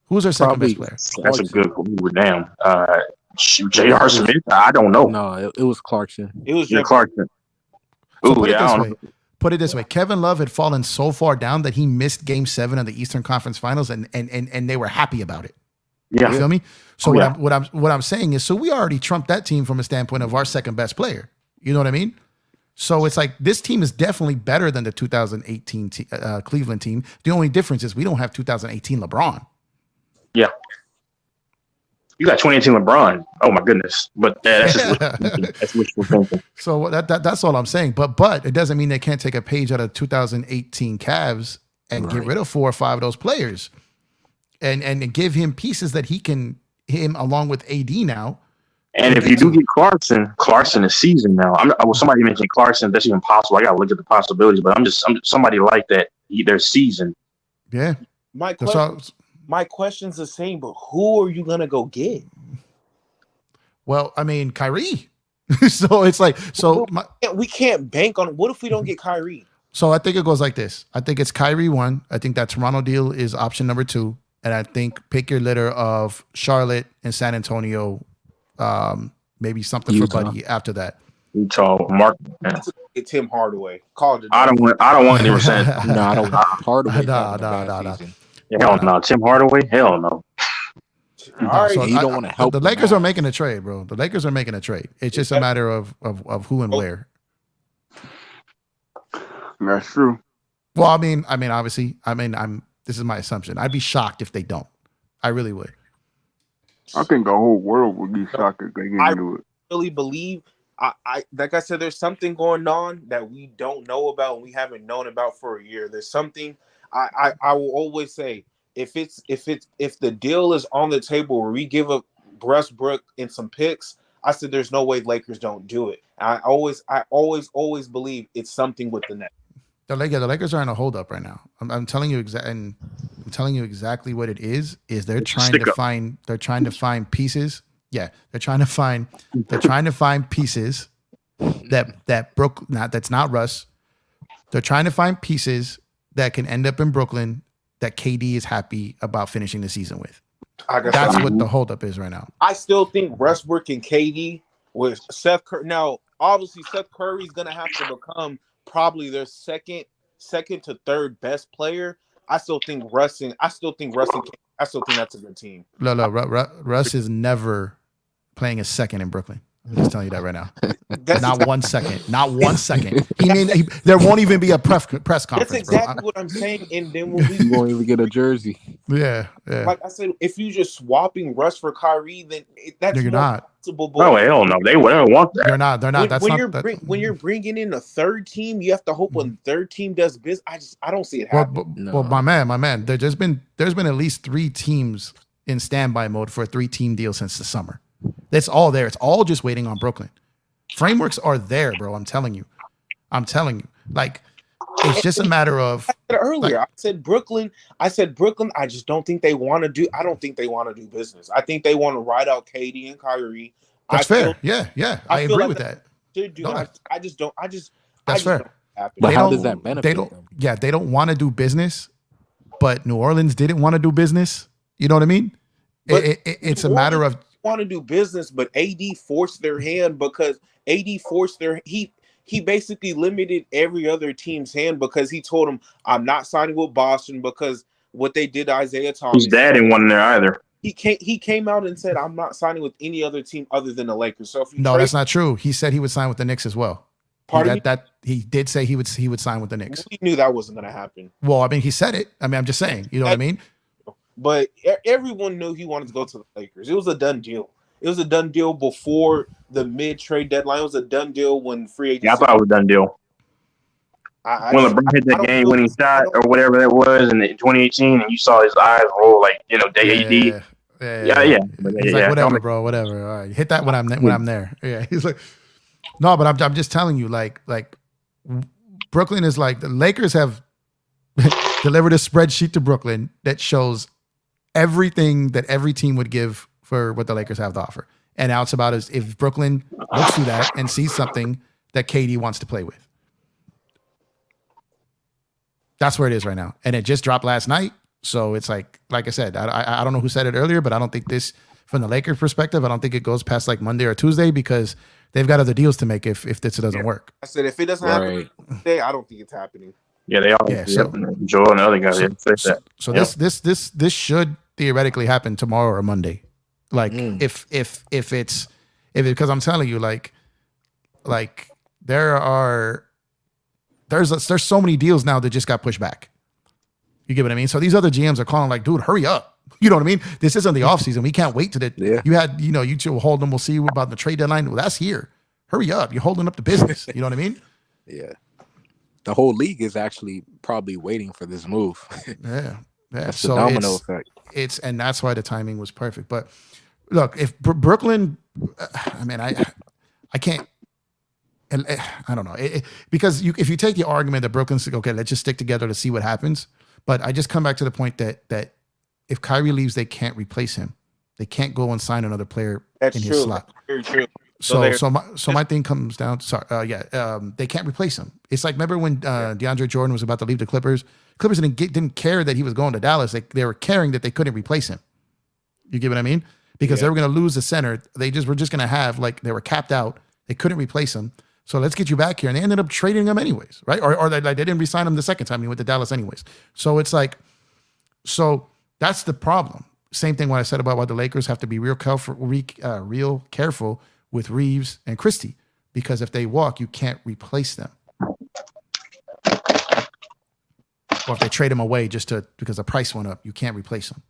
Who's their second best player? That's a good one. Damn. J.R. Smith? I don't know. No, it was Clarkson. It was Clarkson. So put it this way. Kevin Love had fallen so far down that he missed Game 7 of the Eastern Conference Finals, and they were happy about it. Yeah. You feel me? So what I'm saying is, so we already trumped that team from a standpoint of our second best player. You know what I mean? So it's like this team is definitely better than the 2018 Cleveland team. The only difference is we don't have 2018 LeBron. Yeah. You got 2018 LeBron. Oh my goodness. But that's just that's wishful thinking. So that's all I'm saying. But it doesn't mean they can't take a page out of 2018 Cavs and get rid of 4 or 5 of those players and give him pieces that him along with AD now. And if you do get Clarkson is seasoned now. Somebody mentioned Clarkson. That's even possible. I got to look at the possibilities, but I'm just somebody like that. They're seasoned. Yeah. My question's the same, but who are you gonna go get? Well, I mean, Kyrie. So it's like we can't bank on. What if we don't get Kyrie? So I think it goes like this. I think it's Kyrie 1. I think that Toronto deal is option number 2, and I think pick your litter of Charlotte and San Antonio. Maybe something Utah. for Buddy after that. Utah, Mark. Get Tim Hardaway. Call it. I don't want him to No, I don't want Hardaway. No. Hell no. Tim Hardaway? Hell no. All right. So you don't want to help. The Lakers are making a trade, bro. The Lakers are making a trade. It's just a matter of who and where. That's true. Well, I mean, obviously, this is my assumption. I'd be shocked if they don't. I really would. I think the whole world would be shocked if they didn't do it. I really believe. I like I said, there's something going on that we don't know about and we haven't known about for a year. There's something. I will always say if the deal is on the table where we give up Westbrook and some picks, I said there's no way Lakers don't do it. I always believe it's something with the net. The Lakers are in a holdup right now. I'm telling you I'm telling you exactly what it is. They're trying to find pieces. Yeah, they're trying to find pieces that's not Russ. They're trying to find pieces that can end up in Brooklyn that KD is happy about finishing the season with. That's what the holdup is right now. I still think Westbrook and KD with Seth Curry. Now, obviously, Seth Curry is going to have to become probably their second to third best player. I still think Russ and that's a good team. No, Russ is never playing a second in Brooklyn. I'm just telling you that right now. That's Not 1 second. Not 1 second. There won't even be a press conference. That's exactly what I'm saying. And then when You won't even get a jersey. Yeah. like I said, if you're just swapping Russ for Kyrie, then that's You're more not. possible. No, hell no. They wouldn't want that. They're not. They're not. That's when not. when you're bringing in a third team, you have to hope when the third team does business. I don't see it happening. Well, my man. There's been at least 3 teams in standby mode for a 3-team deal since the summer. It's all there. It's all just waiting on Brooklyn. Frameworks are there, bro. I'm telling you. Like, it's just a matter of. I said earlier, I said Brooklyn. I just don't think they want to do. I don't think they want to do business. I think they want to ride out KD and Kyrie. That's fair. Yeah. I agree with that. Should do. I just don't. That's fair. But how does that benefit them? Yeah, they don't want to do business, but New Orleans didn't want to do business. You know what I mean? It's a matter of want to do business, but AD forced their hand because AD forced their he basically limited every other team's hand because he told them, I'm not signing with Boston because what they did to Isaiah Thomas. His dad didn't want in there either. He came out and said, I'm not signing with any other team other than the Lakers. So if you that's not true. He said he would sign with the Knicks as well. Pardon me? That he did say he would sign with the Knicks. We knew that wasn't going to happen. Well, I mean, he said it. I mean, I'm just saying. You know what I mean? But everyone knew he wanted to go to the Lakers. It was a done deal. It was a done deal before the mid-trade deadline. It was a done deal when free agency. Yeah, I thought it was a done deal. When LeBron hit that game winning shot or whatever that was in 2018, and you saw his eyes roll like, day AD. Yeah. He's like, whatever, bro, whatever. All right, hit that when I'm there. Yeah, he's like, no, but I'm just telling you, like Brooklyn is like the Lakers have delivered a spreadsheet to Brooklyn that shows everything that every team would give for what the Lakers have to offer. And now it's about if Brooklyn looks through that and sees something that KD wants to play with. That's where it is right now. And it just dropped last night. So it's like I said, I don't know who said it earlier, but I don't think this, from the Lakers perspective, I don't think it goes past like Monday or Tuesday because they've got other deals to make if this doesn't work. I said, if it doesn't happen today, I don't think it's happening. Yeah, they all. Yeah, Joel and the other guys. This should theoretically happen tomorrow or Monday. Like if it's because I'm telling you, like there's so many deals now that just got pushed back. You get what I mean? So these other GMs are calling like, dude, hurry up. You know what I mean? This isn't the offseason. We can't wait to you two will hold them. We'll see you about the trade deadline. Well, that's here. Hurry up. You're holding up the business. You know what I mean? Yeah. The whole league is actually probably waiting for this move. Yeah. That's the domino effect. And that's why the timing was perfect. But look, if Brooklyn, I mean, I can't, and I don't know, because if you take the argument that Brooklyn's like, okay, let's just stick together to see what happens. But I just come back to the point that if Kyrie leaves, they can't replace him. They can't go and sign another player in his slot. Very true. So my thing comes down. They can't replace him. It's like, remember when DeAndre Jordan was about to leave the Clippers? Clippers didn't care that he was going to Dallas. They were caring that they couldn't replace him. You get what I mean? Because they were going to lose the center. They were just going to have, like, they were capped out. They couldn't replace him. So let's get you back here. And they ended up trading him anyways, right? Or they didn't re-sign him the second time he went to Dallas anyways. So it's like, so that's the problem. Same thing what I said about why the Lakers have to be real careful with Reeves and Christie, because if they walk, you can't replace them. Or if they trade them away because the price went up, you can't replace them.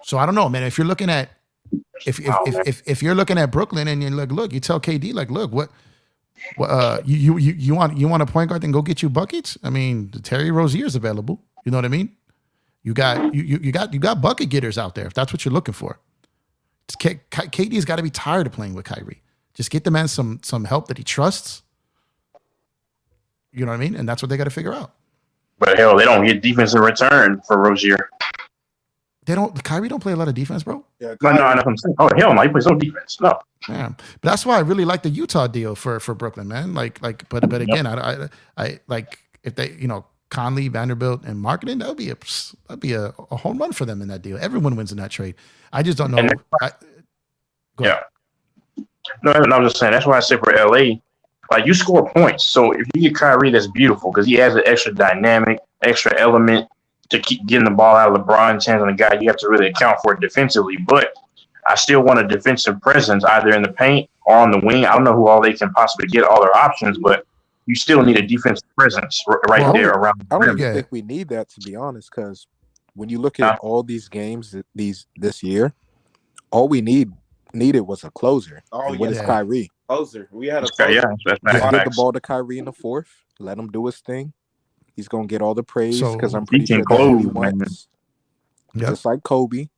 So I don't know, man. If you're looking at if you're looking at Brooklyn and you're like, look, you tell KD, like, look, what you want a point guard, then go get you buckets. I mean, Terry Rozier's available. You know what I mean? You got bucket getters out there if that's what you're looking for. KD's got to be tired of playing with Kyrie. Just get the man some help that he trusts. You know what I mean? And that's what they got to figure out. But hell, they don't get defensive return for Rozier. Kyrie don't play a lot of defense, bro. Yeah, no, I'm saying. Oh hell no, he plays no defense. No. Yeah. But that's why I really like the Utah deal for Brooklyn, man. But again, I like if they, Conley, Vanderbilt, and Marketing, that'd be a home run for them in that deal. Everyone wins in that trade. I just don't know. No, I was just saying that's why I said for LA, like, you score points. So if you get Kyrie, that's beautiful because he has an extra dynamic, extra element to keep getting the ball out of LeBron's hands on a guy you have to really account for it defensively. But I still want a defensive presence either in the paint or on the wing. I don't know who all they can possibly get, all their options, but you still need a defensive presence right there around the I don't rim. even think we need that, to be honest, because when you look at all these games this year, all we needed was a closer. Oh, and what is yeah. Kyrie? Closer. We had a closer. Yeah, that's Just get the ball to Kyrie in the fourth. Let him do his thing. He's gonna get all the praise because I'm pretty sure that's what he wants. Yep. Just like Kobe,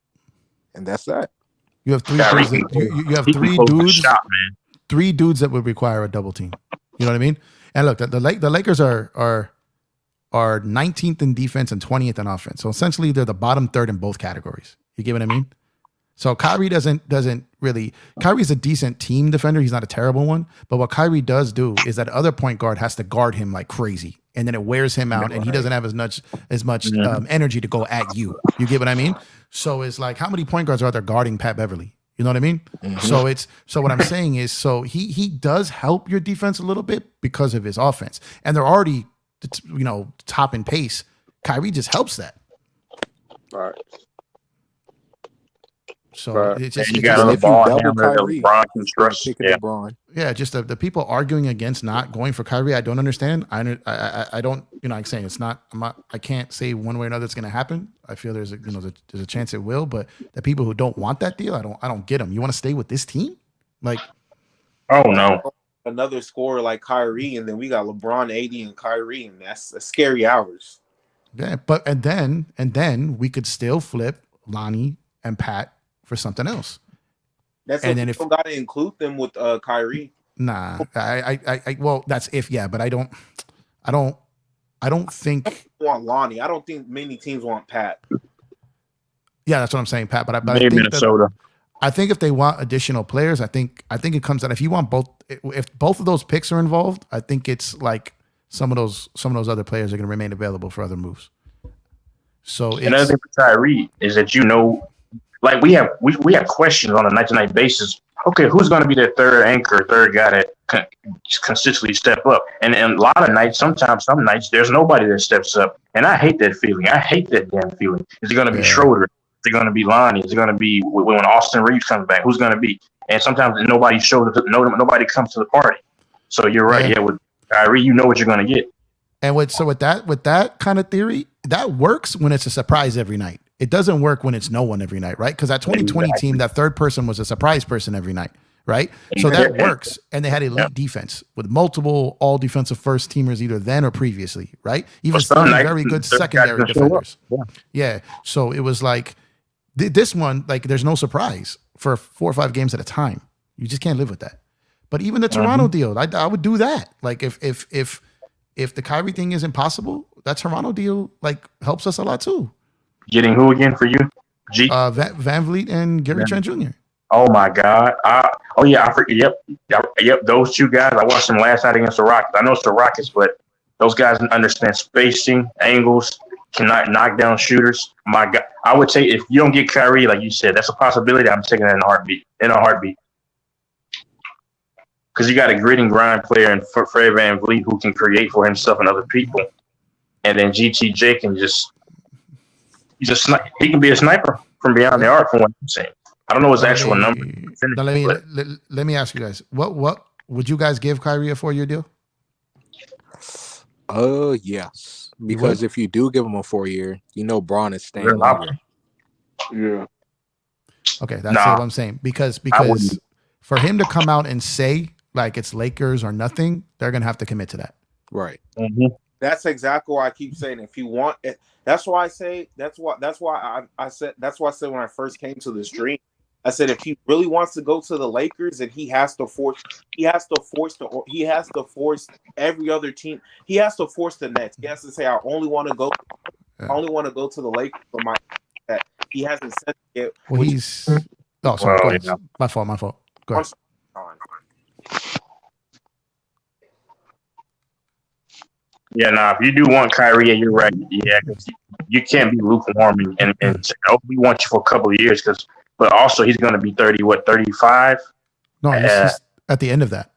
and that's that. You have three dudes. You have three dudes that would require a double team. You know what I mean? And look, the Lakers are 19th in defense and 20th in offense. So essentially, they're the bottom third in both categories. You get what I mean? So Kyrie doesn't really. Kyrie's a decent team defender. He's not a terrible one. But what Kyrie does do is that other point guard has to guard him like crazy, and then it wears him out, and he doesn't have as much energy to go at you. You get what I mean? So it's like, how many point guards are out there guarding Pat Beverly? You know what I mean? Mm-hmm. So what I'm saying is, so he does help your defense a little bit because of his offense, and they're already top in pace. Kyrie just helps that. Right. So it's just, you got a ball handler that LeBron can trust. Yeah, just the people arguing against not going for Kyrie, I don't understand. I don't, I'm saying I can't say one way or another it's going to happen. I feel there's a chance it will, but the people who don't want that deal, I don't get them. You want to stay with this team? Like, oh no, another scorer like Kyrie, and then we got LeBron, AD, and Kyrie, and that's scary hours. Yeah, but and then we could still flip Lonnie and Pat for something else. That's and if then you got to include them with Kyrie. Nah, I well, that's if but I don't think I want Lonnie. I don't think many teams want Pat. Yeah, that's what I'm saying, Pat. But I maybe think Minnesota. I think if they want additional players, I think it comes out if you want both. If both of those picks are involved, I think it's like some of those other players are going to remain available for other moves. So another thing for Kyrie is that like we have questions on a night-to-night basis. Okay, who's going to be the third anchor, third guy that consistently step up? And a lot of nights, some nights, there's nobody that steps up. And I hate that feeling. I hate that damn feeling. Is it going to be Schroeder? Is it going to be Lonnie? Is it going to be when Austin Reeves comes back? Who's going to be? And sometimes nobody shows up. Nobody comes to the party. So you're right. Yeah, with Kyrie, you know what you're going to get. And with that kind of theory, that works when it's a surprise every night. It doesn't work when it's no one every night, right? Because that 2020 team, that third person was a surprise person every night, right? So that works. And they had elite defense with multiple all defensive first teamers either then or previously, right? Even some very good secondary defenders. Yeah. So it was like this one, like there's no surprise for 4 or 5 games at a time. You just can't live with that. But even the Toronto deal, I would do that. Like if the Kyrie thing isn't possible, that Toronto deal like helps us a lot too. Getting who again for you? VanVleet and Gary Trent Jr. Oh my God! I forget. Yep. Those two guys. I watched them last night against the Rockets. I know it's the Rockets, but those guys understand spacing, angles, cannot knock down shooters. My God, I would say if you don't get Kyrie, like you said, that's a possibility. I'm taking that in a heartbeat. Because you got a grit and grind player in Fred VanVleet who can create for himself and other people, and then GTJ can he can be a sniper from beyond the arc from what I'm saying. I don't know his actual number. Let me ask you guys, what would you guys give Kyrie a 4-year deal? Yes. Because if you do give him a 4-year, Braun is staying longer. Yeah. Okay, that's what I'm saying. Because for him to come out and say like it's Lakers or nothing, they're gonna have to commit to that. Right. Mm-hmm. That's exactly why I keep saying if you want it. That's why I say that's why I said when I first came to this dream, I said if he really wants to go to the Lakers, then he has to force every other team. He has to force the Nets. He has to say I only want to go to the Lakers for my that he hasn't said it. Well, he's sorry. Go ahead. My fault. Go ahead. Yeah, if you do want Kyrie, you're right. Yeah, because you can't be lukewarm and say, oh, we want you for a couple of years. But also he's going to be 35. No, he's at the end of that.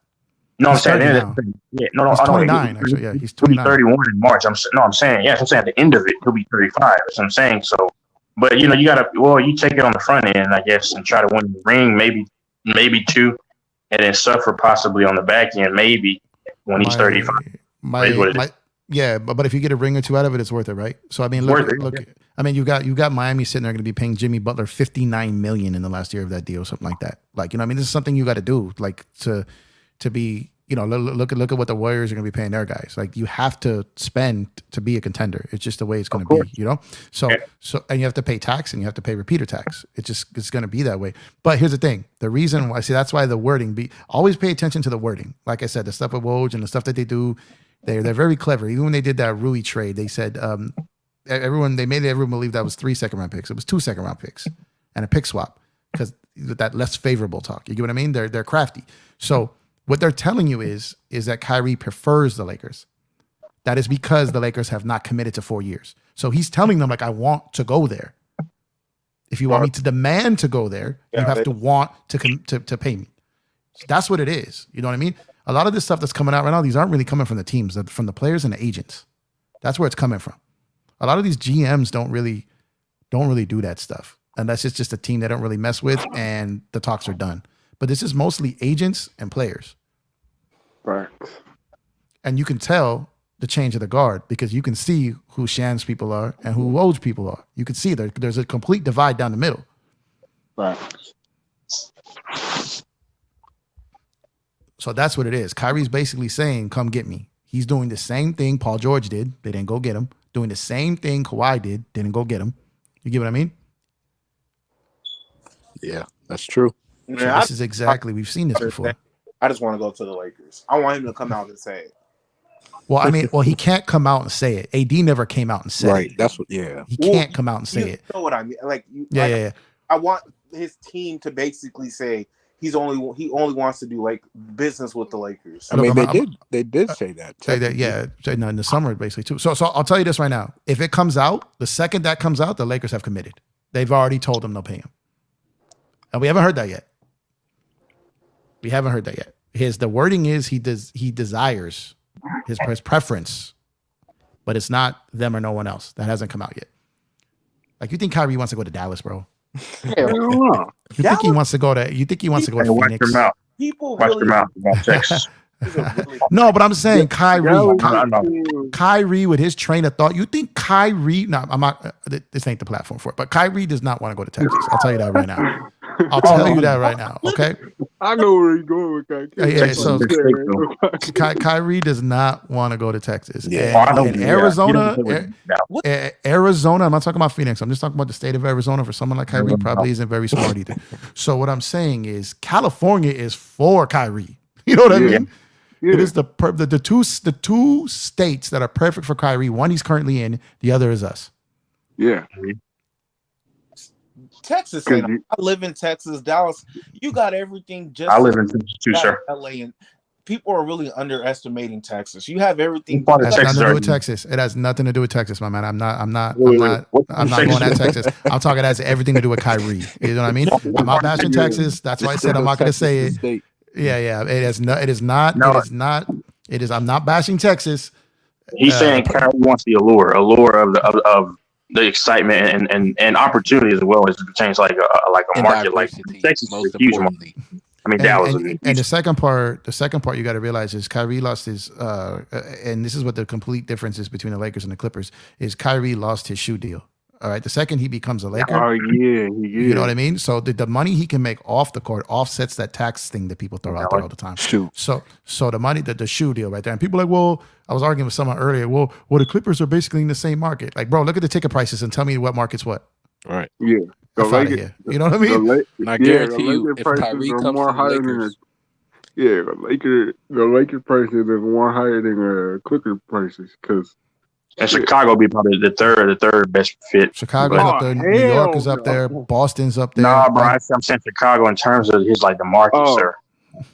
No, he's I'm saying he's 29. Actually, yeah, he's 29. 31 in March. I'm saying at the end of it, he'll be 35. That's what I'm saying. So But you gotta. Well, you take it on the front end, I guess, and try to win the ring, maybe 2, and then suffer possibly on the back end, maybe when he's 35. Yeah, but if you get a ring or 2 out of it, it's worth it, right? So I mean, look. I mean, you got Miami sitting there going to be paying Jimmy Butler $59 million in the last year of that deal, something like that. Like, I mean, this is something you got to do, like to be, look at what the Warriors are going to be paying their guys. Like, you have to spend to be a contender. It's just the way it's going to be, So and you have to pay tax and you have to pay repeater tax. It's going to be that way. But here's the thing: the reason why, that's why the wording always pay attention to the wording. Like I said, the stuff with Woj and the stuff that they do. They're very clever. Even when they did that Rui trade, they said they made everyone believe that was 3 second-round picks. It was 2 second-round picks and a pick swap because that less favorable talk. You get what I mean? They're crafty. So what they're telling you is that Kyrie prefers the Lakers. That is because the Lakers have not committed to 4 years. So he's telling them, like, I want to go there. If you want me to demand to go there, you have to want to pay me. So that's what it is. You know what I mean? A lot of this stuff that's coming out right now, these aren't really coming from the teams, they're from the players and the agents. That's where it's coming from. A lot of these GMs don't really do that stuff. Unless it's just a team they don't really mess with and the talks are done. But this is mostly agents and players. Right. And you can tell the change of the guard because you can see who Shan's people are and who Woj people are. You can see there's a complete divide down the middle. Right. So that's what it is. Kyrie's basically saying, come get me. He's doing the same thing Paul George did. They didn't go get him. Doing the same thing Kawhi did. Didn't go get him. You get what I mean? Yeah, that's true. So this is exactly, we've seen this before. I just want to go to the Lakers. I want him to come out and say it. Well, I mean, he can't come out and say it. AD never came out and said it. Right. That's what, yeah. He can't come out and say it. You know what I mean? Like, Yeah. I want his team to basically say, he only wants to do like business with the Lakers. I mean, they did say that. Say that, yeah. No, in the summer, basically too. So I'll tell you this right now: if it comes out, the second that comes out, the Lakers have committed. They've already told them they'll pay him, and we haven't heard that yet. The wording is he desires his preference, but it's not them or no one else. That hasn't come out yet. Like, you think Kyrie wants to go to Dallas, bro? Yeah, You think he wants to go to Phoenix? Watch your mouth about Texas. No, but I'm saying Kyrie with his train of thought. You think Kyrie? No, I'm not. This ain't the platform for it. But Kyrie does not want to go to Texas. I'll tell you that right now. Okay. I know where he's going with that. Yeah. So Kyrie does not want to go to Texas. Yeah. And Arizona. Arizona. I'm not talking about Phoenix. I'm just talking about the state of Arizona. For someone like Kyrie, probably isn't very smart either. So what I'm saying is, California is for Kyrie. You know what I mean? Yeah. It is the two states that are perfect for Kyrie. One he's currently in, the other is us. Yeah. Texas, I live in Texas, Dallas. You got everything. I live in Texas too, sir. LA, and people are really underestimating Texas. You have everything. It has nothing to do with Texas. It has nothing to do with Texas, my man. I'm not going at Texas. I'm talking. It has everything to do with Kyrie. You know what I mean? I'm not bashing Texas. That's why I said I'm not going to say it. Yeah. It is not. I'm not bashing Texas. He's saying Kyrie wants the allure of the excitement and opportunity as well as it pertains like a market like Texas is a huge market. I mean, Dallas. And the second part you got to realize is Kyrie lost his and this is what the complete difference is between the Lakers and the Clippers is Kyrie lost his shoe deal. All right, the second he becomes a Laker. Oh yeah. You know what I mean? So the money he can make off the court offsets that tax thing that people throw out there all the time. Shoot. So the money, the shoe deal right there. And people are like, well, I was arguing with someone earlier. Well, the Clippers are basically in the same market. Like, bro, look at the ticket prices and tell me what market's what. All right. Yeah. Here. You know what I mean? I guarantee you, if Kyrie comes to the Lakers, the Lakers prices is more higher than Clipper prices because. And Chicago be probably the third best fit. Chicago's up there. New York is up there. Boston's up there. Nah, bro, I'm saying Chicago in terms of his like the market, sir.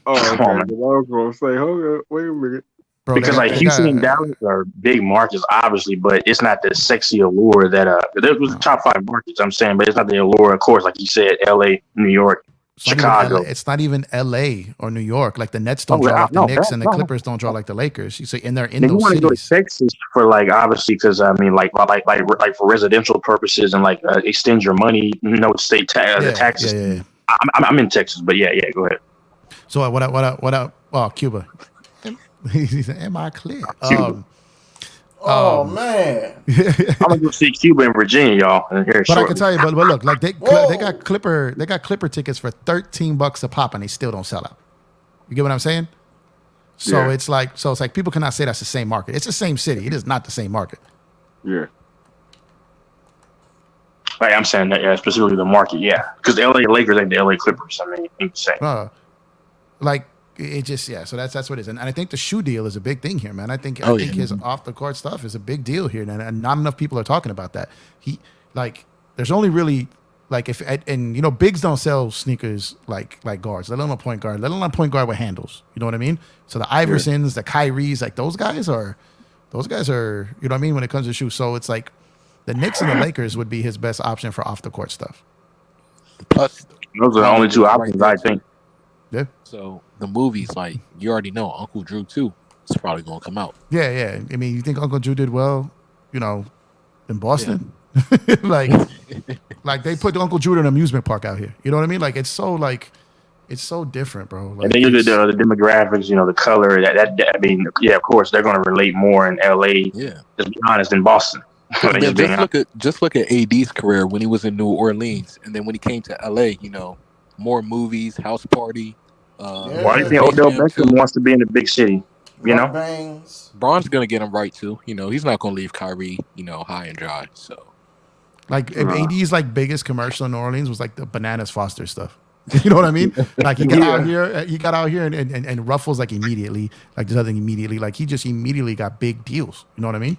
Oh, okay. I was gonna say, hold up, wait a minute. Bro, because like Houston and Dallas are big markets, obviously, but it's not the sexy allure that there was top 5 markets. I'm saying, but it's not the allure, of course, like you said, LA, New York. Chicago. It's not even LA or New York. Like the Nets don't draw like the Knicks, and the Clippers don't draw like the Lakers. You see, and they're in Then you those want to go to cities. Texas for like obviously because I mean like for residential purposes and like extend your money. No state the taxes. Yeah. I'm in Texas, but yeah. Go ahead. So what up? Oh, Cuba. He said, "Am I clear?" Cuba. Man, I'm gonna go see Cuba in Virginia, y'all. But I can tell you, but look, like they got Clipper tickets for $13 a pop, and they still don't sell out. You get what I'm saying? So it's like people cannot say that's the same market. It's the same city. It is not the same market. Yeah. Like I'm saying that, specifically the market, because the LA Lakers ain't the LA Clippers. I mean, it's the same. Like it just so that's what it is, and I think the shoe deal is a big thing here, man. I think his off the court stuff is a big deal here, and not enough people are talking about that. There's only really bigs don't sell sneakers like guards, let alone a point guard, let alone a point guard with handles. You know what I mean? So the Iversons, the Kyries, like those guys are, you know what I mean when it comes to shoes. So it's like the Knicks and the Lakers would be his best option for off the court stuff. Plus, those are the only two options I think. Yeah. So the movies, like you already know, Uncle Drew 2 is probably gonna come out. Yeah. I mean, you think Uncle Drew did well, in Boston? like they put Uncle Drew in an amusement park out here. You know what I mean? Like it's so different, bro. Like, and then you get the demographics, the color. That I mean, of course they're gonna relate more in LA. Yeah. Just be honest, in Boston. Just look at AD's career when he was in New Orleans, and then when he came to LA, more movies, house party. Why do you think Odell Beckham wants to be in the big city? Braun's gonna get him right too. He's not gonna leave Kyrie, high and dry. So, like, AD's like biggest commercial in New Orleans was like the Bananas Foster stuff. You know what I mean? Like he got out here, and Ruffles like immediately, like there's nothing immediately. Like he just immediately got big deals. You know what I mean?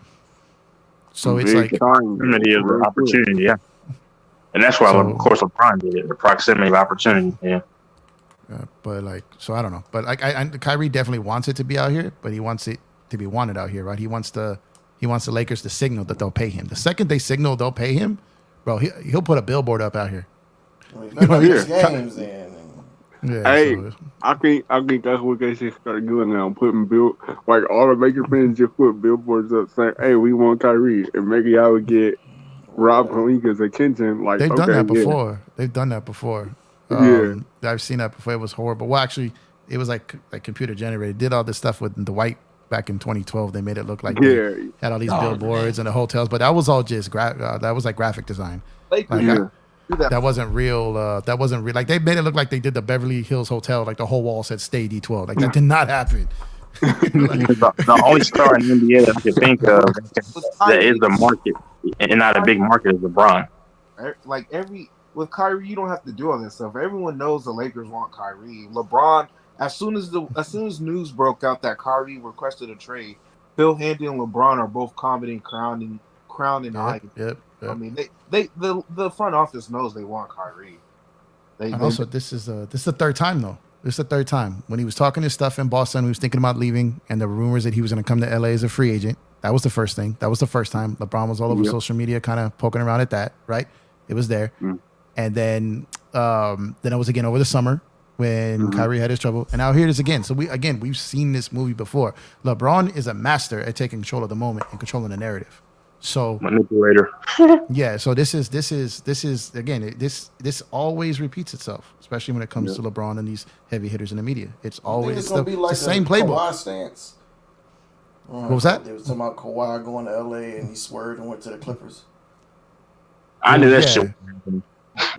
So it's like opportunity is an opportunity, and that's why of course LeBron did it. The proximity of opportunity, but I don't know. But Kyrie definitely wants it to be out here, but he wants it to be wanted out here, right? He wants the Lakers to signal that they'll pay him. The second they signal they'll pay him, bro, he'll put a billboard up out here. Games then. Yeah, I think that's what they should start doing now. Putting like all the Lakers fans just put billboards up saying, "Hey, we want Kyrie," and maybe I would get Rob Pelinka's attention. Like they've done that before. They've done that before. I've seen that before. It was horrible. Well, actually, it was like computer generated. Did all this stuff with the white back in 2012. They made it look like they had all these billboards and the hotels, but that was all just that was like graphic design. That wasn't real. That wasn't real. Like they made it look like they did the Beverly Hills Hotel. Like the whole wall said "Stay D12." Like that did not happen. The only star in the NBA that I can think of that is the market and not a big market is LeBron. With Kyrie, you don't have to do all that stuff. Everyone knows the Lakers want Kyrie. LeBron, as soon as news broke out that Kyrie requested a trade, Phil Handy and LeBron are both commenting crown and eye. Yep. I mean, the front office knows they want Kyrie. Also, this is the third time though. This is the third time when he was talking his stuff in Boston. He was thinking about leaving, and the rumors that he was going to come to LA as a free agent. That was the first thing. That was the first time. LeBron was all over social media, kind of poking around at that. Right? It was there. And then it was again over the summer when Kyrie had his trouble. And now here it is again. So we've seen this movie before. LeBron is a master at taking control of the moment and controlling the narrative. So manipulator. So this is again, this always repeats itself, especially when it comes to LeBron and these heavy hitters in the media. It's always the same playbook. Kawhi stance. What was that? They was talking about Kawhi going to LA and he swerved and went to the Clippers. I knew that shit.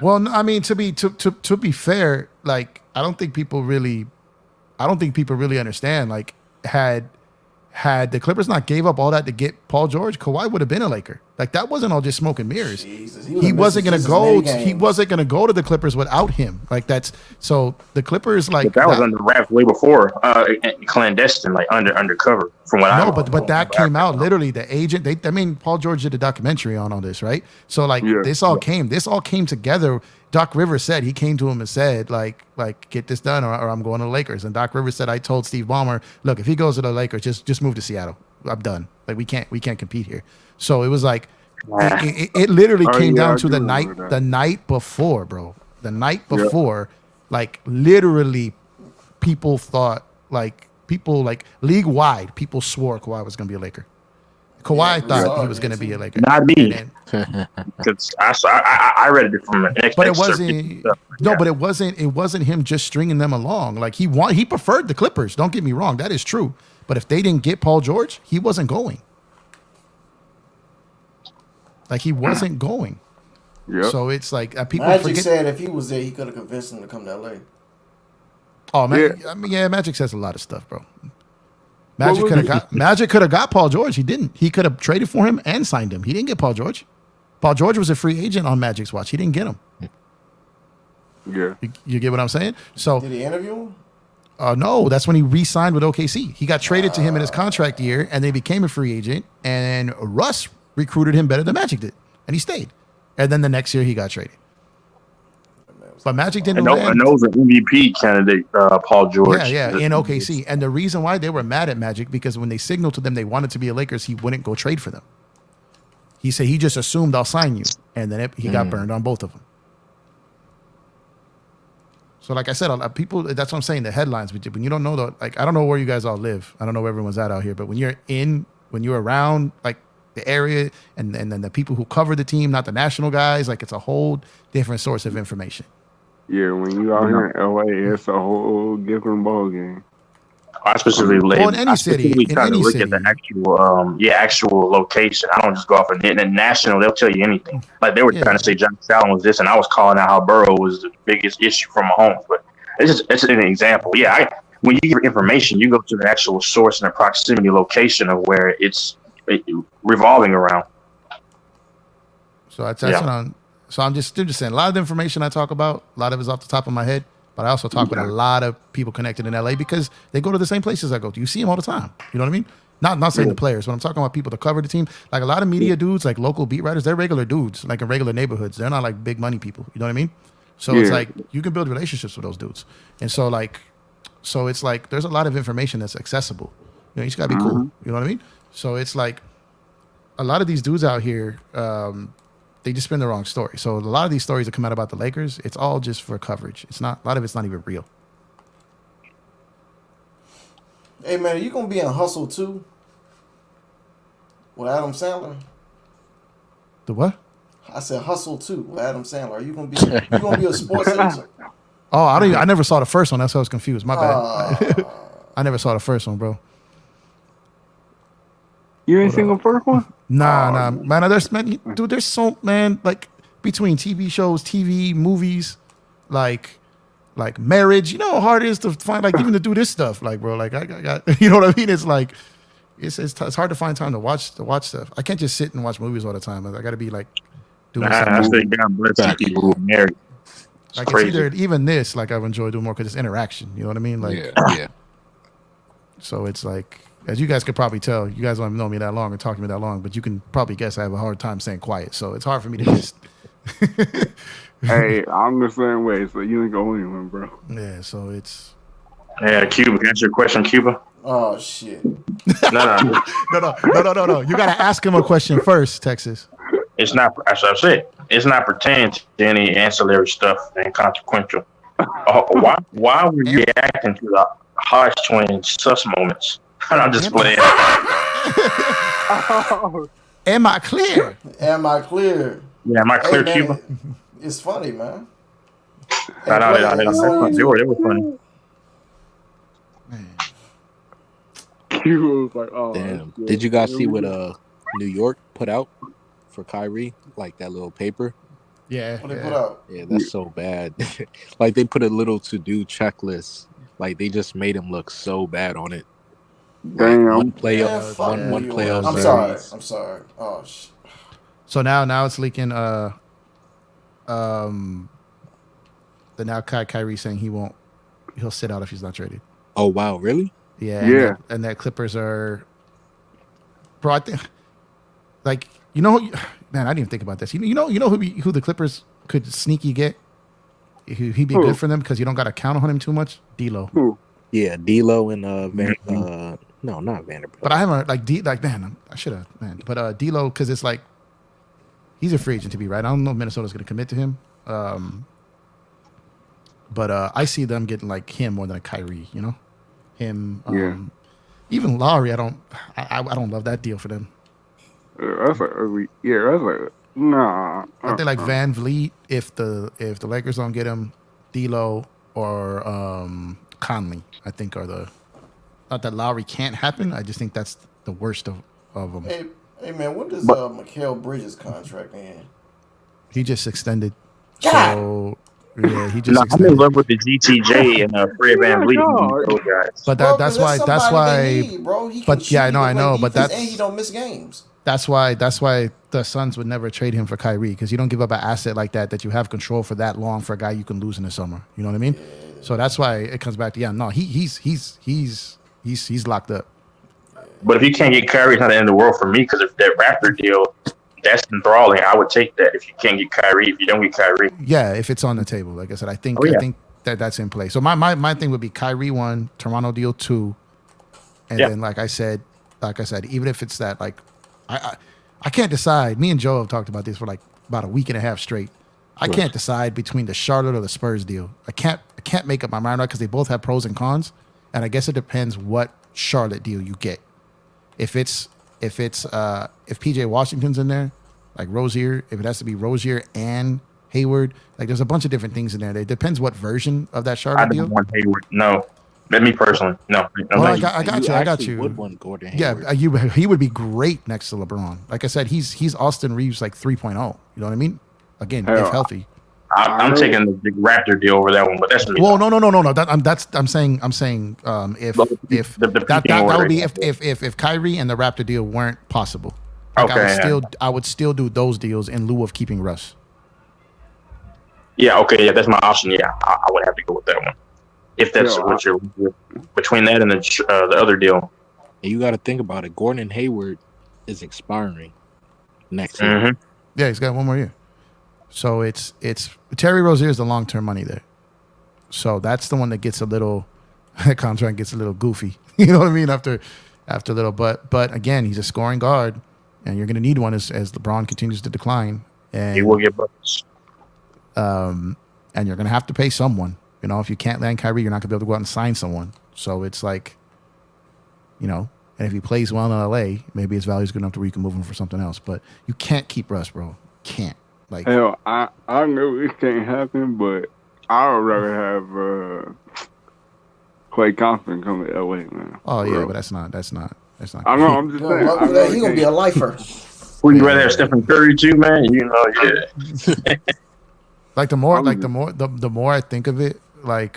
Well, I mean, to be fair, like I don't think people really understand. Like, had the Clippers not gave up all that to get Paul George, Kawhi would have been a Laker. Like that wasn't all just smoke and mirrors. Jesus, he wasn't going to go. He wasn't going to go to the Clippers without him. Like that's so the Clippers like but that was under wraps way before clandestine, like undercover. From what I know, but that came out literally. The agent. Paul George did a documentary on all this, right? So like this all came together. Doc Rivers said he came to him and said like get this done or I'm going to the Lakers. And Doc Rivers said I told Steve Ballmer, look, if he goes to the Lakers, just move to Seattle. I'm done. Like we can't compete here. So it was like it literally came down to the night before, bro. The night before like literally, people thought like league wide, people swore Kawhi was going to be a Laker. Kawhi thought he was going to be a Laker. Not me. Because I read it from an but it wasn't. No, but it wasn't. It wasn't him just stringing them along. Like he preferred the Clippers. Don't get me wrong, that is true. But if they didn't get Paul George, he wasn't going. Like he wasn't going. Yep. So it's like people Magic forget. said if he was there, he could have convinced him to come to LA. Oh man, I mean, Magic says a lot of stuff, bro. Magic could have got Paul George. He didn't. He could have traded for him and signed him. He didn't get Paul George. Paul George was a free agent on Magic's watch. He didn't get him. Yeah. You get what I'm saying? So Did he interview him? No, that's when he re-signed with OKC. He got traded to him in his contract year, and they became a free agent. And Russ recruited him better than Magic did, and he stayed. And then the next year he got traded. But Magic didn't land. And those are MVP candidate, Paul George. Yeah, in OKC. And the reason why they were mad at Magic, because when they signaled to them they wanted to be a Lakers, he wouldn't go trade for them. He said he just assumed I'll sign you. And then he got burned on both of them. So like I said, a lot of people, that's what I'm saying, the headlines, when you don't know, like, I don't know where you guys all live. I don't know where everyone's at out here. But when you're around, like, the area and then the people who cover the team, not the national guys, like, it's a whole different source of information. Yeah, when you out here in LA, it's a whole different ballgame. I specifically in any city, try to look at the actual location. I don't just go off of the national. They'll tell you anything. Like they were trying to say Josh Allen was this, and I was calling out how Burrow was the biggest issue from Mahomes. But it's an example. Yeah, when you give information, you go to the actual source and the proximity location of where it's revolving around. So that's what I'm. So I'm just saying, a lot of the information I talk about, a lot of it is off the top of my head, but I also talk with a lot of people connected in LA because they go to the same places I go to. You see them all the time. You know what I mean? Not saying the players, but I'm talking about people that cover the team. Like a lot of media dudes, like local beat writers, they're regular dudes, like in regular neighborhoods. They're not like big money people. You know what I mean? So it's like you can build relationships with those dudes. And so it's like there's a lot of information that's accessible. You know, you just gotta be cool. You know what I mean? So it's like a lot of these dudes out here, they just spin the wrong story. So a lot of these stories that come out about the Lakers, it's all just for coverage. It's not, a lot of it's not even real. Hey man, are you gonna be in Hustle 2 with Adam Sandler? The what? I said Hustle 2 with Adam Sandler. Are you gonna be a sports agent? Oh, I never saw the first one. That's why I was confused. My bad. I never saw the first one, bro. You ain't seen the first one? Nah, man. There's so, man, like between TV shows, TV, movies, like marriage. You know how hard it is to find, like, even to do this stuff. Like, bro, like I got, you know what I mean? It's like it's hard to find time to watch stuff. I can't just sit and watch movies all the time. I got to be like doing something. I say God bless people who are married. Like it's either even this, like I've enjoyed doing more because it's interaction. You know what I mean? Like, yeah. So it's like, as you guys could probably tell, you guys don't know me that long or talk to me that long, but you can probably guess I have a hard time staying quiet. So it's hard for me to just. Hey, I'm the same way, so you ain't going anywhere, bro. Yeah, so it's. Yeah, Cuba. Can I answer your question, Cuba? Oh shit. No. You got to ask him a question first, Texas. It's not. As I said, it's not pertaining to any ancillary stuff and consequential. Why were you reacting to the Hodge twins sus moments? I'm just playing. Am I clear? Am I clear? Yeah, am I clear, man, Cuba? It's funny, man. They were funny. Cuba was like, oh. Damn. Did you guys see what New York put out for Kyrie? Like that little paper? Yeah. What they put out? Yeah, that's so bad. Like they put a little to-do checklist. Like they just made him look so bad on it. Damn. One playoff. I'm sorry. Oh shit. So now it's leaking. The now Kyrie saying he'll sit out if he's not traded. Oh wow, really? Yeah. And that Clippers are. Bro, I think, like, you know, man, I didn't even think about this. You know who the Clippers could sneaky get? He'd be good for them because you don't got to count on him too much. D'Lo. Who? Yeah, D'Lo and no, not Vanderbilt. But I haven't man, I should have, man. But D'Lo, because it's like he's a free agent to be right. I don't know if Minnesota's going to commit to him. But I see them getting like him more than a Kyrie. You know, him. Yeah. Even Lowry, I don't love that deal for them. That's like early. Yeah, that's like nah. I think like VanVleet, if the Lakers don't get him, D'Lo or Conley, I think are the. Not that Lowry can't happen. I just think that's the worst of them. Hey man, when does Mikal Bridges contract end? He just extended. God. So yeah, he just I'm extended. in love with the GTJ and Fred VanVleet. Those guys. But Bro, that's 'cause why somebody they need, bro. He can but yeah, shoot, I know, but defense, and he don't miss games. that's why the Suns would never trade him for Kyrie, because you don't give up an asset like that you have control for that long for a guy you can lose in the summer. You know what I mean? So that's why it comes back to he's locked up. But if you can't get Kyrie, it's not the end of the world for me, because if that Raptor deal, that's enthralling. I would take that if you can't get Kyrie. If you don't get Kyrie, Yeah, if it's on the table, like I said, I think I think that's in play. So my thing would be Kyrie 1, Toronto deal 2, and then like I said, even if it's that, like I can't decide. Me and Joe have talked about this for like about a week and a half straight. I can't decide between the Charlotte or the Spurs deal. I can't make up my mind right, because they both have pros and cons, and I guess it depends what Charlotte deal you get. If PJ Washington's in there, like Rozier, if it has to be Rozier and Hayward, like there's a bunch of different things in there. It depends what version of that Charlotte I deal. don't want Hayward. No, let me personally. No. Well, I got you. Would want Gordon Hayward. Yeah, he would be great next to LeBron. Like I said, he's Austin Reeves like 3.0. You know what I mean? Again, if healthy. I'm taking the big Raptor deal over that one, but that's me. Well, no. I'm saying if that would be if Kyrie and the Raptor deal weren't possible. Like I would still do those deals in lieu of keeping Russ. Yeah, okay, yeah, that's my option. Yeah, I would have to go with that one. If that's what you're between that and the other deal. And you got to think about it. Gordon Hayward is expiring next year. Yeah, he's got one more year. So it's Terry Rozier is the long-term money there. So that's the one that gets a little contract gets a little goofy. You know what I mean? After a little, but again, he's a scoring guard, and you're going to need one as LeBron continues to decline. And he will get buckets. And you're going to have to pay someone. You know, if you can't land Kyrie, you're not going to be able to go out and sign someone. So it's like, you know, and if he plays well in LA, maybe his value is good enough to where you can move him for something else. But you can't keep Russ, bro. Can't. Like, hell, I know it can't happen, but I would rather have Klay Thompson come to LA, man. Oh yeah, but that's not. I know. I'm just saying. He's gonna be a lifer. Would you rather have Stephen Curry too, man? You know, yeah. Like the more I think of it, like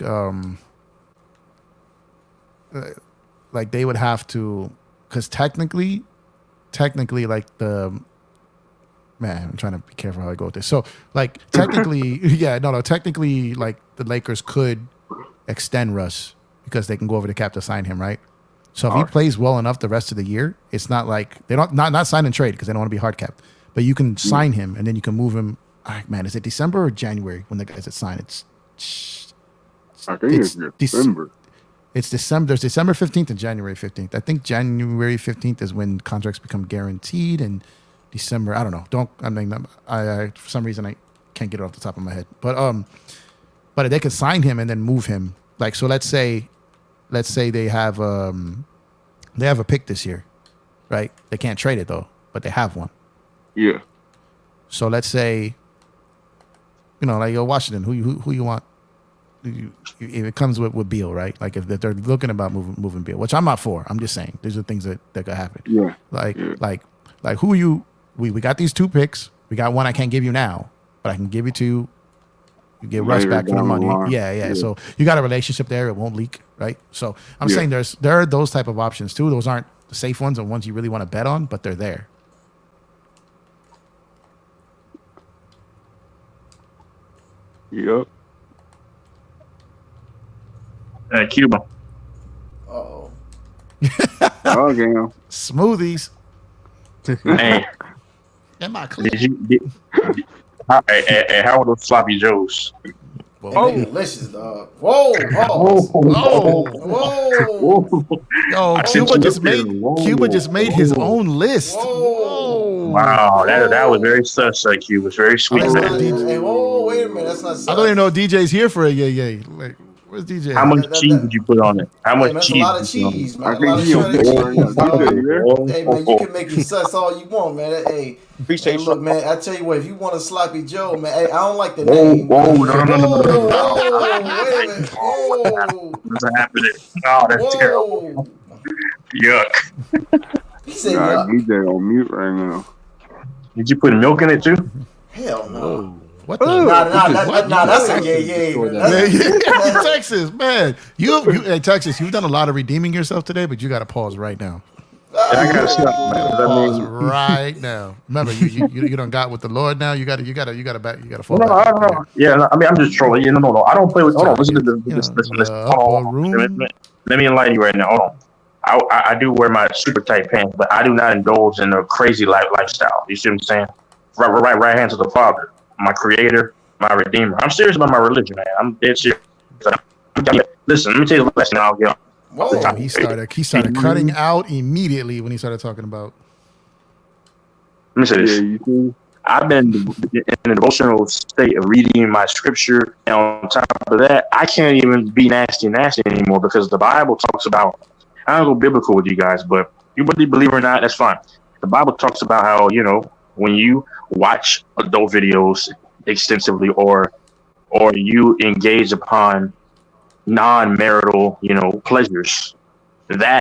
they would have to, because technically, like the. Man, I'm trying to be careful how I go with this. So, like, technically, technically, like, the Lakers could extend Russ because they can go over the cap to sign him, right? So, if he plays well enough the rest of the year, it's not like they don't not sign and trade because they don't want to be hard capped. But you can sign him and then you can move him. Man, is it December or January when the guys that sign? I think it's December. It's December. There's December 15th and January 15th. I think January 15th is when contracts become guaranteed, and December, I don't know. I for some reason I can't get it off the top of my head. But they could sign him and then move him. Like, so let's say they have a pick this year, right? They can't trade it though, but they have one. Yeah. So let's say, you know, like Washington, who you want? If it comes with Beal, right? Like if they're looking about moving Beal, which I'm not for. I'm just saying these are things that could happen. Yeah. Like who you? We got these 2 picks. We got one I can't give you now, but I can give it to you. You get Russ back for the money. Yeah. So you got a relationship there. It won't leak, right? So I'm saying there are those type of options too. Those aren't the safe ones and ones you really want to bet on, but they're there. Yep. Cuba. Oh. Okay. Smoothies. Hey. Am I clear? How are those sloppy joes? Delicious, dog. Whoa. Yo, Cuba just made his own list. Whoa. Wow, that was very sus. Like you was very sweet. Hey, whoa, wait a minute. That's not. I don't even know DJ's here for a yay. Like, where's DJ? How much cheese did you put on it? How much That's cheese? a lot of cheese, man. I A lot think of he shredded cheese, dog. Oh, Hey, man, you can make me sus all you want, man. Hey, Appreciate look, man. I tell you what, if you want a sloppy Joe, man, hey, I don't like the Whoa, name. whoa, man. no. Whoa, wait a minute. Whoa. What's happening? Oh, that's terrible. Yuck. He said, Nah, yuck. DJ on mute right now. Did you put milk in it too? Hell no. What the? Nah, that's a yay. Texas, man. Hey, Texas, you've done a lot of redeeming yourself today, but you got to pause right now. I gotta stop, man. Pause right now. Remember, you done got with the Lord now. You got to fall No, back. no. Yeah, no, I mean, I'm just trolling. Yeah, no. I don't play with. Hold on, listen to this. Hold on. Let me enlighten you right now. Hold on. I do wear my super tight pants, but I do not indulge in a crazy lifestyle. You see what I'm saying? Right hand to the Father, my Creator, my Redeemer. I'm serious about my religion, man. I'm dead serious. Listen, let me tell you the lesson. I'll get. He started cutting out immediately when he started talking about. Let me say this. I've been in a devotional state of reading my scripture, and on top of that, I can't even be nasty anymore because the Bible talks about. I don't go biblical with you guys, but you believe it or not, that's fine. The Bible talks about how, when you watch adult videos extensively or you engage upon non-marital, pleasures, that